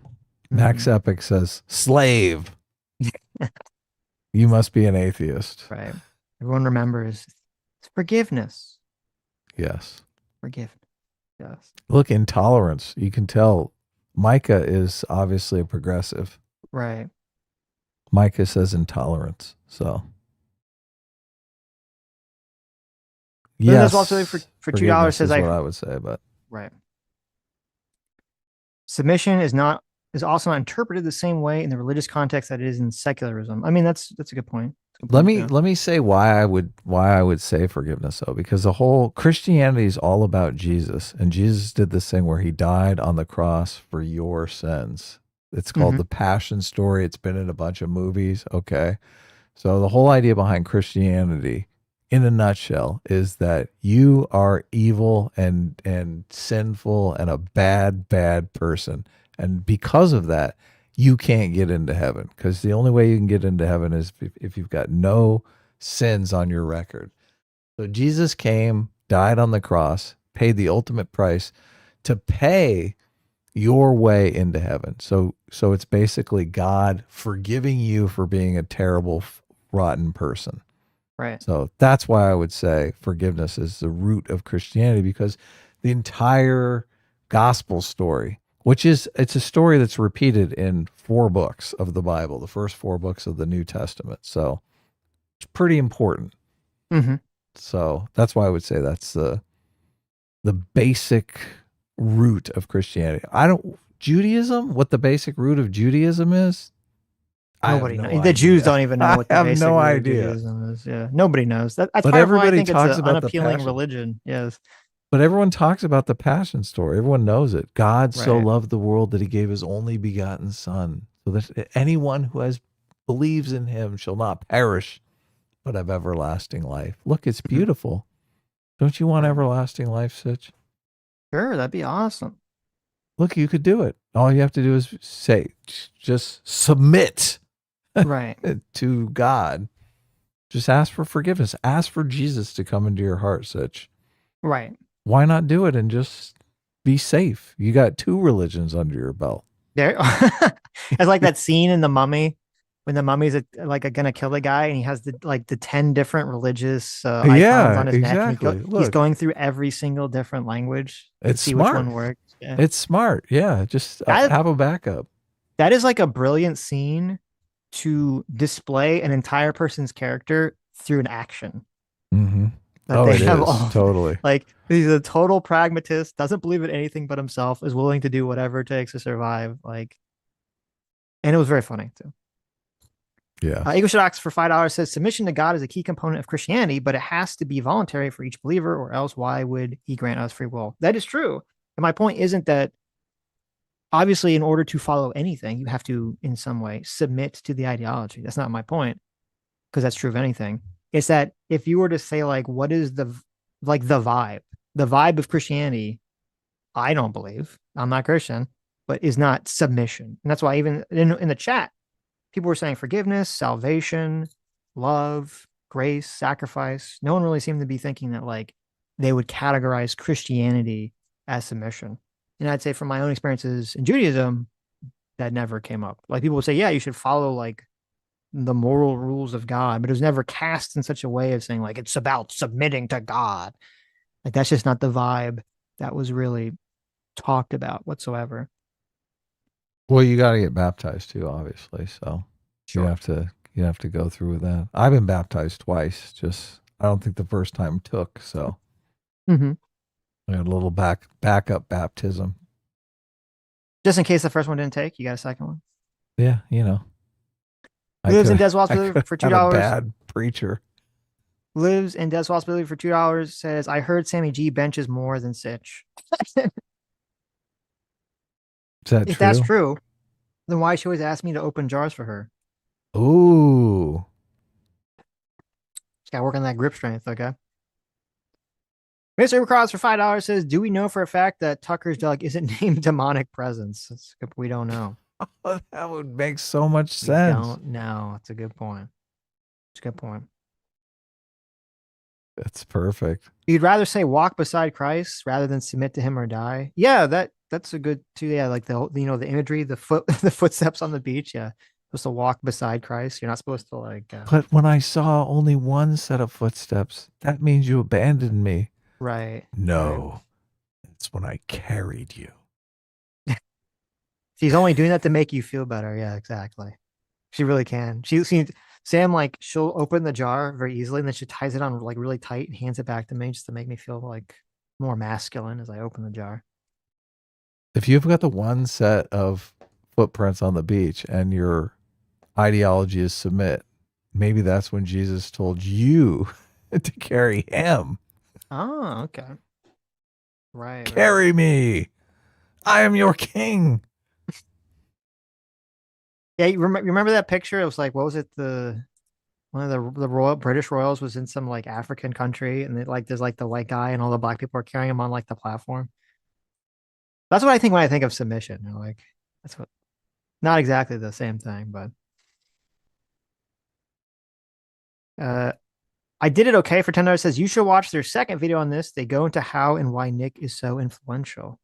Max Epic says slave. You must be an atheist. Right. Everyone remembers it's forgiveness. Yes. Forgiveness. Yes. Look, intolerance. You can tell Micah is obviously a progressive. Right. Micah says intolerance. So yes. Also for $2 says what I would say, but right. Submission is also not interpreted the same way in the religious context that it is in secularism. I mean, that's a good point. Let me say why I would say forgiveness though, because the whole Christianity is all about Jesus, and Jesus did this thing where he died on the cross for your sins. It's called the Passion story. It's been in a bunch of movies. Okay. So the whole idea behind Christianity in a nutshell is that you are evil and sinful and a bad person. And because of that, you can't get into heaven, because the only way you can get into heaven is if you've got no sins on your record. So Jesus came, died on the cross, paid the ultimate price to pay your way into heaven. So it's basically God forgiving you for being a terrible, rotten person. Right. So that's why I would say forgiveness is the root of Christianity, because the entire gospel story, it's a story that's repeated in 4 books of the Bible, the first 4 books of the New Testament. So it's pretty important. Mm-hmm. So that's why I would say that's the basic root of Christianity. Judaism, what the basic root of Judaism is? Nobody knows. The Jews don't even know what the basic root of idea. Judaism is. Yeah, nobody knows. That's but part of why I everybody think talks it's an about the unappealing passion. religion. Yes. But everyone talks about the Passion story. Everyone knows it. God so Right. loved the world that he gave his only begotten son, so that anyone who believes in him shall not perish, but have everlasting life. Look, it's beautiful. Don't you want everlasting life, Sitch? Sure, that'd be awesome. Look, you could do it. All you have to do is just submit Right. to God. Just ask for forgiveness. Ask for Jesus to come into your heart, Sitch. Right. Why not do it and just be safe? You got 2 religions under your belt. There, it's like that scene in The Mummy when the mummy's gonna kill the guy, and he has the 10 different religious icons on his neck, and he's Look, going through every single different language to it's see smart. which one works. Yeah. It's smart. Yeah, just have a backup. That is like a brilliant scene to display an entire person's character through an action. Mm-hmm. That they have totally. Like, he's a total pragmatist, doesn't believe in anything but himself, is willing to do whatever it takes to survive. Like, and it was very funny too. Yeah. Eagle Shadox for $5 says submission to God is a key component of Christianity, but it has to be voluntary for each believer, or else why would he grant us free will? That is true. And my point isn't that obviously in order to follow anything, you have to in some way submit to the ideology. That's not my point, because that's true of anything. It's that if you were to say, like, what is the vibe of Christianity, I don't believe, I'm not Christian, but is not submission. And that's why even in the chat, people were saying forgiveness, salvation, love, grace, sacrifice. No one really seemed to be thinking that like they would categorize Christianity as submission. And I'd say from my own experiences in Judaism, that never came up. Like, people would say, yeah, you should follow like the moral rules of God, but it was never cast in such a way of saying like it's about submitting to God. Like, that's just not the vibe that was really talked about whatsoever. Well, you got to get baptized too, obviously. So Sure. you have to go through with that. I've been baptized twice. Just I don't think the first time took. So Mm-hmm. I had a little backup baptism. Just in case the first one didn't take, you got a second one. Yeah, you know. Lives in Des Walls for $2. Bad preacher. Lives in Des Walls for $2 says, I heard Sammy G benches more than Sitch. Is that If true? that's true, then why she always ask me to open jars for her? Ooh. She's got to work on that grip strength, okay? Mr. Cross for $5 says, do we know for a fact that Tucker's dog isn't named Demonic Presence? We don't know. That would make so much We sense. don't know. It's a good point. It's a good point. That's perfect. You'd rather say walk beside Christ rather than submit to him or die? Yeah, that's a good too. Yeah, like the imagery, the footsteps on the beach. Yeah, supposed to walk beside Christ. You're not supposed to like. But when I saw only one set of footsteps, that means you abandoned me. Right. No, it's when I carried you. She's only doing that to make you feel better. Yeah, exactly. She really can. Sam, like, she'll open the jar very easily, and then she ties it on like really tight and hands it back to me just to make me feel like more masculine as I open the jar. If you've got the one set of footprints on the beach and your ideology is submit, maybe that's when Jesus told you to carry him. Oh, okay. Right. Carry me. I am your king. Yeah, you remember that picture? It was like, what was it? One of the royal British royals was in some like African country, and there's like the white guy, and all the black people are carrying him on like the platform. That's what I think when I think of submission. You know, like, that's what, not exactly the same thing, but I did it okay for $10. Says you should watch their second video on this. They go into how and why Nick is so influential.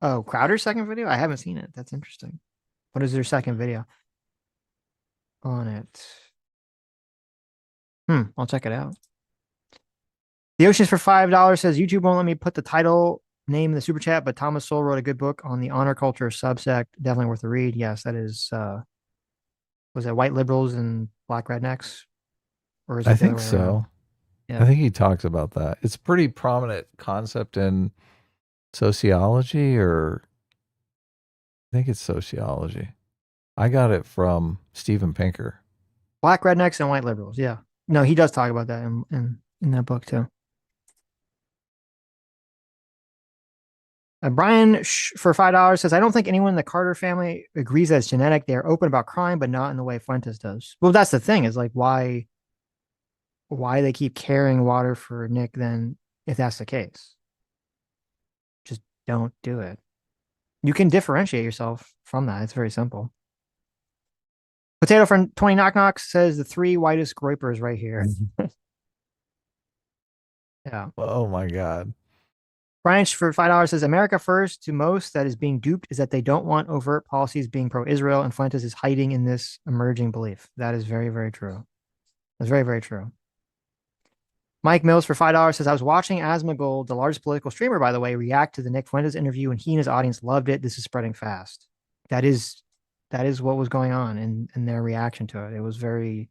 Oh, Crowder's second video? I haven't seen it. That's interesting. What is their second video on it? I'll check it out. The Oceans for $5 says YouTube won't let me put the title name in the super chat, but Thomas Sowell wrote a good book on the honor culture subsect. Definitely worth a read. Yes, that is. Was that white liberals and black rednecks? Or is it I the other think way so. around? Yeah. I think he talks about that. It's a pretty prominent concept in sociology, or I think it's sociology. I got it from Steven Pinker. Black rednecks and white liberals. Yeah. No, he does talk about that in that book too. Brian for $5 says, I don't think anyone in the Carter family agrees that it's genetic. They're open about crime, but not in the way Fuentes does. Well, that's the thing, is like why they keep carrying water for Nick then, if that's the case. Just don't do it. You can differentiate yourself from that. It's very simple. Potato from 20 Knock Knock says the 3 whitest groypers right here. Yeah. Oh my God. Brian for $5 says America first to most that is being duped is that they don't want overt policies being pro-Israel, and Fuentes is hiding in this emerging belief. That is very, very true. That's very, very true. Mike Mills for $5 says I was watching Asmongold, the largest political streamer, by the way, react to the Nick Fuentes interview, and he and his audience loved it. This is spreading fast. That is what was going on in their reaction to it. It was very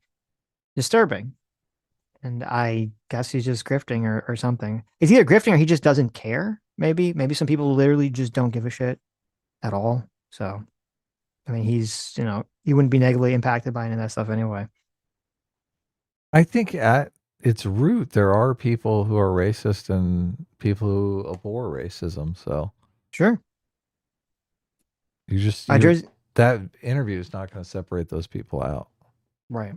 disturbing. And I guess he's just grifting or something. He's either grifting or he just doesn't care. Maybe some people literally just don't give a shit at all. So, I mean, he wouldn't be negatively impacted by any of that stuff anyway. I think at its root, there are people who are racist and people who abhor racism. So, sure. That interview is not going to separate those people out. Right.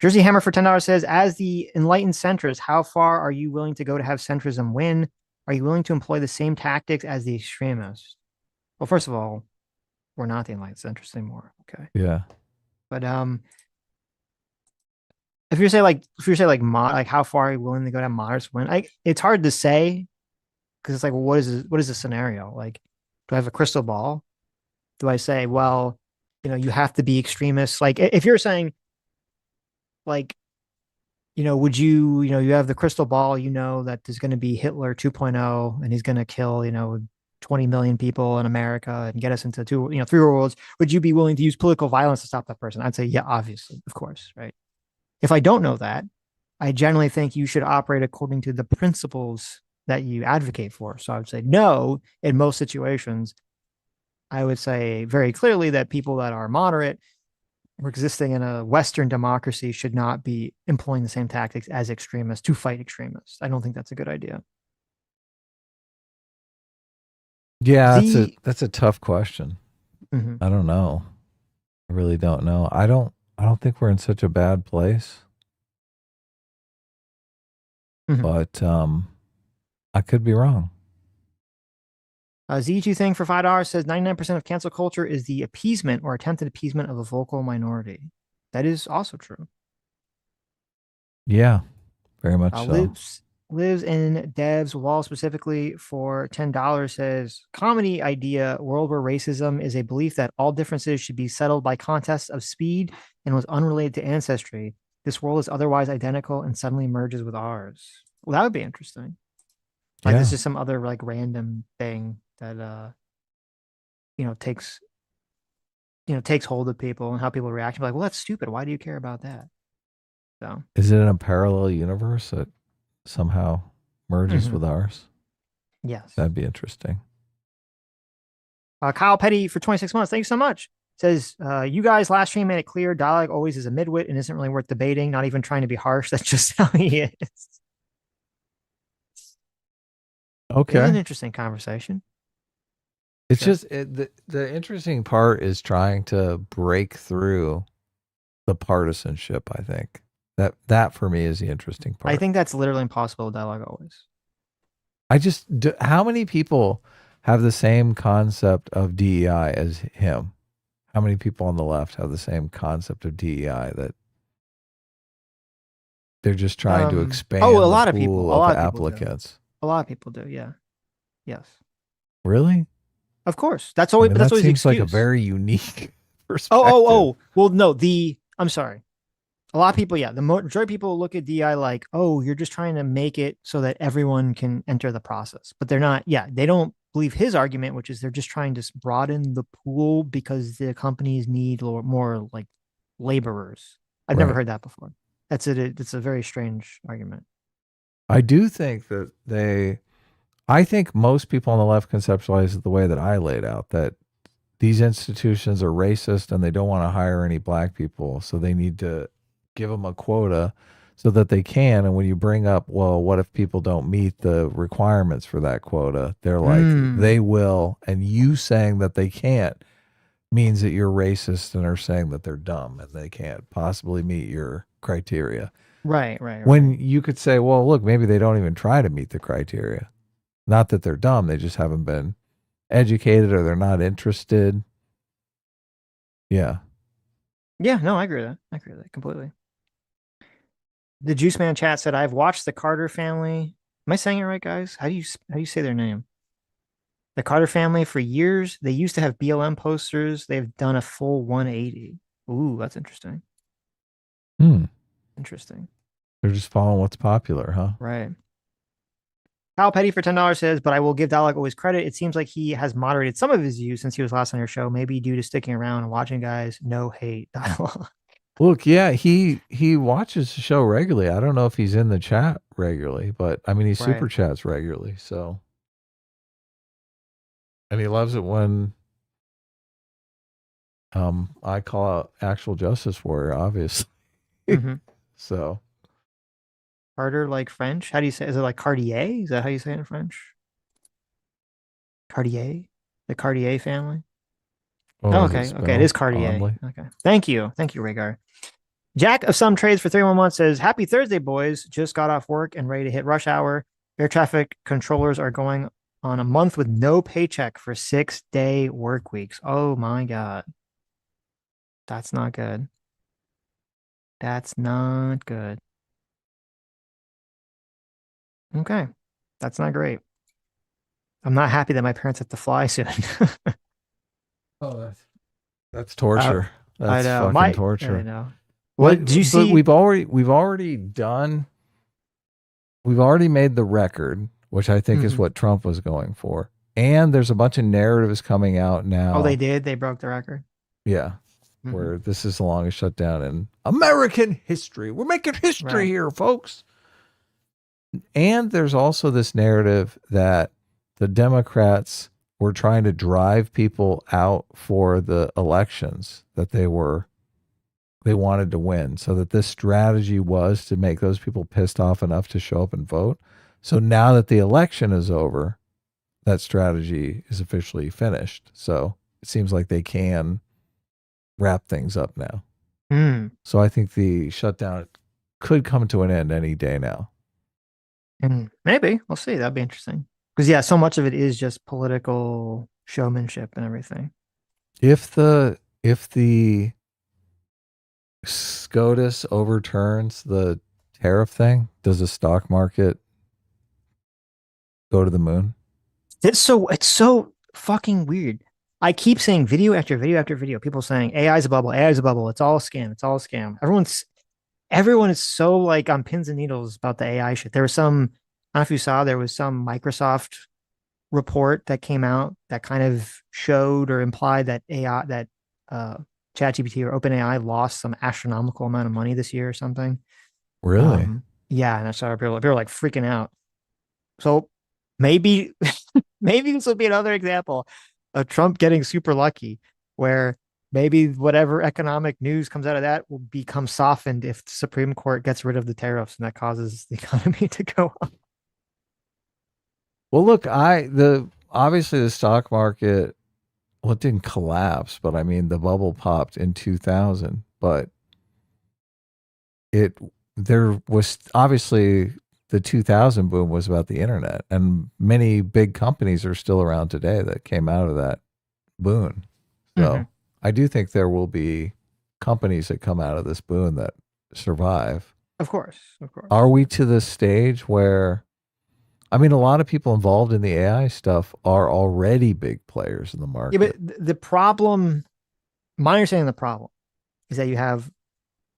Jersey Hammer for $10 says, as the enlightened centrist, how far are you willing to go to have centrism win? Are you willing to employ the same tactics as the extremists? Well, first of all, we're not the enlightened centrists anymore. Okay. Yeah. But if you say like how far are you willing to go to have moderates win? It's hard to say because it's like, well, what is the scenario? Like, do I have a crystal ball? Do I say, well, you have to be extremists? Like, if you're saying, like, would you have the crystal ball, that there's going to be Hitler 2.0 and he's going to kill, 20 million people in America and get us into three worlds. Would you be willing to use political violence to stop that person? I'd say, yeah, obviously, of course. Right. If I don't know that, I generally think you should operate according to the principles that you advocate for. So I would say no in most situations. I would say very clearly that people that are moderate or existing in a Western democracy should not be employing the same tactics as extremists to fight extremists. I don't think that's a good idea. Yeah, that's a tough question. Mm-hmm. I don't know. I really don't know. I don't think we're in such a bad place. Mm-hmm. But I could be wrong. Z2 thing for $5 says 99% of cancel culture is the appeasement or attempted appeasement of a vocal minority. That is also true. Yeah, very much so. Lives in Dev's wall specifically for $10 says comedy idea world where racism is a belief that all differences should be settled by contests of speed and was unrelated to ancestry. This world is otherwise identical and suddenly merges with ours. Well, that would be interesting. Like this is some other like random thing that takes hold of people and how people react. Like, well, that's stupid. Why do you care about that? So is it in a parallel universe that somehow merges with ours? Yes. That'd be interesting. Kyle Petty for 26 months. Thank you so much. Says, you guys last stream made it clear dialogue always is a midwit and isn't really worth debating, not even trying to be harsh. That's just how he is. Okay. It's an interesting conversation. It's just the interesting part is trying to break through the partisanship. I think that for me is the interesting part. I think that's literally impossible. Dialogue always. How many people have the same concept of DEI as him? How many people on the left have the same concept of DEI that they're just trying to expand? A lot of people. A lot of applicants. A lot of people do. Yeah. Yes. Really? Of course. That's always. That's always the seems excuse. like a very unique perspective. Well, no. I'm sorry. A lot of people, yeah. The majority of people look at DI like, oh, you're just trying to make it so that everyone can enter the process. But they're not. Yeah, they don't believe his argument, which is they're just trying to broaden the pool because the companies need more like laborers. I've never heard that before. It's a very strange argument. I do think that I think most people on the left conceptualize it the way that I laid out, that these institutions are racist and they don't want to hire any black people. So they need to give them a quota so that they can. And when you bring up, well, what if people don't meet the requirements for that quota? They're like, they will. And you saying that they can't means that you're racist and are saying that they're dumb and they can't possibly meet your criteria. Right. When you could say, well, look, maybe they don't even try to meet the criteria. Not that they're dumb. They just haven't been educated or they're not interested. Yeah. Yeah, no, I agree with that. I agree with that completely. The Juice Man chat said, I've watched the Carter family Am I saying it right, guys? How do you say their name? The Carter family for years, they used to have BLM posters. They've done a full 180. Ooh, that's interesting. Hmm. Interesting. They're just following what's popular, huh? Right. Kyle Petty for $10 says, but I will give Dialogue always credit. It seems like he has moderated some of his views since he was last on your show, maybe due to sticking around and watching guys. No hate dialogue. Look, yeah, he watches the show regularly. I don't know if he's in the chat regularly, but I mean he super Right. chats regularly, so and he loves it when I call out actual justice warrior, obviously. Mm-hmm. So Carter like French? How do you say? Is it like Cartier? Is that how you say it in French? Cartier? The Cartier family? Oh, is it okay. Okay, it is spelled Cartier. oddly? Okay. Thank you. Thank you, Rhaegar. Jack of some trades for 31 months says, Happy Thursday, boys. Just got off work and ready to hit rush hour. Air traffic controllers are going on a month with no paycheck for 6-day work weeks. Oh my God. That's not good. That's not good. Okay. That's not great. I'm not happy that my parents have to fly soon. Oh, that's torture. I That's know. fucking torture. I know. What do you But see? we've already made the record, which I think is Mhm. what Trump was going for. And there's a bunch of narratives coming out now. Oh, they did? They broke the record? Yeah. Mhm. Where this is the longest shutdown in American history. We're making history Right. here, folks. And there's also this narrative that the Democrats were trying to drive people out for the elections that they wanted to win, so that this strategy was to make those people pissed off enough to show up and vote. So now that the election is over, that strategy is officially finished. So it seems like they can wrap things up now. Mm. So I think the shutdown could come to an end any day now. And maybe we'll see. That'd be interesting. Because yeah, so much of it is just political showmanship and everything. If the SCOTUS overturns the tariff thing, does the stock market go to the moon? It's so fucking weird. I keep saying video after video after video. People saying AI is a bubble, AI is a bubble. It's all a scam. It's all a scam. Everyone is so like on pins and needles about the AI shit. There was some, I don't know if you saw, there was some Microsoft report that came out that kind of showed or implied that AI that ChatGPT or OpenAI lost some astronomical amount of money this year or something. Really? Yeah, and I saw people were like freaking out. So maybe maybe this will be another example of Trump getting super lucky, where maybe whatever economic news comes out of that will become softened if the Supreme Court gets rid of the tariffs and that causes the economy to go up. Well, look, obviously the stock market, well, it didn't collapse, but I mean the bubble popped in 2000, but there was obviously the 2000 boom was about the internet, and many big companies are still around today that came out of that boon. So I do think there will be companies that come out of this boon that survive. Of course, of course. Are we to the stage where, I mean, a lot of people involved in the AI stuff are already big players in the market. Yeah, but the problem, my understanding of the problem is that you have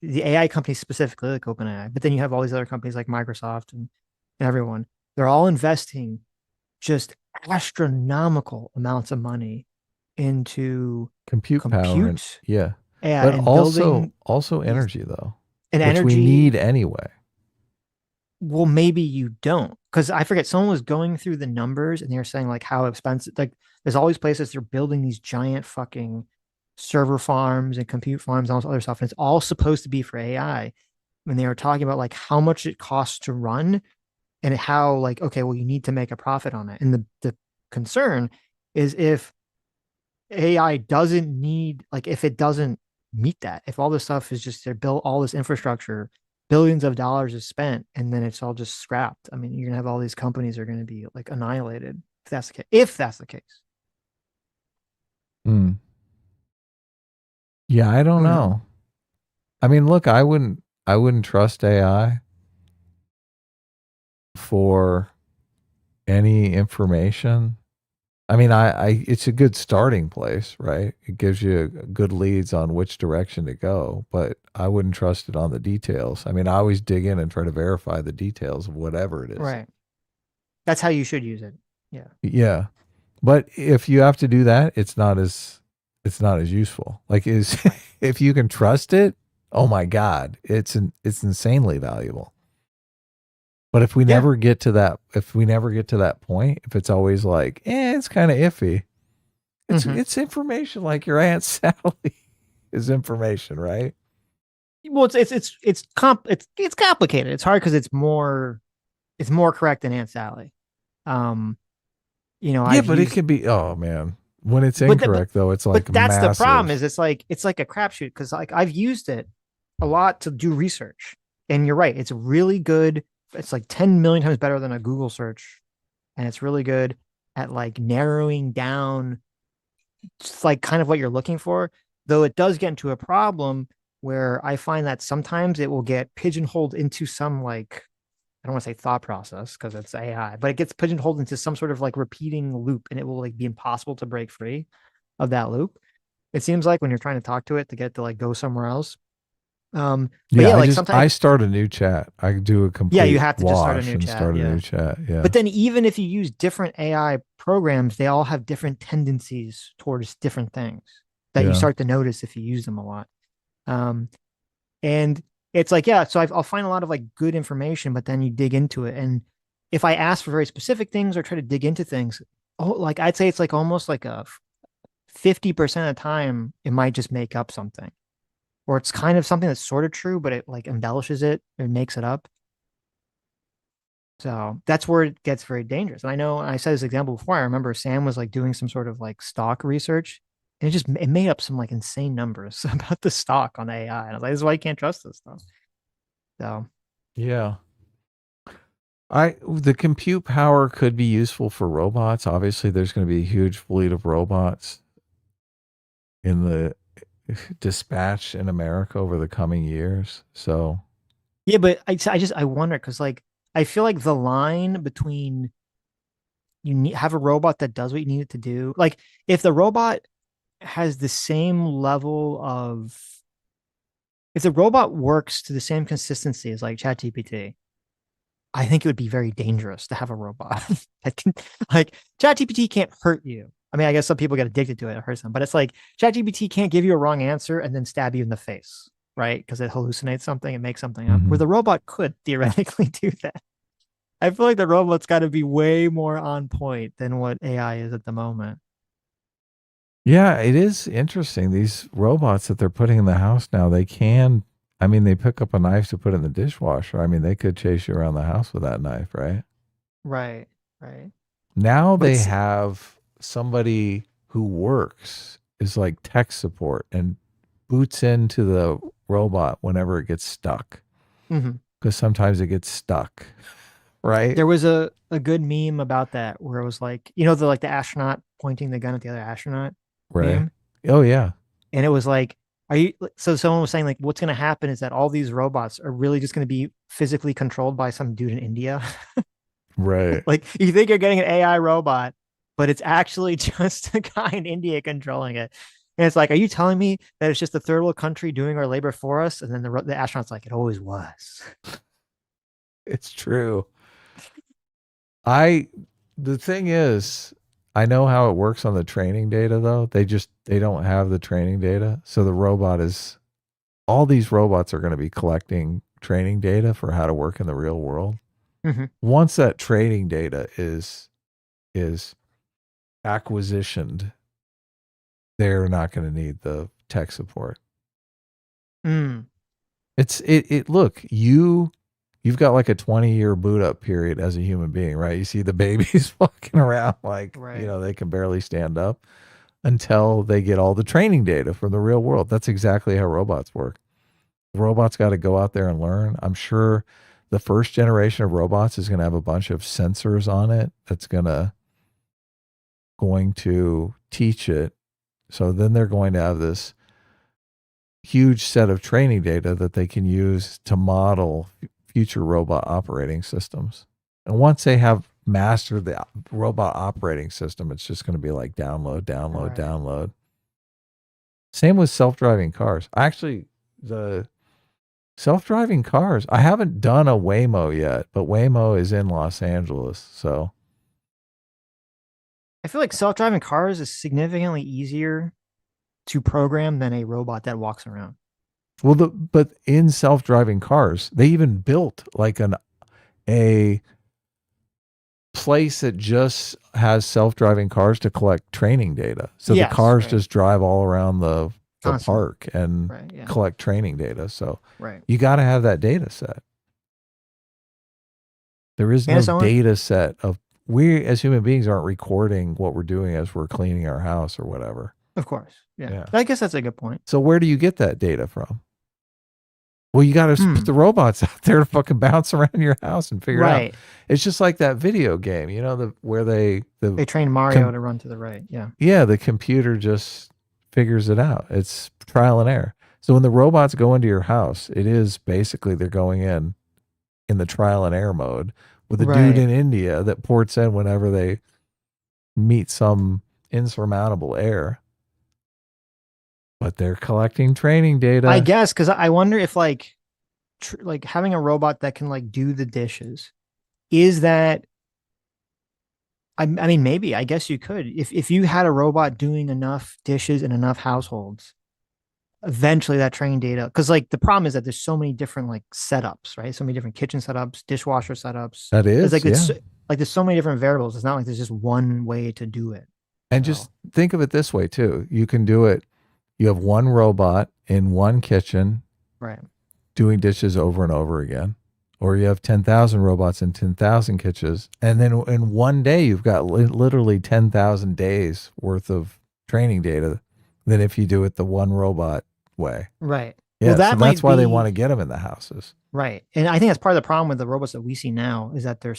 the AI companies specifically, like OpenAI, but then you have all these other companies like Microsoft and everyone. They're all investing just astronomical amounts of money into compute power. Yeah. But and also energy though. And which energy we need anyway. Well, maybe you don't. Because I forget, someone was going through the numbers and they were saying like how expensive, like there's all these places they're building these giant fucking server farms and compute farms and all this other stuff. And it's all supposed to be for AI. When they were talking about like how much it costs to run and how like, okay, well, you need to make a profit on it. And the concern is if AI doesn't need, like if it doesn't meet that, if all this stuff is just, they're built all this infrastructure, billions of dollars is spent, and then it's all just scrapped. I mean, you're gonna have all these companies are gonna be like annihilated if that's the case. If that's the case. Hmm. Yeah, I don't know. I mean, look, I wouldn't trust AI for any information. I mean, I it's a good starting place, right? It gives you good leads on which direction to go, but I wouldn't trust it on the details. I mean, I always dig in and try to verify the details of whatever it is. Right. That's how you should use it. Yeah. Yeah. But if you have to do that, it's not as useful. Like if you can trust it, oh my God, it's insanely valuable. But if we never get to that, point, if it's always like, it's kind of iffy, it's information like your Aunt Sally is information, right? Well, it's complicated. It's hard because it's more correct than Aunt Sally. But it can be. Oh man, when it's incorrect though, it's like. But that's massive. the problem. Is it's like a crapshoot because like I've used it a lot to do research, and you're right. It's really good. It's like 10 million times better than a Google search, and it's really good at like narrowing down just like kind of what you're looking for. Though it does get into a problem where I find that sometimes it will get pigeonholed into some like, I don't want to say thought process because it's AI, but it gets pigeonholed into some sort of like repeating loop, and it will like be impossible to break free of that loop. It seems like when you're trying to talk to it to get to like go somewhere else. But sometimes I start a new chat. I do a complete you have to just start a new chat. Yeah. But then even if you use different AI programs, they all have different tendencies towards different things that you start to notice if you use them a lot. And it's like, so I'll find a lot of like good information, but then you dig into it. And if I ask for very specific things or try to dig into things, like I'd say it's like almost like a 50% of the time, it might just make up something. Or it's kind of something that's sort of true, but it like embellishes it or makes it up. So that's where it gets very dangerous. And I know I said this example before. I remember Sam was like doing some sort of like stock research, and it made up some like insane numbers about the stock on AI. And I was like, this is why you can't trust this stuff. So yeah. The compute power could be useful for robots. Obviously, there's going to be a huge fleet of robots in the dispatch in America over the coming years. So yeah, but I wonder because like I feel like the line between have a robot that does what you need it to do, like if the robot has the same level of, if the robot works to the same consistency as like ChatGPT, I think it would be very dangerous to have a robot that can, like, ChatGPT can't hurt you. I mean, I guess some people get addicted to it. It hurts them, but it's like ChatGPT can't give you a wrong answer and then stab you in the face, right? Because it hallucinates something and makes something up, where the robot could theoretically do that. I feel like the robot's got to be way more on point than what AI is at the moment. Yeah, it is interesting. These robots that they're putting in the house now, they pick up a knife to put in the dishwasher. I mean, they could chase you around the house with that knife, right? Right. Now they have somebody who works is like tech support and boots into the robot whenever it gets stuck. Because sometimes it gets stuck, right? There was a good meme about that where it was like, the astronaut pointing the gun at the other astronaut. Right. Meme? Oh yeah. And it was like, so someone was saying like, what's going to happen is that all these robots are really just going to be physically controlled by some dude in India. Right. Like you think you're getting an AI robot, but it's actually just a guy in India controlling it. And it's like, are you telling me that it's just a third world country doing our labor for us? And then the astronaut's like, it always was. It's true. The thing is, I know how it works on the training data though. They don't have the training data. So all these robots are going to be collecting training data for how to work in the real world. Once that training data is acquisitioned, they're not going to need the tech support. Look, you've got like a 20-year boot up period as a human being, right? You see the babies walking around like, they can barely stand up until they get all the training data from the real world. That's exactly how robots work. Robots got to go out there and learn. I'm sure the first generation of robots is going to have a bunch of sensors on it that's going to teach it. So then they're going to have this huge set of training data that they can use to model future robot operating systems. And once they have master the robot operating system, it's just going to be like download, download, download. Same with self-driving cars. Actually, the self-driving cars, I haven't done a Waymo yet, but Waymo is in Los Angeles, so I feel like self-driving cars is significantly easier to program than a robot that walks around. well, but in self-driving cars, they even built like a place that just has self-driving cars to collect training data. So Yes, the cars right. just drive all around the Constantly. park and Right, yeah. collect training data. So Right. you got to have that data set. There is And it's no only- data set of, we as human beings aren't recording what we're doing as we're cleaning our house or whatever. Of course. Yeah. Yeah. I guess that's a good point. So where do you get that data from? Well, you got to put the robots out there to fucking bounce around your house and figure it Right. out. It's just like that video game, you know, where they train Mario to run to the right. Yeah. Yeah, the computer just figures it out. It's trial and error. So when the robots go into your house, it is basically they're going in the trial and error mode with a dude in India that ports in whenever they meet some insurmountable error. But they're collecting training data. I guess, because I wonder if like having a robot that can like do the dishes, is that, I mean, maybe, I guess you could, if you had a robot doing enough dishes in enough households, eventually that training data, because like the problem is that there's so many different like setups, right? So many different kitchen setups, dishwasher setups. That is, it's like there's so many different variables. It's not like there's just one way to do it. And just think of it this way too. You can do it. You have one robot in one kitchen, right, doing dishes over and over again, or you have 10,000 robots in 10,000 kitchens, and then in one day you've got literally 10,000 days worth of training data. Than if you do it the one robot way, right? Yeah, well, so that's why they want to get them in the houses, right? And I think that's part of the problem with the robots that we see now is that they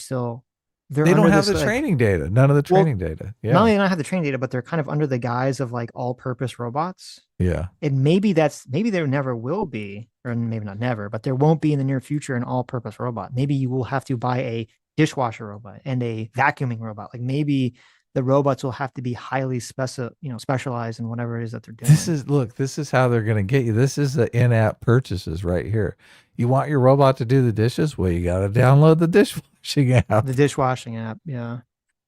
don't have the training data. None of the training data. Yeah. Not only do they not have the training data, but they're kind of under the guise of like all-purpose robots. Yeah. And maybe there never will be, or maybe not never, but there won't be in the near future an all-purpose robot. Maybe you will have to buy a dishwasher robot and a vacuuming robot. Like maybe the robots will have to be highly specialized in whatever it is that they're doing. This is how they're going to get you. This is the in-app purchases right here. You want your robot to do the dishes? Well, you got to download the dishwashing app. The dishwashing app, yeah.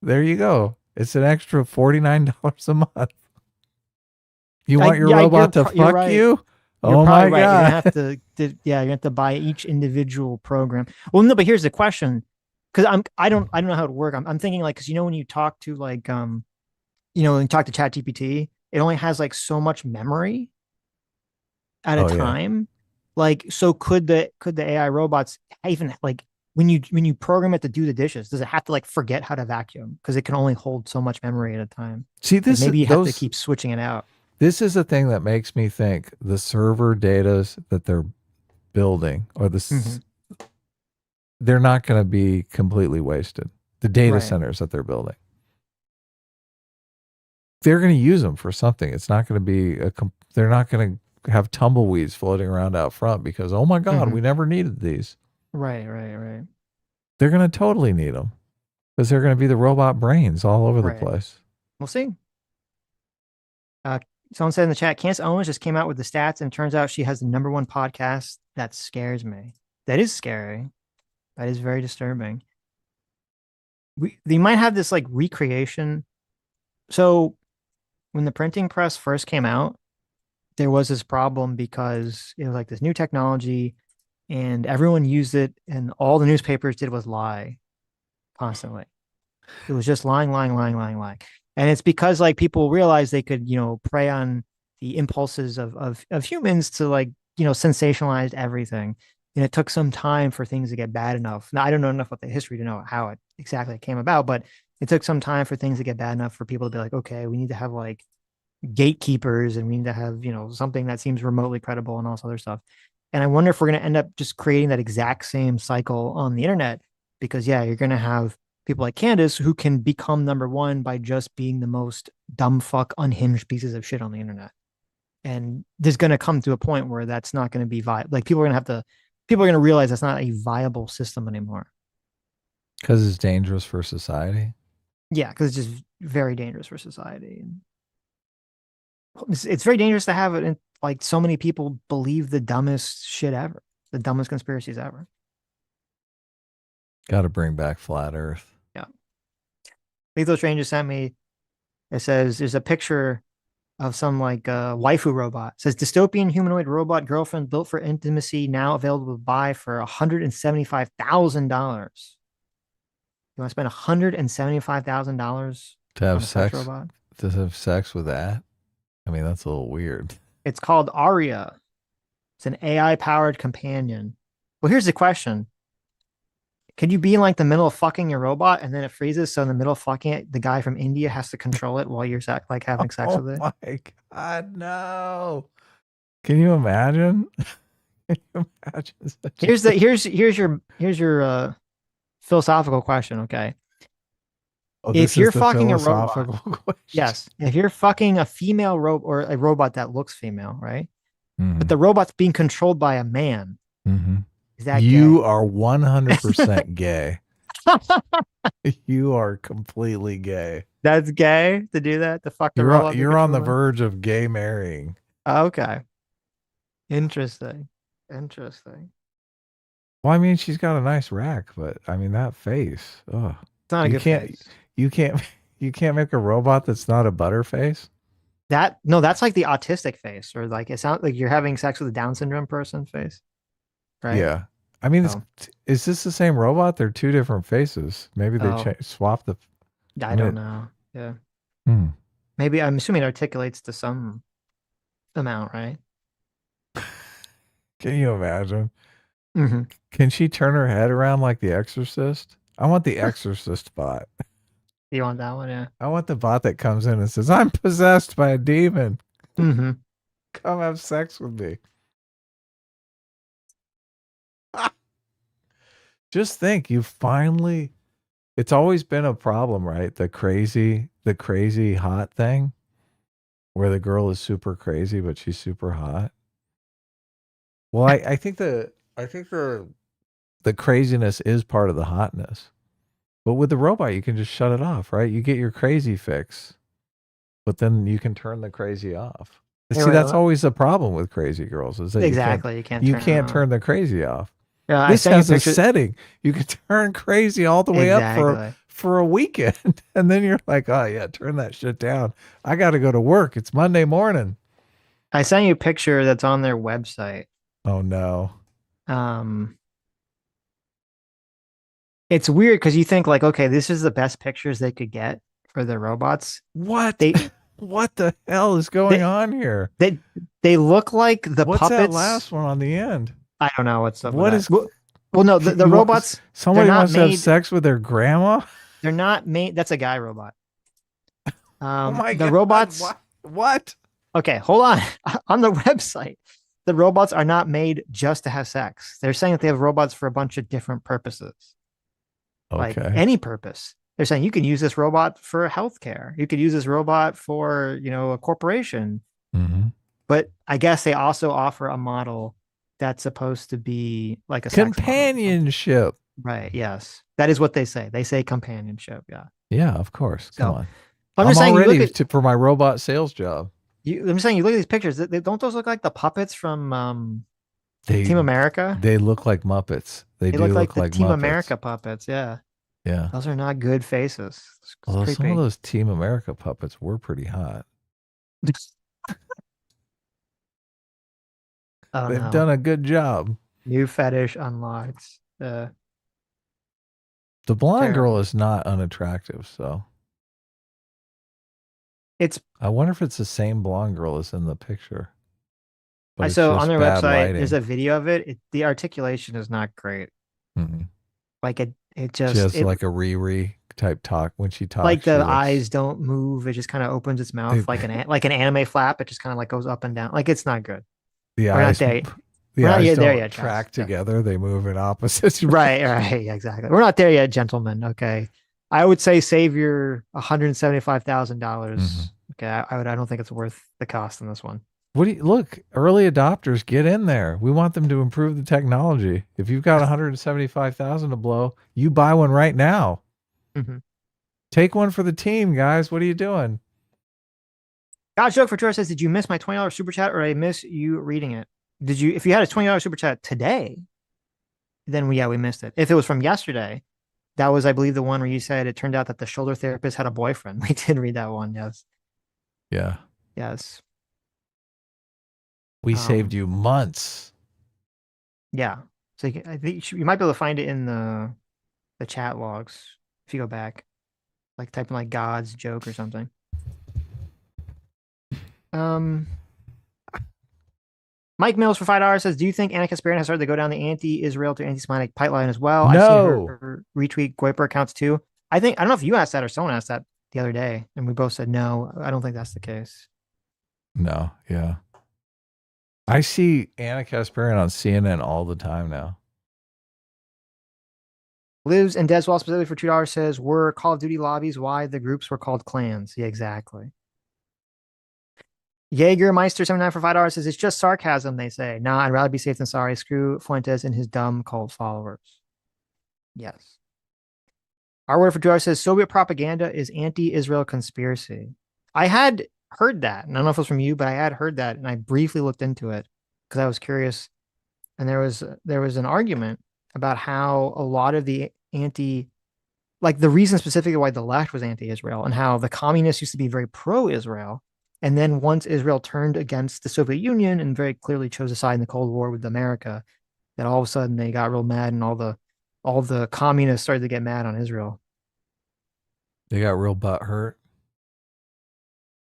There you go. It's an extra $49 a month. You want your robot to fuck you? Oh my God. You're gonna have to, you're gonna have to buy each individual program. Well, no, but here's the question. Because I don't know how it works. I'm thinking like, because when you talk to like when you talk to ChatGPT, it only has like so much memory at a time. Like, so could the AI robots even like when you program it to do the dishes, does it have to like forget how to vacuum because it can only hold so much memory at a time? See, this maybe you have to keep switching it out. This is the thing that makes me think the server data that they're building or they're not going to be completely wasted. The data centers that they're building, they're going to use them for something. It's not going to be they're not going to have tumbleweeds floating around out front because, oh my God, we never needed these. Right. They're going to totally need them because they're going to be the robot brains all over the place. We'll see. Someone said in the chat, Candace Owens just came out with the stats and it turns out she has the #1 podcast. That scares me. That is scary. That is very disturbing. They might have this like recreation. So when the printing press first came out, there was this problem because it was like this new technology and everyone used it and all the newspapers did was lie constantly. It was just lying. And it's because like people realized they could, prey on the impulses of humans to like, sensationalize everything. And it took some time for things to get bad enough. Now, I don't know enough about the history to know how it exactly came about, but it took some time for things to get bad enough for people to be like, okay, we need to have like gatekeepers and we need to have, something that seems remotely credible and all this other stuff. And I wonder if we're going to end up just creating that exact same cycle on the internet because, you're going to have people like Candace who can become #1 by just being the most dumb fuck unhinged pieces of shit on the internet. And there's going to come to a point where that's not going to be viable. Like people are going to realize that's not a viable system anymore. Because it's dangerous for society. Yeah, because it's just very dangerous for society. And it's very dangerous to have it. And like so many people believe the dumbest shit ever, the dumbest conspiracies ever. Got to bring back flat Earth. Yeah. Lethal Stranger sent me. It says there's a picture of some like waifu robot. It says dystopian humanoid robot girlfriend built for intimacy now available to buy for $175,000. You want to spend $175,000 To have on a sex sex? robot? To have sex with that? I mean, that's a little weird. It's called Aria. It's an AI-powered companion. Well, here's the question. Can you be in like the middle of fucking your robot and then it freezes? So in the middle of fucking it, the guy from India has to control it while you're like having sex with it. Oh my God, no. Can you imagine? Can you imagine Here's your philosophical question, okay? Oh, If you're fucking a philosophical robot, question. yes, if you're fucking a female robot or a robot that looks female, right? Mhm. But the robot's being controlled by a man. Mhm. Is that You gay? are 100% gay. You are completely gay. That's gay to do that? To fuck the robot? You're on the verge of gay marrying. Okay. Interesting. Interesting. Well, I mean, she's got a nice rack, but I mean that face. Oh, It's not a you good can't. face. You can't make a robot that's not a butterface. That's like the autistic face, or like it sounds like you're having sex with a Down syndrome person face. Right? Yeah. I mean, Oh. is this the same robot? They're two different faces. Maybe they Oh. swapped the. I don't know. Yeah. Hmm. Maybe I'm assuming it articulates to some amount, right? Can you imagine? Mhm. Can she turn her head around like the Exorcist? I want the Exorcist bot. You want that one? Yeah. I want the bot that comes in and says, "I'm possessed by a demon. Mm-hmm. Come have sex with me." Just think, it's always been a problem, right? The crazy hot thing where the girl is super crazy, but she's super hot. Well, I think the craziness is part of the hotness. But with the robot, you can just shut it off, right? You get your crazy fix, but then you can turn the crazy off. Hey, See, wait, that's what? always the problem with crazy girls is that Exactly, you you can't can't turn it on. turn the crazy off. Yeah, I This sent you has a pictures- setting. You can turn crazy all the way up Exactly. for a weekend. And then you're like, oh yeah, turn that shit down. I got to go to work. It's Monday morning. I sent you a picture that's on their website. Oh no. It's weird because you think like, okay, this is the best pictures they could get for the robots. What? They What the hell is going on here? They look like the What's puppets. that last one on the end? I don't know what's up. What with is? that. Well, no, the robots. Somebody they're not wants to have made- sex with their grandma. They're not made. That's a guy robot. Oh my the God, robots. What? Okay, hold on. On the website, the robots are not made just to have sex. They're saying that they have robots for a bunch of different purposes. Like Okay. any purpose. They're saying you can use this robot for healthcare. You could use this robot for, a corporation. Mhm. But I guess they also offer a model that's supposed to be like a sex model. Companionship. Right. Yes. That is what they say. They say companionship. Yeah. Yeah, of course. Come on. I'm just saying, all you look ready at, for my robot sales job. I'm saying, you look at these pictures. Don't those look like the puppets from They, Team America? They look like Muppets. They do look like the like Team Muppets. America puppets. Yeah. Yeah. Those are not good faces. It's Although some creepy. of those Team America puppets were pretty hot. Oh, They've no. done a good job. New fetish unlocked. The blonde Terrible. girl is not unattractive, so It's I wonder if it's the same blonde girl as in the picture. But it's so just on their bad website, lighting. there's a video of it. The articulation is not great. Mhm. Like it She just has like a Riri type talk when she talks. like she the looks- eyes don't move. It just kind of opens its mouth Dude. like an anime flap. It just kind of like goes up and down. Like it's not good. The We're not eyes, there. the We're not eyes yet there don't yet, Josh. track together. They move in opposites. Right. Yeah, exactly. We're not there yet, gentlemen. Okay. I would say save your $175,000. Mhm. Okay. I don't think it's worth the cost on this one. What do you look? Early adopters, get in there. We want them to improve the technology. If you've got 175,000 to blow, you buy one right now. Mm-hmm. Take one for the team, guys. What are you doing? God joke for George says, did you miss my $20 super chat or did I miss you reading it? Did you, if you had a $20 super chat today, then we missed it. If it was from yesterday, that was, I believe, the one where you said it turned out that the shoulder therapist had a boyfriend. We did read that one. Yes. Yeah. Yes. We saved you months. Yeah. So I think you might be able to find it in the chat logs if you go back, like typing like God's joke or something. Mike Mills for $5 says, do you think Anna Kasparian has started to go down the anti-Israel to anti-Semitic pipeline as well? I've seen her retweet Goiper accounts too. I don't know if you asked that or someone asked that the other day, and we both said no. I don't think that's the case. No, yeah. I see Anna Kasparian on CNN all the time now. Lives and Deswell specifically for $2 says, were Call of Duty lobbies why the groups were called clans? Yeah, exactly. Jaegermeister79 for $5 says, it's just sarcasm, they say. Nah, I'd rather be safe than sorry. Screw Fuentes and his dumb cult followers. Yes. Our word for $2 says, Soviet propaganda is anti-Israel conspiracy. I had heard that, and I don't know if it was from you, but I had heard that, and I briefly looked into it because I was curious. And there was an argument about how a lot of the the reason specifically why the left was anti-Israel and how the communists used to be very pro-Israel. And then once Israel turned against the Soviet Union and very clearly chose a side in the Cold War with America, that all of a sudden they got real mad and all the communists started to get mad on Israel. They got real butt hurt.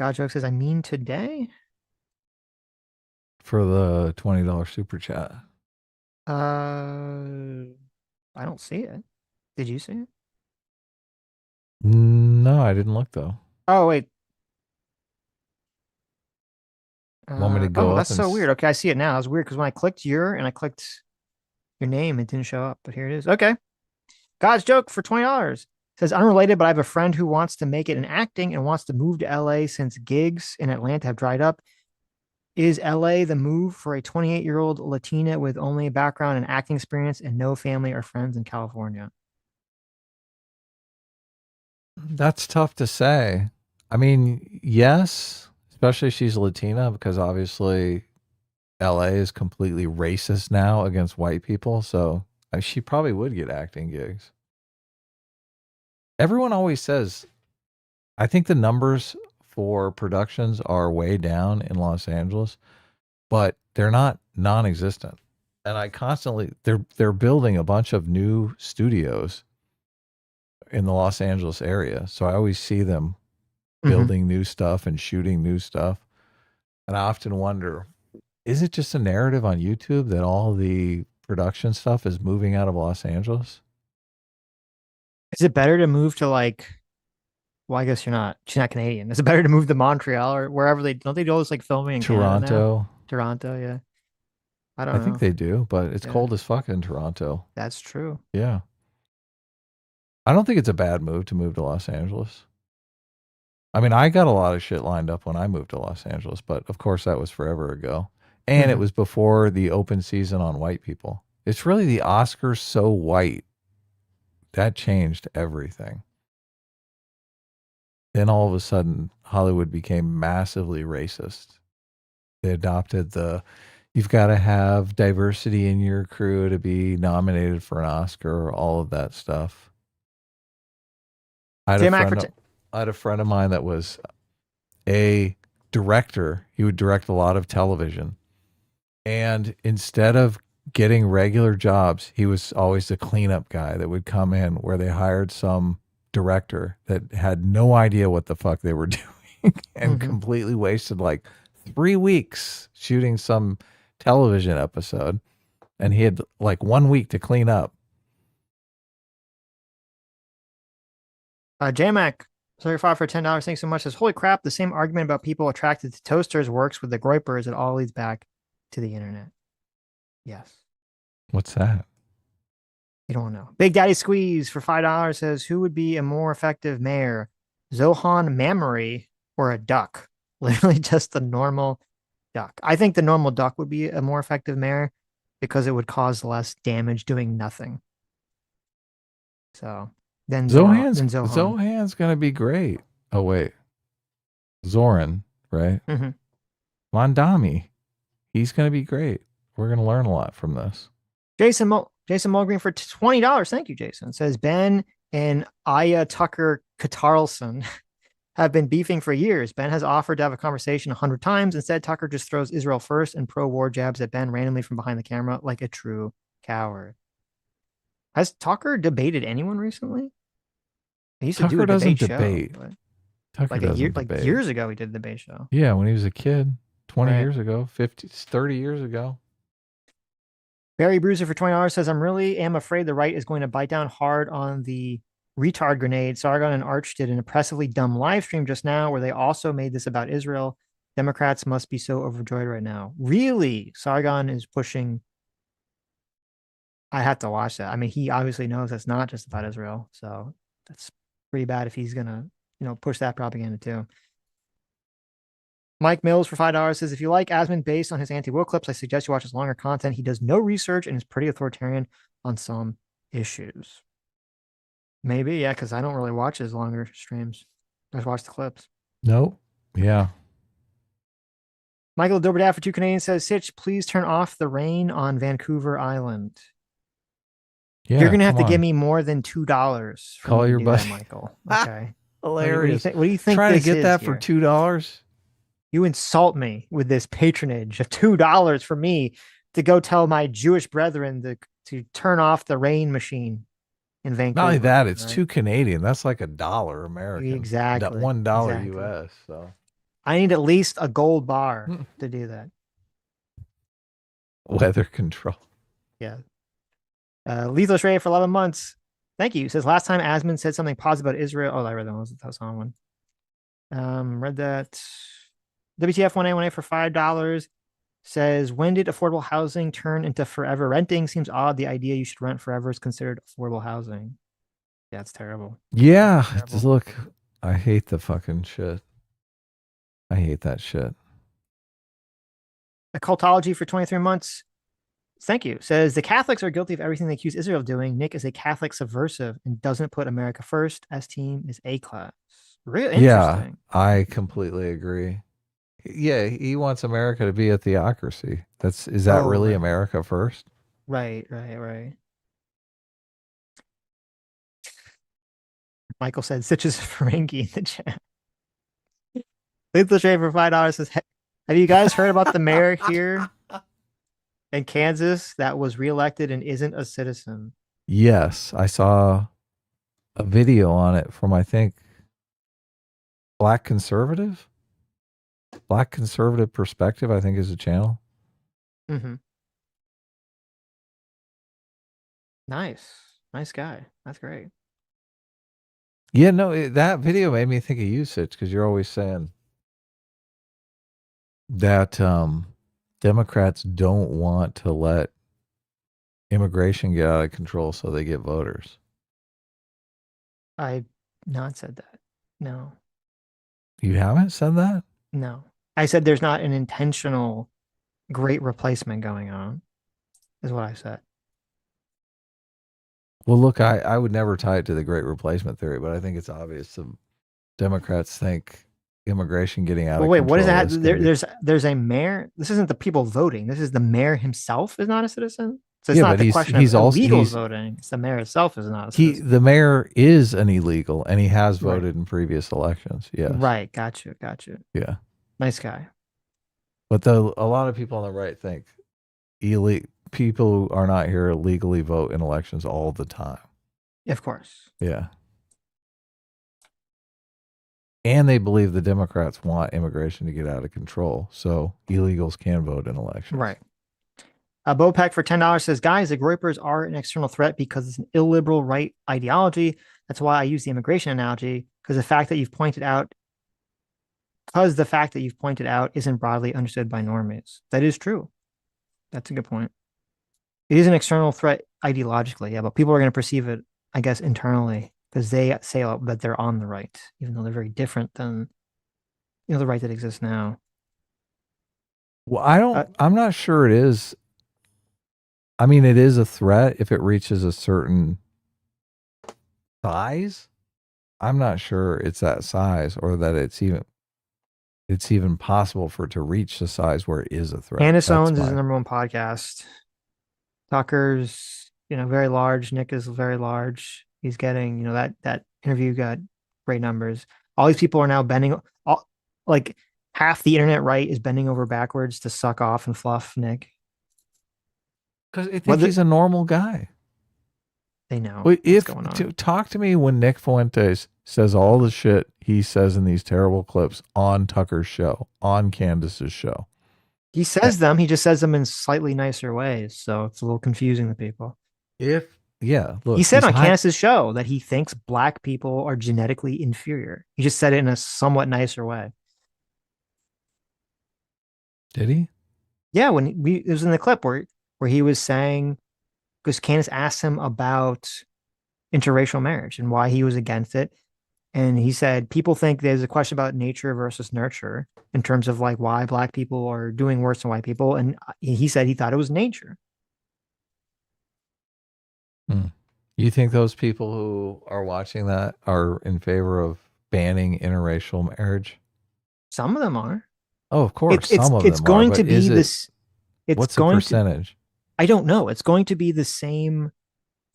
Godjoke says, I mean today? For the $20 super chat. I don't see it. Did you see it? No, I didn't look though. Oh, wait. Want me to go up that's so weird. Okay, I see it now. It's weird because when I clicked your name, it didn't show up, but here it is. Okay. God's joke for $20 says, unrelated, but I have a friend who wants to make it in acting and wants to move to LA since gigs in Atlanta have dried up. Is LA the move for a 28-year-old Latina with only a background in acting experience and no family or friends in California? That's tough to say. I mean, yes, especially if she's Latina, because obviously LA is completely racist now against white people. So she probably would get acting gigs. Everyone always says, I think the numbers for productions are way down in Los Angeles, but they're not non-existent. And I constantly, they're building a bunch of new studios in the Los Angeles area. So I always see them building new stuff and shooting new stuff. And I often wonder, is it just a narrative on YouTube that all the production stuff is moving out of Los Angeles? Is it better to move to well, I guess she's not Canadian. Is it better to move to Montreal or wherever don't they do all this filming in Toronto? Toronto, yeah. I don't know. I think they do, but it's cold as fuck in Toronto. That's true. Yeah. I don't think it's a bad move to move to Los Angeles. I mean, I got a lot of shit lined up when I moved to Los Angeles, but of course that was forever ago. And it was before the open season on white people. It's really the Oscars so white. That changed everything. Then all of a sudden, Hollywood became massively racist. They adopted you've got to have diversity in your crew to be nominated for an Oscar, all of that stuff. I had a friend of mine that was a director. He would direct a lot of television. And instead of getting regular jobs, he was always the cleanup guy that would come in where they hired some director that had no idea what the fuck they were doing and completely wasted 3 weeks shooting some television episode. And he had 1 week to clean up. JMac, 35 for $10. Thanks so much. Says, holy crap, the same argument about people attracted to toasters works with the Groypers. It all leads back to the internet. Yes. What's that? You don't know. Big Daddy Squeeze for $5 says, who would be a more effective mayor, Zohan Mamori or a duck? Literally just a normal duck. I think the normal duck would be a more effective mayor because it would cause less damage doing nothing. So then Zohan's gonna be great. Oh wait, Zoran, right? Mm-hmm. Mondami, he's gonna be great. We're gonna learn a lot from this. Jason Mulgreen for $20. Thank you, Jason. Says Ben and Aya Tucker Carlson have been beefing for years. Ben has offered to have a conversation 100 times. Instead, Tucker just throws Israel first and pro-war jabs at Ben randomly from behind the camera like a true coward. Has Tucker debated anyone recently? He used to do a doesn't debate debate. show. Tucker doesn't debate. Like years ago, he did the debate show. Yeah, when he was a kid, 20 Right. years ago, 50, 30 years ago. Barry Bruiser for $20 says, I'm afraid the right is going to bite down hard on the retard grenade. Sargon and Arch did an impressively dumb live stream just now where they also made this about Israel. Democrats must be so overjoyed right now. Really? Sargon is pushing. I have to watch that. I mean, he obviously knows that's not just about Israel. So that's pretty bad if he's going to, push that propaganda too. Mike Mills for $5 says, if you like Asmund based on his anti-woke clips, I suggest you watch his longer content. He does no research and is pretty authoritarian on some issues. Maybe, yeah, because I don't really watch his longer streams. I just watch the clips. Nope. Yeah. Michael Doberdad for $2 says, Sitch, please turn off the rain on Vancouver Island. Yeah, You're going to have to give me more than $2. Call your buddy. Michael. Okay. Hilarious. What do you think? Trying to get that for $2? You insult me with this patronage of $2 for me to go tell my Jewish brethren to turn off the rain machine in Vancouver. Not only that, it's $2 That's like $1 American. Exactly. $1 US. So I need at least a gold bar to do that. Weather control. Yeah. Lethal Stray for 11 months. Thank you. Says last time Asmund said something positive about Israel. Oh, I read that one. That was on one. Read that. WTF1A1A for $5 says, when did affordable housing turn into forever renting? Seems odd. The idea you should rent forever is considered affordable housing. Yeah, it's terrible. Yeah. Look, I hate the fucking shit. I hate that shit. Occultology for 23 months. Thank you. Says, the Catholics are guilty of everything they accuse Israel of doing. Nick is a Catholic subversive and doesn't put America first. S-team is A-class. Really interesting. Yeah, I completely agree. Yeah, he wants America to be a theocracy. Is that really right. America first? Right. Michael said, Sitch is Ferengi in the chat. Lethal Shade for $5 says, have you guys heard about the mayor here in Kansas that was reelected and isn't a citizen? Yes, I saw a video on it from, I think, Black Conservative Perspective, I think, is a channel. Mm-hmm. Nice guy. That's great. Yeah, no, that video made me think of you, Sitch, because you're always saying that Democrats don't want to let immigration get out of control so they get voters. I've not said that. No. You haven't said that? No. I said there's not an intentional great replacement going on, is what I said. Well, look, I would never tie it to the great replacement theory, but I think it's obvious some Democrats think immigration getting out of control. What is that? There's a mayor. This isn't the people voting. This is the mayor himself is not a citizen. So it's not the question of illegals voting. It's the mayor itself is not a citizen. The mayor is an illegal, and he has voted in previous elections. Yes. Right. Got you. Yeah. Nice guy. But a lot of people on the right think people who are not here legally vote in elections all the time. Of course. Yeah. And they believe the Democrats want immigration to get out of control, so illegals can vote in elections. Right. Bopek for $10 says, guys, the Groypers are an external threat because it's an illiberal right ideology. That's why I use the immigration analogy, because the fact that you've pointed out isn't broadly understood by normies. That is true. That's a good point. It is an external threat ideologically, yeah, but people are going to perceive it, I guess, internally because they say that they're on the right, even though they're very different than the right that exists now. Well, I'm not sure it is. I mean, it is a threat if it reaches a certain size. I'm not sure it's that size or that it's even possible for it to reach the size where it is a threat. Candace Owens is the number one podcast. Tucker's, very large. Nick is very large. He's getting, that interview got great numbers. All these people are now like half the internet right is bending over backwards to suck off and fluff Nick. Because I think he's a normal guy. They know what's going on. Talk to me when Nick Fuentes says all the shit he says in these terrible clips on Tucker's show, on Candace's show. He says them. He just says them in slightly nicer ways, so it's a little confusing to people. Look, he said on Candace's show that he thinks black people are genetically inferior. He just said it in a somewhat nicer way. Did he? Yeah, it was in the clip where he was saying, because Candace asked him about interracial marriage and why he was against it. And he said, people think there's a question about nature versus nurture in terms of like why black people are doing worse than white people. And he said he thought it was nature. You think those people who are watching that are in favor of banning interracial marriage? Some of them are. Oh, of course. Some of it's them going are, to be this. What's the percentage? I don't know. It's going to be the same.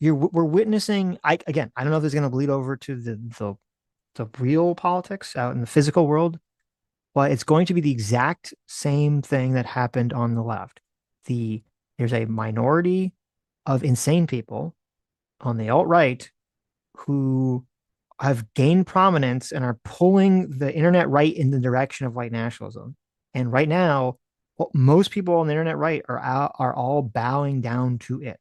We're witnessing. I don't know if it's going to bleed over to the real politics out in the physical world, but it's going to be the exact same thing that happened on the left. There's a minority of insane people on the alt-right who have gained prominence and are pulling the internet right in the direction of white nationalism. And right now, most people on the internet right are all bowing down to it.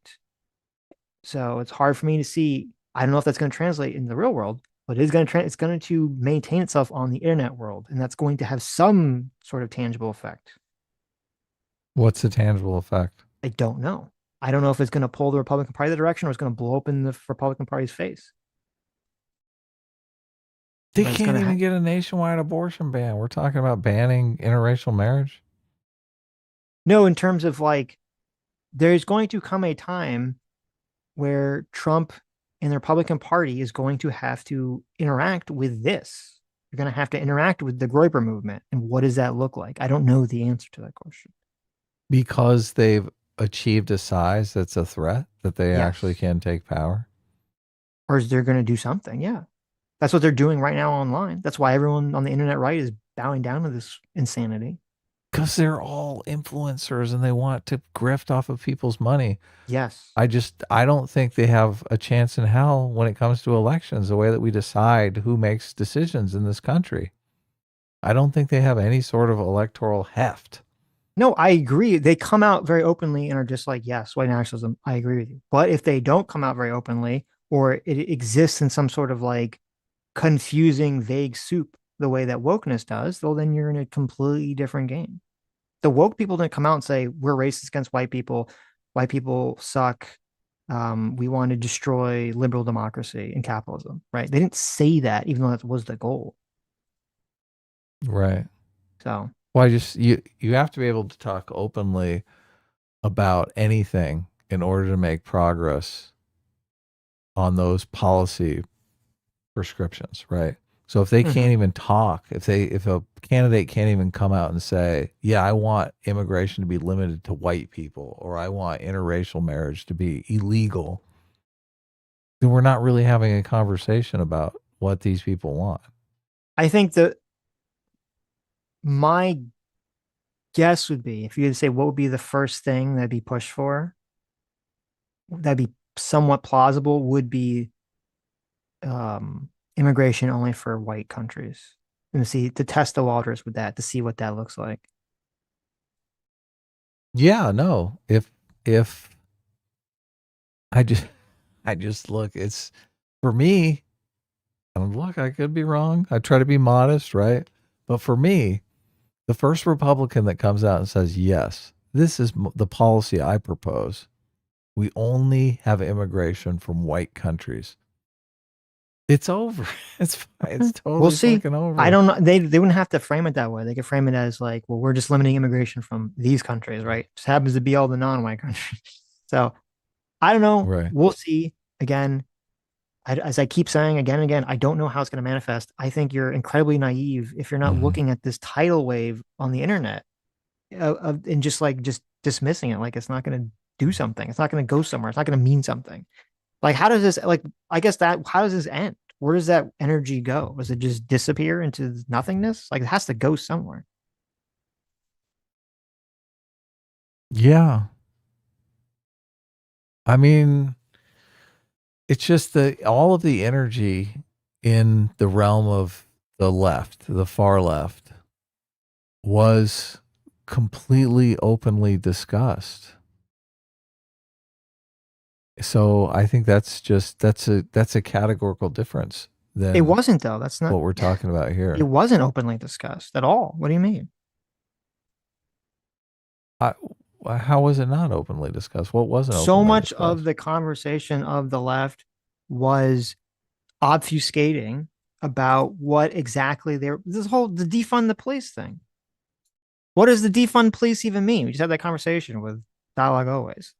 So it's hard for me to see. I don't know if that's going to translate in the real world, but it's going to maintain itself on the internet world, and that's going to have some sort of tangible effect. What's the tangible effect? I don't know. I don't know if it's going to pull the Republican Party the direction or it's going to blow up in the Republican Party's face. They can't even get a nationwide abortion ban. We're talking about banning interracial marriage. No, in terms of like, there's going to come a time where Trump and the Republican Party is going to have to interact with this. You're going to have to interact with the Groyper movement. And what does that look like? I don't know the answer to that question. Because they've achieved a size that's a threat, that they actually can take power? Or is they're going to do something? Yeah. That's what they're doing right now online. That's why everyone on the internet right is bowing down to this insanity. Because they're all influencers and they want to grift off of people's money. Yes. I don't think they have a chance in hell when it comes to elections, the way that we decide who makes decisions in this country. I don't think they have any sort of electoral heft. No, I agree. They come out very openly and are just like, yes, white nationalism. I agree with you. But if they don't come out very openly, or it exists in some sort of like confusing, vague soup, the way that wokeness does, well, then you're in a completely different game. The woke people didn't come out and say, we're racist against white people suck. We want to destroy liberal democracy and capitalism, right? They didn't say that, even though that was the goal. Right. So, well, you have to be able to talk openly about anything in order to make progress on those policy prescriptions, right? So if they can't even talk, if a candidate can't even come out and say, yeah, I want immigration to be limited to white people, or I want interracial marriage to be illegal, then we're not really having a conversation about what these people want. I think that my guess would be, if you had to say what would be the first thing that'd be pushed for, that'd be somewhat plausible, would be immigration only for white countries, and to test the waters with that, to see what that looks like. Yeah, no. If I just look, it's for me, and look, I could be wrong. I try to be modest, right? But for me, the first Republican that comes out and says, yes, this is the policy I propose. We only have immigration from white countries. It's over. It's fine. It's totally We'll see. fucking over. I don't know. They wouldn't have to frame it that way. They could frame it as like, well, we're just limiting immigration from these countries, right? Just happens to be all the non-white countries. So I don't know. Right. We'll see. Again, as I keep saying again and again, I don't know how it's going to manifest. I think you're incredibly naive if you're not looking at this tidal wave on the internet and just dismissing it like it's not going to do something. It's not going to go somewhere. It's not going to mean something. Like, how does this, like, I guess how does this end? Where does that energy go? Does it just disappear into nothingness? Like, it has to go somewhere. Yeah. I mean, it's just all of the energy in the realm of the left, the far left, was completely openly discussed. So I think that's a categorical difference. It wasn't, though. That's not what we're talking about here. It wasn't openly discussed at all. What do you mean? How was it not openly discussed? What wasn't so openly much discussed? of the conversation of the left was obfuscating about what exactly the defund the police thing. What does the defund police even mean? We just had that conversation with Dialogue Always.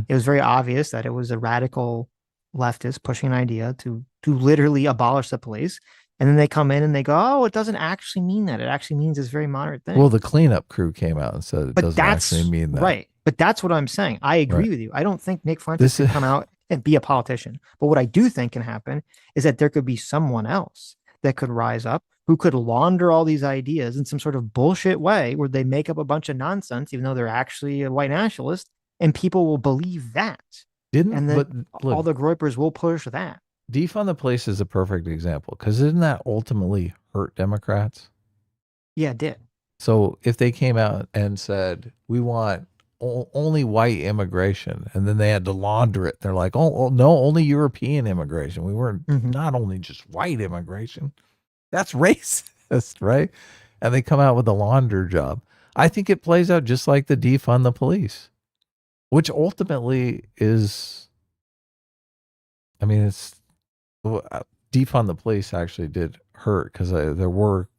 It was very obvious that it was a radical leftist pushing an idea to literally abolish the police. And then they come in and they go, oh, it doesn't actually mean that. It actually means this very moderate thing. Well, the cleanup crew came out and said it doesn't actually mean that. Right. But that's what I'm saying. I agree with you. I don't think Nick Fuentes can come out and be a politician. But what I do think can happen is that there could be someone else that could rise up who could launder all these ideas in some sort of bullshit way where they make up a bunch of nonsense, even though they're actually a white nationalist, and people will believe that. All the Groypers will push that. Defund the police is a perfect example because didn't that ultimately hurt Democrats? Yeah, it did. So if they came out and said, we want only white immigration, and then they had to launder it, they're like, oh no, only European immigration. We weren't not only just white immigration. That's racist, right? And they come out with a launder job. I think it plays out just like the defund the police, which ultimately is, I mean, it's defund the police actually did hurt because there were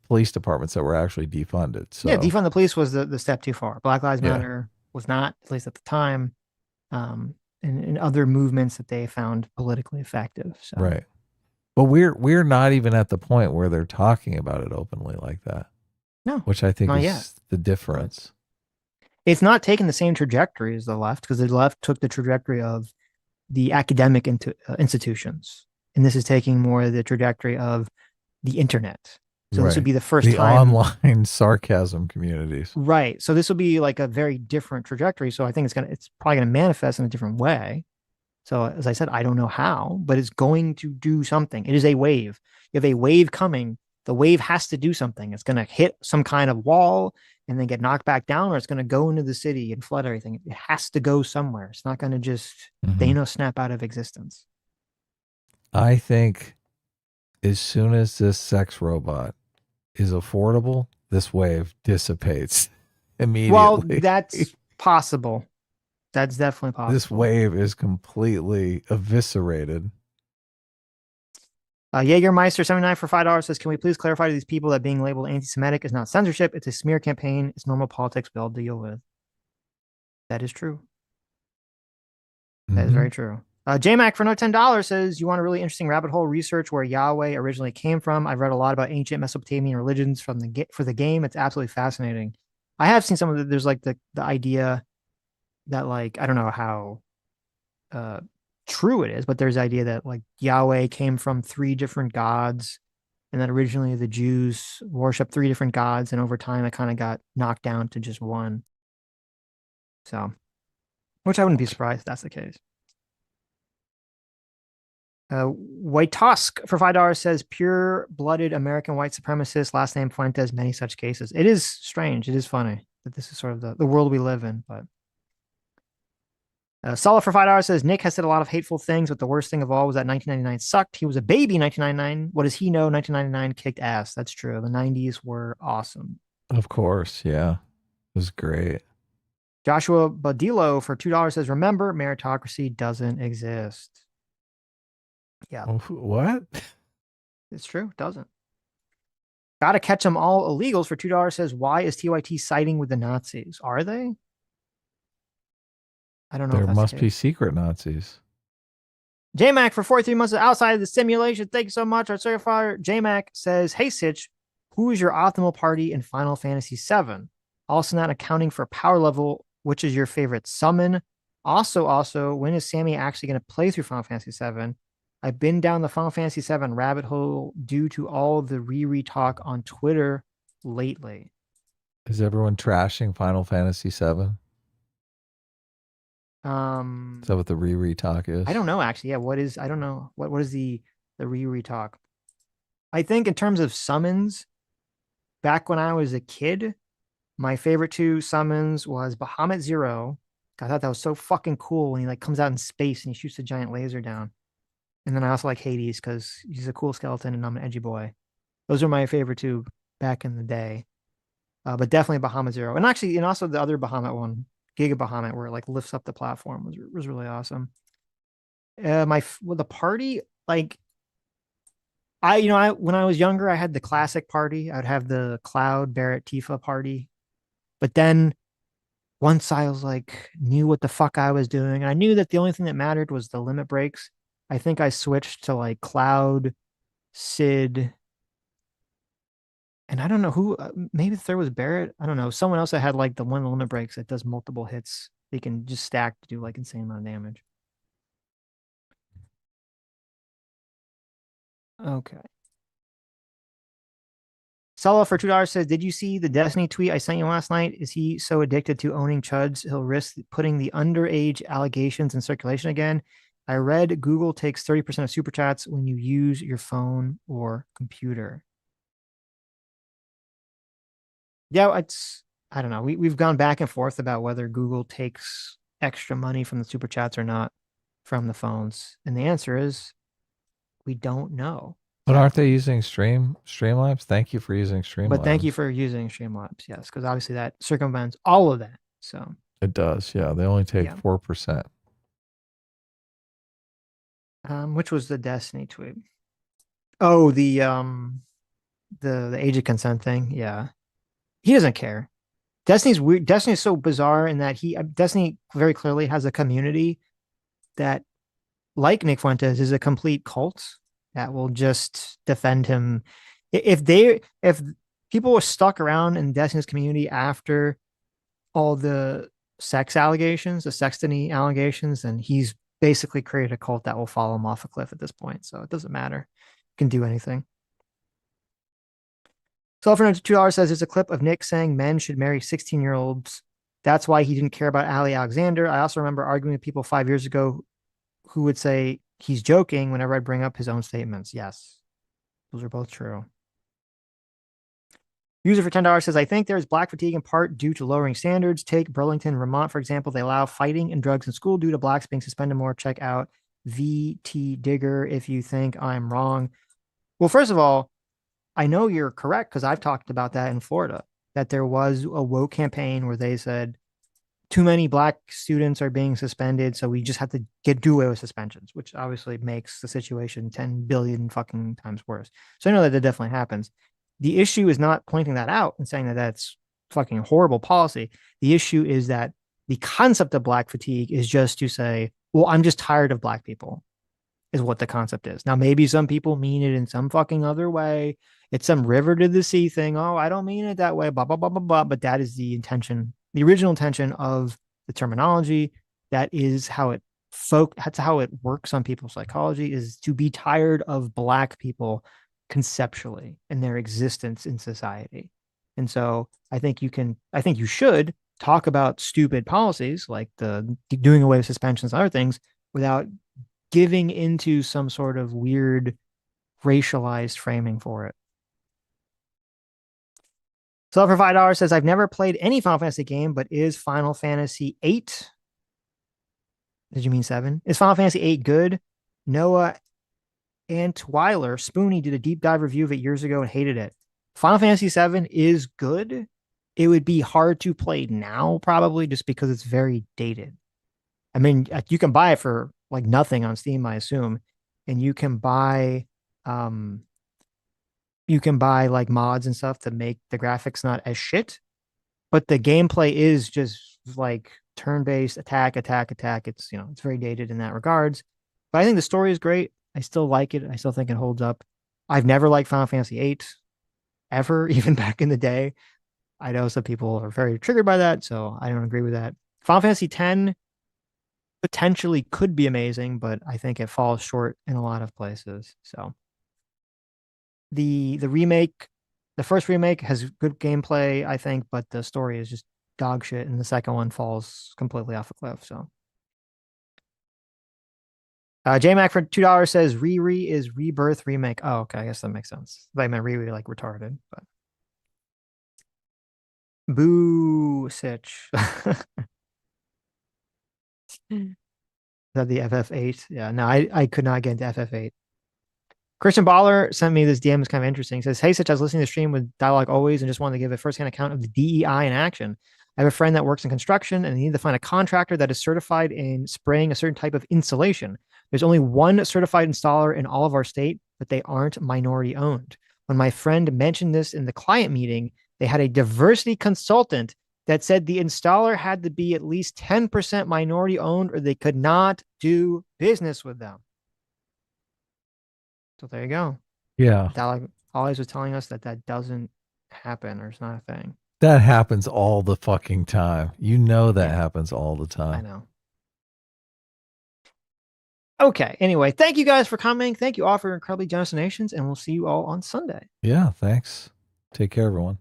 police departments that were actually defunded. So yeah, defund the police was the step too far. Black Lives Matter was not, at least at the time, and other movements that they found politically effective. So. Right. But we're not even at the point where they're talking about it openly like that. No. Which I think is yet. The difference. It's not taking the same trajectory as the left because the left took the trajectory of the academic institutions. And this is taking more the trajectory of the internet. So this would be the first time. The online sarcasm communities. Right. So this will be like a very different trajectory. So I think it's probably going to manifest in a different way. So as I said, I don't know how, but it's going to do something. It is a wave. You have a wave coming. The wave has to do something. It's going to hit some kind of wall and then get knocked back down, or it's going to go into the city and flood everything. It has to go somewhere. It's not going to just snap out of existence. I think as soon as this sex robot is affordable, this wave dissipates immediately. Well, that's possible. That's definitely possible. This wave is completely eviscerated. Jägermeister 79 for $5 says, can we please clarify to these people that being labeled anti-Semitic is not censorship? It's a smear campaign. It's normal politics we all deal with. That is true. That is very true. JMac for another $10 says, you want a really interesting rabbit hole research where Yahweh originally came from. I've read a lot about ancient Mesopotamian religions for the game. It's absolutely fascinating. I have seen some of there's like the idea that, like, I don't know how true it is, but there's the idea that like Yahweh came from 3 different gods and that originally the Jews worshiped 3 different gods, and over time it kind of got knocked down to just one. So, which I wouldn't be surprised if that's the case. White Tusk for $5 says, pure-blooded American white supremacist, last name Fuentes, many such cases. It is strange. It is funny that this is sort of the world we live in. But Solid for $5 says, Nick has said a lot of hateful things, but the worst thing of all was that 1999 sucked. He was a baby in 1999. What does he know? 1999 kicked ass. That's true. The 90s were awesome. Of course, yeah. It was great. Joshua Badillo for $2 says, remember, meritocracy doesn't exist. Yeah. What? It's true. It doesn't. Gotta catch them all illegals for $2 says, why is TYT siding with the Nazis? Are they? I don't know. There if that's must the be case. secret Nazis. JMac for 43 months outside of the simulation. Thank you so much. Our certifier JMac says, hey, Sitch, who is your optimal party in Final Fantasy VII? Also not accounting for power level, which is your favorite summon? Also, when is Sammy actually going to play through Final Fantasy VII? I've been down the Final Fantasy VII rabbit hole due to all the Riri talk on Twitter lately. Is everyone trashing Final Fantasy VII? Is that what the Riri talk is? I don't know actually. Yeah, I don't know. What is the Riri talk? I think in terms of summons, back when I was a kid, my favorite two summons was Bahamut Zero. I thought that was so fucking cool when he like comes out in space and he shoots a giant laser down. And then I also like Hades because he's a cool skeleton and I'm an edgy boy. Those are my favorite two back in the day. But definitely Bahamut Zero. And actually, and also the other Bahamut one, Giga Bahamut, where it like lifts up the platform was really awesome. The party, like when I was younger, I had the classic party. I'd have the Cloud, Barrett, Tifa party. But then once I was like, knew what the fuck I was doing, and I knew that the only thing that mattered was the limit breaks, I think I switched to like Cloud, Sid, and I don't know who, maybe the third was Barrett. I don't know. Someone else that had like the one limit breaks that does multiple hits. They can just stack to do like insane amount of damage. Okay. Sala for $2 says, did you see the Destiny tweet I sent you last night? Is he so addicted to owning chuds, he'll risk putting the underage allegations in circulation again? I read Google takes 30% of super chats when you use your phone or computer. Yeah, I don't know. We've gone back and forth about whether Google takes extra money from the super chats or not from the phones. And the answer is we don't know. But aren't they using Streamlabs? Thank you for using Streamlabs. But thank you for using Streamlabs, yes, because obviously that circumvents all of that. So it does, yeah. They only take 4%. Which was the Destiny tweet? Oh, the age of consent thing. Yeah, he doesn't care. Destiny's weird. Destiny's so bizarre in that Destiny very clearly has a community that, like Nick Fuentes, is a complete cult that will just defend him. If people were stuck around in Destiny's community after all the sex allegations, the sextony allegations, then he's basically created a cult that will follow him off a cliff at this point. So it doesn't matter. You can do anything. So for $2 says there's a clip of Nick saying men should marry 16-year-olds. That's why he didn't care about Ali Alexander. I also remember arguing with people 5 years ago who would say he's joking whenever I bring up his own statements. Yes, those are both true. User for $10 says, I think there's black fatigue in part due to lowering standards. Take Burlington, Vermont, for example. They allow fighting and drugs in school due to blacks being suspended more. Check out VT Digger if you think I'm wrong. Well, first of all, I know you're correct because I've talked about that in Florida, that there was a woke campaign where they said too many black students are being suspended, so we just have to do away with suspensions, which obviously makes the situation 10 billion fucking times worse. So I know that definitely happens. The issue is not pointing that out and saying that that's fucking horrible policy. The issue is that the concept of black fatigue is just to say, well, I'm just tired of black people, is what the concept is. Now, maybe some people mean it in some fucking other way. It's some river to the sea thing. Oh, I don't mean it that way, blah, blah, blah, blah, blah. But that is the intention, the original intention of the terminology. That is how that's how it works on people's psychology, is to be tired of black people conceptually and their existence in society. And so I think you should talk about stupid policies like the doing away with suspensions and other things without giving into some sort of weird racialized framing for it. So for $5 says, I've never played any Final Fantasy game, but is Final Fantasy 8? Did you mean 7? Is Final Fantasy 8 good? Noah Antweiler Spoonie did a deep dive review of it years ago and hated it. Final Fantasy 7 is good. It would be hard to play now, probably, just because it's very dated. I mean, you can buy it for like nothing on Steam, I assume. and you can buy like mods and stuff to make the graphics not as shit, but the gameplay is just like turn-based attack. It's, you know, it's very dated in that regards. But I think the story is great. I still like it. I still think it holds up. I've never liked Final Fantasy VIII ever, even back in the day. I know some people are very triggered by that, so I don't agree with that. Final Fantasy X potentially could be amazing, but I think it falls short in a lot of places. So the remake, the first remake has good gameplay, I think, but the story is just dog shit, and the second one falls completely off a cliff. So JMac for $2 says Riri is Rebirth remake. Oh, okay, I guess that makes sense. I meant Riri like retarded, but boo, Sitch. Is that the FF8? Yeah, no, I could not get into FF8. Christian Baller sent me this DM. It's kind of interesting. He says, "Hey, Sitch, I was listening to the stream with Dialogue Always and just wanted to give a firsthand account of the DEI in action. I have a friend that works in construction and they need to find a contractor that is certified in spraying a certain type of insulation. There's only one certified installer in all of our state, but they aren't minority owned. When my friend mentioned this in the client meeting, they had a diversity consultant that said the installer had to be at least 10% minority owned or they could not do business with them." So there you go. Yeah. Dialogue Always was telling us that that doesn't happen or it's not a thing. That happens all the fucking time. You know that happens all the time. I know. Okay. Anyway, thank you guys for coming. Thank you all for your incredibly generous donations, and we'll see you all on Sunday. Yeah, thanks. Take care, everyone.